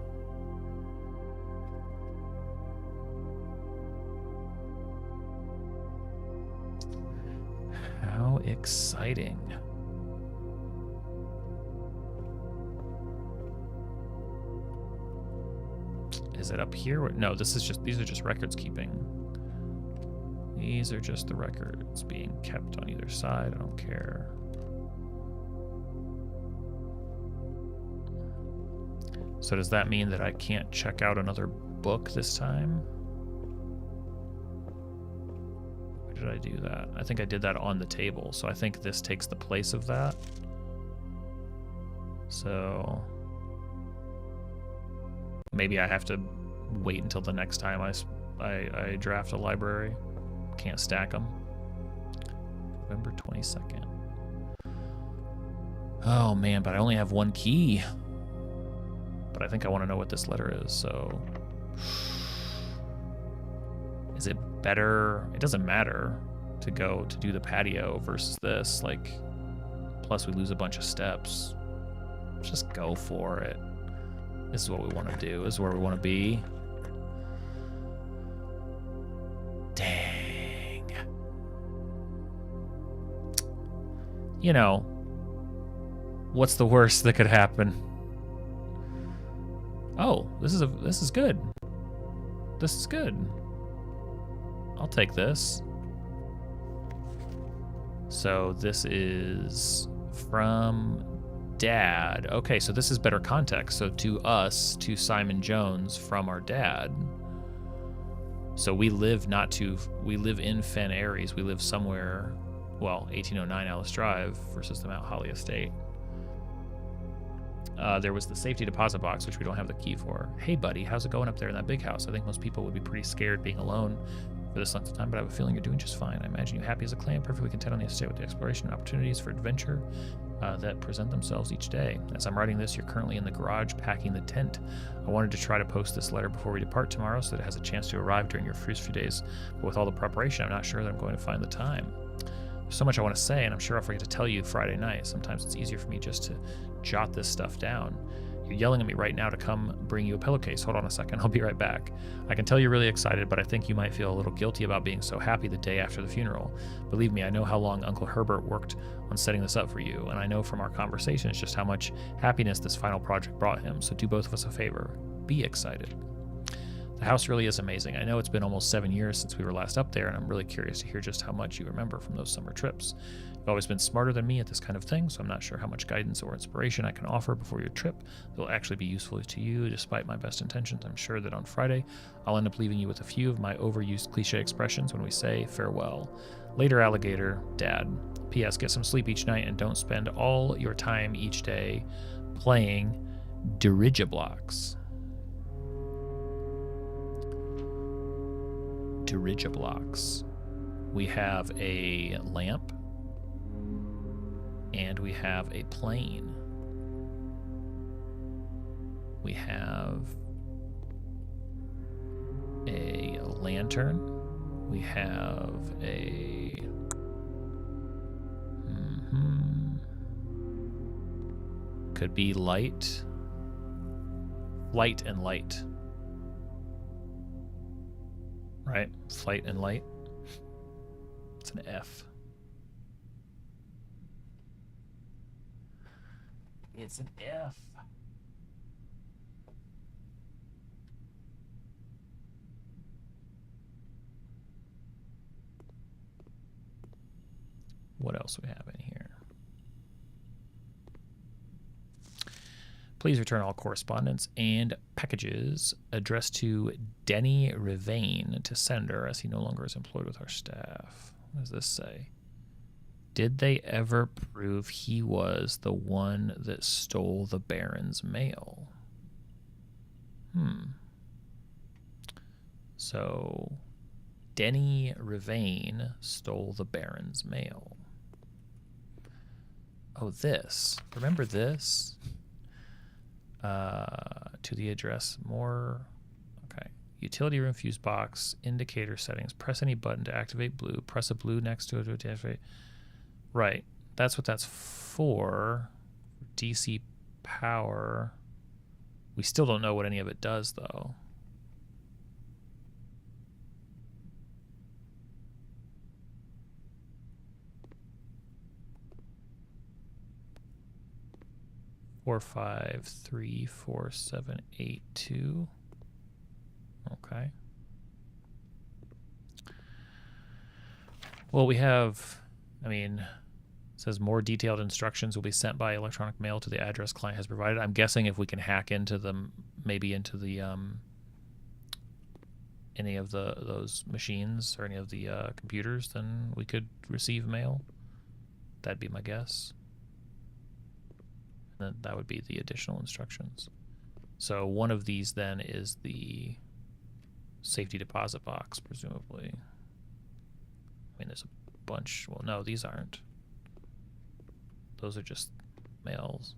A: How exciting. Is it up here? No, these are just records keeping. These are just the records being kept on either side. I don't care. So does that mean that I can't check out another book this time? Where did I do that? I think I did that on the table, so I think this takes the place of that. So maybe I have to wait until the next time I draft a library. Can't stack them. November 22nd. Oh man, but I only have one key. But I think I want to know what this letter is, so... Is it better? It doesn't matter to go to do the patio versus this. Like, plus we lose a bunch of steps. Just go for it. This is what we want to do. This is where we want to be. Dang. You know, what's the worst that could happen? Oh, this is good. This is good. I'll take this. So this is from Dad. Okay, so this is better context. So to us, to Simon Jones from our dad. So we live in Fen Aries. We live somewhere, well, 1809 Alice Drive versus the Mount Holly Estate. There was the safety deposit box, which we don't have the key for. Hey, buddy, how's it going up there in that big house? I think most people would be pretty scared being alone for this length of time, but I have a feeling you're doing just fine. I imagine you happy as a clam, perfectly content on the estate with the exploration and opportunities for adventure that present themselves each day. As I'm writing this, you're currently in the garage packing the tent. I wanted to try to post this letter before we depart tomorrow so that it has a chance to arrive during your first few days, but with all the preparation, I'm not sure that I'm going to find the time. There's so much I want to say, and I'm sure I'll forget to tell you Friday night. Sometimes it's easier for me just to jot this stuff down. You're yelling at me right now to come bring you a pillowcase. Hold on a second, I'll be right back. I can tell you're really excited, but I think you might feel a little guilty about being so happy the day after the funeral. Believe me, I know how long Uncle Herbert worked on setting this up for you, and I know from our conversations just how much happiness this final project brought him, so do both of us a favor. Be excited. The house really is amazing. I know it's been almost 7 years since we were last up there, and I'm really curious to hear just how much you remember from those summer trips. You've always been smarter than me at this kind of thing, so I'm not sure how much guidance or inspiration I can offer before your trip that will actually be useful to you. Despite my best intentions, I'm sure that on Friday, I'll end up leaving you with a few of my overused cliche expressions when we say farewell. Later, alligator, Dad. P.S. Get some sleep each night and don't spend all your time each day playing dirigiblocks. Dirigiblocks. We have a lamp and we have a plane. We have a lantern. We have a could be light and light. Right? Flight and light. It's an F. It's an F. What else do we have in here? Please return all correspondence and packages addressed to Denny Rivane to sender as he no longer is employed with our staff. What does this say? Did they ever prove he was the one that stole the Baron's mail? So, Denny Rivane stole the Baron's mail. Oh, this. Remember this? To the address more. Okay. Utility room fuse box, indicator settings. Press any button to activate blue. Press a blue next to it to activate. Right. That's what that's for. DC power. We still don't know what any of it does, though. Four, 5, 3, 4, 7, 8, 2. Okay. Well, we have, I mean, it says more detailed instructions will be sent by electronic mail to the address client has provided. I'm guessing if we can hack into them, maybe into the any of those machines or any of the computers, then we could receive mail. That'd be my guess. And then that would be the additional instructions. So one of these then is the safety deposit box, presumably. I mean, there's a bunch. Well, no, these aren't. Those are just mails.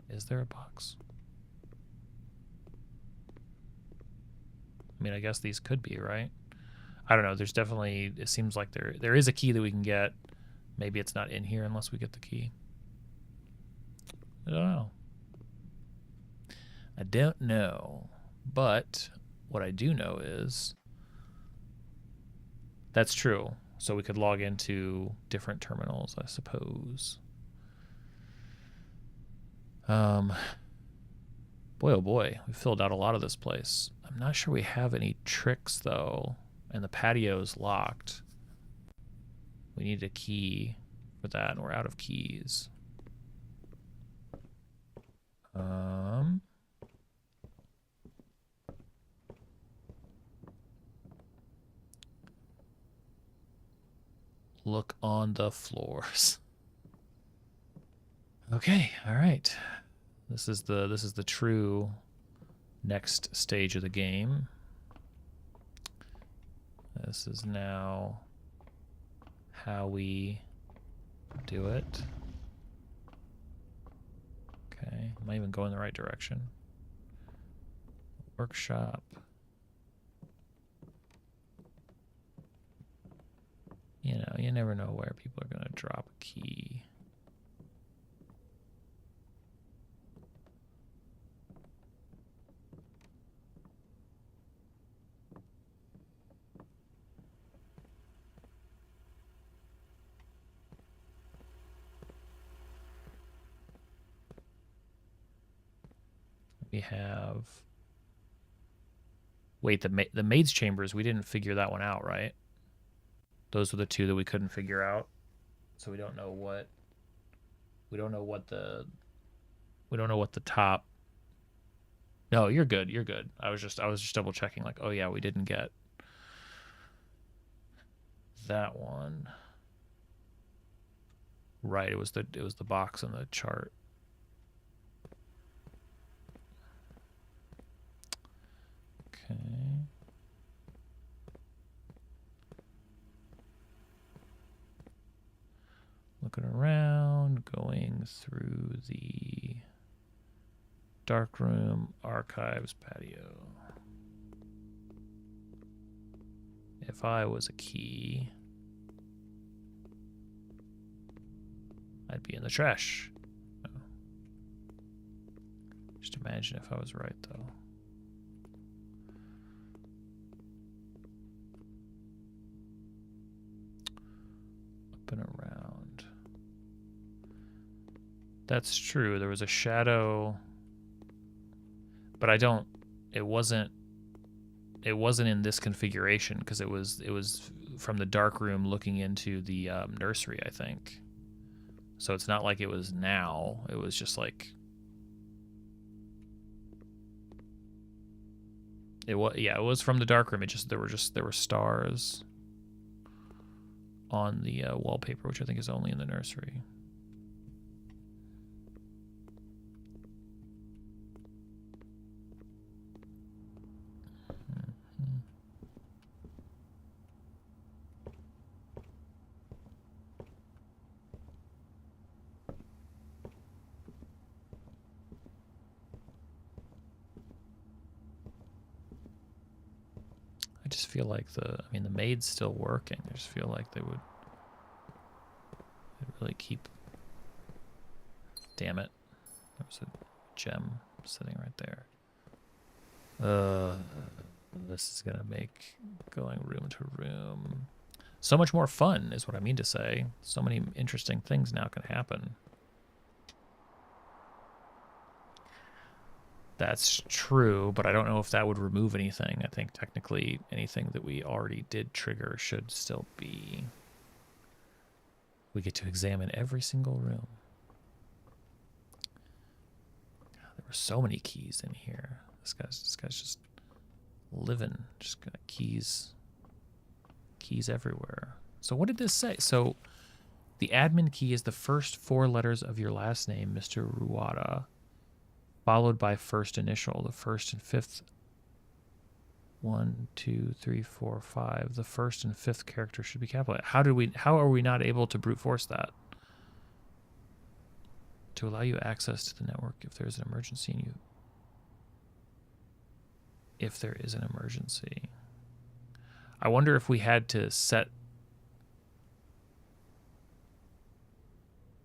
A: Is there a box? I mean, I guess these could be, right? I don't know. There's definitely, it seems like there is a key that we can get. Maybe it's not in here unless we get the key. I don't know. I don't know. But what I do know is that's true. So we could log into different terminals, I suppose. Boy, oh boy, we filled out a lot of this place. I'm not sure we have any tricks, though, and the patio's locked. We need a key for that, and we're out of keys. Look on the floors. Okay, all right. This is the true next stage of the game. This is now how we do it. Okay, am I even going the right direction? Workshop. You know, you never know where people are going to drop a key. We have... Wait, the maid's chambers, we didn't figure that one out, right? Those were the two that we couldn't figure out. So we don't know what the top. No, you're good. You're good. I was just double checking, like, oh yeah, we didn't get that one. Right, it was the box on the chart. Okay. Looking around, going through the dark room, archives, patio. If I was a key, I'd be in the trash. No. Just imagine if I was right, though. Up and around. That's true. There was a shadow, but it wasn't in this configuration because it was from the dark room looking into the nursery, I think. So it's not like it was now. It was just like it was from the dark room. There were stars on the wallpaper, which I think is only in the nursery. I just feel like the maid's still working. I just feel like they'd really keep. Damn it. There's a gem sitting right there. This is gonna make going room to room so much more fun, is what I mean to say. So many interesting things now can happen. That's true, but I don't know if that would remove anything. I think technically anything that we already did trigger should still be. We get to examine every single room. God, there were so many keys in here. This guy's just living. Just got keys everywhere. So what did this say? So the admin key is the first 4 letters of your last name, Mr. Ruada, followed by first initial. The first and fifth 1, 2, 3, 4, 5. The first and fifth character should be capitalized. How are we not able to brute force that? To allow you access to the network if there's an emergency and if there is an emergency. I wonder if we had to set.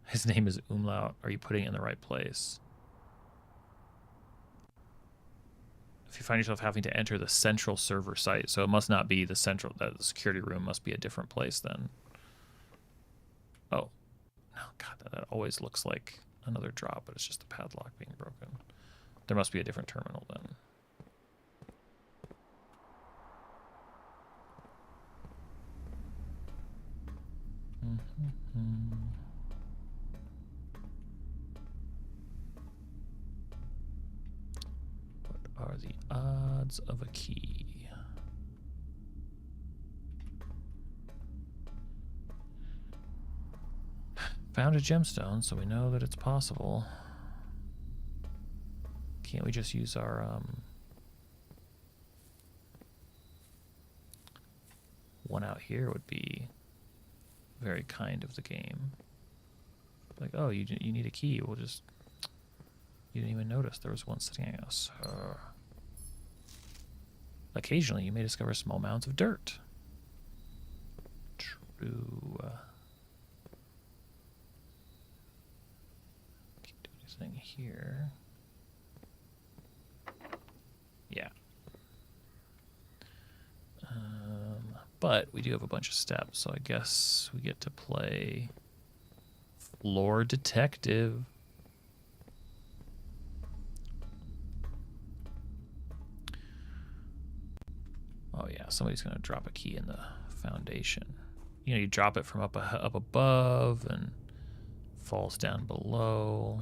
A: His name is Umlaut. Are you putting it in the right place? If you find yourself having to enter the central server site, so it must not be the central, the security room must be a different place then. Oh, no, God, that always looks like another drop, but it's just the padlock being broken. There must be a different terminal then. What are the odds of a key? Found a gemstone, so we know that it's possible. Can't we just use our one out here would be very kind of the game. Like, oh, you need a key. We'll just... You didn't even notice there was one sitting at us. Occasionally, you may discover small mounds of dirt. True. Can't do anything here. Yeah. But we do have a bunch of steps, so I guess we get to play Floor Detective. Oh yeah, somebody's gonna drop a key in the foundation. You know, you drop it from up above and falls down below.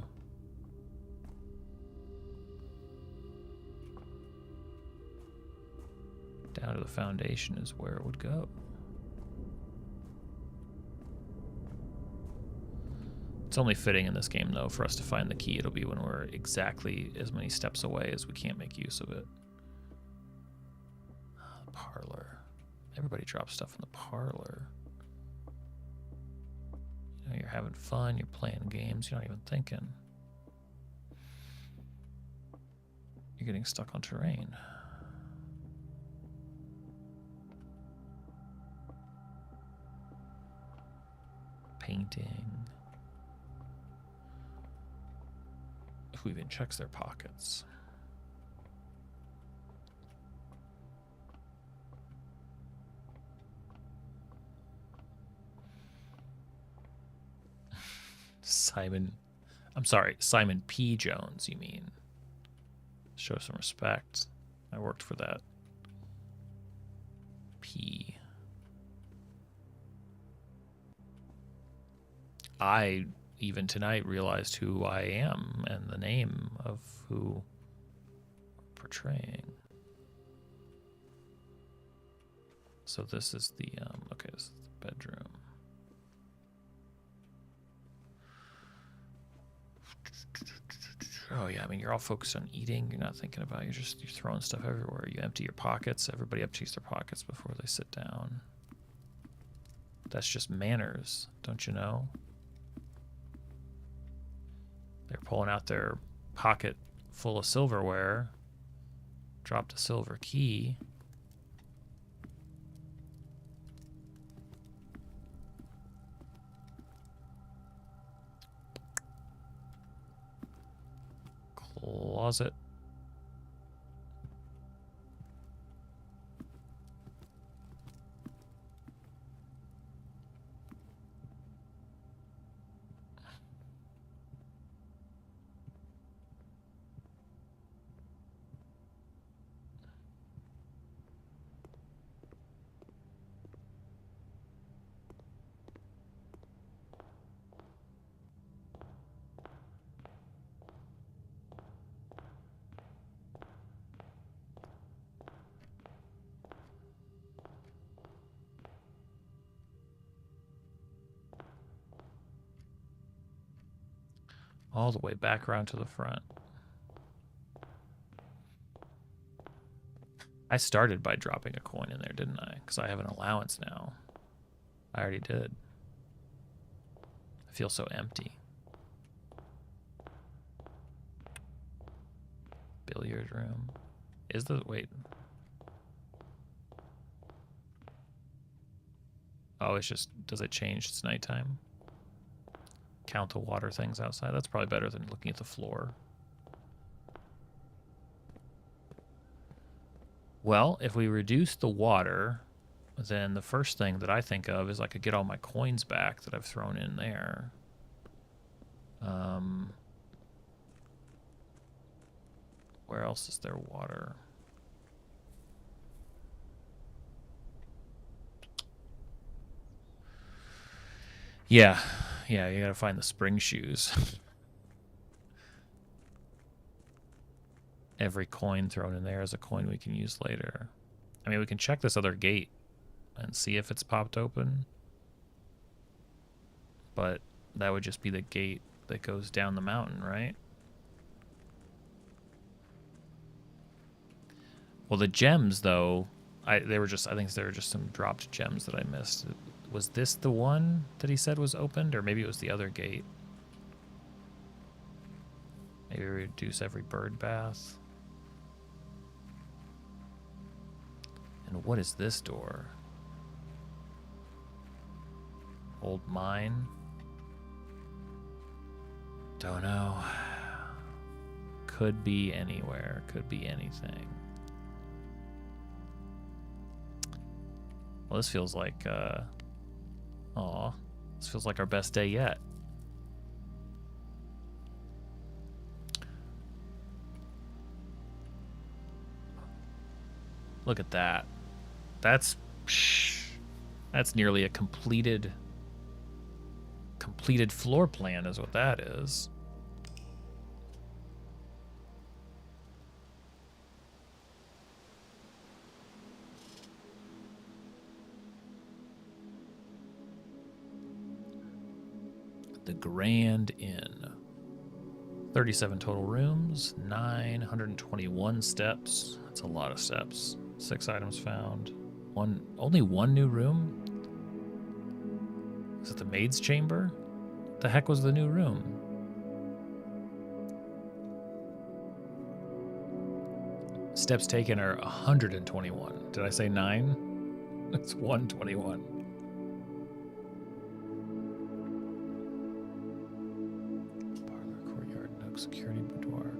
A: Down to the foundation is where it would go. It's only fitting in this game, though, for us to find the key. It'll be when we're exactly as many steps away as we can't make use of it. The parlor. Everybody drops stuff in the parlor. You know, you're having fun, you're playing games, you're not even thinking. You're getting stuck on terrain. Painting. Who even checks their pockets? Simon P. Jones, you mean? Show some respect. I worked for that. P. I, even tonight, realized who I am and the name of who I'm portraying. So this is the, okay, this is the bedroom. Oh yeah, I mean, you're all focused on eating. You're not thinking about, you're throwing stuff everywhere. You empty your pockets. Everybody empties their pockets before they sit down. That's just manners, don't you know? They're pulling out their pocket full of silverware. Dropped a silver key. Closet. All the way back around to the front. I started by dropping a coin in there, didn't I? Because I have an allowance now. I already did. I feel so empty. Billiard room. Is the... Wait. Oh, it's just... Does it change? It's nighttime? Count the water things outside. That's probably better than looking at the floor. Well, if we reduce the water, then the first thing that I think of is I could get all my coins back that I've thrown in there. Where else is there water? Yeah, you gotta find the spring shoes. Every coin thrown in there is a coin we can use later. I mean, we can check this other gate and see if it's popped open. But that would just be the gate that goes down the mountain, right? Well, the gems, though, I think there were just some dropped gems that I missed. Was this the one that he said was opened? Or maybe it was the other gate. Maybe reduce every bird bath. And what is this door? Old mine? Don't know. Could be anywhere. Could be anything. Well, this feels like, this feels like our best day yet. Look at that. That's nearly a completed floor plan is what that is. The Grand Inn. 37 total rooms, 921 steps. That's a lot of steps. 6 items found. Only one new room? Is it the maid's chamber? What the heck was the new room? Steps taken are 121. Did I say 9? It's 121. Security boudoir.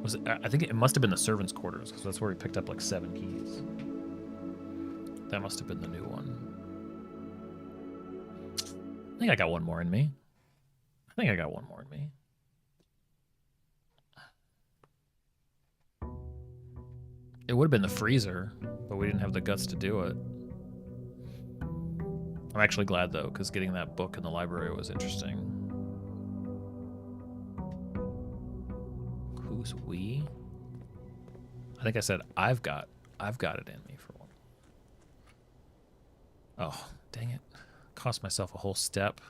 A: Was it? I think it must have been the servants' quarters because that's where we picked up like 7 keys. That must have been the new one. I think I got one more in me. It would have been the freezer, but we didn't have the guts to do it. I'm actually glad though, because getting that book in the library was interesting. Who's we? I think I said I've got it in me for one. Oh, dang it. Cost myself a whole step.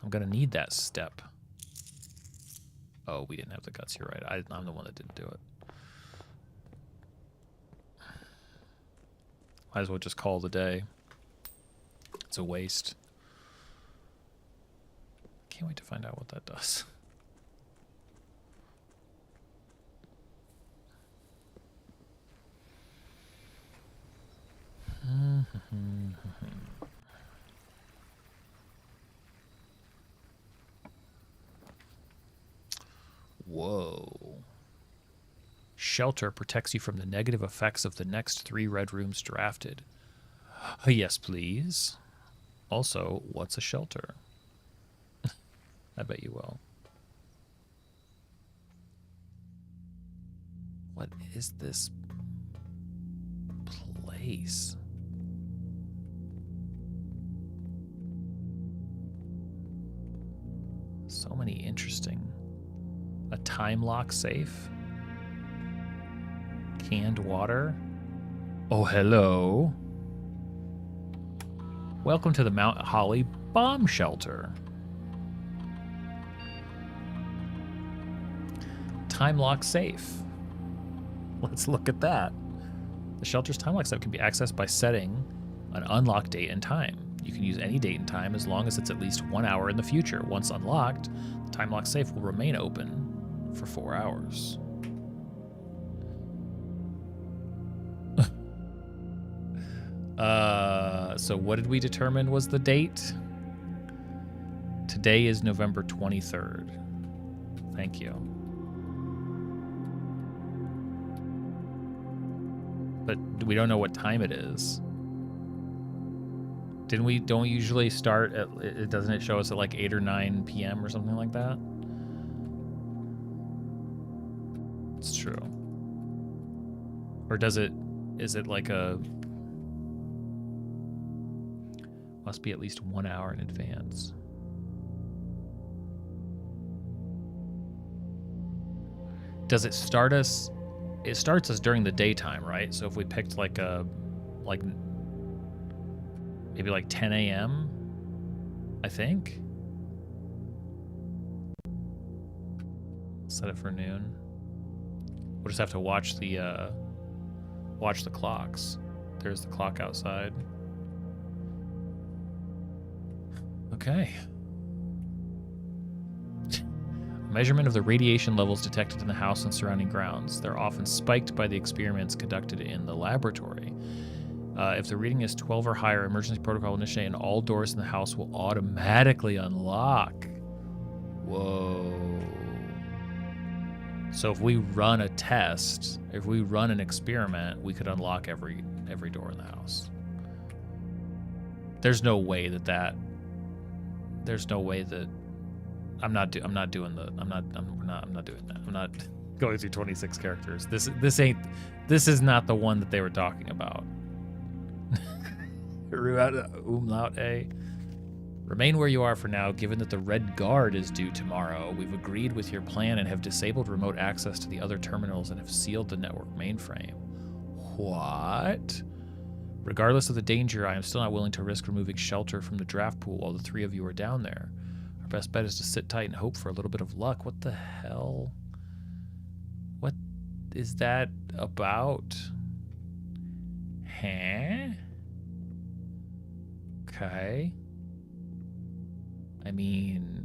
A: I'm gonna need that step. Oh, we didn't have the guts, you're right. I'm the one that didn't do it. Might as well just call it a day. It's a waste. Can't wait to find out what that does. Whoa. Shelter protects you from the negative effects of the next 3 red rooms drafted. Yes, please. Also, what's a shelter? I bet you will. What is this place? So many interesting. A time lock safe. Canned water. Oh, hello. Welcome to the Mount Holly Bomb Shelter. time lock safe. Let's look at that. The shelter's time lock safe can be accessed by setting an unlocked date and time. You can use any date and time as long as it's at least 1 hour in the future. Once unlocked, the time lock safe will remain open for 4 hours. So what did we determine was the date? Today is November 23rd. Thank you. But we don't know what time it is. Don't we usually start at, doesn't it show us at like 8 or 9 p.m. or something like that? It's true. Or is it like a, must be at least 1 hour in advance. Does it start us? It starts us during the daytime, right? So if we picked like maybe like 10 a.m., I think. Set it for noon. We'll just have to watch the clocks. There's the clock outside. Okay. Measurement of the radiation levels detected in the house and surrounding grounds. They're often spiked by the experiments conducted in the laboratory. If the reading is 12 or higher, emergency protocol will initiate and all doors in the house will automatically unlock. Whoa. So if we run a test, if we run an experiment, we could unlock every door in the house. There's no way that I'm not doing that. I'm not doing that. I'm not going through 26 characters. This is not the one that they were talking about. Umlaut A. Remain where you are for now, given that the Red Guard is due tomorrow. We've agreed with your plan and have disabled remote access to the other terminals and have sealed the network mainframe. What? Regardless of the danger, I am still not willing to risk removing shelter from the draft pool while the 3 of you are down there. Our best bet is to sit tight and hope for a little bit of luck. What the hell? What is that about? Huh? Okay. I mean,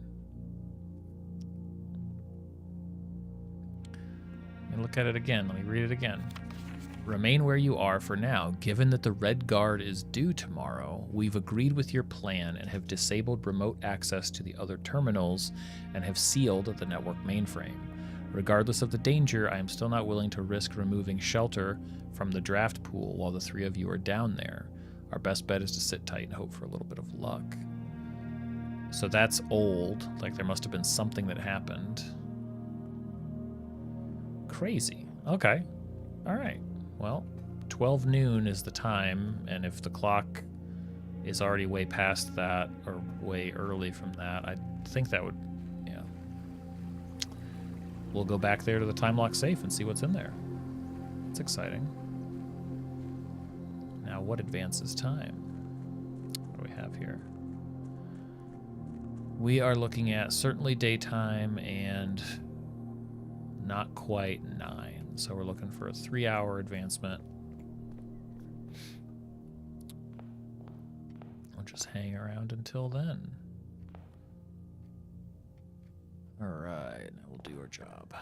A: let me look at it again. Let me read it again. Remain where you are for now. Given that the Red Guard is due tomorrow, we've agreed with your plan and have disabled remote access to the other terminals and have sealed the network mainframe. Regardless of the danger, I am still not willing to risk removing shelter from the draft pool while the 3 of you are down there. Our best bet is to sit tight and hope for a little bit of luck. So that's old. Like there must have been something that happened. Crazy. Okay. All right. Well, 12 noon is the time, and if the clock is already way past that or way early from that, I think that would, yeah. We'll go back there to the time lock safe and see what's in there. It's exciting. Now, what advances time? What do we have here? We are looking at certainly daytime and not quite 9. So we're looking for a 3-hour advancement. We'll just hang around until then. All right, now we'll do our job.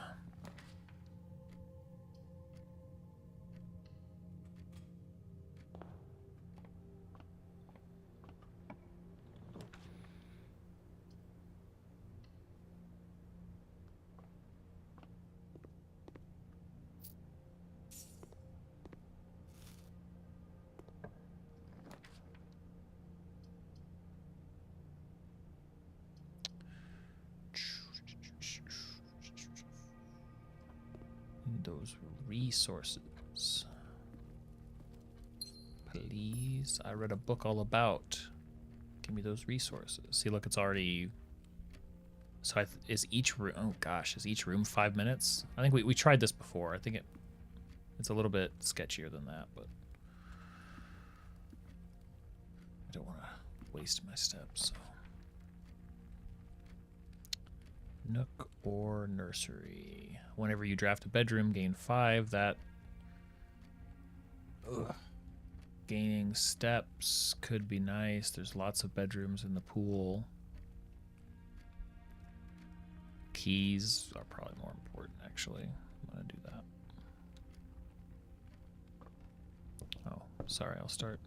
A: Those resources. Please. I read a book all about. Give me those resources. See, look, it's already... So is each room... Oh, gosh. Is each room 5 minutes? I think we tried this before. I think it's a little bit sketchier than that, but... I don't want to waste my steps, so... Nook or nursery? Whenever you draft a bedroom, gain 5. That gaining steps could be nice. There's lots of bedrooms in the pool. Keys are probably more important, actually. I'm going to do that. Oh, sorry. I'll start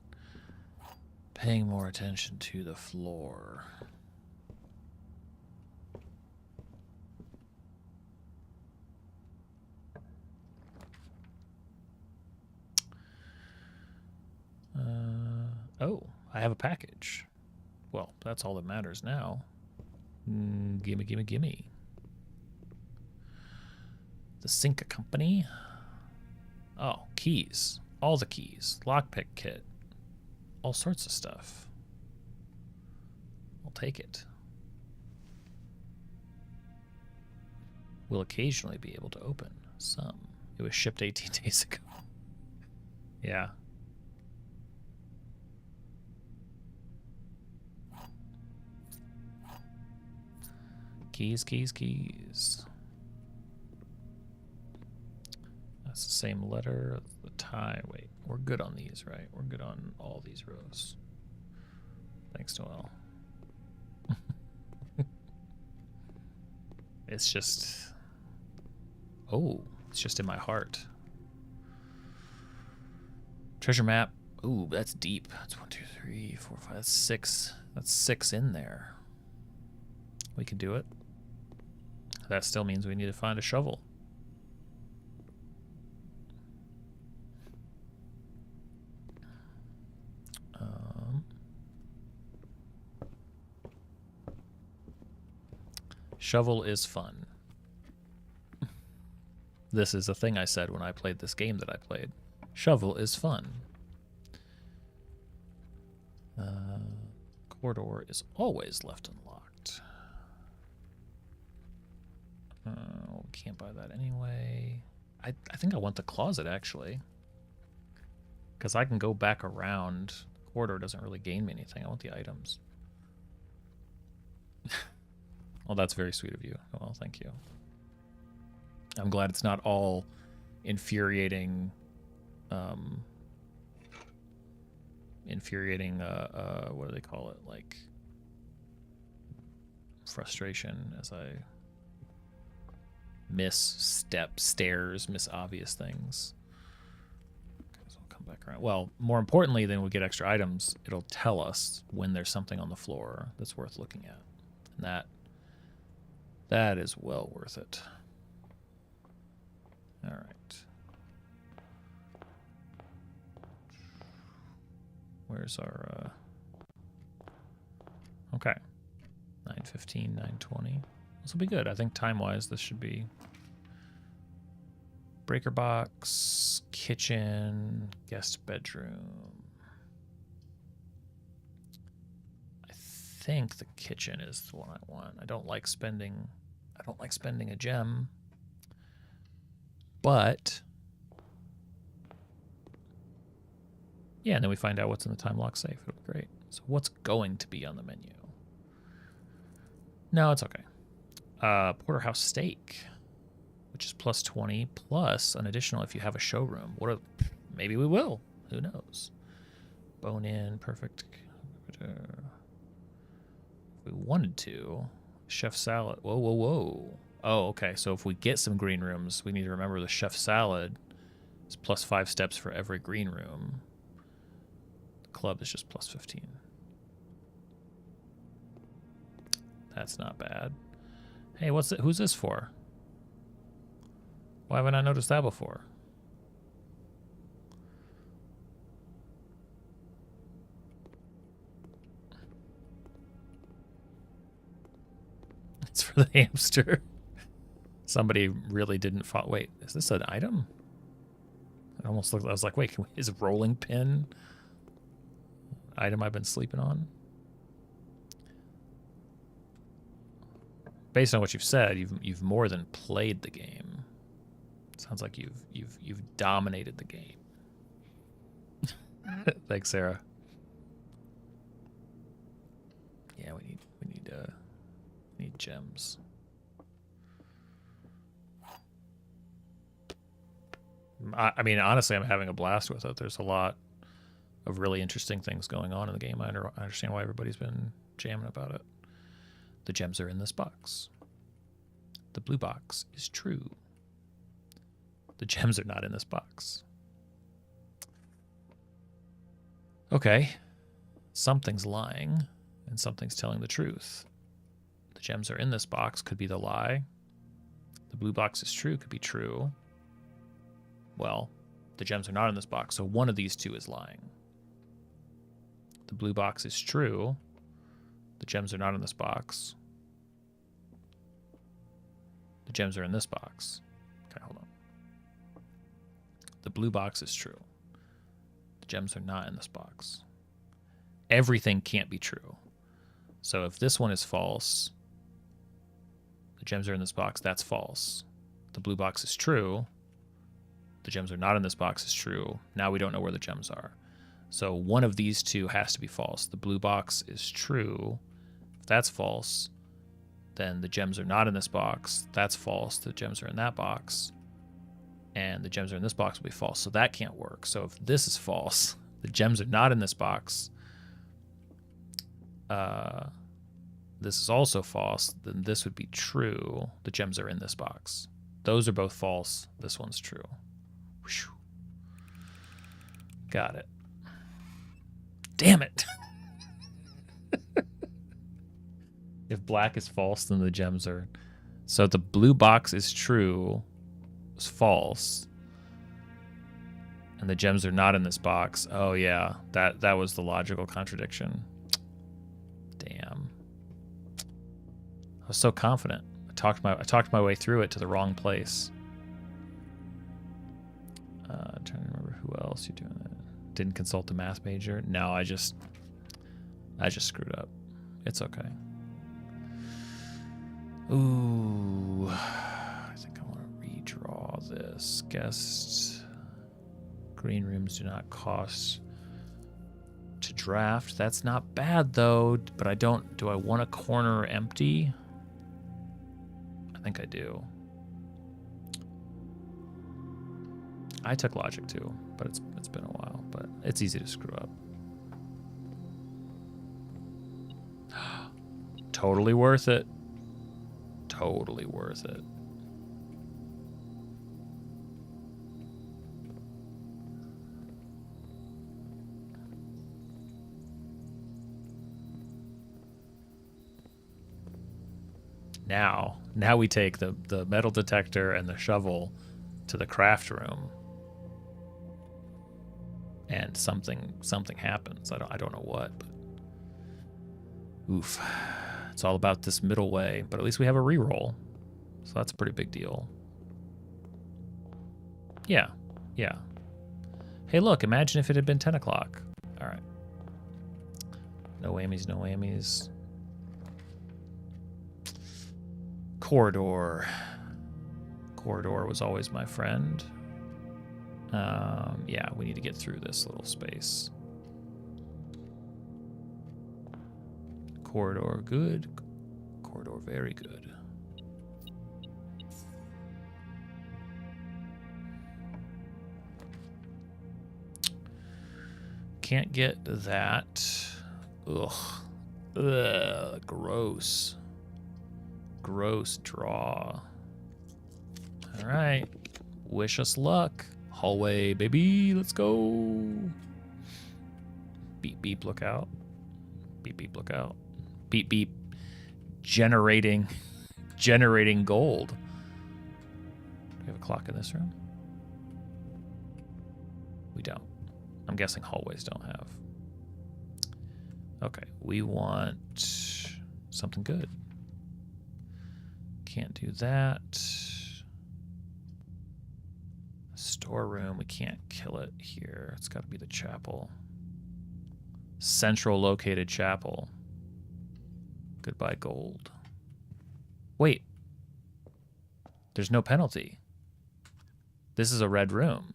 A: paying more attention to the floor. Oh, I have a package. Well, that's all that matters now. Gimme, gimme, gimme. The Cinca Company. Oh, keys. All the keys. Lockpick kit. All sorts of stuff. I'll take it. We'll occasionally be able to open some. It was shipped 18 days ago. Yeah. Keys, keys, keys. That's the same letter. The tie. Wait, we're good on these, right? We're good on all these rows. Thanks, Noel. It's just... Oh, it's just in my heart. Treasure map. Ooh, that's deep. That's 1, 2, 3, 4, 5. That's 6. That's 6 in there. We can do it. That still means we need to find a shovel. Shovel is fun. This is a thing I said when I played this game that I played. Shovel is fun. Corridor is always left unlocked. We can't buy that anyway. I think I want the closet, actually. Because I can go back around. Corridor doesn't really gain me anything. I want the items. Well, that's very sweet of you. Well, thank you. I'm glad it's not all infuriating, what do they call it? Like, frustration as I miss stairs, miss obvious things. Okay, so I'll come back around. Well, more importantly than we get extra items, it'll tell us when there's something on the floor that's worth looking at. And that is well worth it. All right. Where's our... Okay. 9:15, 9:20. This will be good. I think time-wise, this should be... Breaker box, kitchen, guest bedroom. I think the kitchen is the one I want. I don't like spending a gem. But yeah, and then we find out what's in the time lock safe. It'll be great. So what's going to be on the menu? No, it's okay. Porterhouse steak, which is plus 20, plus an additional if you have a showroom. Maybe we will. Who knows? Bone in, perfect. If we wanted to, chef salad. Whoa, whoa, whoa. Oh, okay. So if we get some green rooms, we need to remember the chef salad is plus 5 steps for every green room. The club is just plus 15. That's not bad. Hey, who's this for? Why haven't I noticed that before? It's for the hamster. Somebody really didn't follow. Wait, is this an item? It almost looked. I was like, wait, is a rolling pin item I've been sleeping on? Based on what you've said, you've more than played the game. Sounds like you've dominated the game. Thanks, Sarah. Yeah, we need gems. I mean, honestly, I'm having a blast with it. There's a lot of really interesting things going on in the game. I understand why everybody's been jamming about it. The gems are in this box. The blue box is true. The gems are not in this box. Okay. Something's lying, and something's telling the truth. The gems are in this box could be the lie. The blue box is true could be true. Well, the gems are not in this box, so one of these two is lying. The blue box is true. The gems are not in this box. The gems are in this box. Okay, hold on. The blue box is true. The gems are not in this box. Everything can't be true. So if this one is false, the gems are in this box, that's false. The blue box is true. The gems are not in this box is true. Now we don't know where the gems are. So one of these two has to be false. The blue box is true. If that's false, then the gems are not in this box. That's false. The gems are in that box. And the gems are in this box will be false. So that can't work. So if this is false, the gems are not in this box. This is also false. Then this would be true. The gems are in this box. Those are both false. This one's true. Whew. Got it. Damn it. If black is false, then the gems are... So the blue box is true, is false, and the gems are not in this box. Oh yeah, that was the logical contradiction. Damn. I was so confident. I talked my way through it to the wrong place. I'm trying to remember who else you're doing that. Didn't consult the math major. No, I just screwed up. It's okay. Ooh, I think I want to redraw this. Guest green rooms do not cost to draft. That's not bad though, but I don't. Do I want a corner empty? I think I do. I took logic too, but it's been a while. But it's easy to screw up. Totally worth it. Totally worth it. Now we take the metal detector and the shovel to the craft room, and something happens. I don't know what, but oof. It's all about this middle way, but at least we have a reroll, so that's a pretty big deal. Yeah. Hey, look, imagine if it had been 10 o'clock. All right. No whammies, no whammies. Corridor. Corridor was always my friend. Yeah, we need to get through this little space. Corridor good. Corridor very good. Can't get that. Ugh. Gross. Gross draw. All right. Wish us luck. Hallway, baby. Let's go. Beep, beep, look out. Beep, beep, look out. Beep, beep. Generating gold. Do we have a clock in this room? We don't. I'm guessing hallways don't have. Okay, we want something good. Can't do that. Storeroom, we can't kill it here. It's got to be the chapel. Central located chapel. Goodbye, gold. Wait. There's no penalty. This is a red room.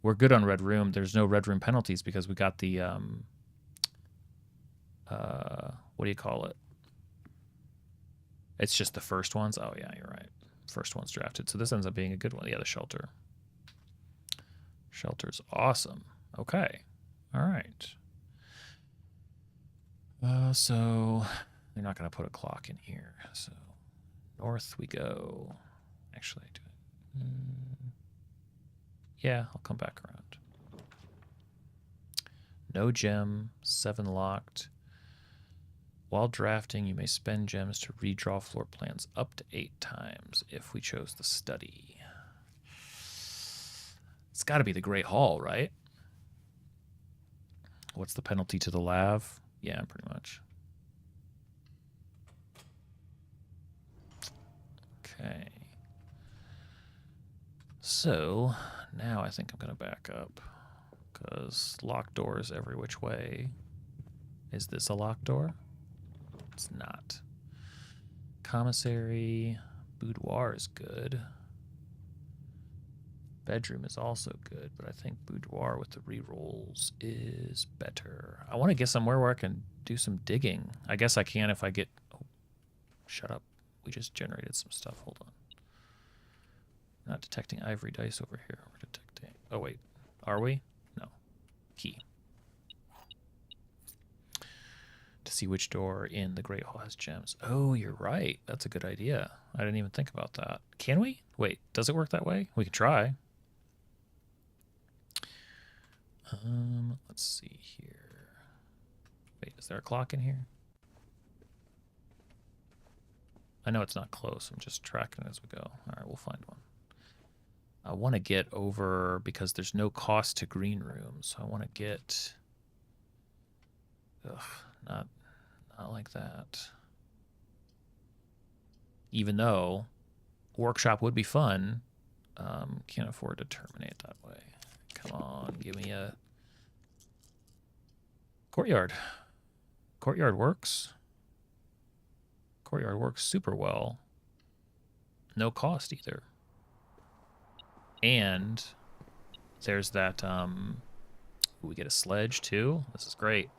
A: We're good on red room. There's no red room penalties because we got the, what do you call it? It's just the first ones? Oh, yeah, you're right. First one's drafted. So this ends up being a good one. Yeah, the shelter. Shelter's awesome. Okay. All right. So they're not going to put a clock in here. So north we go. Actually, I do it. Yeah, I'll come back around. No gem, 7 locked. While drafting, you may spend gems to redraw floor plans up to 8 times if we chose the study. It's got to be the Great Hall, right? What's the penalty to the lav? Yeah, pretty much. Okay. So now I think I'm going to back up because locked doors every which way. Is this a locked door? It's not. Commissary. Boudoir is good. Bedroom is also good, but I think boudoir with the rerolls is better. I want to get somewhere where I can do some digging. I guess I can if I get... Oh, shut up. We just generated some stuff. Hold on. Not detecting ivory dice over here. We're detecting... Oh, wait. Are we? No. Key. To see which door in the Great Hall has gems. Oh, you're right. That's a good idea. I didn't even think about that. Can we? Wait, does it work that way? We can try. Let's see here. Wait, is there a clock in here? I know it's not close. I'm just tracking it as we go. All right, we'll find one. I want to get over, because there's no cost to green rooms, so I want to get... Ugh, not like that. Even though workshop would be fun, can't afford to terminate that way. Come on, give me a courtyard. Courtyard works. Courtyard works super well. No cost either. And there's that, we get a sledge too. This is great.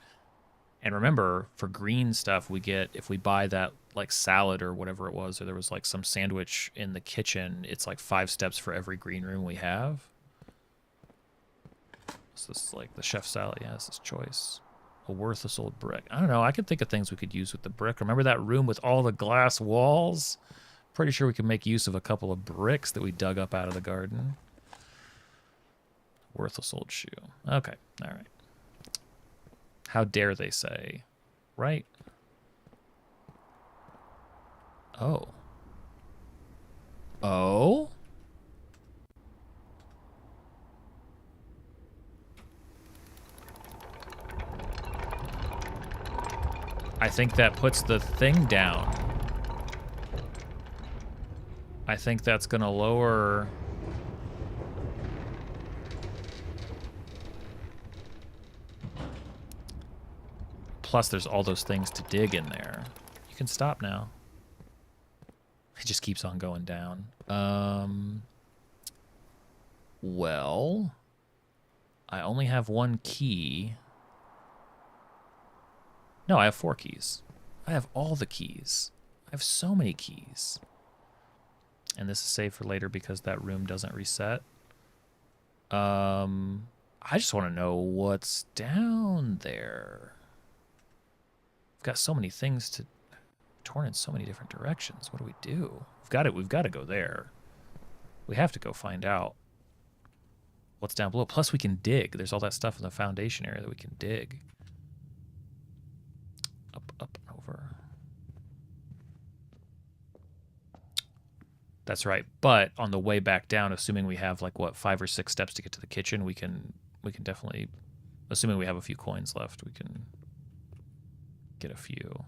A: And remember, for green stuff, we get, if we buy that like salad or whatever it was, or there was like some sandwich in the kitchen, it's like 5 steps for every green room we have. So this is like the chef salad. Yeah, this is choice. A worthless old brick. I don't know. I could think of things we could use with the brick. Remember that room with all the glass walls? Pretty sure we can make use of a couple of bricks that we dug up out of the garden. Worthless old shoe. Okay. All right. How dare they say, right? Oh. Oh? I think that puts the thing down. I think that's going to lower... Plus, there's all those things to dig in there. You can stop now. It just keeps on going down. Well, I only have 1 key. No, I have 4 keys. I have all the keys. I have so many keys. And this is saved for later because that room doesn't reset. I just want to know what's down there. We've got so many things to torn in so many different directions. What do we do? We've got to go there. We have to go find out what's down below. Plus we can dig. There's all that stuff in the foundation area that we can dig. Up and over. That's right. But on the way back down, assuming we have like what 5 or 6 steps to get to the kitchen, we can definitely, assuming we have a few coins left, we can get a few.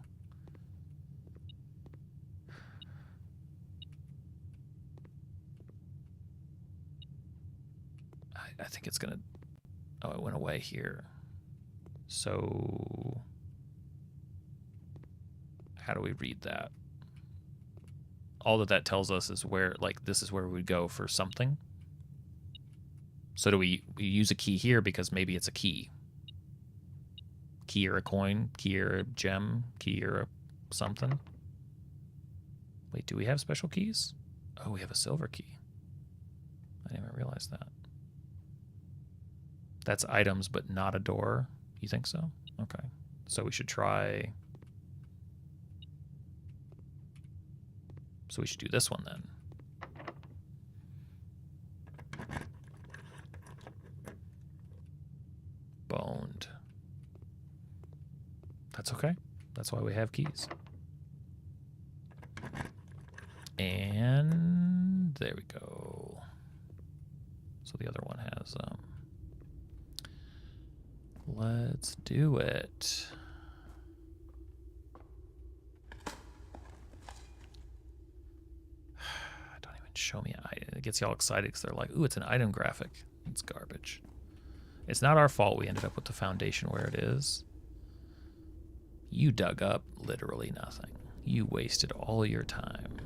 A: I think it's gonna... Oh, it went away here. So how do we read that? All that tells us is where, like, this is where we would go for something. So do we use a key here because maybe it's a key? Key or a coin, key or a gem, key or a something. Wait, do we have special keys? Oh, we have a silver key. I didn't even realize that. That's items, but not a door. You think so? Okay. So we should try... So we should do this one then. Boned. That's okay. That's why we have keys. And there we go. So the other one has... Let's do it. Don't even show me. It gets y'all excited because they're like, ooh, it's an item graphic. It's garbage. It's not our fault we ended up with the foundation where it is. You dug up literally nothing. You wasted all your time.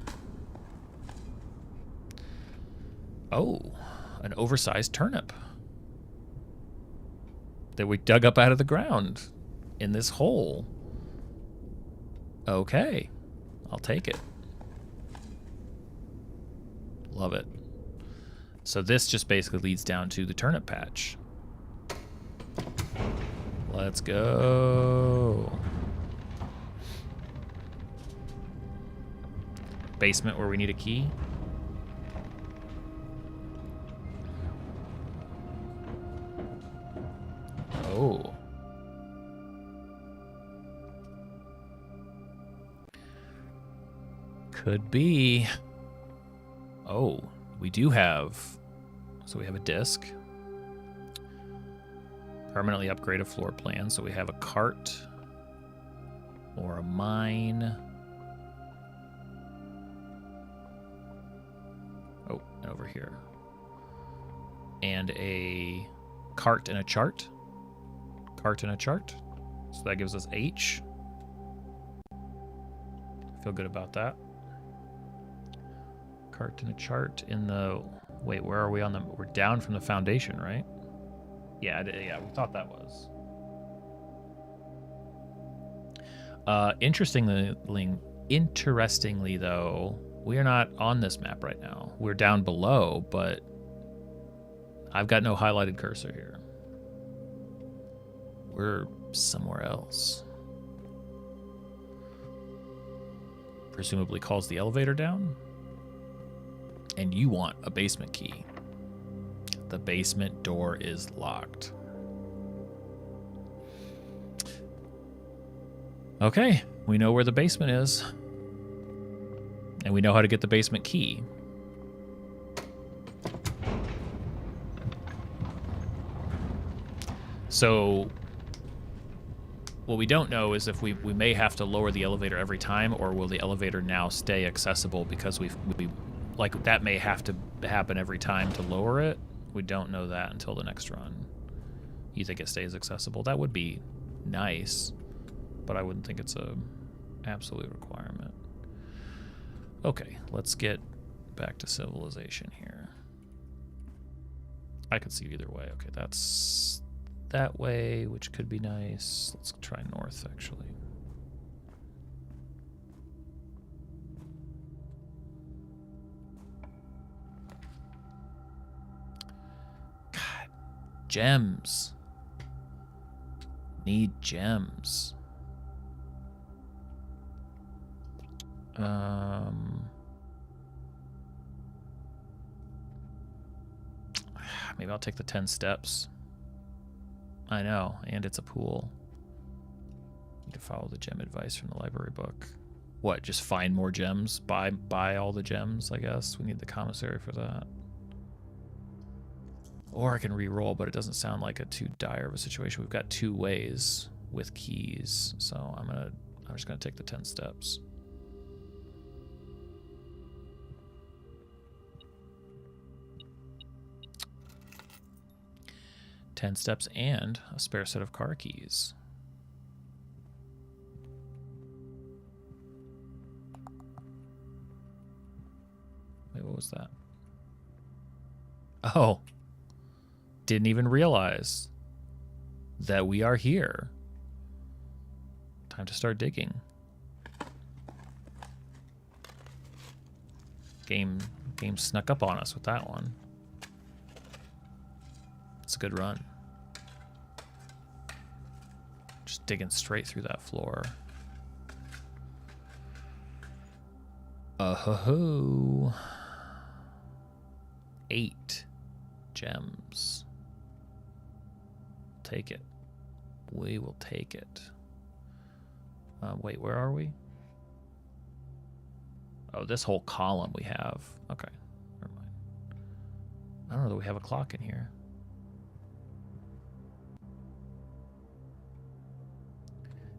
A: Oh, an oversized turnip that we dug up out of the ground in this hole. Okay, I'll take it. Love it. So this just basically leads down to the turnip patch. Let's go. Basement where we need a key. Oh. Could be. Oh, we do have. So we have a disc. Permanently upgrade a floor plan. So we have a cart or a mine. Oh, and over here. And a cart and a chart. Cart and a chart. So that gives us H. Feel good about that. Cart and a chart in the... Wait, where are we on the... We're down from the foundation, right? Yeah, we thought that was. Interestingly, though, we are not on this map right now. We're down below, but I've got no highlighted cursor here. We're somewhere else. Presumably calls the elevator down. And you want a basement key. The basement door is locked. Okay, we know where the basement is. And we know how to get the basement key. So what we don't know is if we may have to lower the elevator every time, or will the elevator now stay accessible because we like that may have to happen every time to lower it. We don't know that until the next run. You think it stays accessible? That would be nice, but I wouldn't think it's a absolute requirement. Okay, let's get back to civilization here. I could see either way. Okay, that's that way, which could be nice. Let's try north, actually. God, gems. Need gems. Maybe I'll take the 10 steps. I know, and it's a pool. Need to follow the gem advice from the library book. What, just find more gems? Buy all the gems, I guess? We need the commissary for that. Or I can re-roll, but it doesn't sound like a too dire of a situation. We've got 2 ways with keys, so I'm just gonna take the 10 steps. Ten steps and a spare set of car keys. Wait, what was that? Oh, didn't even realize that we are here. Time to start digging. Game snuck up on us with that one. It's a good run. Just digging straight through that floor. Ho. 8 gems. Take it. We will take it. Wait, where are we? Oh, this whole column we have. Okay, never mind. I don't know that we have a clock in here.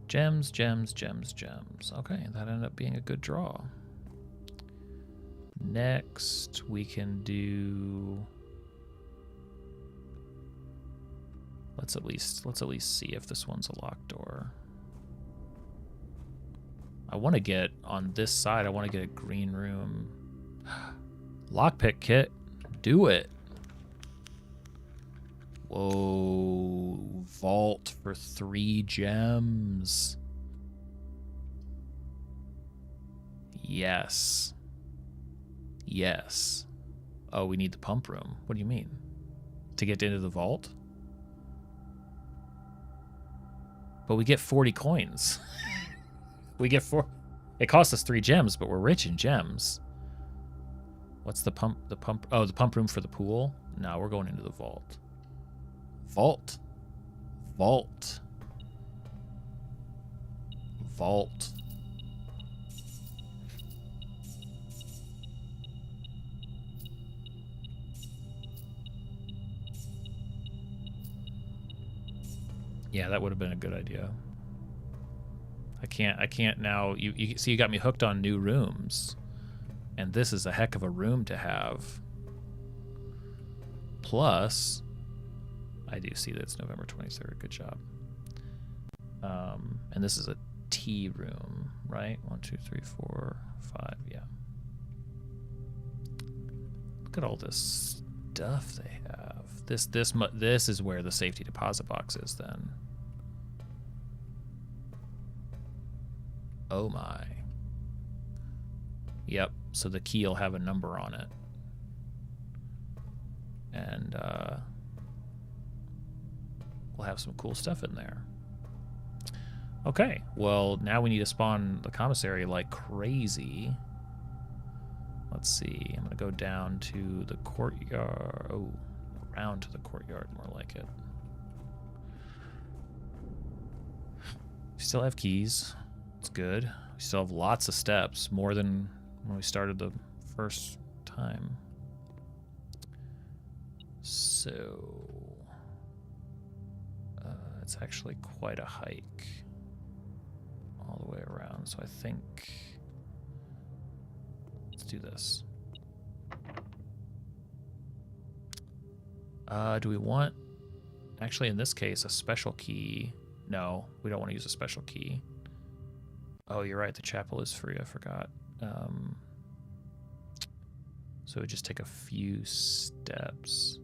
A: Gems, gems, gems, gems. Okay, that ended up being a good draw. Next, we can do... Let's at least see if this one's a locked door. I want to get on this side. I want to get a green room. Lockpick kit. Do it. Whoa. Vault for 3 gems. Yes. Yes. Oh, we need the pump room. What do you mean? To get into the vault? But we get 40 coins. We get 4. It costs us 3 gems, but we're rich in gems. What's the pump? Oh, the pump room for the pool? No, we're going into the vault. Vault. Vault. Vault. Yeah, that would have been a good idea. I can't now. You see, you got me hooked on new rooms, and this is a heck of a room to have. Plus, I do see that it's November 23rd. Good job. And this is a tea room, right? 1, 2, 3, 4, 5. Yeah. Look at all this stuff they have. This is where the safety deposit box is then. Oh my. Yep, so the key will have a number on it. And we'll have some cool stuff in there. Okay, well, now we need to spawn the commissary like crazy. Let's see, I'm gonna go down to the courtyard. Oh, around to the courtyard, more like it. We still have keys. It's good. We still have lots of steps, more than when we started the first time. So, it's actually quite a hike all the way around. So I think, let's do this. Do we want, actually in this case, a special key? No, we don't want to use a special key. Oh, you're right. The chapel is free. I forgot. So it would just take a few steps.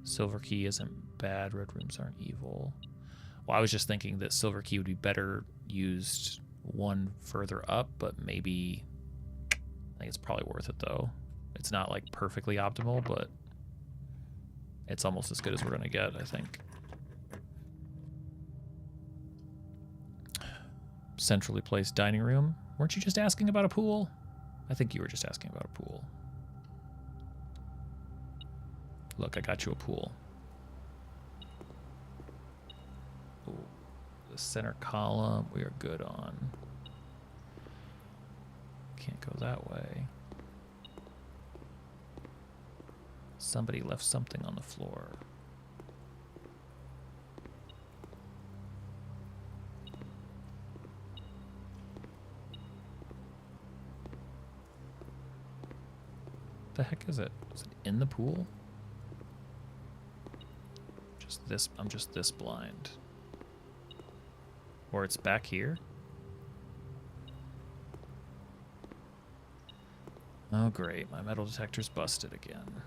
A: Silver key isn't bad. Red rooms aren't evil. Well, I was just thinking that silver key would be better used one further up, but maybe I think it's probably worth it though. It's not like perfectly optimal, but it's almost as good as we're gonna get, I think. Centrally placed dining room. Weren't you just asking about a pool? I think you were just asking about a pool. Look, I got you a pool. Ooh, the center column we are good on. Can't go that way. Somebody left something on the floor. The heck is it? Is it in the pool? Just this, I'm just this blind. Or it's back here? Oh great, my metal detector's busted again.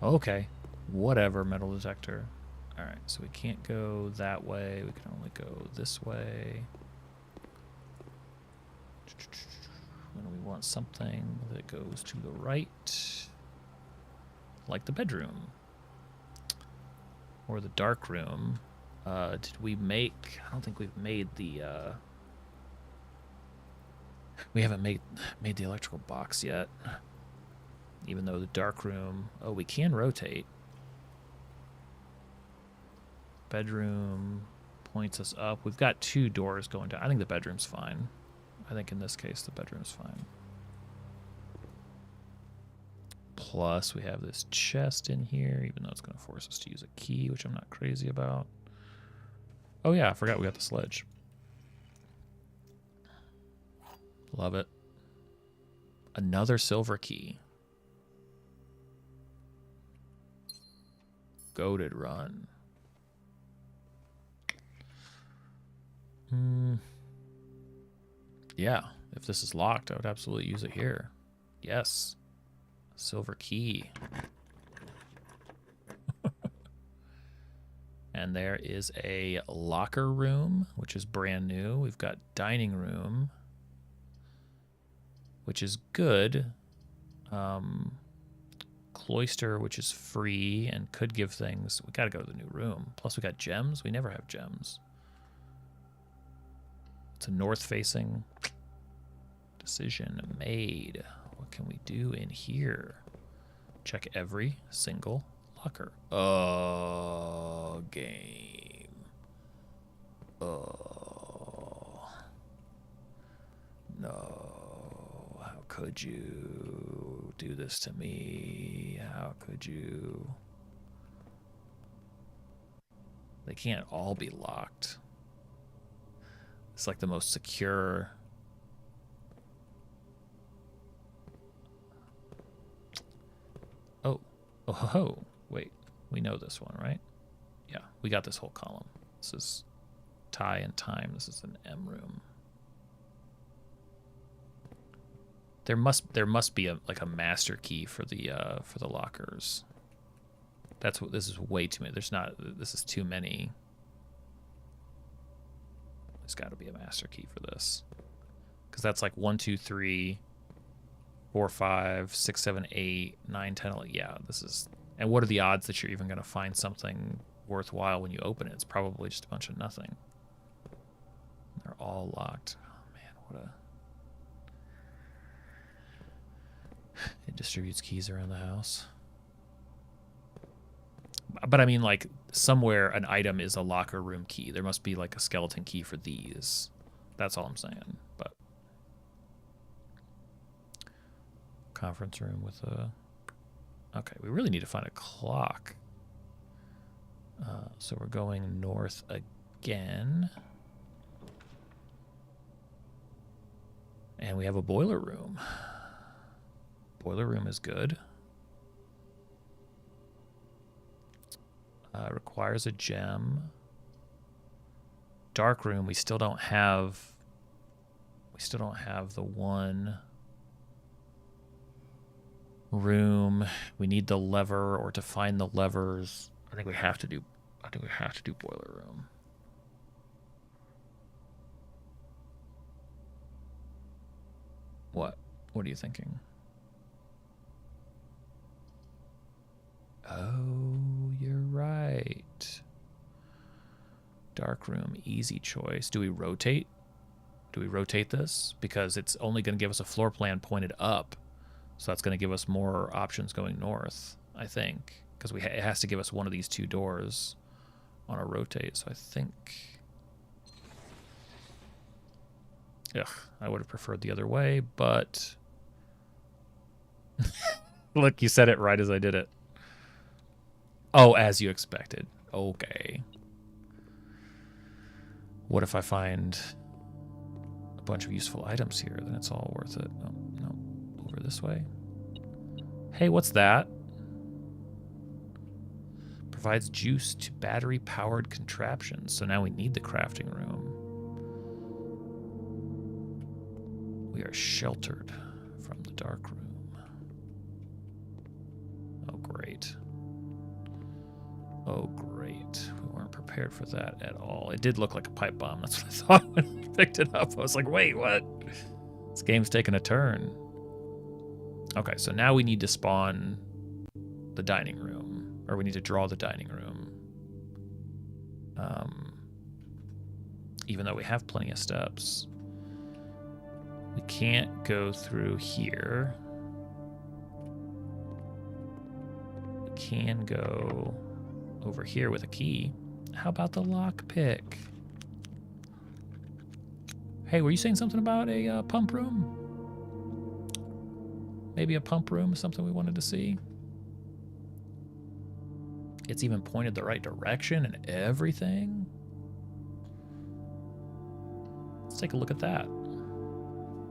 A: Okay. Whatever, metal detector. Alright, so we can't go that way. We can only go this way. And we want something that goes to the right, like the bedroom or the dark room. Did we make? I don't think we've made the. We haven't made the electrical box yet. Even though the dark room. Oh, we can rotate. Bedroom points us up. We've got 2 doors going down. I think the bedroom's fine. I think in this case the bedroom's fine. Plus we have this chest in here, even though it's going to force us to use a key, which I'm not crazy about. Oh yeah, I forgot we got the sledge. Love it. Another silver key. Goated run. Yeah, if this is locked, I would absolutely use it here. Yes. Silver key. And there is a locker room, which is brand new. We've got dining room, which is good. Cloister, which is free and could give things. We got to go to the new room. Plus we got gems. We never have gems. It's a north-facing. Decision made. What can we do in here? Check every single locker. Oh, game. Oh. No. How could you do this to me? How could you? They can't all be locked. It's like the most secure. Oh, wait. We know this one, right? Yeah, we got this whole column. This is tie and time. This is an M room. There must be a master key for the lockers. That's what this is. Way too many. This is too many. There's got to be a master key for this, because that's like 1, 2, 3, 4, 5, 6, 7, 8, 9, 10, 11. Yeah, this is. And what are the odds that you're even going to find something worthwhile when you open it? It's probably just a bunch of nothing. They're all locked. Oh man, what a. It distributes keys around the house. But I mean, like, somewhere an item is a locker room key. There must be like a skeleton key for these. That's all I'm saying. But conference room with a. Okay, we really need to find a clock. So we're going north again. And we have a boiler room. Boiler room is good. Requires a gem. Dark room, we still don't have the one room. We need the lever, or to find the levers. I think we have to do boiler room. What are you thinking? Oh, you're right. Dark room, easy choice. Do we rotate? Do we rotate this? Because it's only going to give us a floor plan pointed up. So that's going to give us more options going north, I think. Because it has to give us one of these 2 doors on a rotate. So I think. Ugh, I would have preferred the other way, but. Look, you said it right as I did it. Oh, as you expected. Okay. What if I find a bunch of useful items here? Then it's all worth it. Oh, no. Over this way. Hey, what's that? Provides juice to battery-powered contraptions. So now we need the crafting room. We are sheltered from the dark room. Oh, great. Oh, great. We weren't prepared for that at all. It did look like a pipe bomb. That's what I thought when I picked it up. I was like, wait, what? This game's taking a turn. Okay, so now we need to spawn the dining room, or we need to draw the dining room. Even though we have plenty of steps. We can't go through here. We can go over here with a key. How about the lockpick? Hey, were you saying something about a pump room? Maybe a pump room is something we wanted to see. It's even pointed the right direction and everything. Let's take a look at that.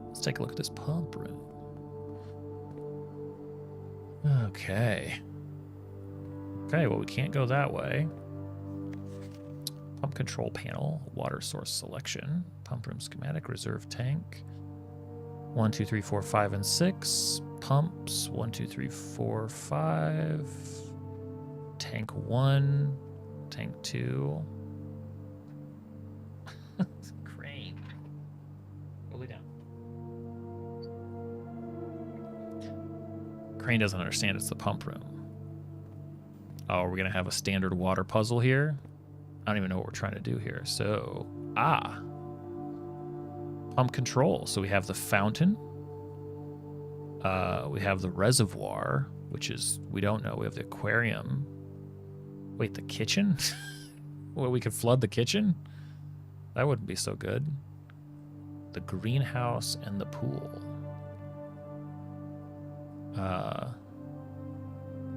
A: Let's take a look at this pump room. Okay. Okay, well, we can't go that way. Pump control panel, water source selection, pump room schematic, reserve tank. 1, 2, 3, 4, 5, and 6. Pumps. 1, 2, 3, 4, 5. Tank 1. Tank 2. Crane. Fully down. Crane doesn't understand it's the pump room. Oh, we're going to have a standard water puzzle here? I don't even know what we're trying to do here. So, pump control. So we have the fountain. We have the reservoir, which is, we don't know. We have the aquarium. Wait, the kitchen? Well, we could flood the kitchen? That wouldn't be so good. The greenhouse and the pool.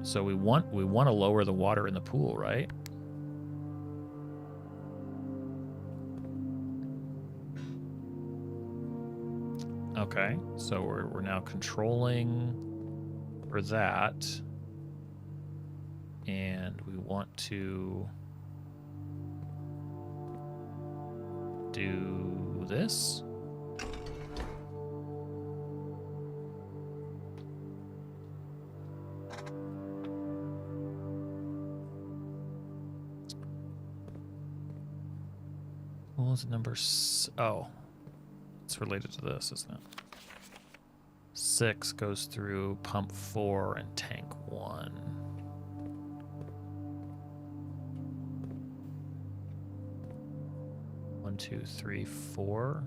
A: So we want to lower the water in the pool, right? Okay, so we're now controlling for that, and we want to do this. What was it, number? Oh. It's related to this, isn't it? 6 goes through pump 4 and tank 1. One, 2, 3, 4.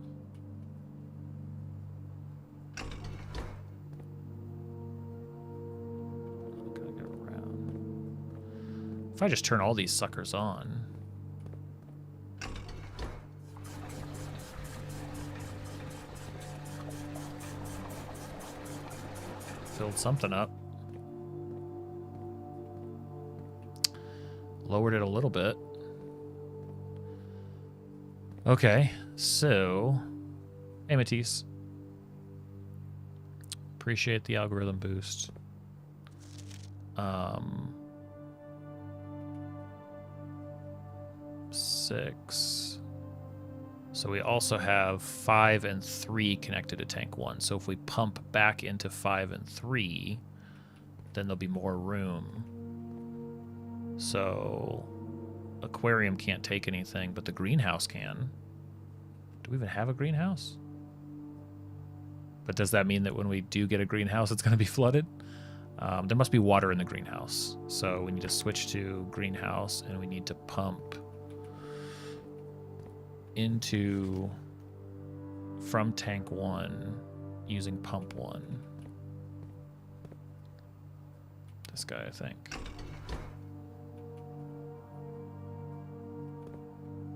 A: I'm gonna go around. If I just turn all these suckers on. Filled something up. Lowered it a little bit. Okay, so hey Matisse. Appreciate the algorithm boost. 6. So we also have 5 and 3 connected to tank 1. So if we pump back into 5 and 3, then there'll be more room. So aquarium can't take anything, but the greenhouse can. Do we even have a greenhouse? But does that mean that when we do get a greenhouse, it's going to be flooded? There must be water in the greenhouse. So we need to switch to greenhouse, and we need to pump into from tank 1 using pump 1. This guy, I think.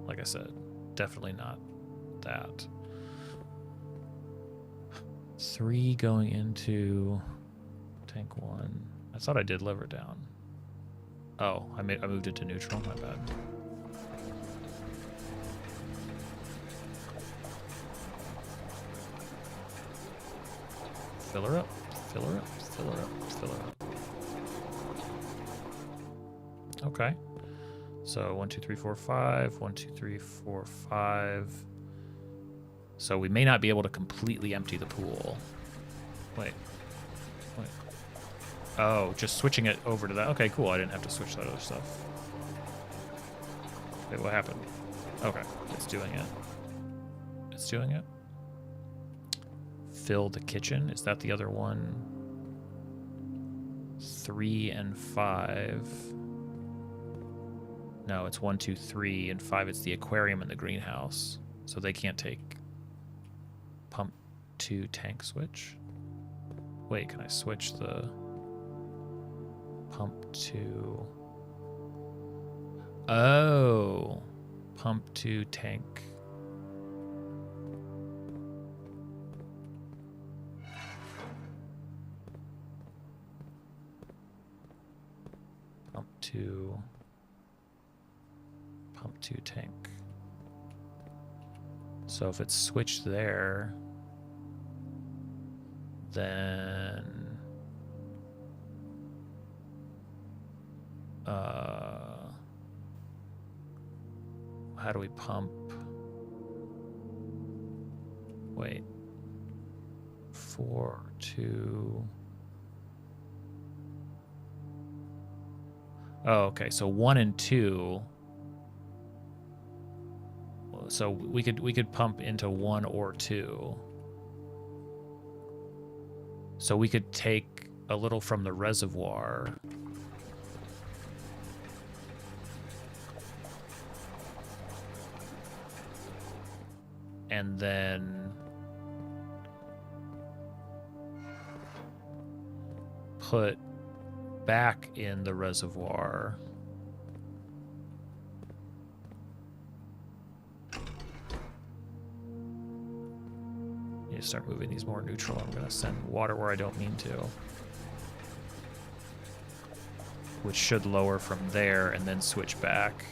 A: Like I said, definitely not that. 3 going into tank 1. I thought I did liver down. Oh, I moved it to neutral, my bad. Fill her up, fill her up, fill her up, fill her up. Okay. So 1, 2, 3, 4, 5. 1, 2, 3, 4, 5. So we may not be able to completely empty the pool. Wait. Oh, just switching it over to that. Okay, cool. I didn't have to switch that other stuff. Wait, what happened? Okay, it's doing it. It's doing it. fill the kitchen. Is that the other one? 3 and 5. No, it's 1, 2, 3, and 5. It's the aquarium and the greenhouse. So they can't take pump to tank switch. Wait, can I switch the pump to... Oh, pump to tank. Pump to tank. So if it's switched there, then how do we pump? Wait. 4, 2. Oh, okay. So 1 and 2. So we could pump into 1 or 2. So we could take a little from the reservoir. And then put back in the reservoir. Need to start moving these more neutral. I'm going to send water where I don't mean to. Which should lower from there and then switch back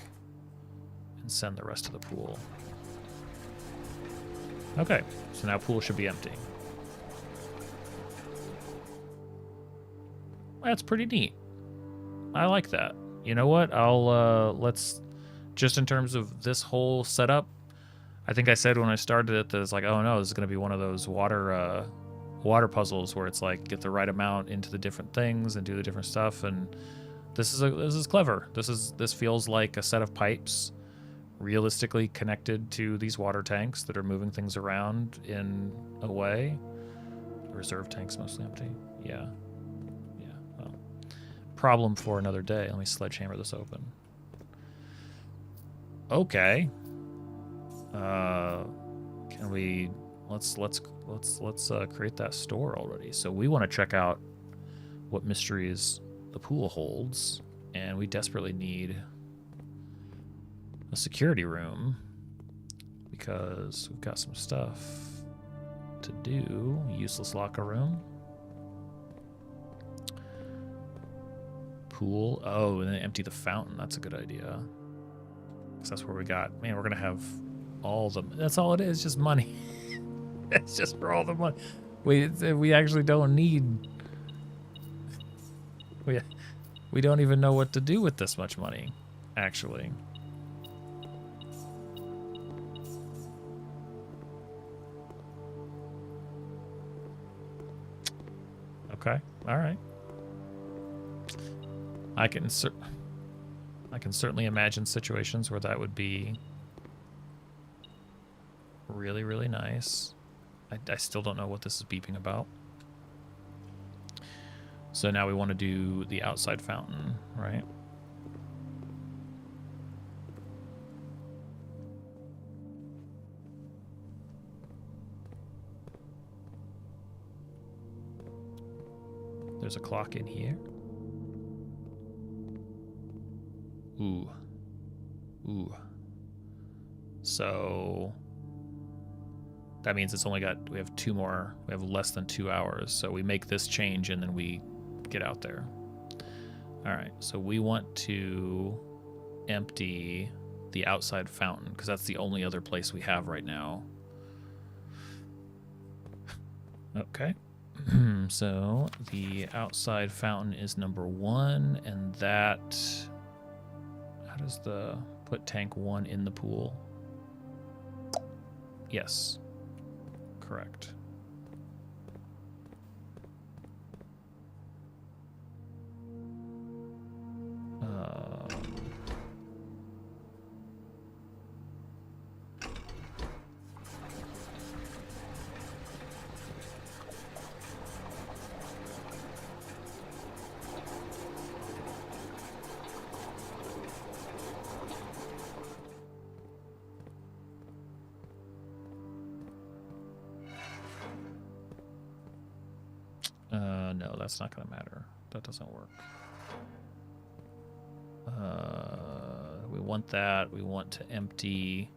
A: and send the rest of the pool. Okay, so now pool should be empty. That's pretty neat. I like that. You know what? Let's, just in terms of this whole setup, I think I said when I started it that it's like, oh no, this is going to be one of those water puzzles where it's like get the right amount into the different things and do the different stuff. And this is clever. This feels like a set of pipes realistically connected to these water tanks that are moving things around in a way. Reserve tanks mostly empty. Yeah. Well, problem for another day. Let me sledgehammer this open. Okay. Can we let's create that store already. So we want to check out what mysteries the pool holds, and we desperately need a security room because we've got some stuff to do. Useless locker room. Pool. Oh, and then empty the fountain. That's a good idea. Because that's where we got. Man, we're going to have all the... That's all it is, just money. It's just for all the money. We actually don't need... We don't even know what to do with this much money, actually. Okay, all right. I can certainly imagine situations where that would be really, really nice. I still don't know what this is beeping about. So now we want to do the outside fountain, right? There's a clock in here. Ooh. So that means it's only got, we have less than 2 hours. So we make this change and then we get out there. All right, so we want to empty the outside fountain because that's the only other place we have right now. Okay. So the outside fountain is number 1, and that, how does the put tank 1 in the pool? Yes, correct. No, that's not going to matter. That doesn't work. We want that. We want to empty.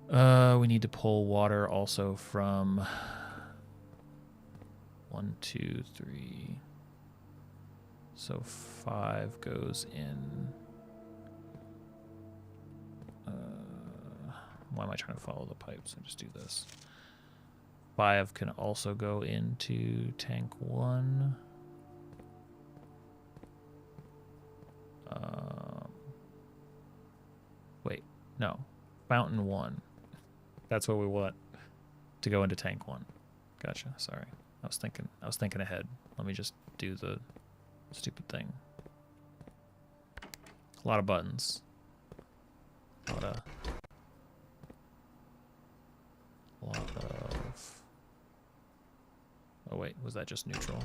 A: We need to pull water also from 1, 2, 3. So 5 goes in. Why am I trying to follow the pipes? I just do this. 5 can also go into tank 1. Wait, no. Fountain 1. That's what we want to go into tank 1. Gotcha. Sorry. I was thinking ahead. Let me just do the stupid thing. A lot of buttons. A lot of Oh wait, was that just neutral?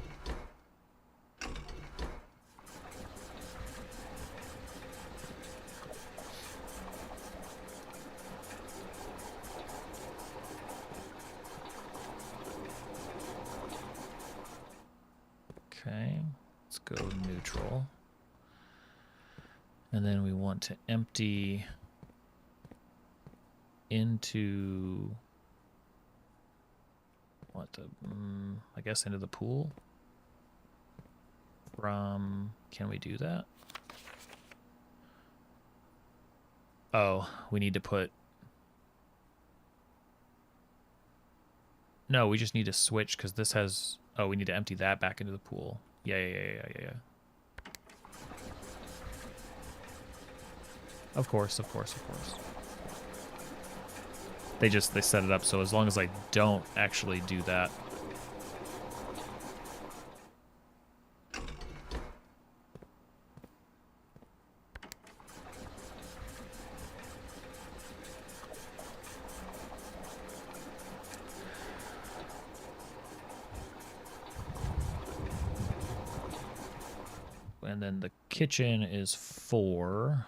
A: Okay, let's go neutral. And then we want to empty into what the I guess into the pool from, can we do that? Oh, we need to put, no, we just need to switch because this has, oh, we need to empty that back into the pool. Yeah. Of course. They set it up so as long as I don't actually do that. And then the kitchen is 4.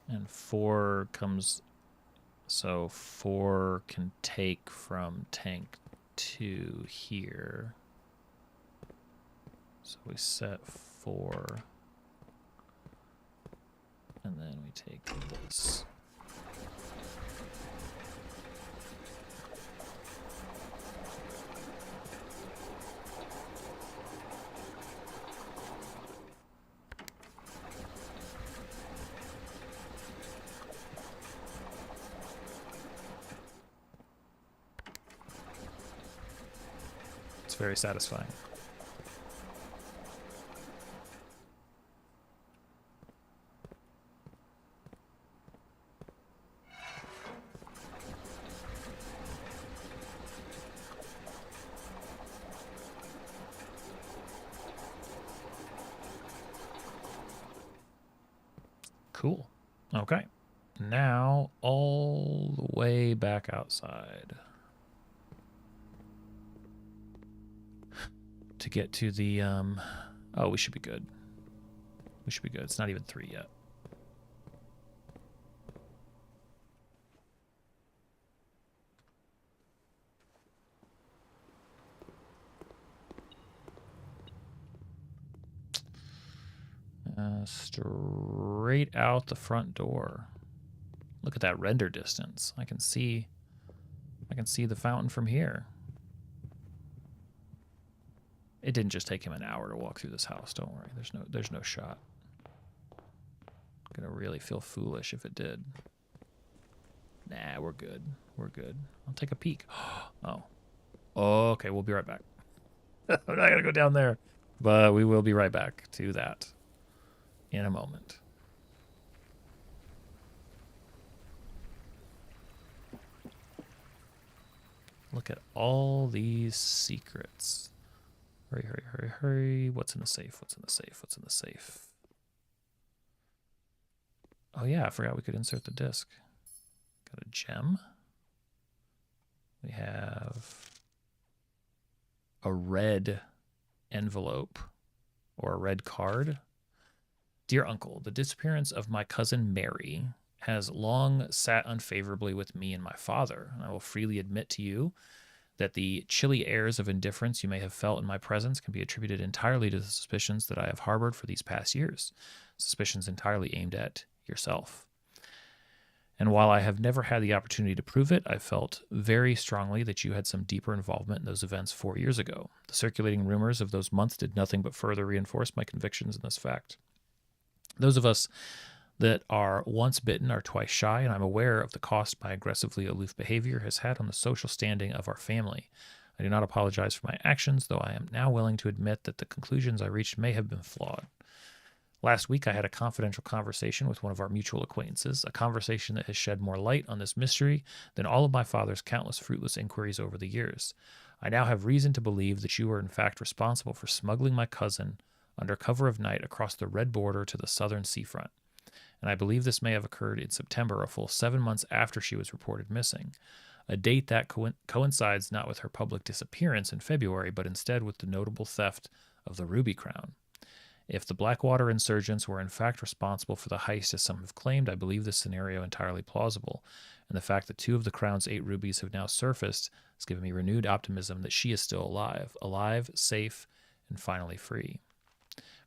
A: And 4 comes, so 4 can take from tank 2 here. So we set 4. And then we take this. Very satisfying. Cool. Okay. Now all the way back outside. To get to the, oh, we should be good. We should be good. It's not even 3 yet. Straight out the front door. Look at that render distance. I can see the fountain from here. It didn't just take him an hour to walk through this house. Don't worry. There's no shot. Gonna really feel foolish if it did. Nah, we're good. We're good. I'll take a peek. Oh. Okay, we'll be right back. I'm not gonna go down there, but we will be right back to that in a moment. Look at all these secrets. Hurry. What's in the safe? What's in the safe? Oh yeah, I forgot we could insert the disc. Got a gem. We have a red envelope or a red card. Dear Uncle, the disappearance of my cousin Mary has long sat unfavorably with me and my father, and I will freely admit to you that the chilly airs of indifference you may have felt in my presence can be attributed entirely to the suspicions that I have harbored for these past years, suspicions entirely aimed at yourself. And while I have never had the opportunity to prove it, I felt very strongly that you had some deeper involvement in those events 4 years ago. The circulating rumors of those months did nothing but further reinforce my convictions in this fact. Those of us that are once bitten are twice shy, and I'm aware of the cost my aggressively aloof behavior has had on the social standing of our family. I do not apologize for my actions, though I am now willing to admit that the conclusions I reached may have been flawed. Last week, I had a confidential conversation with one of our mutual acquaintances, a conversation that has shed more light on this mystery than all of my father's countless fruitless inquiries over the years. I now have reason to believe that you were in fact responsible for smuggling my cousin under cover of night across the red border to the southern seafront. And I believe this may have occurred in September, a full 7 months after she was reported missing, a date that coincides not with her public disappearance in February, but instead with the notable theft of the Ruby Crown. If the Blackwater insurgents were in fact responsible for the heist as some have claimed, I believe this scenario entirely plausible, and the fact that 2 of the Crown's 8 rubies have now surfaced has given me renewed optimism that she is still alive, safe, and finally free.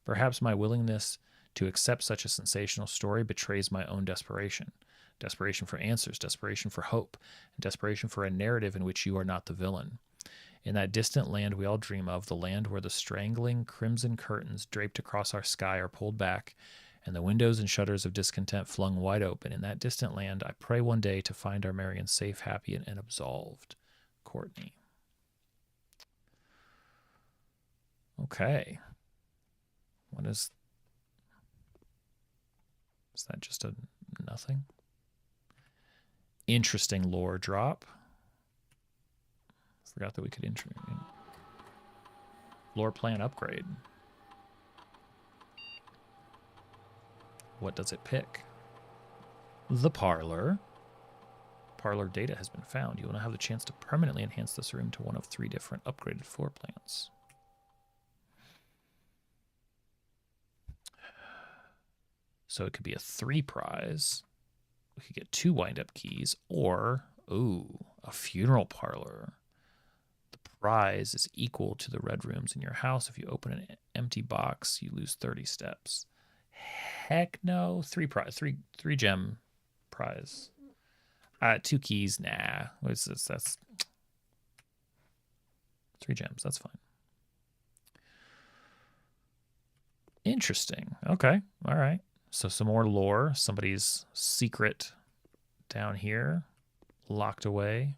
A: Perhaps my willingness to accept such a sensational story betrays my own desperation. Desperation for answers, desperation for hope, and desperation for a narrative in which you are not the villain. In that distant land we all dream of, the land where the strangling crimson curtains draped across our sky are pulled back, and the windows and shutters of discontent flung wide open, in that distant land I pray one day to find our Marion safe, happy, and absolved. Courtney. Okay. What is that just a nothing? Interesting lore drop. Forgot that we could lore plan upgrade. What does it pick? The parlor. Parlor data has been found. You will now have the chance to permanently enhance this room to one of 3 different upgraded floor plans. So it could be a 3 prize. We could get 2 wind-up keys, or, a funeral parlor. The prize is equal to the red rooms in your house. If you open an empty box, you lose 30 steps. Heck no. 3 prize, 3 gem prize. 2 keys, nah. That's 3 gems, that's fine. Interesting. Okay, all right. So some more lore. Somebody's secret down here, locked away.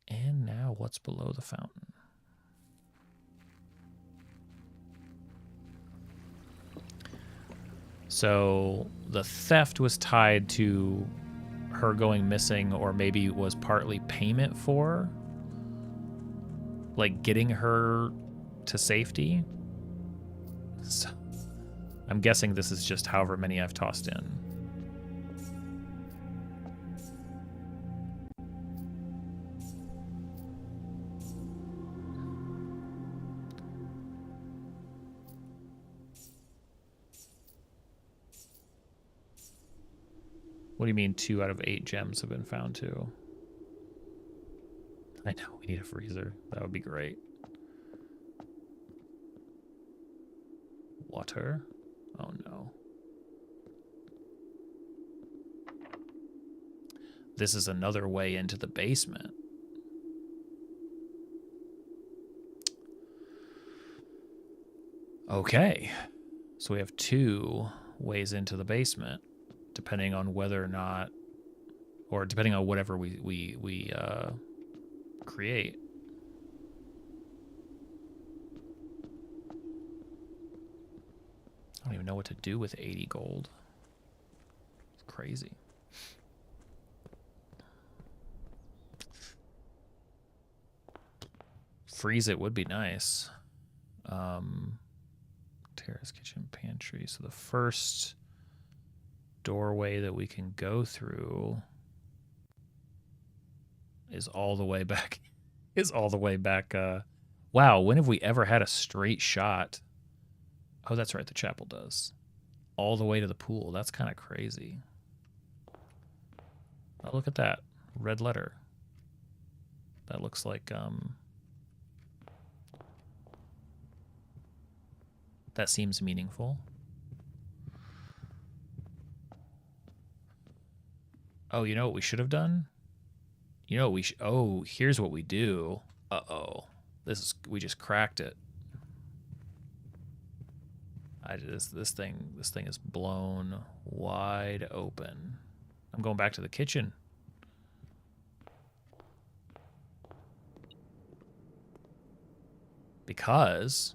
A: And now what's below the fountain? So the theft was tied to her going missing, or maybe was partly payment for, like, getting her to safety. So, I'm guessing this is just however many I've tossed in. What do you mean 2 out of 8 gems have been found too? I know, we need a freezer. That would be great. Water. Oh no. This is another way into the basement. Okay. So we have 2 ways into the basement, depending on whether or not, or depending on whatever we create. I don't even know what to do with 80 gold. It's crazy. Freeze it would be nice. Terrace, kitchen, pantry. So the first doorway that we can go through is all the way back. Wow, when have we ever had a straight shot? Oh, that's right, the chapel does. All the way to the pool. That's kind of crazy. Oh, look at that. red letter. That looks like that seems meaningful. Oh, you know what we should have done? You know what oh, here's what we do. Uh-oh. We just cracked it. This thing is blown wide open. I'm going back to the kitchen. Because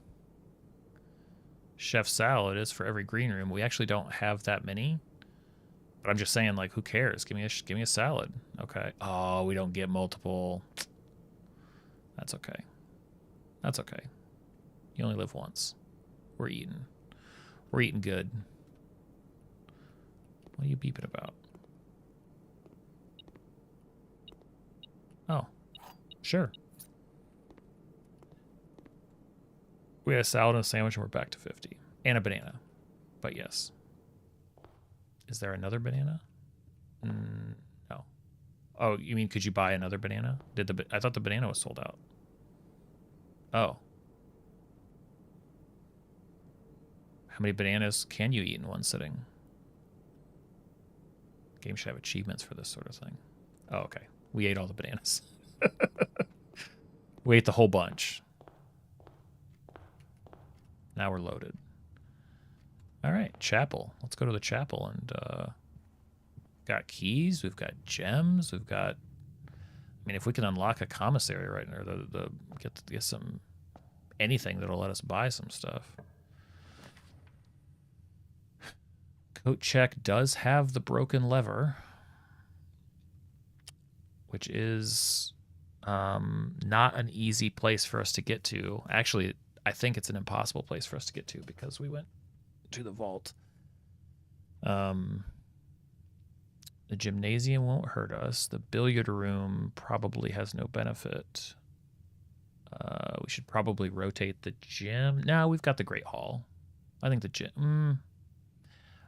A: chef salad is for every green room. We actually don't have that many. But I'm just saying, like, who cares? Give me a salad. Okay. Oh, we don't get multiple. That's okay. That's okay. You only live once. We're eating. We're eating good. What are you beeping about? Oh, sure. We had a salad and a sandwich and we're back to 50. And a banana. But yes. Is there another banana? No. Oh, you mean could you buy another banana? I thought the banana was sold out. Oh. How many bananas can you eat in one sitting? Game should have achievements for this sort of thing. Oh, okay. We ate all the bananas. We ate the whole bunch. Now we're loaded. All right, chapel. Let's go to the chapel and got keys. We've got gems. We've got. I mean, if we can unlock a commissary right now, get some anything that'll let us buy some stuff. Coat check does have the broken lever, which is not an easy place for us to get to. Actually, I think it's an impossible place for us to get to because we went to the vault. The gymnasium won't hurt us. The billiard room probably has no benefit. We should probably rotate the gym. No, we've got the Great Hall. I think the gym.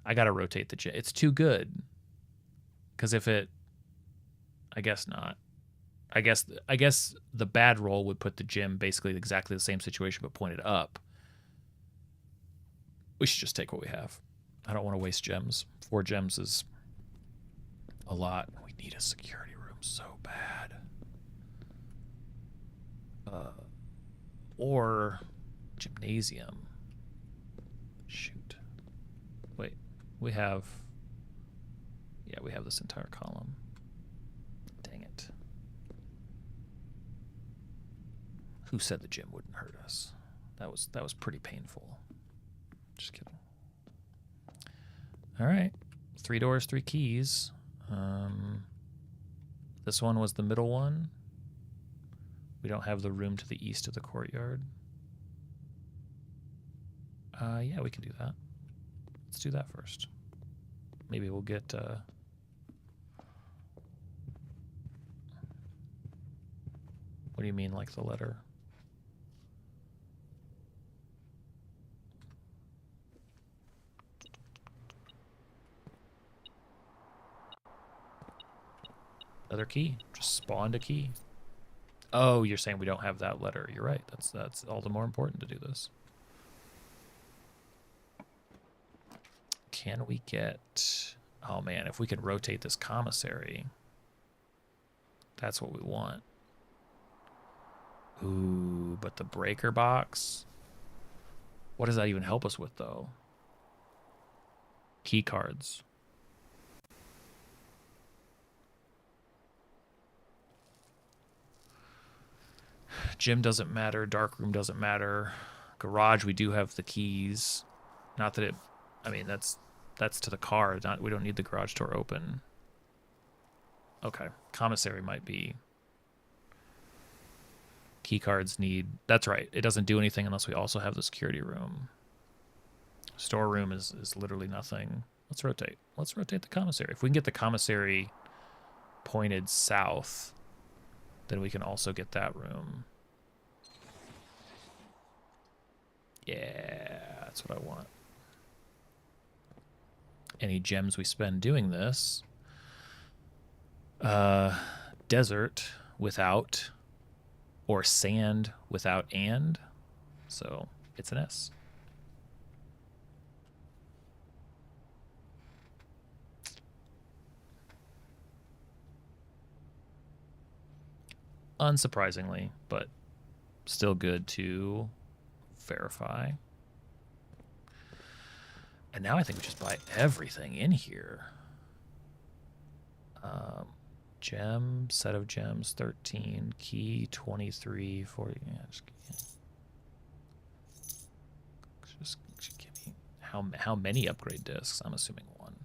A: I gotta rotate the gym. It's too good. Because if it, I guess not. I guess the bad roll would put the gym basically exactly the same situation but pointed up. We should just take what we have. I don't want to waste gems. 4 gems is a lot. We need a security room so bad. Or gymnasium. Shoot. Wait. We have this entire column. Dang it. Who said the gym wouldn't hurt us? That was pretty painful. Just kidding. All right. 3 doors, 3 keys. This one was the middle one. We don't have the room to the east of the courtyard. Yeah, we can do that. Let's do that first. Maybe we'll get... What do you mean, like the letter? Other key. Just spawned a key. Oh, you're saying we don't have that letter. You're right. That's all the more important to do this. Can we get... Oh, man, if we could rotate this commissary, that's what we want. Ooh, but the breaker box... What does that even help us with, though? Key cards. Gym doesn't matter. Dark room doesn't matter. Garage, we do have the keys. Not that it... I mean, that's to the car. We don't need the garage door open. Okay. Commissary might be... Key cards need... That's right. It doesn't do anything unless we also have the security room. Storeroom is literally nothing. Let's rotate. Let's rotate the commissary. If we can get the commissary pointed south, then we can also get that room. Yeah, that's what I want. Any gems we spend doing this desert without, or sand without and, so it's an S. Unsurprisingly, but still good to verify. And now I think we just buy everything in here. Gem, set of gems, 13, key, 23, 40. Yeah, just give me how many upgrade discs? I'm assuming one.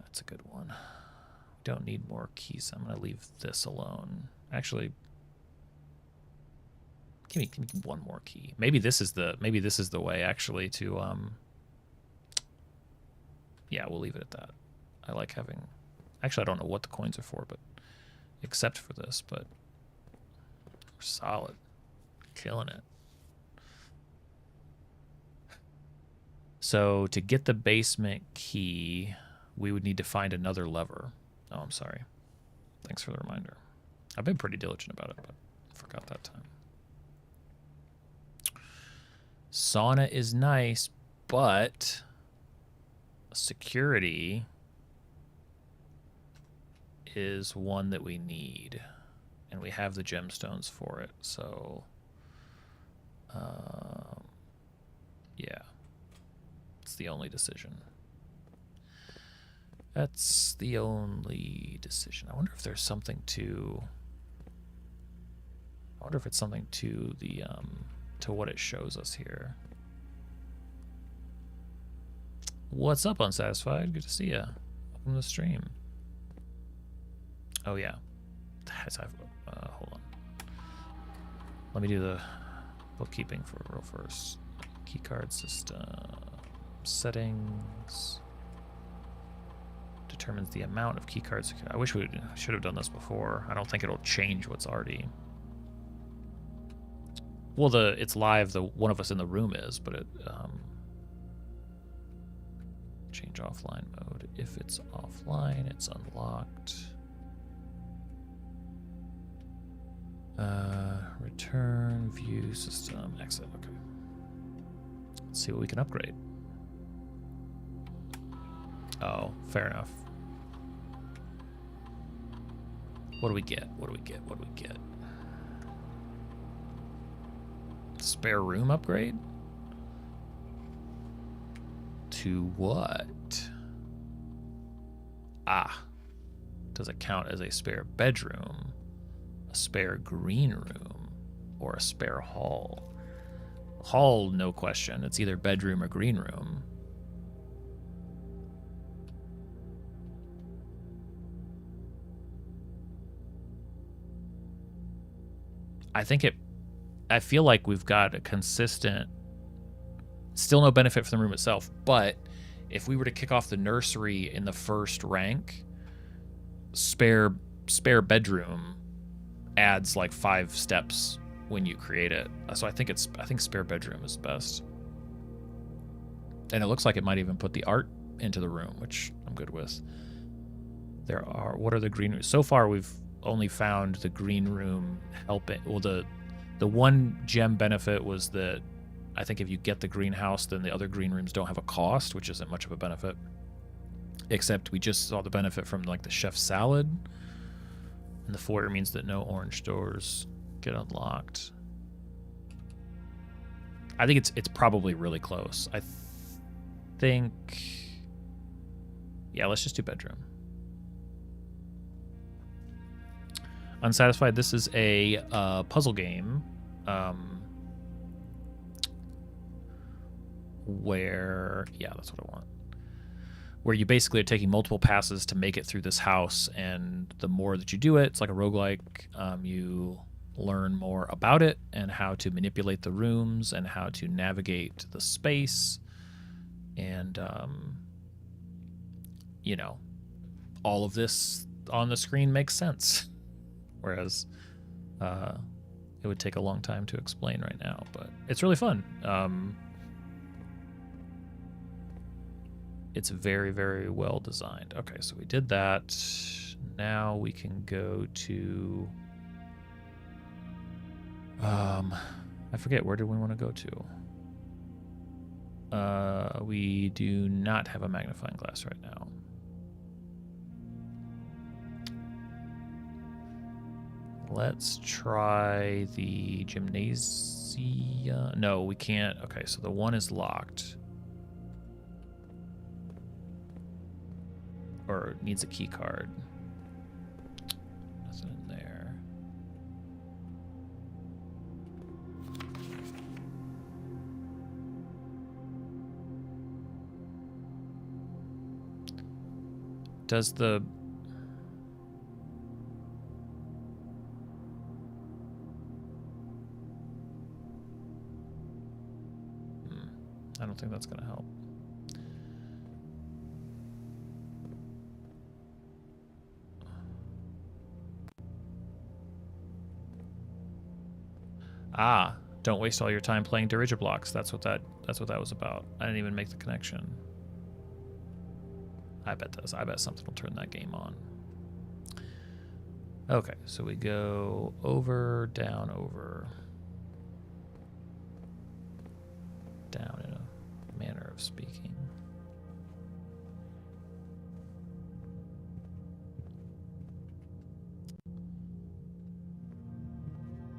A: That's a good one. We don't need more keys. I'm gonna leave this alone. Actually, give me one more key. Maybe this is the way actually to yeah, we'll leave it at that. I like having, actually I don't know what the coins are for, but except for this, but we're solid. Killing it. So to get the basement key, we would need to find another lever. Oh, I'm sorry. Thanks for the reminder. I've been pretty diligent about it, but I forgot that time. Sauna is nice, but security is one that we need, and we have the gemstones for it, so yeah, it's the only decision. That's the only decision. I wonder if there's something to, I wonder if it's something to the to what it shows us here. What's up, Unsatisfied? Good to see ya. Welcome to the stream. Oh yeah, hold on. Let me do the bookkeeping for real first. Keycard system settings determines the amount of keycards. I wish we should have done this before. I don't think it'll change what's already. Well, it's live. The one of us in the room is, but it change offline mode. If it's offline, it's unlocked. Return, view, system, exit. Okay. Let's see what we can upgrade. Oh, fair enough. What do we get? What do we get? What do we get? Spare room upgrade? To what? Ah. Does it count as a spare bedroom, a spare green room, or a spare hall? Hall, no question. It's either bedroom or green room. I feel like we've got a consistent, still no benefit from the room itself, but if we were to kick off the nursery in the first rank, spare bedroom adds like 5 steps when you create it. So I think spare bedroom is best. And it looks like it might even put the art into the room, which I'm good with. What are the green rooms? So far we've only found the green room helping. Well, the one gem benefit was that I think if you get the greenhouse, then the other green rooms don't have a cost, which isn't much of a benefit. Except we just saw the benefit from like the chef's salad. And the foyer means that no orange doors get unlocked. I think it's probably really close. I think, yeah, let's just do bedroom. Unsatisfied. This is a puzzle game where, yeah, that's what I want. Where you basically are taking multiple passes to make it through this house, and the more that you do it, it's like a roguelike. You learn more about it and how to manipulate the rooms and how to navigate the space, and you know, all of this on the screen makes sense. Whereas it would take a long time to explain right now, but it's really fun. It's very, very well designed. Okay, so we did that. now we can go to... I forget, where do we want to go to? We do not have a magnifying glass right now. Let's try the gymnasium. No, we can't. Okay, so the one is locked. Or needs a key card. Nothing in there. Does the... I don't think that's going to help. Ah, don't waste all your time playing Dirigiblocks. That's what that was about. I didn't even make the connection. I bet something will turn that game on. Okay, so we go over, down, over. Down in a manner of speaking.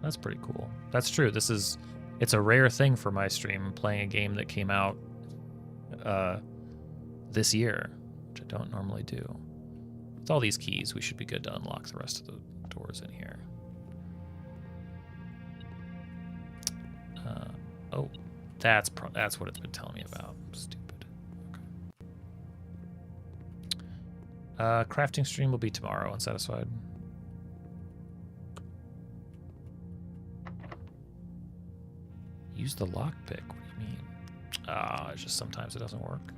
A: That's pretty cool. That's true. It's a rare thing for my stream, playing a game that came out this year, which I don't normally do. With all these keys, we should be good to unlock the rest of the doors in here. Oh, that's what it's been telling me about. Stupid. Okay. Crafting stream will be tomorrow. Unsatisfied. Use the lockpick. What do you mean? It's just sometimes it doesn't work.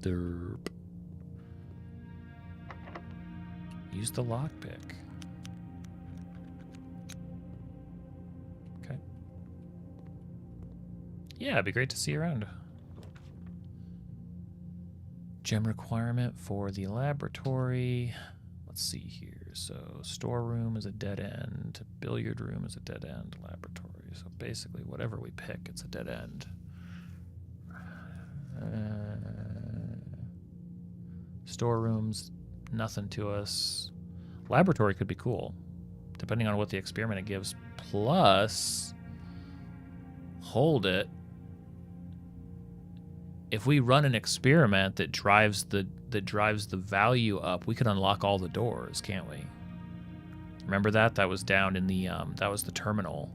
A: Derp. Use the lockpick. Okay. Yeah, it'd be great to see you around. Gem requirement for the laboratory. Let's see here. So storeroom is a dead end. Billiard room is a dead end. Laboratory. So basically whatever we pick, it's a dead end. Storerooms, nothing to us. Laboratory could be cool, depending on what the experiment it gives. Plus, hold it. If we run an experiment that drives the value up, we could unlock all the doors, can't we? Remember that? That was down in the that was the terminal.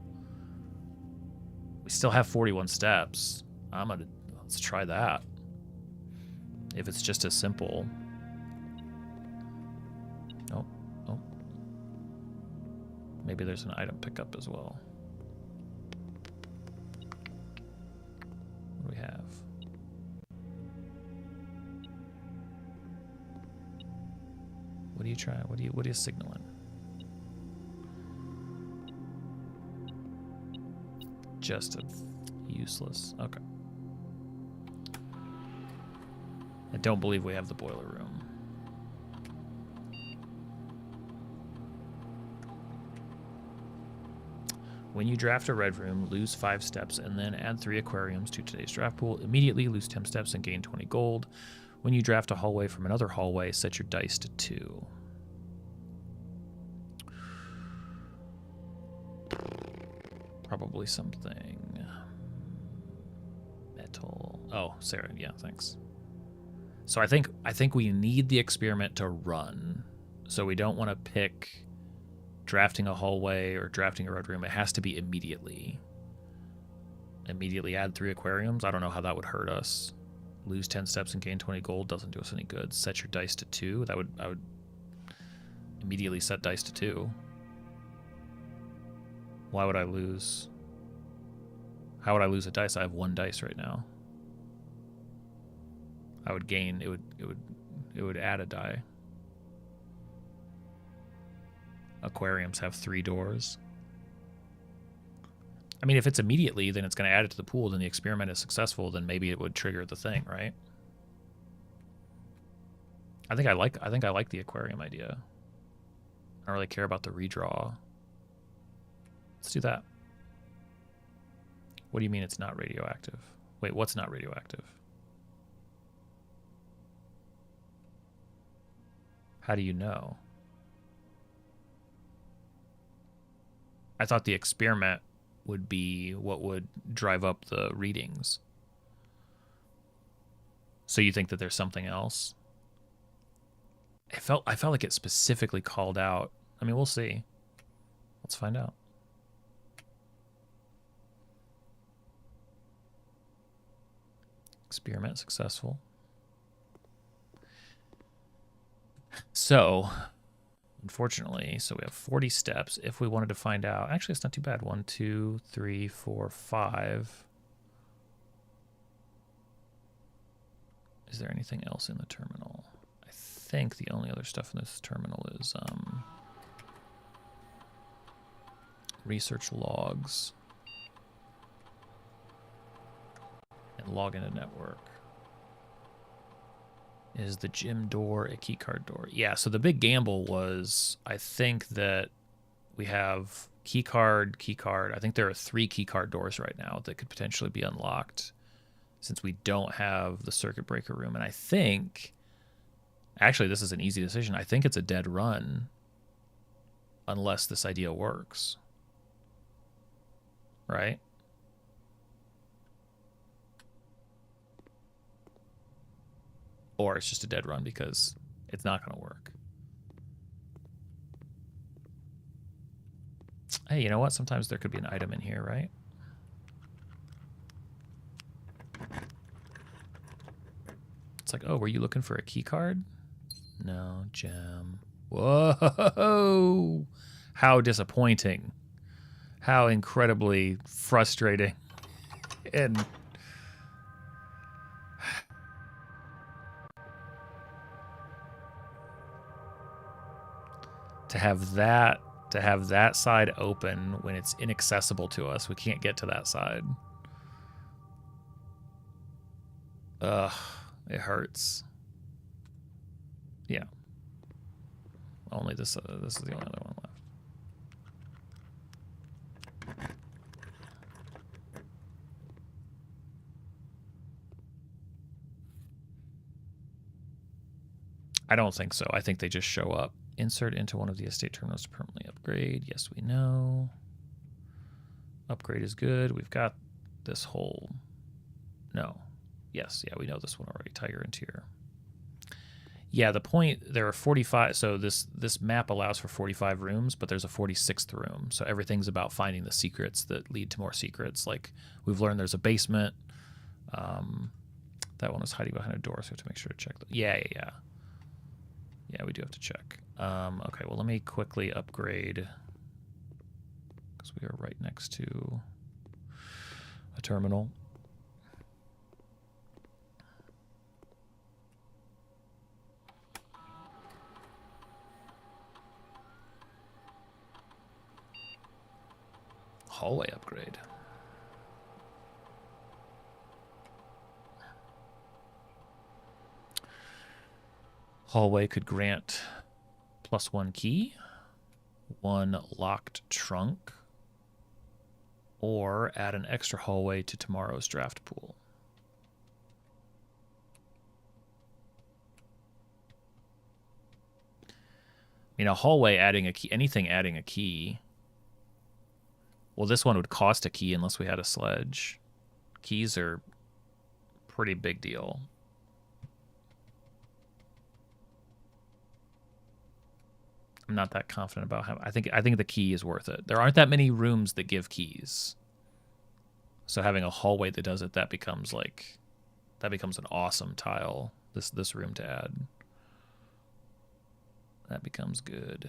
A: We still have 41 steps. Let's try that. If it's just as simple. Oh. Maybe there's an item pickup as well. What do we have? What are you trying? What are you signaling? Just a useless. Okay. I don't believe we have the boiler room. When you draft a red room, lose 5 steps and then add 3 aquariums to today's draft pool. Immediately lose 10 steps and gain 20 gold. When you draft a hallway from another hallway, set your dice to 2. Probably something metal. Oh, Sarah, yeah, thanks. So I think we need the experiment to run. So we don't want to pick drafting a hallway or drafting a red room. It has to be immediately. Immediately add 3 aquariums. I don't know how that would hurt us. Lose 10 steps and gain 20 gold doesn't do us any good. Set your dice to 2. I would immediately set dice to 2. Why would I lose? How would I lose a dice? I have 1 dice right now. I would gain. It would add a die. Aquariums have 3 doors. I mean, if it's immediately, then it's going to add it to the pool. Then the experiment is successful. Then maybe it would trigger the thing, right? I think I like the aquarium idea. I don't really care about the redraw. Let's do that. What do you mean it's not radioactive? Wait, what's not radioactive? How do you know? I thought the experiment would be what would drive up the readings. So you think that there's something else? I felt like it specifically called out. I mean, we'll see. Let's find out. Experiment successful. So, unfortunately, so we have 40 steps. If we wanted to find out, actually, it's not too bad. 1, 2, 3, 4, 5. Is there anything else in the terminal? I think the only other stuff in this terminal is research logs and log into network. Is the gym door a keycard door? Yeah, so the big gamble was, I think that we have keycard. I think there are 3 keycard doors right now that could potentially be unlocked since we don't have the circuit breaker room. And I think, actually, this is an easy decision. I think it's a dead run unless this idea works. Right? Or it's just a dead run because it's not going to work. Hey, you know what? Sometimes there could be an item in here, right? It's like, oh, were you looking for a key card? No, gem. Whoa! How disappointing. How incredibly frustrating. And to have that side open when it's inaccessible to us. We can't get to that side. Ugh, it hurts. Yeah. Only this is the only other one left. I don't think so. I think they just show up. Insert into one of the estate terminals to permanently upgrade. Yes, we know. Upgrade is good. We've got this whole... No. Yes, yeah, we know this one already. Tiger Interior. Yeah, the point, there are 45... So this map allows for 45 rooms, but there's a 46th room. So everything's about finding the secrets that lead to more secrets. Like, we've learned there's a basement. That one is hiding behind a door, so we have to make sure to check that. Yeah. Yeah, we do have to check. Okay, well, let me quickly upgrade because we are right next to a terminal. Hallway upgrade. Hallway could grant +1 key, 1 locked trunk, or add an extra hallway to tomorrow's draft pool. I mean, a hallway adding a key, anything adding a key. Well, this one would cost a key unless we had a sledge. Keys are pretty big deal. I'm not that confident about how. I think the key is worth it. There aren't that many rooms that give keys. So having a hallway that does it, that becomes an awesome tile. This room to add. That becomes good.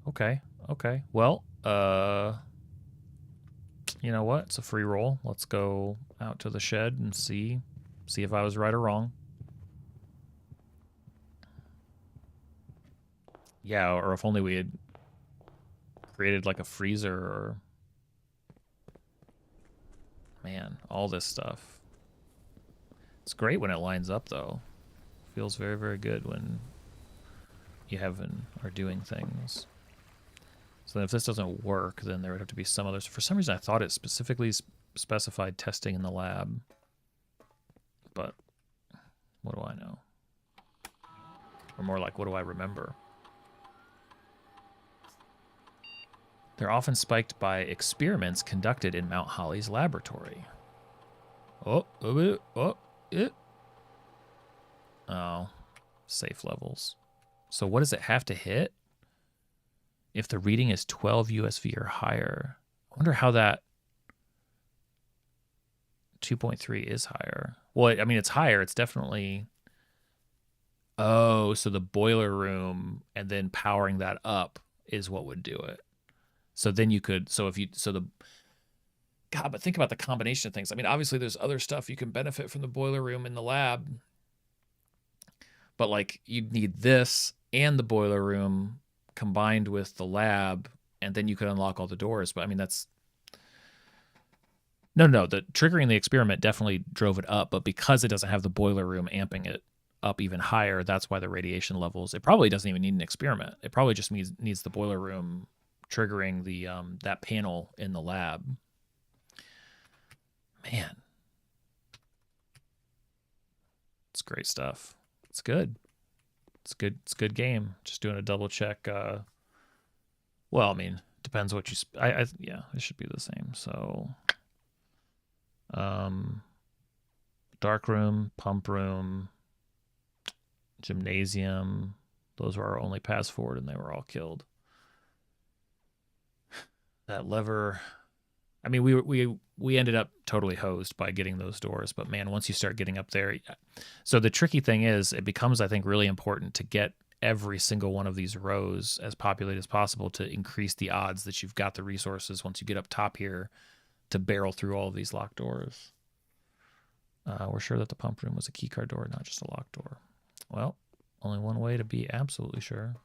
A: Okay. Well, you know what? It's a free roll. Let's go out to the shed and see if I was right or wrong. Yeah, or if only we had created like a freezer or... Man, all this stuff. It's great when it lines up, though. Feels very, very good when you are doing things. So then if this doesn't work, then there would have to be some others. For some reason, I thought it specifically specified testing in the lab. But what do I know? Or more like, what do I remember? They're often spiked by experiments conducted in Mount Holly's laboratory. Oh, safe levels. So what does it have to hit? If the reading is 12 USV or higher. I wonder how that 2.3 is higher. Well, I mean, it's higher. It's definitely... Oh, so the boiler room and then powering that up is what would do it. So then you could... God, but think about the combination of things. I mean, obviously there's other stuff you can benefit from the boiler room in the lab. But, like, you'd need this and the boiler room combined with the lab, and then you could unlock all the doors. But, I mean, that's... No, the triggering the experiment definitely drove it up, but because it doesn't have the boiler room amping it up even higher, that's why the radiation levels... It probably doesn't even need an experiment. It probably just needs the boiler room triggering the that panel in the lab. Man. It's great stuff. It's good. It's good. It's a good game. Just doing a double check. Well, I mean, depends what you... yeah, it should be the same. So, dark room, pump room, gymnasium. Those were our only paths forward, and they were all killed. That lever... I mean, we ended up totally hosed by getting those doors, but man, once you start getting up there... So the tricky thing is, it becomes, I think, really important to get every single one of these rows as populated as possible to increase the odds that you've got the resources once you get up top here to barrel through all of these locked doors. We're sure that the pump room was a keycard door, not just a locked door. Well, only one way to be absolutely sure.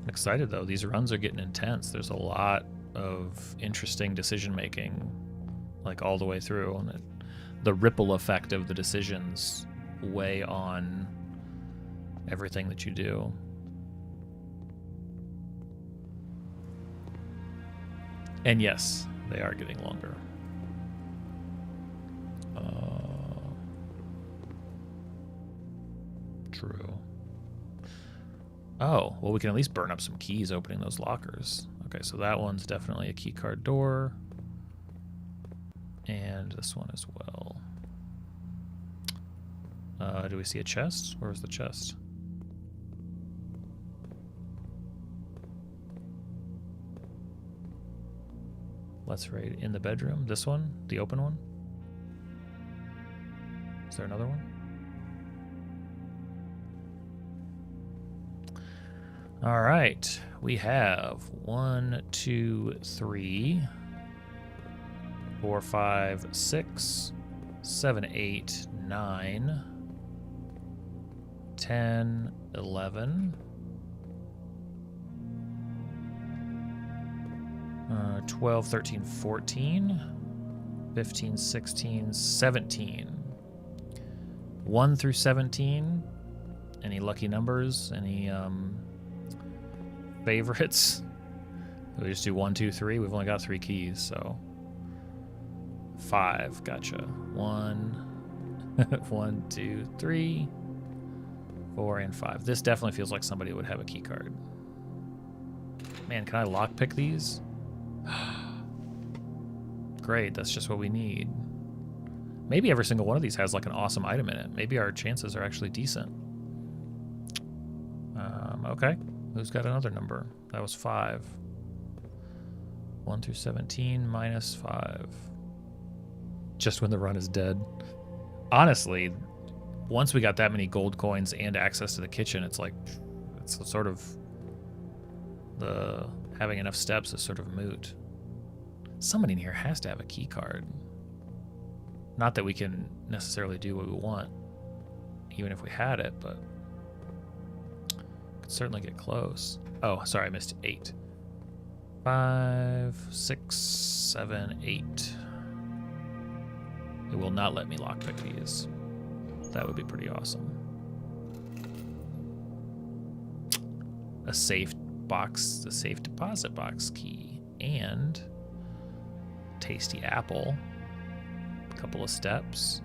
A: I'm excited, though. These runs are getting intense. There's a lot of interesting decision making, like, all the way through, and the ripple effect of the decisions weigh on everything that you do. And yes, they are getting longer. True. Oh, well, we can at least burn up some keys opening those lockers. Okay, so that one's definitely a keycard door. And this one as well. Do we see a chest? Where was the chest? Let's raid in the bedroom. This one? The open one? Is there another one? All right, we have 1, 2, 3, 4, 5, 6, 7, 8, 9, 10, 11, 12, 13, 14, 15, 16, 17. 1 through 17. Any lucky numbers? Any favorites? We just do 1, 2, 3. We've only got 3 keys, so 5. Gotcha. 1, 1, 2, 3, 4, and 5. This definitely feels like somebody would have a key card. Man, can I lockpick these? Great, that's just what we need. Maybe every single one of these has like an awesome item in it. Maybe our chances are actually decent. Okay. Who's got another number? That was 5. 1 through 17 minus 5. Just when the run is dead. Honestly, once we got that many gold coins and access to the kitchen, it's like, it's sort of, the having enough steps is sort of moot. Somebody in here has to have a key card. Not that we can necessarily do what we want, even if we had it, but could certainly get close. Oh, sorry, I missed 8. 5, 6, 7, 8. It will not let me lockpick these. That would be pretty awesome. A safe box, a safe deposit box key, and tasty apple. A couple of steps.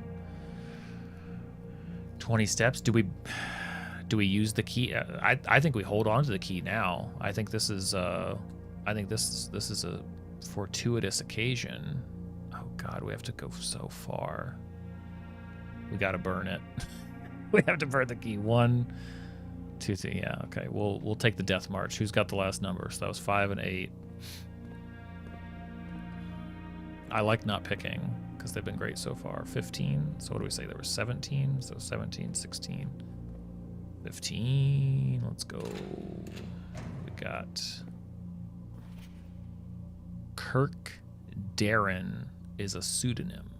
A: 20 steps. Do we use the key? I think we hold on to the key now. I think this is a fortuitous occasion. Oh God, we have to go so far. We got to burn it. We have to burn the key. 1, 2, 3. Yeah, okay. We'll take the death march. Who's got the last number? So that was 5 and 8. I like not picking because they've been great so far. 15. So what do we say? There were 17. So 17, 16, 15. Let's go. We got Kirk Darren is a pseudonym.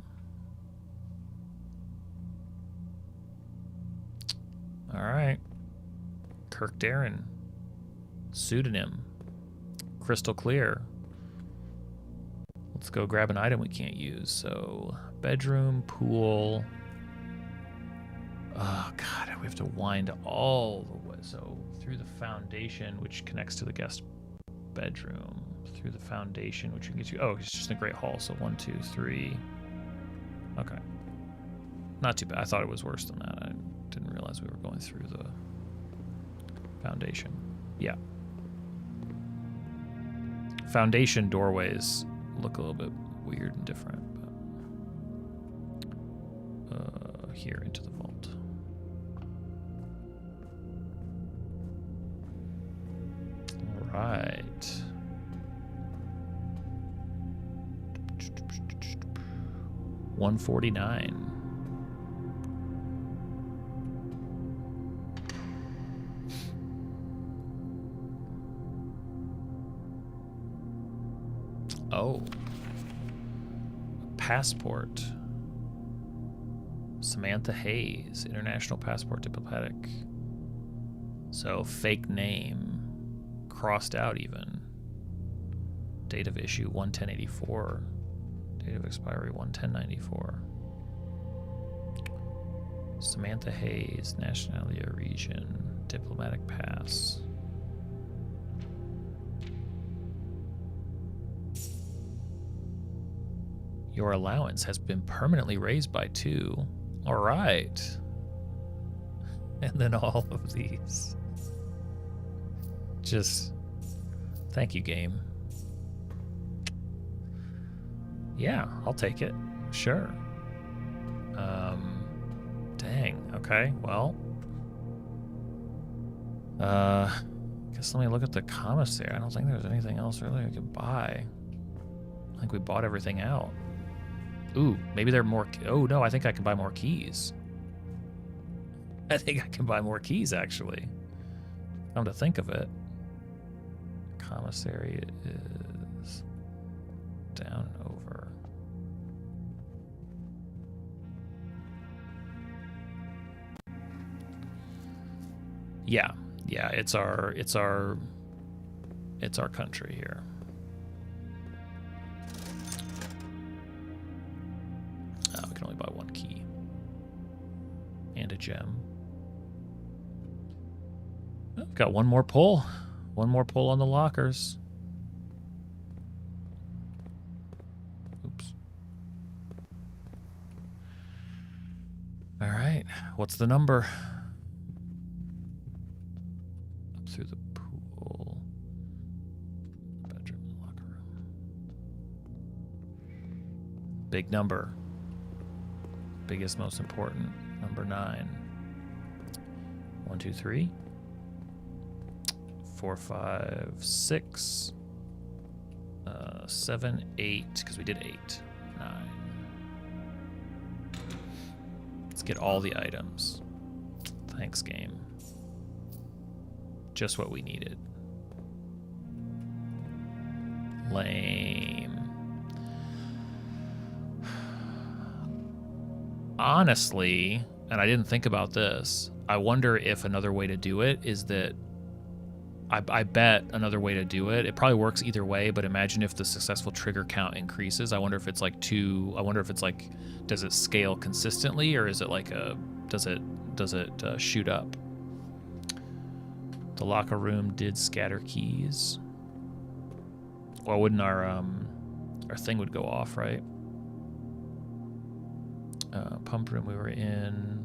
A: All right. Kirk Darren. Pseudonym. Crystal clear. Let's go grab an item we can't use. So, bedroom, pool. Oh, God. We have to wind all the way. So, through the foundation, which connects to the guest bedroom. Through the foundation, which can get you... Oh, it's just a great hall. So, 1, 2, 3. Okay. Not too bad. I thought it was worse than that. I didn't realize we were going through the foundation. Yeah. Foundation doorways look a little bit weird and different. But here into the vault. All right. $149. Oh. Passport. Samantha Hayes, International Passport Diplomatic. So, fake name. Crossed out even. Date of issue 1/10/84. Date of expiry 1/10/94. Samantha Hayes, nationality or region. Diplomatic pass. Your allowance has been permanently raised by 2. All right. And then all of these. Just, thank you, game. Yeah, I'll take it. Sure. Dang. Okay, well. Guess let me look at the commissary. I don't think there's anything else really I could buy. I think we bought everything out. Ooh, maybe there are more. Oh, no, I think I can buy more keys. I think I can buy more keys, actually. Come to think of it. Commissary is down over. Yeah, it's our country here. We can only buy 1 key. And a gem. Oh, we've got one more pull. One more pull on the lockers. Oops. All right. What's the number? Up through the pool. Bedroom, locker room. Big number. Biggest, most important. Number 9. 1, 2, 3. 4, 5, 6. 7, 8. Because we did 8. 9. Let's get all the items. Thanks, game. Just what we needed. Lame. honestly, and I didn't think about this, I wonder if another way to do it is that I bet another way to do it. It probably works either way, but imagine if the successful trigger count increases. I wonder if it's like does it scale consistently, or is it like does it shoot up? The locker room did scatter keys. Well, wouldn't our thing would go off, right? Pump room we were in.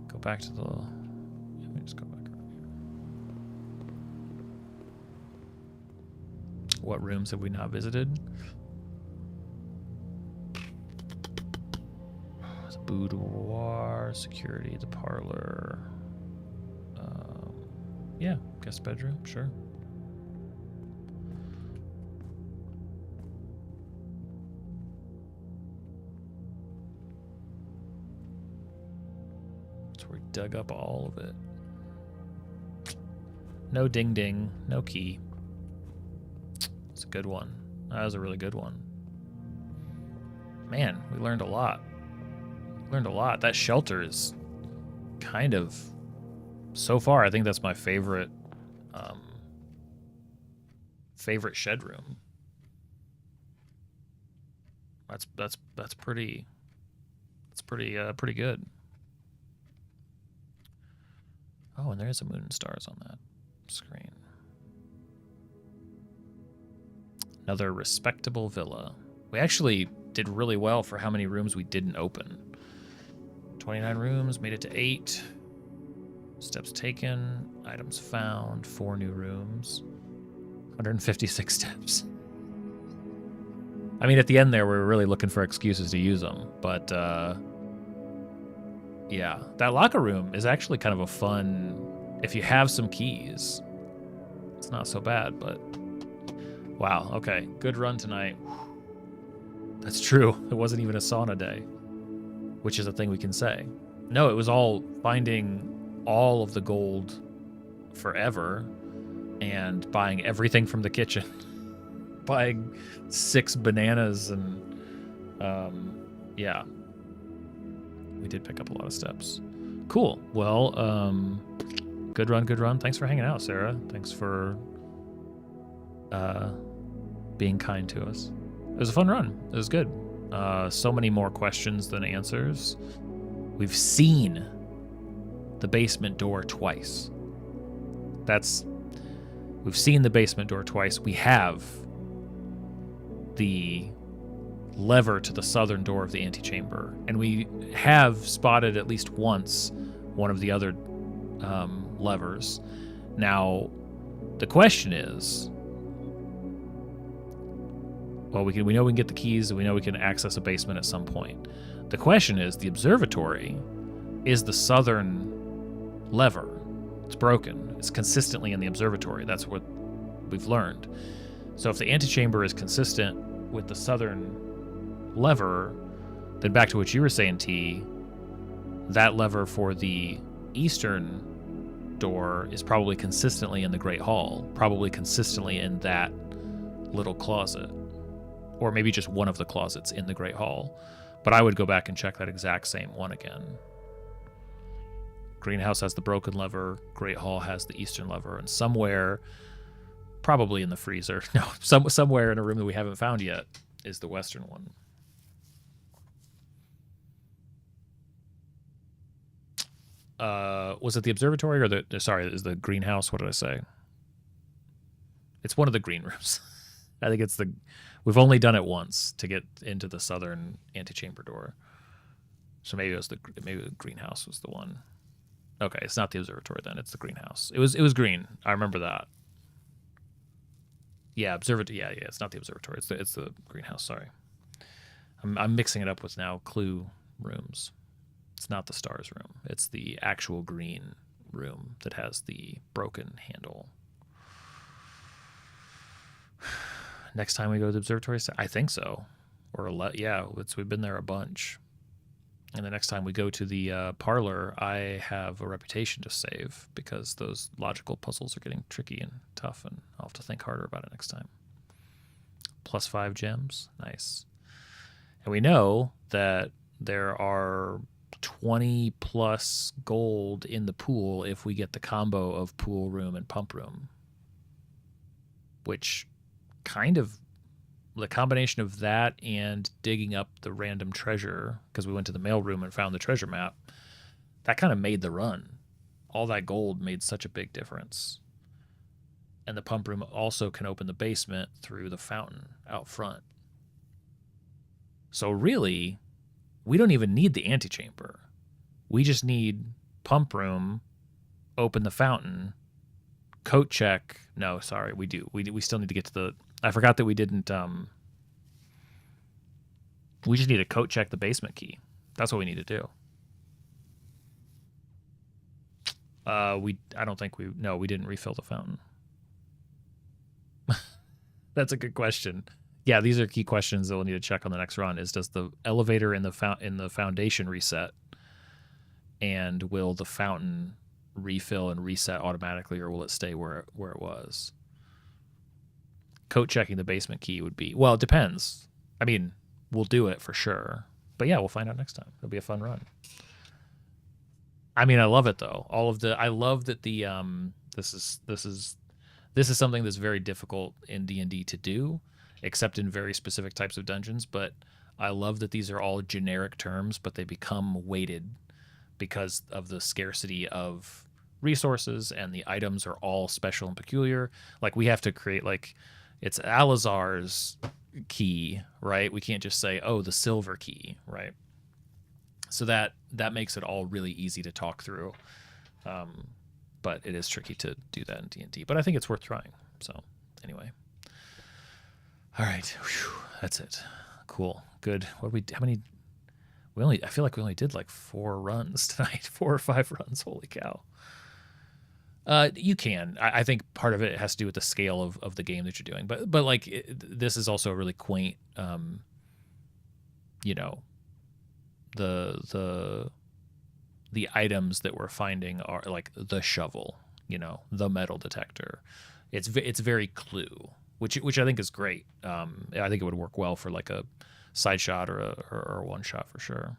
A: Go back to the. Let me just go back. What rooms have we not visited? The boudoir, security, the parlor. Yeah, guest bedroom, sure. So we dug up all of it. No ding ding, no key. It's a good one. That was a really good one. Man, we learned a lot. That shelter is kind of, so far, I think that's my favorite shed room. That's pretty good. Oh, and there's a moon and stars on that screen. Another respectable villa. We actually did really well for how many rooms we didn't open. 29 rooms, made it to 8. Steps taken, items found, 4 new rooms, 156 steps. I mean, at the end there, we were really looking for excuses to use them, but yeah, that locker room is actually kind of a fun, if you have some keys, it's not so bad, but wow, okay, good run tonight. That's true, it wasn't even a sauna day, which is a thing we can say. No, it was all finding all of the gold forever and buying everything from the kitchen. Buying 6 bananas and yeah. We did pick up a lot of steps. Cool. Well, good run. Thanks for hanging out, Sarah. Thanks for being kind to us. It was a fun run. It was good. So many more questions than answers. We've seen the basement door twice. We've seen the basement door twice. We have the lever to the southern door of the antechamber, and we have spotted at least once one of the other levers. Now, the question is, well, we know we can get the keys, and we know we can access a basement at some point. The question is, the observatory is the southern lever. It's broken. It's consistently in the observatory. That's what we've learned. So if the antechamber is consistent with the southern lever, then back to what you were saying, T, that lever for the eastern door is probably consistently in the Great Hall, probably consistently in that little closet, or maybe just one of the closets in the Great Hall. But I would go back and check that exact same one again. Greenhouse has the broken lever, Great Hall has the eastern lever, and somewhere, probably in the freezer, no, somewhere in a room that we haven't found yet, is the western one. Was it the observatory or is the greenhouse? What did I say? It's one of the green rooms. I think we've only done it once to get into the southern antechamber door. So maybe the greenhouse was the one. Okay, it's not the observatory then. It's the greenhouse. It was green. I remember that. Yeah, observatory. Yeah. It's not the observatory. It's the greenhouse. Sorry, I'm mixing it up with now clue rooms. It's not the stars room. It's the actual green room that has the broken handle. Next time we go to the observatory, I think so. We've been there a bunch. And the next time we go to the parlor, I have a reputation to save because those logical puzzles are getting tricky and tough, and I'll have to think harder about it next time. +5 gems. Nice. And we know that there are 20 plus gold in the pool if we get the combo of pool room and pump room, which kind of, the combination of that and digging up the random treasure, because we went to the mail room and found the treasure map, that kind of made the run. All that gold made such a big difference. And the pump room also can open the basement through the fountain out front. So really, we don't even need the antechamber. We just need pump room, open the fountain, coat check. No, sorry, we do. We still need to get to the... I forgot that we didn't... we just need to coat check the basement key. That's what we need to do. I don't think we... No, we didn't refill the fountain. That's a good question. Yeah, these are key questions that we'll need to check on the next run. Is does the elevator in the foundation reset, and will the fountain refill and reset automatically, or will it stay where it was? Coat checking the basement key would be, well, it depends. I mean, we'll do it for sure, but yeah, we'll find out next time. It'll be a fun run. I mean, I love it though. I love that the this is something that's very difficult in D&D to do, except in very specific types of dungeons. But I love that these are all generic terms, but they become weighted because of the scarcity of resources, and the items are all special and peculiar. Like, we have to create, like, it's Alizar's key, right? We can't just say, oh, the silver key, right? So that makes it all really easy to talk through. But it is tricky to do that in D&D. But I think it's worth trying. So anyway. All right. Whew, that's it. Cool. Good. I feel like we only did like 4 runs tonight. 4 or 5 runs. Holy cow. You can. I think part of it has to do with the scale of the game that you're doing. But like, this is also a really quaint, the items that we're finding are like the shovel, the metal detector. It's very Clue, which I think is great. I think it would work well for like a side shot or a one shot for sure.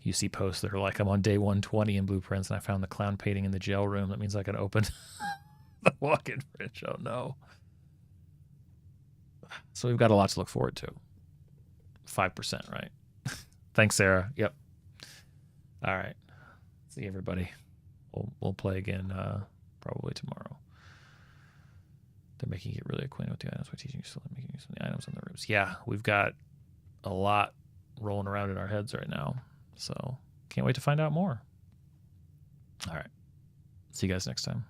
A: You see posts that are like, I'm on day 120 in Blueprints and I found the clown painting in the jail room. That means I can open the walk-in fridge. Oh no. So we've got a lot to look forward to. 5%, right? Thanks, Sarah. Yep. All right. See everybody. We'll play again probably tomorrow. They're making you really acquainted with the items by teaching you slowly, making use of the items in the rooms. Yeah, we've got a lot rolling around in our heads right now. So can't wait to find out more. All right. See you guys next time.